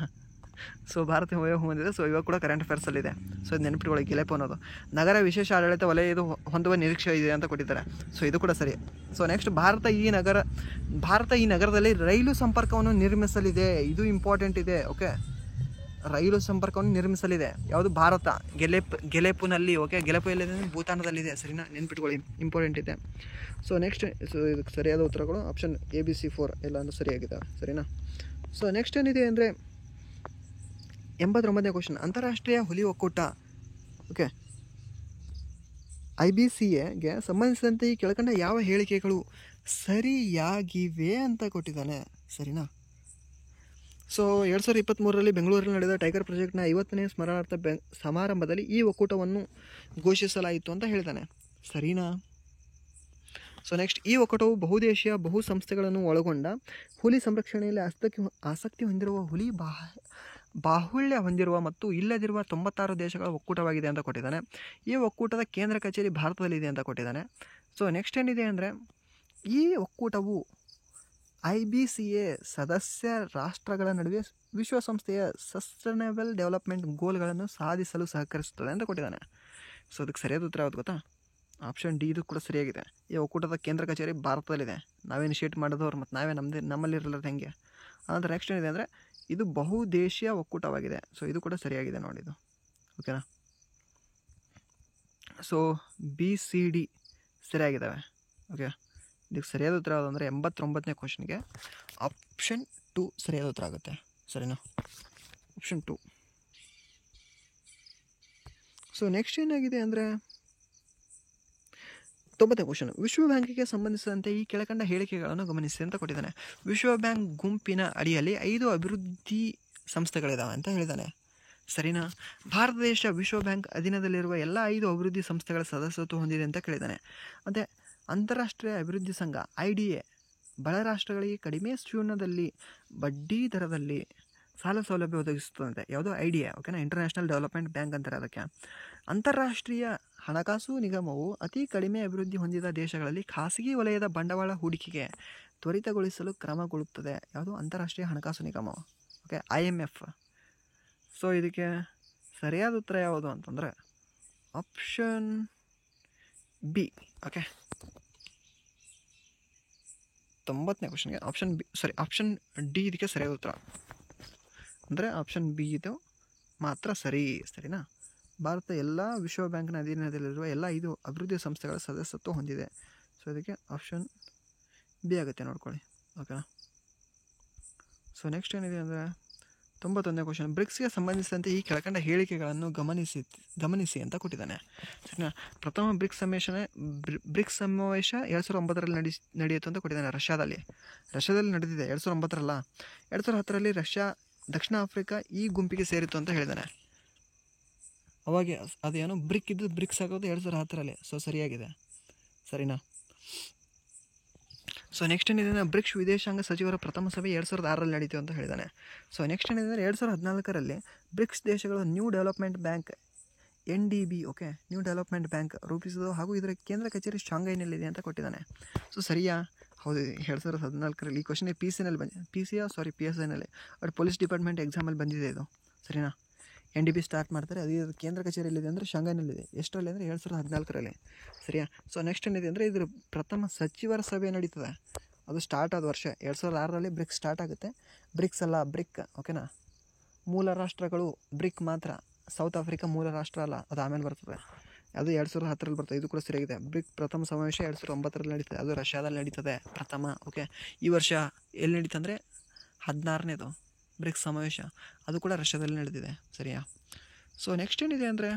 Speaker 1: ಸೊ ಭಾರತ ಹೂ ಅಂದಿದೆ. ಸೊ ಇವಾಗ ಕೂಡ ಕರೆಂಟ್ ಅಫೇರ್ಸಲ್ಲಿದೆ. ಸೊ ಇದು ನೆನಪಿಟ್ಕೊಳ್ಳಿ, ಗೆಲೆಪು ಅನ್ನೋದು ನಗರ ವಿಶೇಷ ಆಡಳಿತ ವಲಯ ಇದು ಹೊಂದುವ ನಿರೀಕ್ಷೆ ಇದೆ ಅಂತ ಕೊಟ್ಟಿದ್ದಾರೆ. ಸೊ ಇದು ಕೂಡ ಸರಿ. ಸೊ ನೆಕ್ಸ್ಟ್, ಭಾರತ ಈ ನಗರದಲ್ಲಿ ರೈಲು ಸಂಪರ್ಕವನ್ನು ನಿರ್ಮಿಸಲಿದೆ. ಇದು ಇಂಪಾರ್ಟೆಂಟ್ ಇದೆ. ಓಕೆ, ರೈಲು ಸಂಪರ್ಕವನ್ನು ನಿರ್ಮಿಸಲಿದೆ. ಯಾವುದು? ಭಾರತ ಗೆಲೆಪುನಲ್ಲಿ. ಓಕೆ, ಗೆಲೆಪು ಎಲ್ಲಿದೆ? ಭೂತಾನದಲ್ಲಿದೆ. ಸರಿನಾ? ನೆನ್ಪಿಟ್ಕೊಳ್ಳಿ, ಇಂಪಾರ್ಟೆಂಟ್ ಇದೆ. ಸೊ ನೆಕ್ಸ್ಟ್, ಸೊ ಇದಕ್ಕೆ ಸರಿಯಾದ ಉತ್ತರಗಳು ಆಪ್ಷನ್ ABC4 ಎಲ್ಲ ಅಂದ್ರೆ ಸರಿಯಾಗಿದೆ. ಸರಿನಾ? ಸೊ ನೆಕ್ಸ್ಟ್ ಏನಿದೆ ಅಂದರೆ 89ನೇ ಕ್ವಶನ್. ಅಂತಾರಾಷ್ಟ್ರೀಯ ಹುಲಿ ಒಕ್ಕೂಟ ಓಕೆ IBCAಗೆ ಸಂಬಂಧಿಸಿದಂತೆ ಈ ಕೆಳಕಂಡ ಯಾವ ಹೇಳಿಕೆಗಳು ಸರಿಯಾಗಿವೆ ಅಂತ ಕೊಟ್ಟಿದ್ದಾನೆ. ಸರಿನಾ? ಸೊ 2023ರಲ್ಲಿ ಬೆಂಗಳೂರಲ್ಲಿ ನಡೆದ ಟೈಗರ್ ಪ್ರಾಜೆಕ್ಟ್ನ 50ನೇ ಸ್ಮರಣಾರ್ಥ ಸಮಾರಂಭದಲ್ಲಿ ಈ ಒಕ್ಕೂಟವನ್ನು ಘೋಷಿಸಲಾಯಿತು ಅಂತ ಹೇಳ್ತಾನೆ. ಸರಿನಾ? ಸೊ ನೆಕ್ಸ್ಟ್, ಈ ಒಕ್ಕೂಟವು ಬಹುದೇಶೀಯ ಸಂಸ್ಥೆಗಳನ್ನು ಒಳಗೊಂಡ ಹುಲಿ ಸಂರಕ್ಷಣೆಯಲ್ಲಿ ಆಸಕ್ತಿ ಹೊಂದಿರುವ ಹುಲಿ ಬಾಹುಳ್ಯ ಹೊಂದಿರುವ ಮತ್ತು ಇಲ್ಲದಿರುವ 96 ದೇಶಗಳ ಒಕ್ಕೂಟವಾಗಿದೆ ಅಂತ ಕೊಟ್ಟಿದ್ದಾನೆ. ಈ ಒಕ್ಕೂಟದ ಕೇಂದ್ರ ಕಚೇರಿ ಭಾರತದಲ್ಲಿದೆ ಅಂತ ಕೊಟ್ಟಿದ್ದಾನೆ. ಸೊ ನೆಕ್ಸ್ಟ್ ಏನಿದೆ ಅಂದರೆ, ಈ ಒಕ್ಕೂಟವು IBCA ಸದಸ್ಯ ರಾಷ್ಟ್ರಗಳ ನಡುವೆ ವಿಶ್ವಸಂಸ್ಥೆಯ ಸಸ್ಟೈನಬಲ್ ಡೆವಲಪ್ಮೆಂಟ್ ಗೋಲ್ಗಳನ್ನು ಸಾಧಿಸಲು ಸಹಕರಿಸುತ್ತದೆ ಅಂತ ಕೊಟ್ಟಿದ್ದಾನೆ. ಸೊ ಅದಕ್ಕೆ ಸರಿಯಾದ ಉತ್ತರ ಯಾವುದು ಗೊತ್ತಾ? Option D. ಇದು ಕೂಡ ಸರಿಯಾಗಿದೆ. ಈ ಒಕ್ಕೂಟದ ಕೇಂದ್ರ ಕಚೇರಿ ಭಾರತದಲ್ಲಿದೆ. ನಾವೇ ಇನಿಷಿಯೇಟ್ ಮಾಡಿದವ್ರು ಮತ್ತು ನಾವೇ ನಮ್ಮಲ್ಲಿರಲ್ಲ ಹೆಂಗೆ. ಆದರೆ ನೆಕ್ಸ್ಟ್ ಏನಿದೆ ಅಂದರೆ, ಇದು ಬಹುದೇಶೀಯ ಒಕ್ಕೂಟವಾಗಿದೆ. ಸೊ ಇದು ಕೂಡ ಸರಿಯಾಗಿದೆ ನೋಡಿ ಇದು. ಓಕೆನಾ? So BCD ಸರಿಯಾಗಿದ್ದಾವೆ. ಓಕೆ, ಇದಕ್ಕೆ ಸರಿಯಾದ ಉತ್ತರ ಯಾವುದು ಅಂದರೆ 89ನೇ ಕ್ವಶನ್ಗೆ ಆಪ್ಷನ್ 2 ಸರಿಯಾದ ಉತ್ತರ ಆಗುತ್ತೆ. ಸರಿನಾ? ಆಪ್ಷನ್ 2. ಸೊ ನೆಕ್ಸ್ಟ್ ಏನಾಗಿದೆ ಅಂದರೆ 90ನೇ ಕ್ವಶನ್. ವಿಶ್ವ ಬ್ಯಾಂಕಿಗೆ ಸಂಬಂಧಿಸಿದಂತೆ ಈ ಕೆಳಕಂಡ ಹೇಳಿಕೆಗಳನ್ನು ಗಮನಿಸಿ ಅಂತ ಕೊಟ್ಟಿದ್ದಾನೆ. ವಿಶ್ವ ಬ್ಯಾಂಕ್ ಗುಂಪಿನ ಅಡಿಯಲ್ಲಿ 5 ಅಭಿವೃದ್ಧಿ ಸಂಸ್ಥೆಗಳಿದ್ದಾವೆ ಅಂತ ಹೇಳಿದ್ದಾನೆ. ಸರಿನಾ? ಭಾರತ ದೇಶ ವಿಶ್ವ ಬ್ಯಾಂಕ್ ಅಧೀನದಲ್ಲಿರುವ ಎಲ್ಲ 5 ಅಭಿವೃದ್ಧಿ ಸಂಸ್ಥೆಗಳ ಸದಸ್ಯತ್ವ ಹೊಂದಿದೆ ಅಂತ ಕೇಳಿದ್ದಾನೆ. ಮತ್ತು ಅಂತಾರಾಷ್ಟ್ರೀಯ ಅಭಿವೃದ್ಧಿ ಸಂಘ IDA ಬಡ ರಾಷ್ಟ್ರಗಳಿಗೆ ಕಡಿಮೆ ಶೂನ್ಯದಲ್ಲಿ ಬಡ್ಡಿ ದರದಲ್ಲಿ ಸಾಲ ಸೌಲಭ್ಯ ಒದಗಿಸುತ್ತದೆ. ಯಾವುದು? IDA. ಓಕೆನಾ? ಇಂಟರ್ನ್ಯಾಷನಲ್ ಡೆವಲಪ್ಮೆಂಟ್ ಬ್ಯಾಂಕ್ ಅಂತಾರೆ ಅದಕ್ಕೆ. ಅಂತಾರಾಷ್ಟ್ರೀಯ ಹಣಕಾಸು ನಿಗಮವು ಅತಿ ಕಡಿಮೆ ಅಭಿವೃದ್ಧಿ ಹೊಂದಿದ ದೇಶಗಳಲ್ಲಿ ಖಾಸಗಿ ವಲಯದ ಬಂಡವಾಳ ಹೂಡಿಕೆಗೆ ತ್ವರಿತಗೊಳಿಸಲು ಕ್ರಮಗೊಳ್ಳುತ್ತದೆ. ಯಾವುದು? ಅಂತಾರಾಷ್ಟ್ರೀಯ ಹಣಕಾಸು ನಿಗಮ. Okay, IMF. ಸೊ ಇದಕ್ಕೆ ಸರಿಯಾದ ಉತ್ತರ ಯಾವುದು ಅಂತಂದರೆ ಆಪ್ಷನ್ B. ಓಕೆ, 90ನೇ ಕ್ವಶನ್ಗೆ ಆಪ್ಷನ್ D ಇದಕ್ಕೆ ಸರಿಯಾದ ಉತ್ತರ. ಅಂದರೆ ಆಪ್ಷನ್ ಬಿ ಇದು ಮಾತ್ರ ಸರಿನಾ. ಭಾರತ ಎಲ್ಲ ವಿಶ್ವ ಬ್ಯಾಂಕ್ನ ಅಧೀನದಲ್ಲಿರುವ ಎಲ್ಲ 5 ಅಭಿವೃದ್ಧಿ ಸಂಸ್ಥೆಗಳ ಸದಸ್ಯತ್ವ ಹೊಂದಿದೆ. ಸೊ ಇದಕ್ಕೆ ಆಪ್ಷನ್ ಬಿ ಆಗುತ್ತೆ ನೋಡ್ಕೊಳ್ಳಿ, ಓಕೆನಾ. ಸೊ ನೆಕ್ಸ್ಟ್ ಏನಿದೆ ಅಂದರೆ 91ನೇ ಕ್ವಶನ್, ಬ್ರಿಕ್ಸ್ಗೆ ಸಂಬಂಧಿಸಿದಂತೆ ಈ ಕೆಳಕಂಡ ಹೇಳಿಕೆಗಳನ್ನು ಗಮನಿಸಿ ಅಂತ ಕೊಟ್ಟಿದ್ದಾನೆ, ಸರಿನಾ. ಪ್ರಥಮ ಬ್ರಿಕ್ಸ್ ಸಮಾವೇಶ 2009ರಲ್ಲಿ ನಡೆಯಿತು ಅಂತ ಕೊಟ್ಟಿದ್ದಾನೆ. ರಷ್ಯಾದಲ್ಲಿ ನಡೆದಿದೆ 2009ರಲ್ಲ, 2010ರಲ್ಲಿ ರಷ್ಯಾ ದಕ್ಷಿಣ ಆಫ್ರಿಕಾ ಈ ಗುಂಪಿಗೆ ಸೇರಿತು ಅಂತ ಹೇಳಿದ್ದಾನೆ. ಅವಾಗ ಅದೇನೋ ಬ್ರಿಕ್ಸ್ ಆಗೋದು 2010ರಲ್ಲಿ. ಸೊ ಸರಿಯಾಗಿದೆ, ಸರಿನಾ. ಸೊ ನೆಕ್ಸ್ಟ್ ಏನಿದೆ ಅಂದರೆ ಬ್ರಿಕ್ಸ್ ವಿದೇಶಾಂಗ ಸಚಿವರ ಪ್ರಥಮ ಸಭೆ 2006ರಲ್ಲಿ ನಡೀತು ಅಂತ ಹೇಳಿದ್ದಾನೆ. ಸೊ ನೆಕ್ಸ್ಟ್ ಏನಿದೆ ಅಂದರೆ 2014ರಲ್ಲಿ ಬ್ರಿಕ್ಸ್ ದೇಶಗಳು new development bank NDB, okay, new development bank ರೂಪಿಸಿದ್ದು ಹಾಗೂ ಇದರ ಕೇಂದ್ರ ಕಚೇರಿ ಶಾಂಘೈನಲ್ಲಿದೆ ಅಂತ ಕೊಟ್ಟಿದ್ದಾನೆ. ಸೊ ಸರಿಯಾ? ಹೌದು, 2014ರಲ್ಲಿ ಈ ಕ್ವಶನ್ PSIನಲ್ಲಿ ಬಟ್ ಪೊಲೀಸ್ ಡಿಪಾರ್ಟ್ಮೆಂಟ್ ಎಕ್ಸಾಮಲ್ಲಿ ಬಂದಿದೆ ಇದು, ಸರಿನಾ. NDB ಸ್ಟಾರ್ಟ್ ಮಾಡ್ತಾರೆ, ಅದು ಕೇಂದ್ರ ಕಚೇರಿಯಲ್ಲಿದೆ ಅಂದರೆ ಶಾಂಘೈನಲ್ಲಿದೆ. ಎಷ್ಟರಲ್ಲಿ ಅಂದರೆ 2014ರಲ್ಲಿ, ಸರಿಯಾ. ಸೊ ನೆಕ್ಸ್ಟ್ ಏನಿದೆ ಅಂದರೆ ಇದ್ರ ಪ್ರಥಮ ಸಚಿವರ ಸಭೆ ನಡೀತದೆ, ಅದು ಸ್ಟಾರ್ಟ್ ಆದ ವರ್ಷ 2006ರಲ್ಲಿ ಬ್ರಿಕ್ಸ್ ಸ್ಟಾರ್ಟ್ ಆಗುತ್ತೆ. ಬ್ರಿಕ್ಸ್ ಅಲ್ಲ, ಬ್ರಿಕ್, ಓಕೆನಾ. ಮೂಲ ರಾಷ್ಟ್ರಗಳು ಬ್ರಿಕ್ ಮಾತ್ರ, ಸೌತ್ ಆಫ್ರಿಕಾ ಮೂಲ ರಾಷ್ಟ್ರ ಅಲ್ಲ, ಅದು ಆಮೇಲೆ ಬರ್ತದೆ. ಅದು 2010ರಲ್ಲಿ ಬರ್ತದೆ, ಇದು ಕೂಡ ಸರಿಯಾಗಿದೆ. ಬ್ರಿಕ್ ಪ್ರಥಮ ಸಮಾವೇಶ 2009ರಲ್ಲಿ ನಡೀತದೆ, ಅದು ರಷ್ಯಾದಲ್ಲಿ ನಡೀತದೆ ಪ್ರಥಮ, ಓಕೆ. ಈ ವರ್ಷ ಎಲ್ಲಿ ನಡೀತಂದರೆ 16ನೇದು ಬ್ರಿಕ್ಸ್ ಸಮಾವೇಶ, ಅದು ಕೂಡ ರಷ್ಯಾದಲ್ಲಿ ನಡೆದಿದೆ, ಸರಿಯಾ. ಸೊ ನೆಕ್ಸ್ಟ್ ಏನಿದೆ ಅಂದರೆ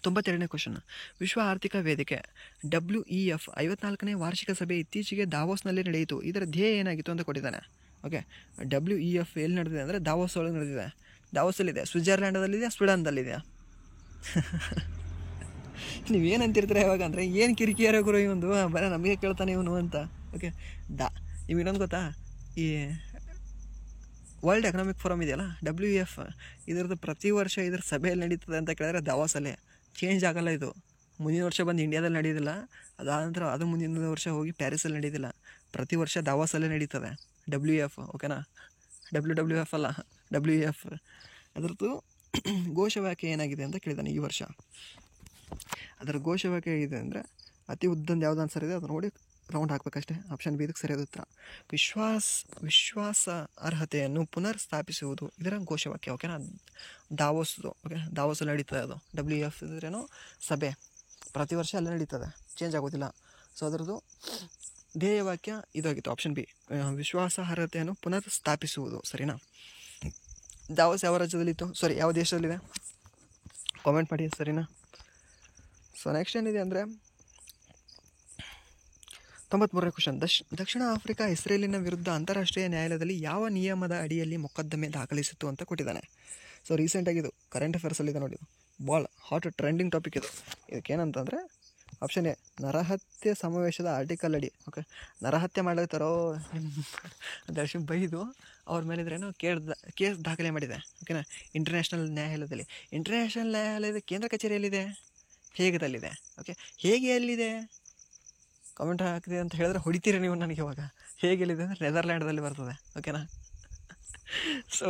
Speaker 1: 92ನೇ ಕ್ವಶನ್, ವಿಶ್ವ ಆರ್ಥಿಕ ವೇದಿಕೆ WEF 54ನೇ ವಾರ್ಷಿಕ ಸಭೆ ಇತ್ತೀಚೆಗೆ ದಾವೋಸ್ನಲ್ಲಿ ನಡೆಯಿತು, ಇದರ ಧ್ಯೇಯ ಏನಾಗಿತ್ತು ಅಂತ ಕೊಟ್ಟಿದ್ದಾನೆ, ಓಕೆ. WEF ಎಲ್ಲಿ ನಡೆದಿದೆ ಅಂದರೆ ದಾವೋಸ್ ಒಳಗೆ ನಡೆದಿದೆ. ದಾವೋಸಲ್ಲಿದೆ, ಸ್ವಿಟ್ಜರ್ಲ್ಯಾಂಡಲ್ಲಿದೆ, ಸ್ವೀಡನ್ದಲ್ಲಿದೆ. ನೀವೇನಂತಿರ್ತೀರ ಯಾವಾಗ ಅಂದರೆ ಏನು ಕಿರಿಕಿಯಾರ ಗುರು ಇವೊಂದು ಬರೀ ನಮಗೆ ಕೇಳ್ತಾನೆ ಇವನು ಅಂತ, ಓಕೆ. ನೀವು ಇನ್ನೊಂದು ಗೊತ್ತಾ, ಈ ವರ್ಲ್ಡ್ ಎಕನಾಮಿಕ್ ಫೋರಮ್ ಇದೆಯಲ್ಲ WEF, ಇದರದ್ದು ಪ್ರತಿ ವರ್ಷ ಇದ್ರ ಸಭೆಯಲ್ಲಿ ನಡೀತದೆ ಅಂತ ಕೇಳಿದ್ರೆ ದಾವೋಸಲ್ಲೇ, ಚೇಂಜ್ ಆಗೋಲ್ಲ ಇದು. ಮುಂದಿನ ವರ್ಷ ಬಂದು ಇಂಡಿಯಾದಲ್ಲಿ ನಡೆಯೋದಿಲ್ಲ, ಅದಾದ ನಂತರ ಅದು ಮುಂದಿನ ವರ್ಷ ಹೋಗಿ ಪ್ಯಾರಿಸಲ್ಲಿ ನಡೆಯೋದಿಲ್ಲ, ಪ್ರತಿ ವರ್ಷ ದಾವೋಸಲ್ಲೇ ನಡೀತದೆ WEF, ಓಕೆನಾ. WWF ಅಲ್ಲ, WEF. ಅದರದ್ದು ಘೋಷವಾಕ್ಯ ಏನಾಗಿದೆ ಅಂತ ಕೇಳಿದ್ದಾನೆ ಈ ವರ್ಷ. ಅದರ ಘೋಷವಾಕ್ಯ ಇದೆ ಅಂದರೆ ಅತಿ ಉದ್ದಂದು ಯಾವ್ದು ಆನ್ಸರ್ ಇದೆ ಅದು ನೋಡಿ ರೌಂಡ್ ಹಾಕಬೇಕಷ್ಟೇ. ಆಪ್ಷನ್ ಬಿ ಇದಕ್ಕೆ ಸರಿಯಾದ ಉತ್ತರ. ವಿಶ್ವಾಸ ಅರ್ಹತೆಯನ್ನು ಪುನರ್ ಸ್ಥಾಪಿಸುವುದು ಇದರ ಘೋಷವಾಕ್ಯ, ಓಕೆನಾ. ದಾವೋಸ್ದು, ಓಕೆ, ದಾವೋಸಲ್ಲಿ ನಡೀತದೆ ಅದು. WEF ಇದ್ರೇನೋ ಸಭೆ, ಪ್ರತಿ ವರ್ಷ ಅಲ್ಲೇ ನಡೀತದೆ, ಚೇಂಜ್ ಆಗೋದಿಲ್ಲ. ಸೊ ಅದರದ್ದು ಧ್ಯೇಯವಾಕ್ಯ ಇದಾಗಿತ್ತು, ಆಪ್ಷನ್ ಬಿ, ವಿಶ್ವಾಸಾರ್ಹತೆಯನ್ನು ಪುನರ್ ಸ್ಥಾಪಿಸುವುದು, ಸರಿನಾ. ದಾವೋಸ್ ಯಾವ ರಾಜ್ಯದಲ್ಲಿತ್ತು, ಯಾವ ದೇಶದಲ್ಲಿದೆ ಕಾಮೆಂಟ್ ಮಾಡಿ, ಸರಿನಾ. ಸೊ ನೆಕ್ಸ್ಟ್ ಏನಿದೆ ಅಂದರೆ 93ನೇ ಕ್ವಶನ್, ದಕ್ಷಿಣ ಆಫ್ರಿಕಾ ಇಸ್ರೇಲಿನ ವಿರುದ್ಧ ಅಂತಾರಾಷ್ಟ್ರೀಯ ನ್ಯಾಯಾಲಯದಲ್ಲಿ ಯಾವ ನಿಯಮದ ಅಡಿಯಲ್ಲಿ ಮೊಕದ್ದಮೆ ದಾಖಲಿಸಿತ್ತು ಅಂತ ಕೊಟ್ಟಿದ್ದಾನೆ. ಸೊ ರೀಸೆಂಟಾಗಿದ್ದು ಕರೆಂಟ್ ಅಫೇರ್ಸಲ್ಲಿದೆ ನೋಡಿ, ಭಾಳ ಹಾಟ್ ಟ್ರೆಂಡಿಂಗ್ ಟಾಪಿಕ್ ಇದು. ಇದಕ್ಕೇನಂತಂದರೆ ಆಪ್ಷನ್ ಎ, ನರಹತ್ಯೆ ಸಮಾವೇಶದ ಆರ್ಟಿಕಲ್ ಅಡಿ, ಓಕೆ. ನರಹತ್ಯೆ ಮಾಡ್ಲತ್ತಾರೋ ದರ್ಶನ್ ಬೈದು ಅವ್ರ ಮೇಲಿದ್ರೇನೋ ಕೇಸ್ ದಾಖಲೆ ಮಾಡಿದೆ, ಓಕೆನಾ, ಇಂಟರ್ನ್ಯಾಷನಲ್ ನ್ಯಾಯಾಲಯದಲ್ಲಿ. ಇಂಟರ್ನ್ಯಾಷನಲ್ ನ್ಯಾಯಾಲಯದ ಕೇಂದ್ರ ಕಚೇರಿಯಲ್ಲಿದೆ, ಹೇಗದಲ್ಲಿದೆ, ಓಕೆ. ಹೇಗೆ ಎಲ್ಲಿದೆ ಕಾಮೆಂಟ್ ಹಾಕಿದೆ ಅಂತ ಹೇಳಿದ್ರೆ ಹೊಡಿತೀರಿ ನೀವು ನನಗೆ. ಇವಾಗ ಹೇಗೆ ಎಲ್ಲಿದೆ ಅಂದರೆ ನೆದರ್ಲ್ಯಾಂಡ್ದಲ್ಲಿ ಬರ್ತದೆ, ಓಕೆನಾ. ಸೊ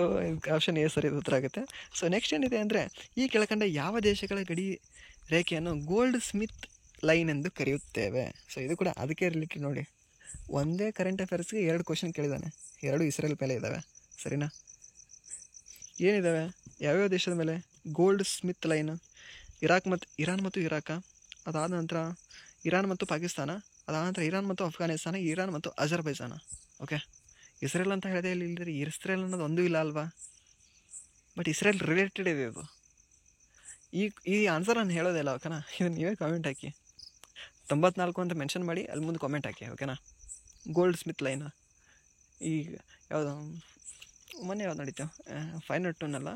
Speaker 1: ಆಪ್ಷನ್ ಎ ಸರಿ ಉತ್ತರ ಆಗುತ್ತೆ. ಸೊ ನೆಕ್ಸ್ಟ್ ಏನಿದೆ ಅಂದರೆ ಈ ಕೆಳಕಂಡ ಯಾವ ದೇಶಗಳ ಗಡಿ ರೇಖೆಯನ್ನು ಗೋಲ್ಡ್ ಸ್ಮಿತ್ ಲೈನ್ ಎಂದು ಕರೆಯುತ್ತೇವೆ. ಸೊ ಇದು ಕೂಡ ಅದಕ್ಕೆ ರಿಲೇಟೆಡ್ ನೋಡಿ, ಒಂದೇ ಕರೆಂಟ್ ಅಫೇರ್ಸ್ಗೆ 2 ಕ್ವಶನ್ ಕೇಳಿದ್ದಾನೆ, 2 ಇಸ್ರೇಲ್ ಮೇಲೆ ಇದ್ದಾವೆ, ಸರಿನಾ. ಏನಿದ್ದಾವೆ, ಯಾವ್ಯಾವ ದೇಶದ ಮೇಲೆ ಗೋಲ್ಡ್ ಸ್ಮಿತ್ ಲೈನ್? ಇರಾನ್ ಮತ್ತು ಇರಾಕ, ಅದಾದ ನಂತರ ಇರಾನ್ ಮತ್ತು ಪಾಕಿಸ್ತಾನ, ಅದಾದ ನಂತರ ಇರಾನ್ ಮತ್ತು ಅಫ್ಘಾನಿಸ್ತಾನ, ಇರಾನ್ ಮತ್ತು ಅಜರ್ಬೈಜಾನ, ಓಕೆ. ಇಸ್ರೇಲ್ ಅಂತ ಹೇಳಿದೆ ಇಲ್ಲಿ, ಇಸ್ರೇಲ್ ಅನ್ನೋದು ಒಂದೂ ಇಲ್ಲ ಅಲ್ವಾ, ಬಟ್ ಇಸ್ರೇಲ್ ರಿಲೇಟೆಡ್ ಇದೆ ಇದು. ಈ ಆನ್ಸರ್ ನಾನು ಹೇಳೋದಿಲ್ಲ, ಓಕೆನಾ. ಇದು ನೀವೇ ಕಾಮೆಂಟ್ ಹಾಕಿ, 94 ಅಂತ ಮೆನ್ಷನ್ ಮಾಡಿ ಅಲ್ಲಿ ಮುಂದೆ ಕಾಮೆಂಟ್ ಹಾಕಿ, ಓಕೆನಾ. ಗೋಲ್ಡ್ ಸ್ಮಿತ್ ಲೈನ್ ಈಗ ಯಾವುದು ಮೊನ್ನೆ ಯಾವ್ದು ನಡೀತು 502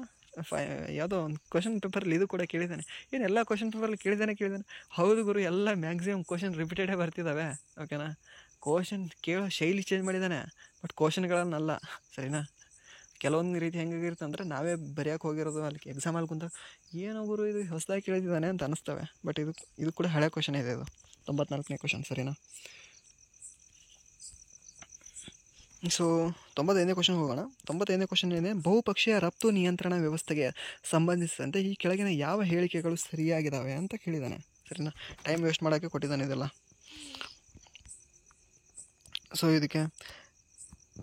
Speaker 1: ಯಾವುದೋ ಒಂದು ಕ್ವಶನ್ ಪೇಪರಲ್ಲಿ ಇದು ಕೂಡ ಕೇಳಿದ್ದಾನೆ. ಎಲ್ಲ ಕ್ವಶನ್ ಪೇಪರಲ್ಲಿ ಕೇಳಿದ್ದಾನೆ. ಹೌದು ಗುರು, ಎಲ್ಲ ಮ್ಯಾಕ್ಸಿಮಮ್ ಕ್ವಶನ್ ರಿಪೀಟೆಡೇ ಬರ್ತಿದ್ದಾವೆ, ಓಕೆನಾ. ಕ್ವಶನ್ ಕೇಳೋ ಶೈಲಿ ಚೇಂಜ್ ಮಾಡಿದ್ದಾನೆ, ಬಟ್ ಕ್ವಶನ್ಗಳನ್ನಲ್ಲ, ಸರಿನಾ. ಕೆಲವೊಂದು ರೀತಿ ಹೆಂಗಾಗಿರುತ್ತೆ ಅಂದರೆ ನಾವೇ ಬರೆಯೋಕೆ ಹೋಗಿರೋದು ಅಲ್ಲಿ ಎಕ್ಸಾಮಲ್ಲಿ ಕುಂತ ಏನೋ ಗುರು ಇದು ಹೊಸದಾಗಿ ಕೇಳಿದ್ದಾನೆ ಅಂತ ಅನ್ನಿಸ್ತವೆ, ಬಟ್ ಇದು ಕೂಡ ಹಳೆ ಕ್ವಶನ್ ಇದೆ. ಇದು 94ನೇ ಕ್ವಶನ್, ಸರಿನಾ. ಸೊ 95ನೇ ಕ್ವಶನ್ ಹೋಗೋಣ. 95ನೇ ಕ್ವಶನ್ ಏನಿದೆ, ಬಹುಪಕ್ಷೀಯ ರಫ್ತು ನಿಯಂತ್ರಣ ವ್ಯವಸ್ಥೆಗೆ ಸಂಬಂಧಿಸಿದಂತೆ ಈ ಕೆಳಗಿನ ಯಾವ ಹೇಳಿಕೆಗಳು ಸರಿಯಾಗಿದ್ದಾವೆ ಅಂತ ಕೇಳಿದ್ದಾನೆ, ಸರಿನಾ. ಟೈಮ್ ವೇಸ್ಟ್ ಮಾಡೋಕ್ಕೆ ಕೊಟ್ಟಿದ್ದಾನೆ ಇದೆಲ್ಲ. ಸೊ ಇದಕ್ಕೆ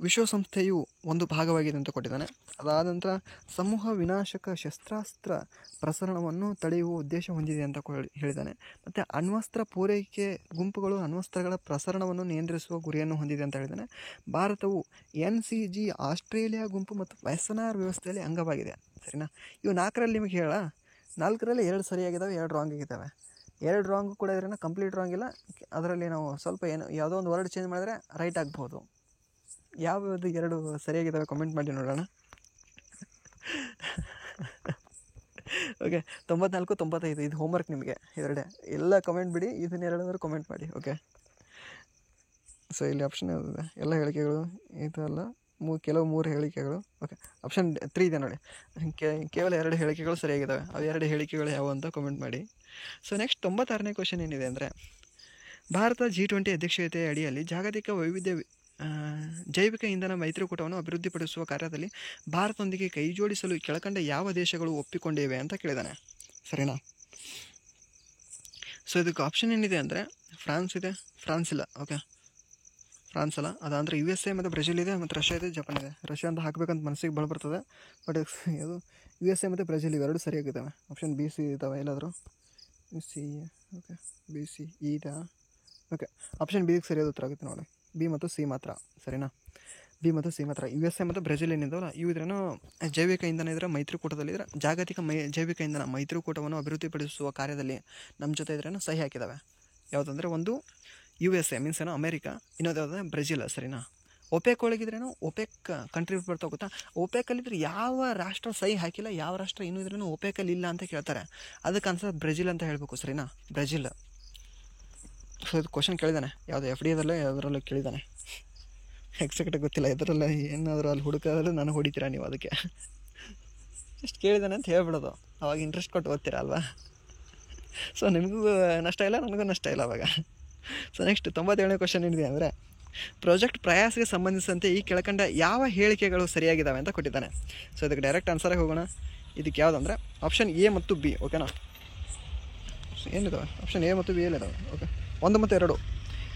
Speaker 1: ವಿಶ್ವಸಂಸ್ಥೆಯು ಒಂದು ಭಾಗವಾಗಿದೆ ಅಂತ ಕೊಟ್ಟಿದ್ದಾನೆ. ಅದಾದ ನಂತರ ಸಮೂಹ ವಿನಾಶಕ ಶಸ್ತ್ರಾಸ್ತ್ರ ಪ್ರಸರಣವನ್ನು ತಡೆಯುವ ಉದ್ದೇಶ ಹೊಂದಿದೆ ಅಂತ ಹೇಳಿದ್ದಾನೆ. ಮತ್ತು ಅಣ್ವಸ್ತ್ರ ಪೂರೈಕೆ ಗುಂಪುಗಳು ಅಣ್ವಸ್ತ್ರಗಳ ಪ್ರಸರಣವನ್ನು ನಿಯಂತ್ರಿಸುವ ಗುರಿಯನ್ನು ಹೊಂದಿದೆ ಅಂತ ಹೇಳಿದ್ದಾನೆ. ಭಾರತವು NCG ಆಸ್ಟ್ರೇಲಿಯಾ ಗುಂಪು ಮತ್ತು SNR ವ್ಯವಸ್ಥೆಯಲ್ಲಿ ಅಂಗವಾಗಿದೆ. ಸರಿನಾ? ಇವು 4ರಲ್ಲಿ ನಿಮಗೆ ಹೇಳ, 4ರಲ್ಲಿ 2 ಸರಿಯಾಗಿದ್ದಾವೆ, 2 ರಾಂಗ್ ಆಗಿದ್ದಾವೆ. 2 ರಾಂಗ್ ಕೂಡ ಇದ್ರೇನ ಕಂಪ್ಲೀಟ್ ರಾಂಗ್ ಇಲ್ಲ. ಅದರಲ್ಲಿ ನಾವು ಸ್ವಲ್ಪ ಯಾವುದೋ ಒಂದು ವರ್ಡ್ ಚೇಂಜ್ ಮಾಡಿದ್ರೆ ರೈಟ್ ಆಗ್ಬೋದು. ಯಾವ್ಯಾವುದು 2 ಸರಿಯಾಗಿದ್ದಾವೆ ಕಮೆಂಟ್ ಮಾಡಿ ನೋಡೋಣ. ಓಕೆ, 94, 95 ಇದು ಹೋಮ್ವರ್ಕ್ ನಿಮಗೆ. ಎರಡೇ ಎಲ್ಲ ಕಮೆಂಟ್ ಬಿಡಿ, ಇದನ್ನ 2 ಕಮೆಂಟ್ ಮಾಡಿ. ಓಕೆ, ಸೊ ಇಲ್ಲಿ ಆಪ್ಷನ್ ಯಾವುದಿದೆ? ಎಲ್ಲ ಹೇಳಿಕೆಗಳು ಇದಲ್ಲ, ಕೆಲವು 3 ಹೇಳಿಕೆಗಳು. ಓಕೆ, ಆಪ್ಷನ್ 3 ಇದೆ ನೋಡಿ. ಕೇವಲ 2 ಹೇಳಿಕೆಗಳು ಸರಿಯಾಗಿದ್ದಾವೆ. ಅವು 2 ಹೇಳಿಕೆಗಳು ಯಾವ ಅಂತ ಕಮೆಂಟ್ ಮಾಡಿ. ಸೊ ನೆಕ್ಸ್ಟ್ 96ನೇ ಕ್ವಶನ್ ಏನಿದೆ ಅಂದರೆ, ಭಾರತ G20 ಅಧ್ಯಕ್ಷತೆಯ ಅಡಿಯಲ್ಲಿ ಜಾಗತಿಕ ವೈವಿಧ್ಯ ಜೈವಿಕ ಇಂಧನ ಮೈತ್ರಿಕೂಟವನ್ನು ಅಭಿವೃದ್ಧಿಪಡಿಸುವ ಕಾರ್ಯದಲ್ಲಿ ಭಾರತದೊಂದಿಗೆ ಕೈಜೋಡಿಸಲು ಕೆಳಕಂಡ ಯಾವ ದೇಶಗಳು ಒಪ್ಪಿಕೊಂಡಿವೆ ಅಂತ ಕೇಳಿದ್ದಾನೆ. ಸರಿನಾ? ಸೊ ಇದಕ್ಕೆ ಆಪ್ಷನ್ ಏನಿದೆ ಅಂದರೆ, ಫ್ರಾನ್ಸ್ ಇದೆ, ಫ್ರಾನ್ಸ್ ಇಲ್ಲ. ಓಕೆ, ಫ್ರಾನ್ಸ್ ಅಲ್ಲ, ಅದಂದರೆ USA ಮತ್ತು ಬ್ರೆಜಿಲ್ ಇದೆ, ಮತ್ತು ರಷ್ಯಾ ಇದೆ, ಜಪಾನ್ ಇದೆ. ರಷ್ಯಾ ಅಂತ ಹಾಕಬೇಕಂತ ಮನಸ್ಸಿಗೆ ಭಾಳ ಬರ್ತದೆ, ಬಟ್ ಅದು USA ಮತ್ತು ಬ್ರೆಜಿಲ್ ಇವೆರಡು ಸರಿಯಾಗಿದ್ದಾವೆ. ಆಪ್ಷನ್ BC ಇದ್ದಾವೆ ಎಲ್ಲಾದರೂ? C. ಓಕೆ, BC ಇದಾ? ಓಕೆ, ಆಪ್ಷನ್ B ಸರಿಯಾದ ಉತ್ತರ ಆಗುತ್ತೆ ನೋಡಿ. B ಮತ್ತು C ಮಾತ್ರ. ಸರಿನಾ? B ಮತ್ತು C ಮಾತ್ರ. USA ಮತ್ತು ಬ್ರೆಜಿಲ್ ಏನಿದಾವಲ್ಲ ಇವು ಇದ್ರೇನು ಜೈವಿಕ ಇಂಧನ ಇದ್ರೆ ಮೈತ್ರಿಕೂಟದಲ್ಲಿದ್ದರೆ ಜಾಗತಿಕ ಜೈವಿಕ ಇಂಧನ ಮೈತ್ರಿಕೂಟವನ್ನು ಅಭಿವೃದ್ಧಿಪಡಿಸುವ ಕಾರ್ಯದಲ್ಲಿ ನಮ್ಮ ಜೊತೆ ಇದ್ರೇನು ಸಹಿ ಹಾಕಿದ್ದಾವೆ. ಯಾವುದಂದರೆ ಒಂದು USA ಮೀನ್ಸ್ ಏನೋ ಅಮೇರಿಕಾ, ಇನ್ನೊಂದು ಯಾವುದಂದ್ರೆ ಬ್ರೆಜಿಲ್. ಸರಿನಾ? ಒಪೆಕ್ ಒಳಗಿದ್ರೇನು ಒಪೆಕ್ ಕಂಟ್ರಿ ಬರ್ತಾ ಹೋಗುತ್ತಾ. ಒಪೆಕಲ್ಲಿದ್ರೆ ಯಾವ ರಾಷ್ಟ್ರ ಸಹಿ ಹಾಕಿಲ್ಲ, ಯಾವ ರಾಷ್ಟ್ರ ಇನ್ನೂ ಇದ್ರೇನು ಒಪೆಕಲ್ಲಿ ಇಲ್ಲ ಅಂತ ಕೇಳ್ತಾರೆ. ಅದಕ್ಕೆ ಅನ್ಸೋದು ಬ್ರೆಜಿಲ್ ಅಂತ ಹೇಳಬೇಕು. ಸರಿನಾ? ಬ್ರೆಜಿಲ್. ಸೊ ಇದು ಕ್ವಶನ್ ಕೇಳಿದ್ದಾನೆ, ಯಾವುದು FDAದಲ್ಲೇ ಯಾವುದರಲ್ಲೂ ಕೇಳಿದ್ದಾನೆ. ಎಕ್ಸಾಕ್ಟಾಗಿ ಗೊತ್ತಿಲ್ಲ ಇದರಲ್ಲ, ಏನಾದರೂ ಅಲ್ಲಿ ಹುಡುಕಾದ್ರೆ ನಾನು ಹೊಡಿತೀರಾ ನೀವು. ಅದಕ್ಕೆ ಎಷ್ಟು ಕೇಳಿದ್ದಾನೆ ಅಂತ ಹೇಳ್ಬಿಡೋದು, ಅವಾಗ ಇಂಟ್ರೆಸ್ಟ್ ಕೊಟ್ಟು ಓದ್ತೀರಾ ಅಲ್ವಾ. ಸೊ ನಿಮಗೂ ನಷ್ಟ ಇಲ್ಲ, ನನಗೂ ನಷ್ಟ ಇಲ್ಲ ಅವಾಗ. ಸೊ ನೆಕ್ಸ್ಟ್ 97ನೇ ಕ್ವಶನ್ ಏನಿದೆ ಅಂದರೆ, ಪ್ರಾಜೆಕ್ಟ್ ಪ್ರಯಾಸ್ಗೆ ಸಂಬಂಧಿಸಿದಂತೆ ಈ ಕೆಳಕಂಡ ಯಾವ ಹೇಳಿಕೆಗಳು ಸರಿಯಾಗಿದ್ದಾವೆ ಅಂತ ಕೊಟ್ಟಿದ್ದಾನೆ. ಸೊ ಇದಕ್ಕೆ ಡೈರೆಕ್ಟ್ ಆನ್ಸರಾಗಿ ಹೋಗೋಣ. ಇದಕ್ಕೆ ಯಾವುದಂದರೆ ಆಪ್ಷನ್ A ಮತ್ತು B. ಓಕೆನಾ? ಏನಿದಾವೆ ಆಪ್ಷನ್ A ಮತ್ತು B ಏನಿದಾವೆ? ಓಕೆ, 1 ಮತ್ತು 2.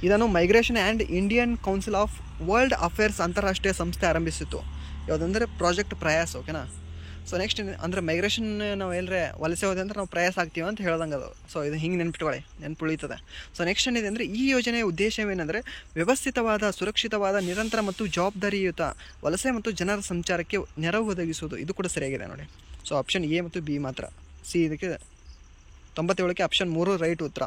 Speaker 1: ಇದನ್ನು migration and Indian council of world affairs ಅಂತಾರಾಷ್ಟ್ರೀಯ ಸಂಸ್ಥೆ ಆರಂಭಿಸಿತ್ತು. ಯಾವುದಂದರೆ ಪ್ರಾಜೆಕ್ಟ್ ಪ್ರಯಾಸ್. ಓಕೆನಾ? ಸೊ ನೆಕ್ಸ್ಟ್ ಅಂದರೆ ಮೈಗ್ರೇಷನ್ ನಾವು ಎಲ್ಲರೇ ವಲಸೆ ಹೋದೆ ಅಂದರೆ ನಾವು ಪ್ರಯಾಸ ಆಗ್ತೀವಿ ಅಂತ ಹೇಳ್ದಂಗೆ ಅದು. ಸೊ ಇದು ಹಿಂಗೆ ನೆನ್ಪಿಟ್ಕೊಳ್ಳಿ, ನೆನಪುಳಿತದೆ. ಸೊ ನೆಕ್ಸ್ಟ್ ಏನಿದೆ ಅಂದರೆ, ಈ ಯೋಜನೆಯ ಉದ್ದೇಶವೇನೆಂದರೆ ವ್ಯವಸ್ಥಿತವಾದ, ಸುರಕ್ಷಿತವಾದ, ನಿರಂತರ ಮತ್ತು ಜವಾಬ್ದಾರಿಯುತ ವಲಸೆ ಮತ್ತು ಜನರ ಸಂಚಾರಕ್ಕೆ ನೆರವು ಒದಗಿಸುವುದು. ಇದು ಕೂಡ ಸರಿಯಾಗಿದೆ ನೋಡಿ. ಸೊ ಆಪ್ಷನ್ A ಮತ್ತು B ಮಾತ್ರ. C ಇದಕ್ಕೆ 97ಕ್ಕೆ ಆಪ್ಷನ್ 3 ರೈಟ್ ಉತ್ತರ.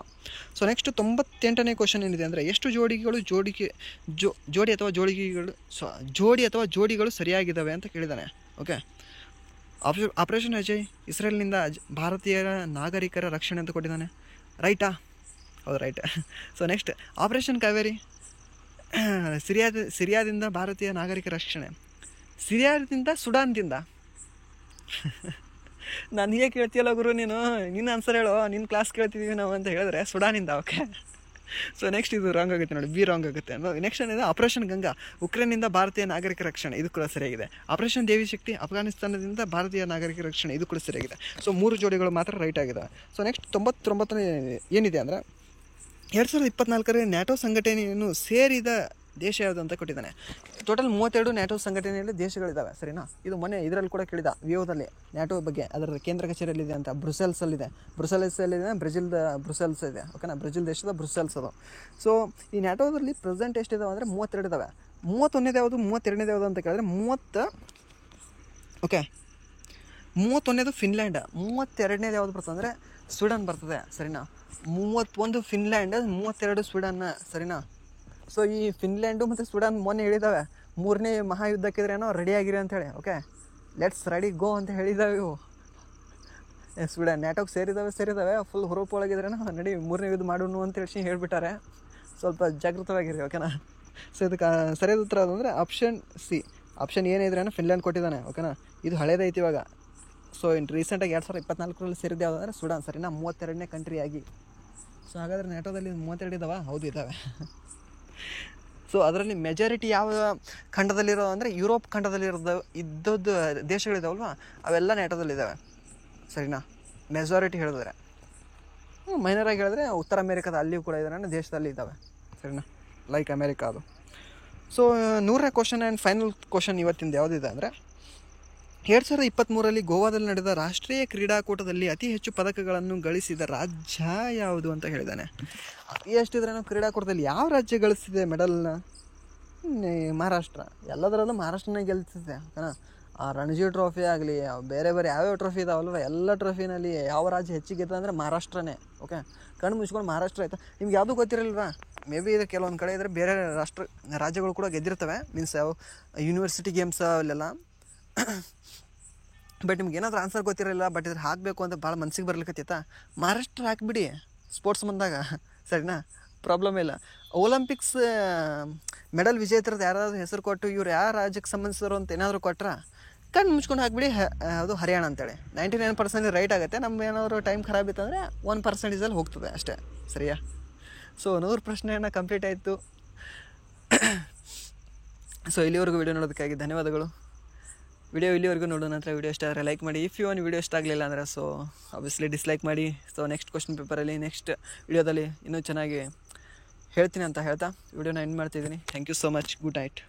Speaker 1: ಸೊ ನೆಕ್ಸ್ಟ್ 98ನೇ ಕ್ವಶನ್ ಏನಿದೆ ಅಂದರೆ, ಎಷ್ಟು ಜೋಡಿಗಳು ಜೋಡಿ ಅಥವಾ ಜೋಡಿಗಳು ಸರಿಯಾಗಿದ್ದಾವೆ ಅಂತ ಕೇಳಿದ್ದಾನೆ. ಓಕೆ, ಆಪರೇಷನ್ ಅಜಯ್ ಇಸ್ರೇಲ್ನಿಂದ ಭಾರತೀಯ ನಾಗರಿಕರ ರಕ್ಷಣೆ ಅಂತ ಕೊಟ್ಟಿದ್ದಾನೆ. ರೈಟಾ? ಹೌದು, right. So next operation Kaveri ಸಿರಿಯಾದಿಂದ ಭಾರತೀಯ ನಾಗರಿಕರ ರಕ್ಷಣೆ. ಸಿರಿಯಾದಿಂದ ಸುಡಾನ್ದಿಂದ ನಾನು ಹೀಗೆ ಕೇಳ್ತೀಯಲ್ಲ ಗುರು, ನಿನ್ನ ಆನ್ಸರ್ ಹೇಳೋ, ನಿನ್ನ ಕ್ಲಾಸ್ ಕೇಳ್ತಿದ್ದೀವಿ ನಾವು ಅಂತ ಹೇಳಿದ್ರೆ ಸುಡಾನಿಂದ. ಓಕೆ, ಸೊ ನೆಕ್ಸ್ಟ್ ಇದು ರಾಂಗ್ ಆಗುತ್ತೆ ನೋಡಿ, B ರಾಂಗ್ ಆಗುತ್ತೆ. ನೆಕ್ಸ್ಟ್ ಏನಿದೆ, ಆಪರೇಷನ್ ಗಂಗಾ ಉಕ್ರೇನ್ನಿಂದ ಭಾರತೀಯ ನಾಗರಿಕರ ರಕ್ಷಣೆ. ಇದು ಕೂಡ ಸರಿಯಾಗಿದೆ. ಆಪರೇಷನ್ ದೇವಿ ಶಕ್ತಿ ಅಫ್ಘಾನಿಸ್ತಾನದಿಂದ ಭಾರತೀಯ ನಾಗರಿಕರ ರಕ್ಷಣೆ. ಇದು ಕೂಡ ಸರಿಯಾಗಿದೆ. ಸೊ 3 ಜೋಡಿಗಳು ಮಾತ್ರ ರೈಟ್ ಆಗಿದ್ದಾವೆ. ಸೊ ನೆಕ್ಸ್ಟ್ 99ನೇ ಏನಿದೆ ಅಂದರೆ, 2024ರ ನ್ಯಾಟೋ ಸಂಘಟನೆಯನ್ನು ಸೇರಿದ ದೇಶ ಯಾವುದು ಅಂತ ಕೊಟ್ಟಿದ್ದಾನೆ. ಟೋಟಲ್ 32 ನ್ಯಾಟೋ ಸಂಘಟನೆಯಲ್ಲಿ ದೇಶಗಳಿದ್ದಾವೆ. ಸರಿನಾ? ಇದು ಮೊನ್ನೆ ಇದರಲ್ಲಿ ಕೂಡ ಕೇಳಿದ ವಿಯೋದಲ್ಲಿ ನ್ಯಾಟೋ ಬಗ್ಗೆ. ಅದರ ಕೇಂದ್ರ ಕಚೇರಿಯಲ್ಲಿದೆ ಅಂತ ಬ್ರುಸೆಲ್ಸಲ್ಲಿದೆ. ಬ್ರುಸೆಲ್ಸಲ್ಲಿದೆ, ಬ್ರುಸೆಲ್ಸ್ ಇದೆ. ಓಕೆನಾ? ಬ್ರೆಜಿಲ್ ದೇಶದ ಬ್ರುಸೆಲ್ಸ್ ಅದು. ಸೊ ಈ ನ್ಯಾಟೋದಲ್ಲಿ ಪ್ರೆಸೆಂಟ್ ಎಷ್ಟಿದಾವೆ ಅಂದರೆ 32 ಇದ್ದಾವೆ. 31ನೇದು ಯಾವುದು, 32ನೇದು ಯಾವುದು ಅಂತ ಕೇಳಿದ್ರೆ 31ನೇದು ಫಿನ್ಲ್ಯಾಂಡ್. 32ನೇದು ಯಾವುದು ಬರ್ತದೆ ಅಂದರೆ ಸ್ವೀಡನ್ ಬರ್ತದೆ. ಸರಿನಾ? 31 ಫಿನ್ಲ್ಯಾಂಡ್, 32 ಸ್ವೀಡನ್. ಸರಿನಾ? ಸೊ ಈ ಫಿನ್ಲ್ಯಾಂಡು ಮತ್ತು ಸ್ವೀಡನ್ ಮೊನ್ನೆ ಹೇಳಿದ್ದಾವೆ 3ನೇ ಮಹಾಯುದ್ಧಕ್ಕಿದ್ರೇನೋ ರೆಡಿ ಆಗಿರಿ ಅಂಥೇಳಿ. ಓಕೆ, ಲೆಟ್ಸ್ ರೆಡಿ ಗೋ ಅಂತ ಹೇಳಿದ್ದಾವೆ ಇವು. ಸ್ವೀಡನ್ ನ್ಯಾಟೋಗೆ ಸೇರಿದ್ದಾವೆ ಫುಲ್ ಹುರುಪ್ ಒಳಗಿದ್ರೇನೋ ನಡಿ 3ನೇ ಯುದ್ಧ ಮಾಡೋಣ ಅಂತ ಹೇಳಿ ಹೇಳ್ಬಿಟ್ಟಾರೆ. ಸ್ವಲ್ಪ ಜಾಗೃತವಾಗಿರಿ. ಓಕೆನಾ? ಸೊ ಇದಕ್ಕೆ ಸರಿಯಾದ ಉತ್ತರ ಅದಂದರೆ ಆಪ್ಷನ್ C. ಆಪ್ಷನ್ ಏನಿದ್ರೇನೋ ಫಿನ್ಲ್ಯಾಂಡ್ ಕೊಟ್ಟಿದ್ದಾನೆ. ಓಕೆನಾ? ಇದು ಹಳೇದೈತಿ ಇವಾಗ. ಸೊ ಇನ್ನು ರೀಸೆಂಟಾಗಿ 2024ರಲ್ಲಿ ಸೇರಿದ್ದು ಯಾವುದಂದರೆ ಸ್ವೀಡನ್. ಸರಿನಾ? 32ನೇ ಕಂಟ್ರಿ ಆಗಿ. ಸೊ ಹಾಗಾದರೆ ನ್ಯಾಟೋದಲ್ಲಿ 32 ಇದ್ದಾವೆ? ಹೌದು, ಇದ್ದಾವೆ. ಸೊ ಅದರಲ್ಲಿ ಮೆಜಾರಿಟಿ ಯಾವ ಖಂಡದಲ್ಲಿರೋ ಅಂದರೆ ಯುರೋಪ್ ಇದ್ದದ್ದು ದೇಶಗಳಿದಾವಲ್ವ ಅವೆಲ್ಲ ನ್ಯಾಟೋದಲ್ಲಿದ್ದಾವೆ. ಸರಿನಾ? ಮೆಜಾರಿಟಿ ಹೇಳಿದ್ರೆ. ಮೈನರಾಗಿ ಹೇಳಿದ್ರೆ ಉತ್ತರ ಅಮೇರಿಕಾದ ಅಲ್ಲಿಯೂ ಕೂಡ ಇದ್ದಾರೆ, ದೇಶದಲ್ಲಿ ಇದ್ದಾವೆ. ಸರಿನಾ? ಲೈಕ್ ಅಮೇರಿಕಾ ಅದು. ಸೊ 100ನೇ ಕ್ವಶನ್ ಆ್ಯಂಡ್ ಫೈನಲ್ ಕ್ವಶನ್ ಇವತ್ತಿಂದ ಯಾವುದಿದೆ ಅಂದರೆ 2023ರಲ್ಲಿ ಗೋವಾದಲ್ಲಿ ನಡೆದ ರಾಷ್ಟ್ರೀಯ ಕ್ರೀಡಾಕೂಟದಲ್ಲಿ ಅತಿ ಹೆಚ್ಚು ಪದಕಗಳನ್ನು ಗಳಿಸಿದ ರಾಜ್ಯ ಯಾವುದು ಅಂತ ಹೇಳಿದ್ದಾನೆ. ಅತಿ ಹೆಚ್ಚಿದ್ರೇನೋ ಕ್ರೀಡಾಕೂಟದಲ್ಲಿ ಯಾವ ರಾಜ್ಯ ಗಳಿಸಿದೆ ಮೆಡಲ್ನ? ಮಹಾರಾಷ್ಟ್ರ. ಎಲ್ಲದರಲ್ಲೂ ಮಹಾರಾಷ್ಟ್ರನೇ ಗೆಲ್ತಿದೆ ಓಕೆನಾ. ಆ ರಣಜಿ ಟ್ರೋಫಿ ಆಗಲಿ, ಬೇರೆ ಬೇರೆ ಯಾವ್ಯಾವ ಟ್ರೋಫಿ ಇದಾವಲ್ವ, ಎಲ್ಲ ಟ್ರೋಫಿನಲ್ಲಿ ಯಾವ ರಾಜ್ಯ ಹೆಚ್ಚಿಗೆ ಗೆದ್ದ ಅಂದರೆ ಮಹಾರಾಷ್ಟ್ರನೇ. ಓಕೆ, ಕಣ್ಣು ಮುಚ್ಕೊಂಡು ಮಹಾರಾಷ್ಟ್ರ ಆಯಿತಾ. ನಿಮ್ಗೆ ಯಾವುದೂ ಗೊತ್ತಿರಲ್ವಾ? ಮೇ ಬಿ ಇದು ಕೆಲವೊಂದು ಕಡೆ ಇದ್ದರೆ ಬೇರೆ ರಾಜ್ಯಗಳು ಕೂಡ ಗೆದ್ದಿರ್ತವೆ, ಮೀನ್ಸ್ ಯಾವ ಯೂನಿವರ್ಸಿಟಿ ಗೇಮ್ಸ್ ಅಲ್ಲೆಲ್ಲ. ಬಟ್ ನಿಮ್ಗೆ ಏನಾದರೂ ಆನ್ಸರ್ ಗೊತ್ತಿರಲಿಲ್ಲ, ಬಟ್ ಇದ್ರ ಹಾಕಬೇಕು ಅಂತ ಭಾಳ ಮನ್ಸಿಗೆ ಬರ್ಲಿಕ್ಕತ್ತೈತಾ, ಮಹಾರಾಷ್ಟ್ರ ಹಾಕಿಬಿಡಿ ಸ್ಪೋರ್ಟ್ಸ್ ಬಂದಾಗ, ಸರಿನಾ, ಪ್ರಾಬ್ಲಮ್ ಇಲ್ಲ. ಒಲಿಂಪಿಕ್ಸ್ ಮೆಡಲ್ ವಿಜೇತರದ್ದು ಯಾರಾದರೂ ಹೆಸರು ಕೊಟ್ಟು ಇವ್ರು ಯಾವ ರಾಜ್ಯಕ್ಕೆ ಸಂಬಂಧಿಸಿದ್ರು ಅಂತ ಏನಾದರೂ ಕೊಟ್ರೆ ಕಣ್ಣು ಮುಚ್ಕೊಂಡು ಹಾಕಿಬಿಡಿ. ಅದು ಹರಿಯಾಣ ಅಂತೇಳಿ 99% ರೈಟ್ ಆಗುತ್ತೆ. ನಮ್ಮ ಏನಾದರೂ ಟೈಮ್ ಖರಾಬ್ ಇತ್ತಂದರೆ 1% ಹೋಗ್ತದೆ ಅಷ್ಟೇ, ಸರಿಯಾ? ಸೊ 100 ಪ್ರಶ್ನೆಯನ್ನು ಕಂಪ್ಲೀಟ್ ಆಯಿತು. ಸೊ ಇಲ್ಲಿವರೆಗೂ ವಿಡಿಯೋ ನೋಡೋದಕ್ಕಾಗಿ ಧನ್ಯವಾದಗಳು. ವಿಡಿಯೋ ಇಲ್ಲಿವರೆಗೂ ನೋಡೋ ನಂತರ ವಿಡಿಯೋ ಇಷ್ಟ ಆದರೆ ಲೈಕ್ ಮಾಡಿ. ಇಫ್ ಒಂದು ವಿಡಿಯೋ ಇಷ್ಟ ಆಗಲಿಲ್ಲ ಅಂದರೆ ಸೊ ಆಬ್ವಿಯಸ್ಲಿ ಡಿಸ್ಲೈಕ್ ಮಾಡಿ. ಸೊ ನೆಕ್ಸ್ಟ್ ಕ್ವಶನ್ ಪೇಪರಲ್ಲಿ ನೆಕ್ಸ್ಟ್ ವಿಡಿಯೋದಲ್ಲಿ ಇನ್ನೂ ಚೆನ್ನಾಗಿ ಹೇಳ್ತೀನಿ ಅಂತ ಹೇಳ್ತಾ ವಿಡಿಯೋನ ಎಂಡ್ ಮಾಡ್ತಿದ್ದೀನಿ. Thank you so much. Good night.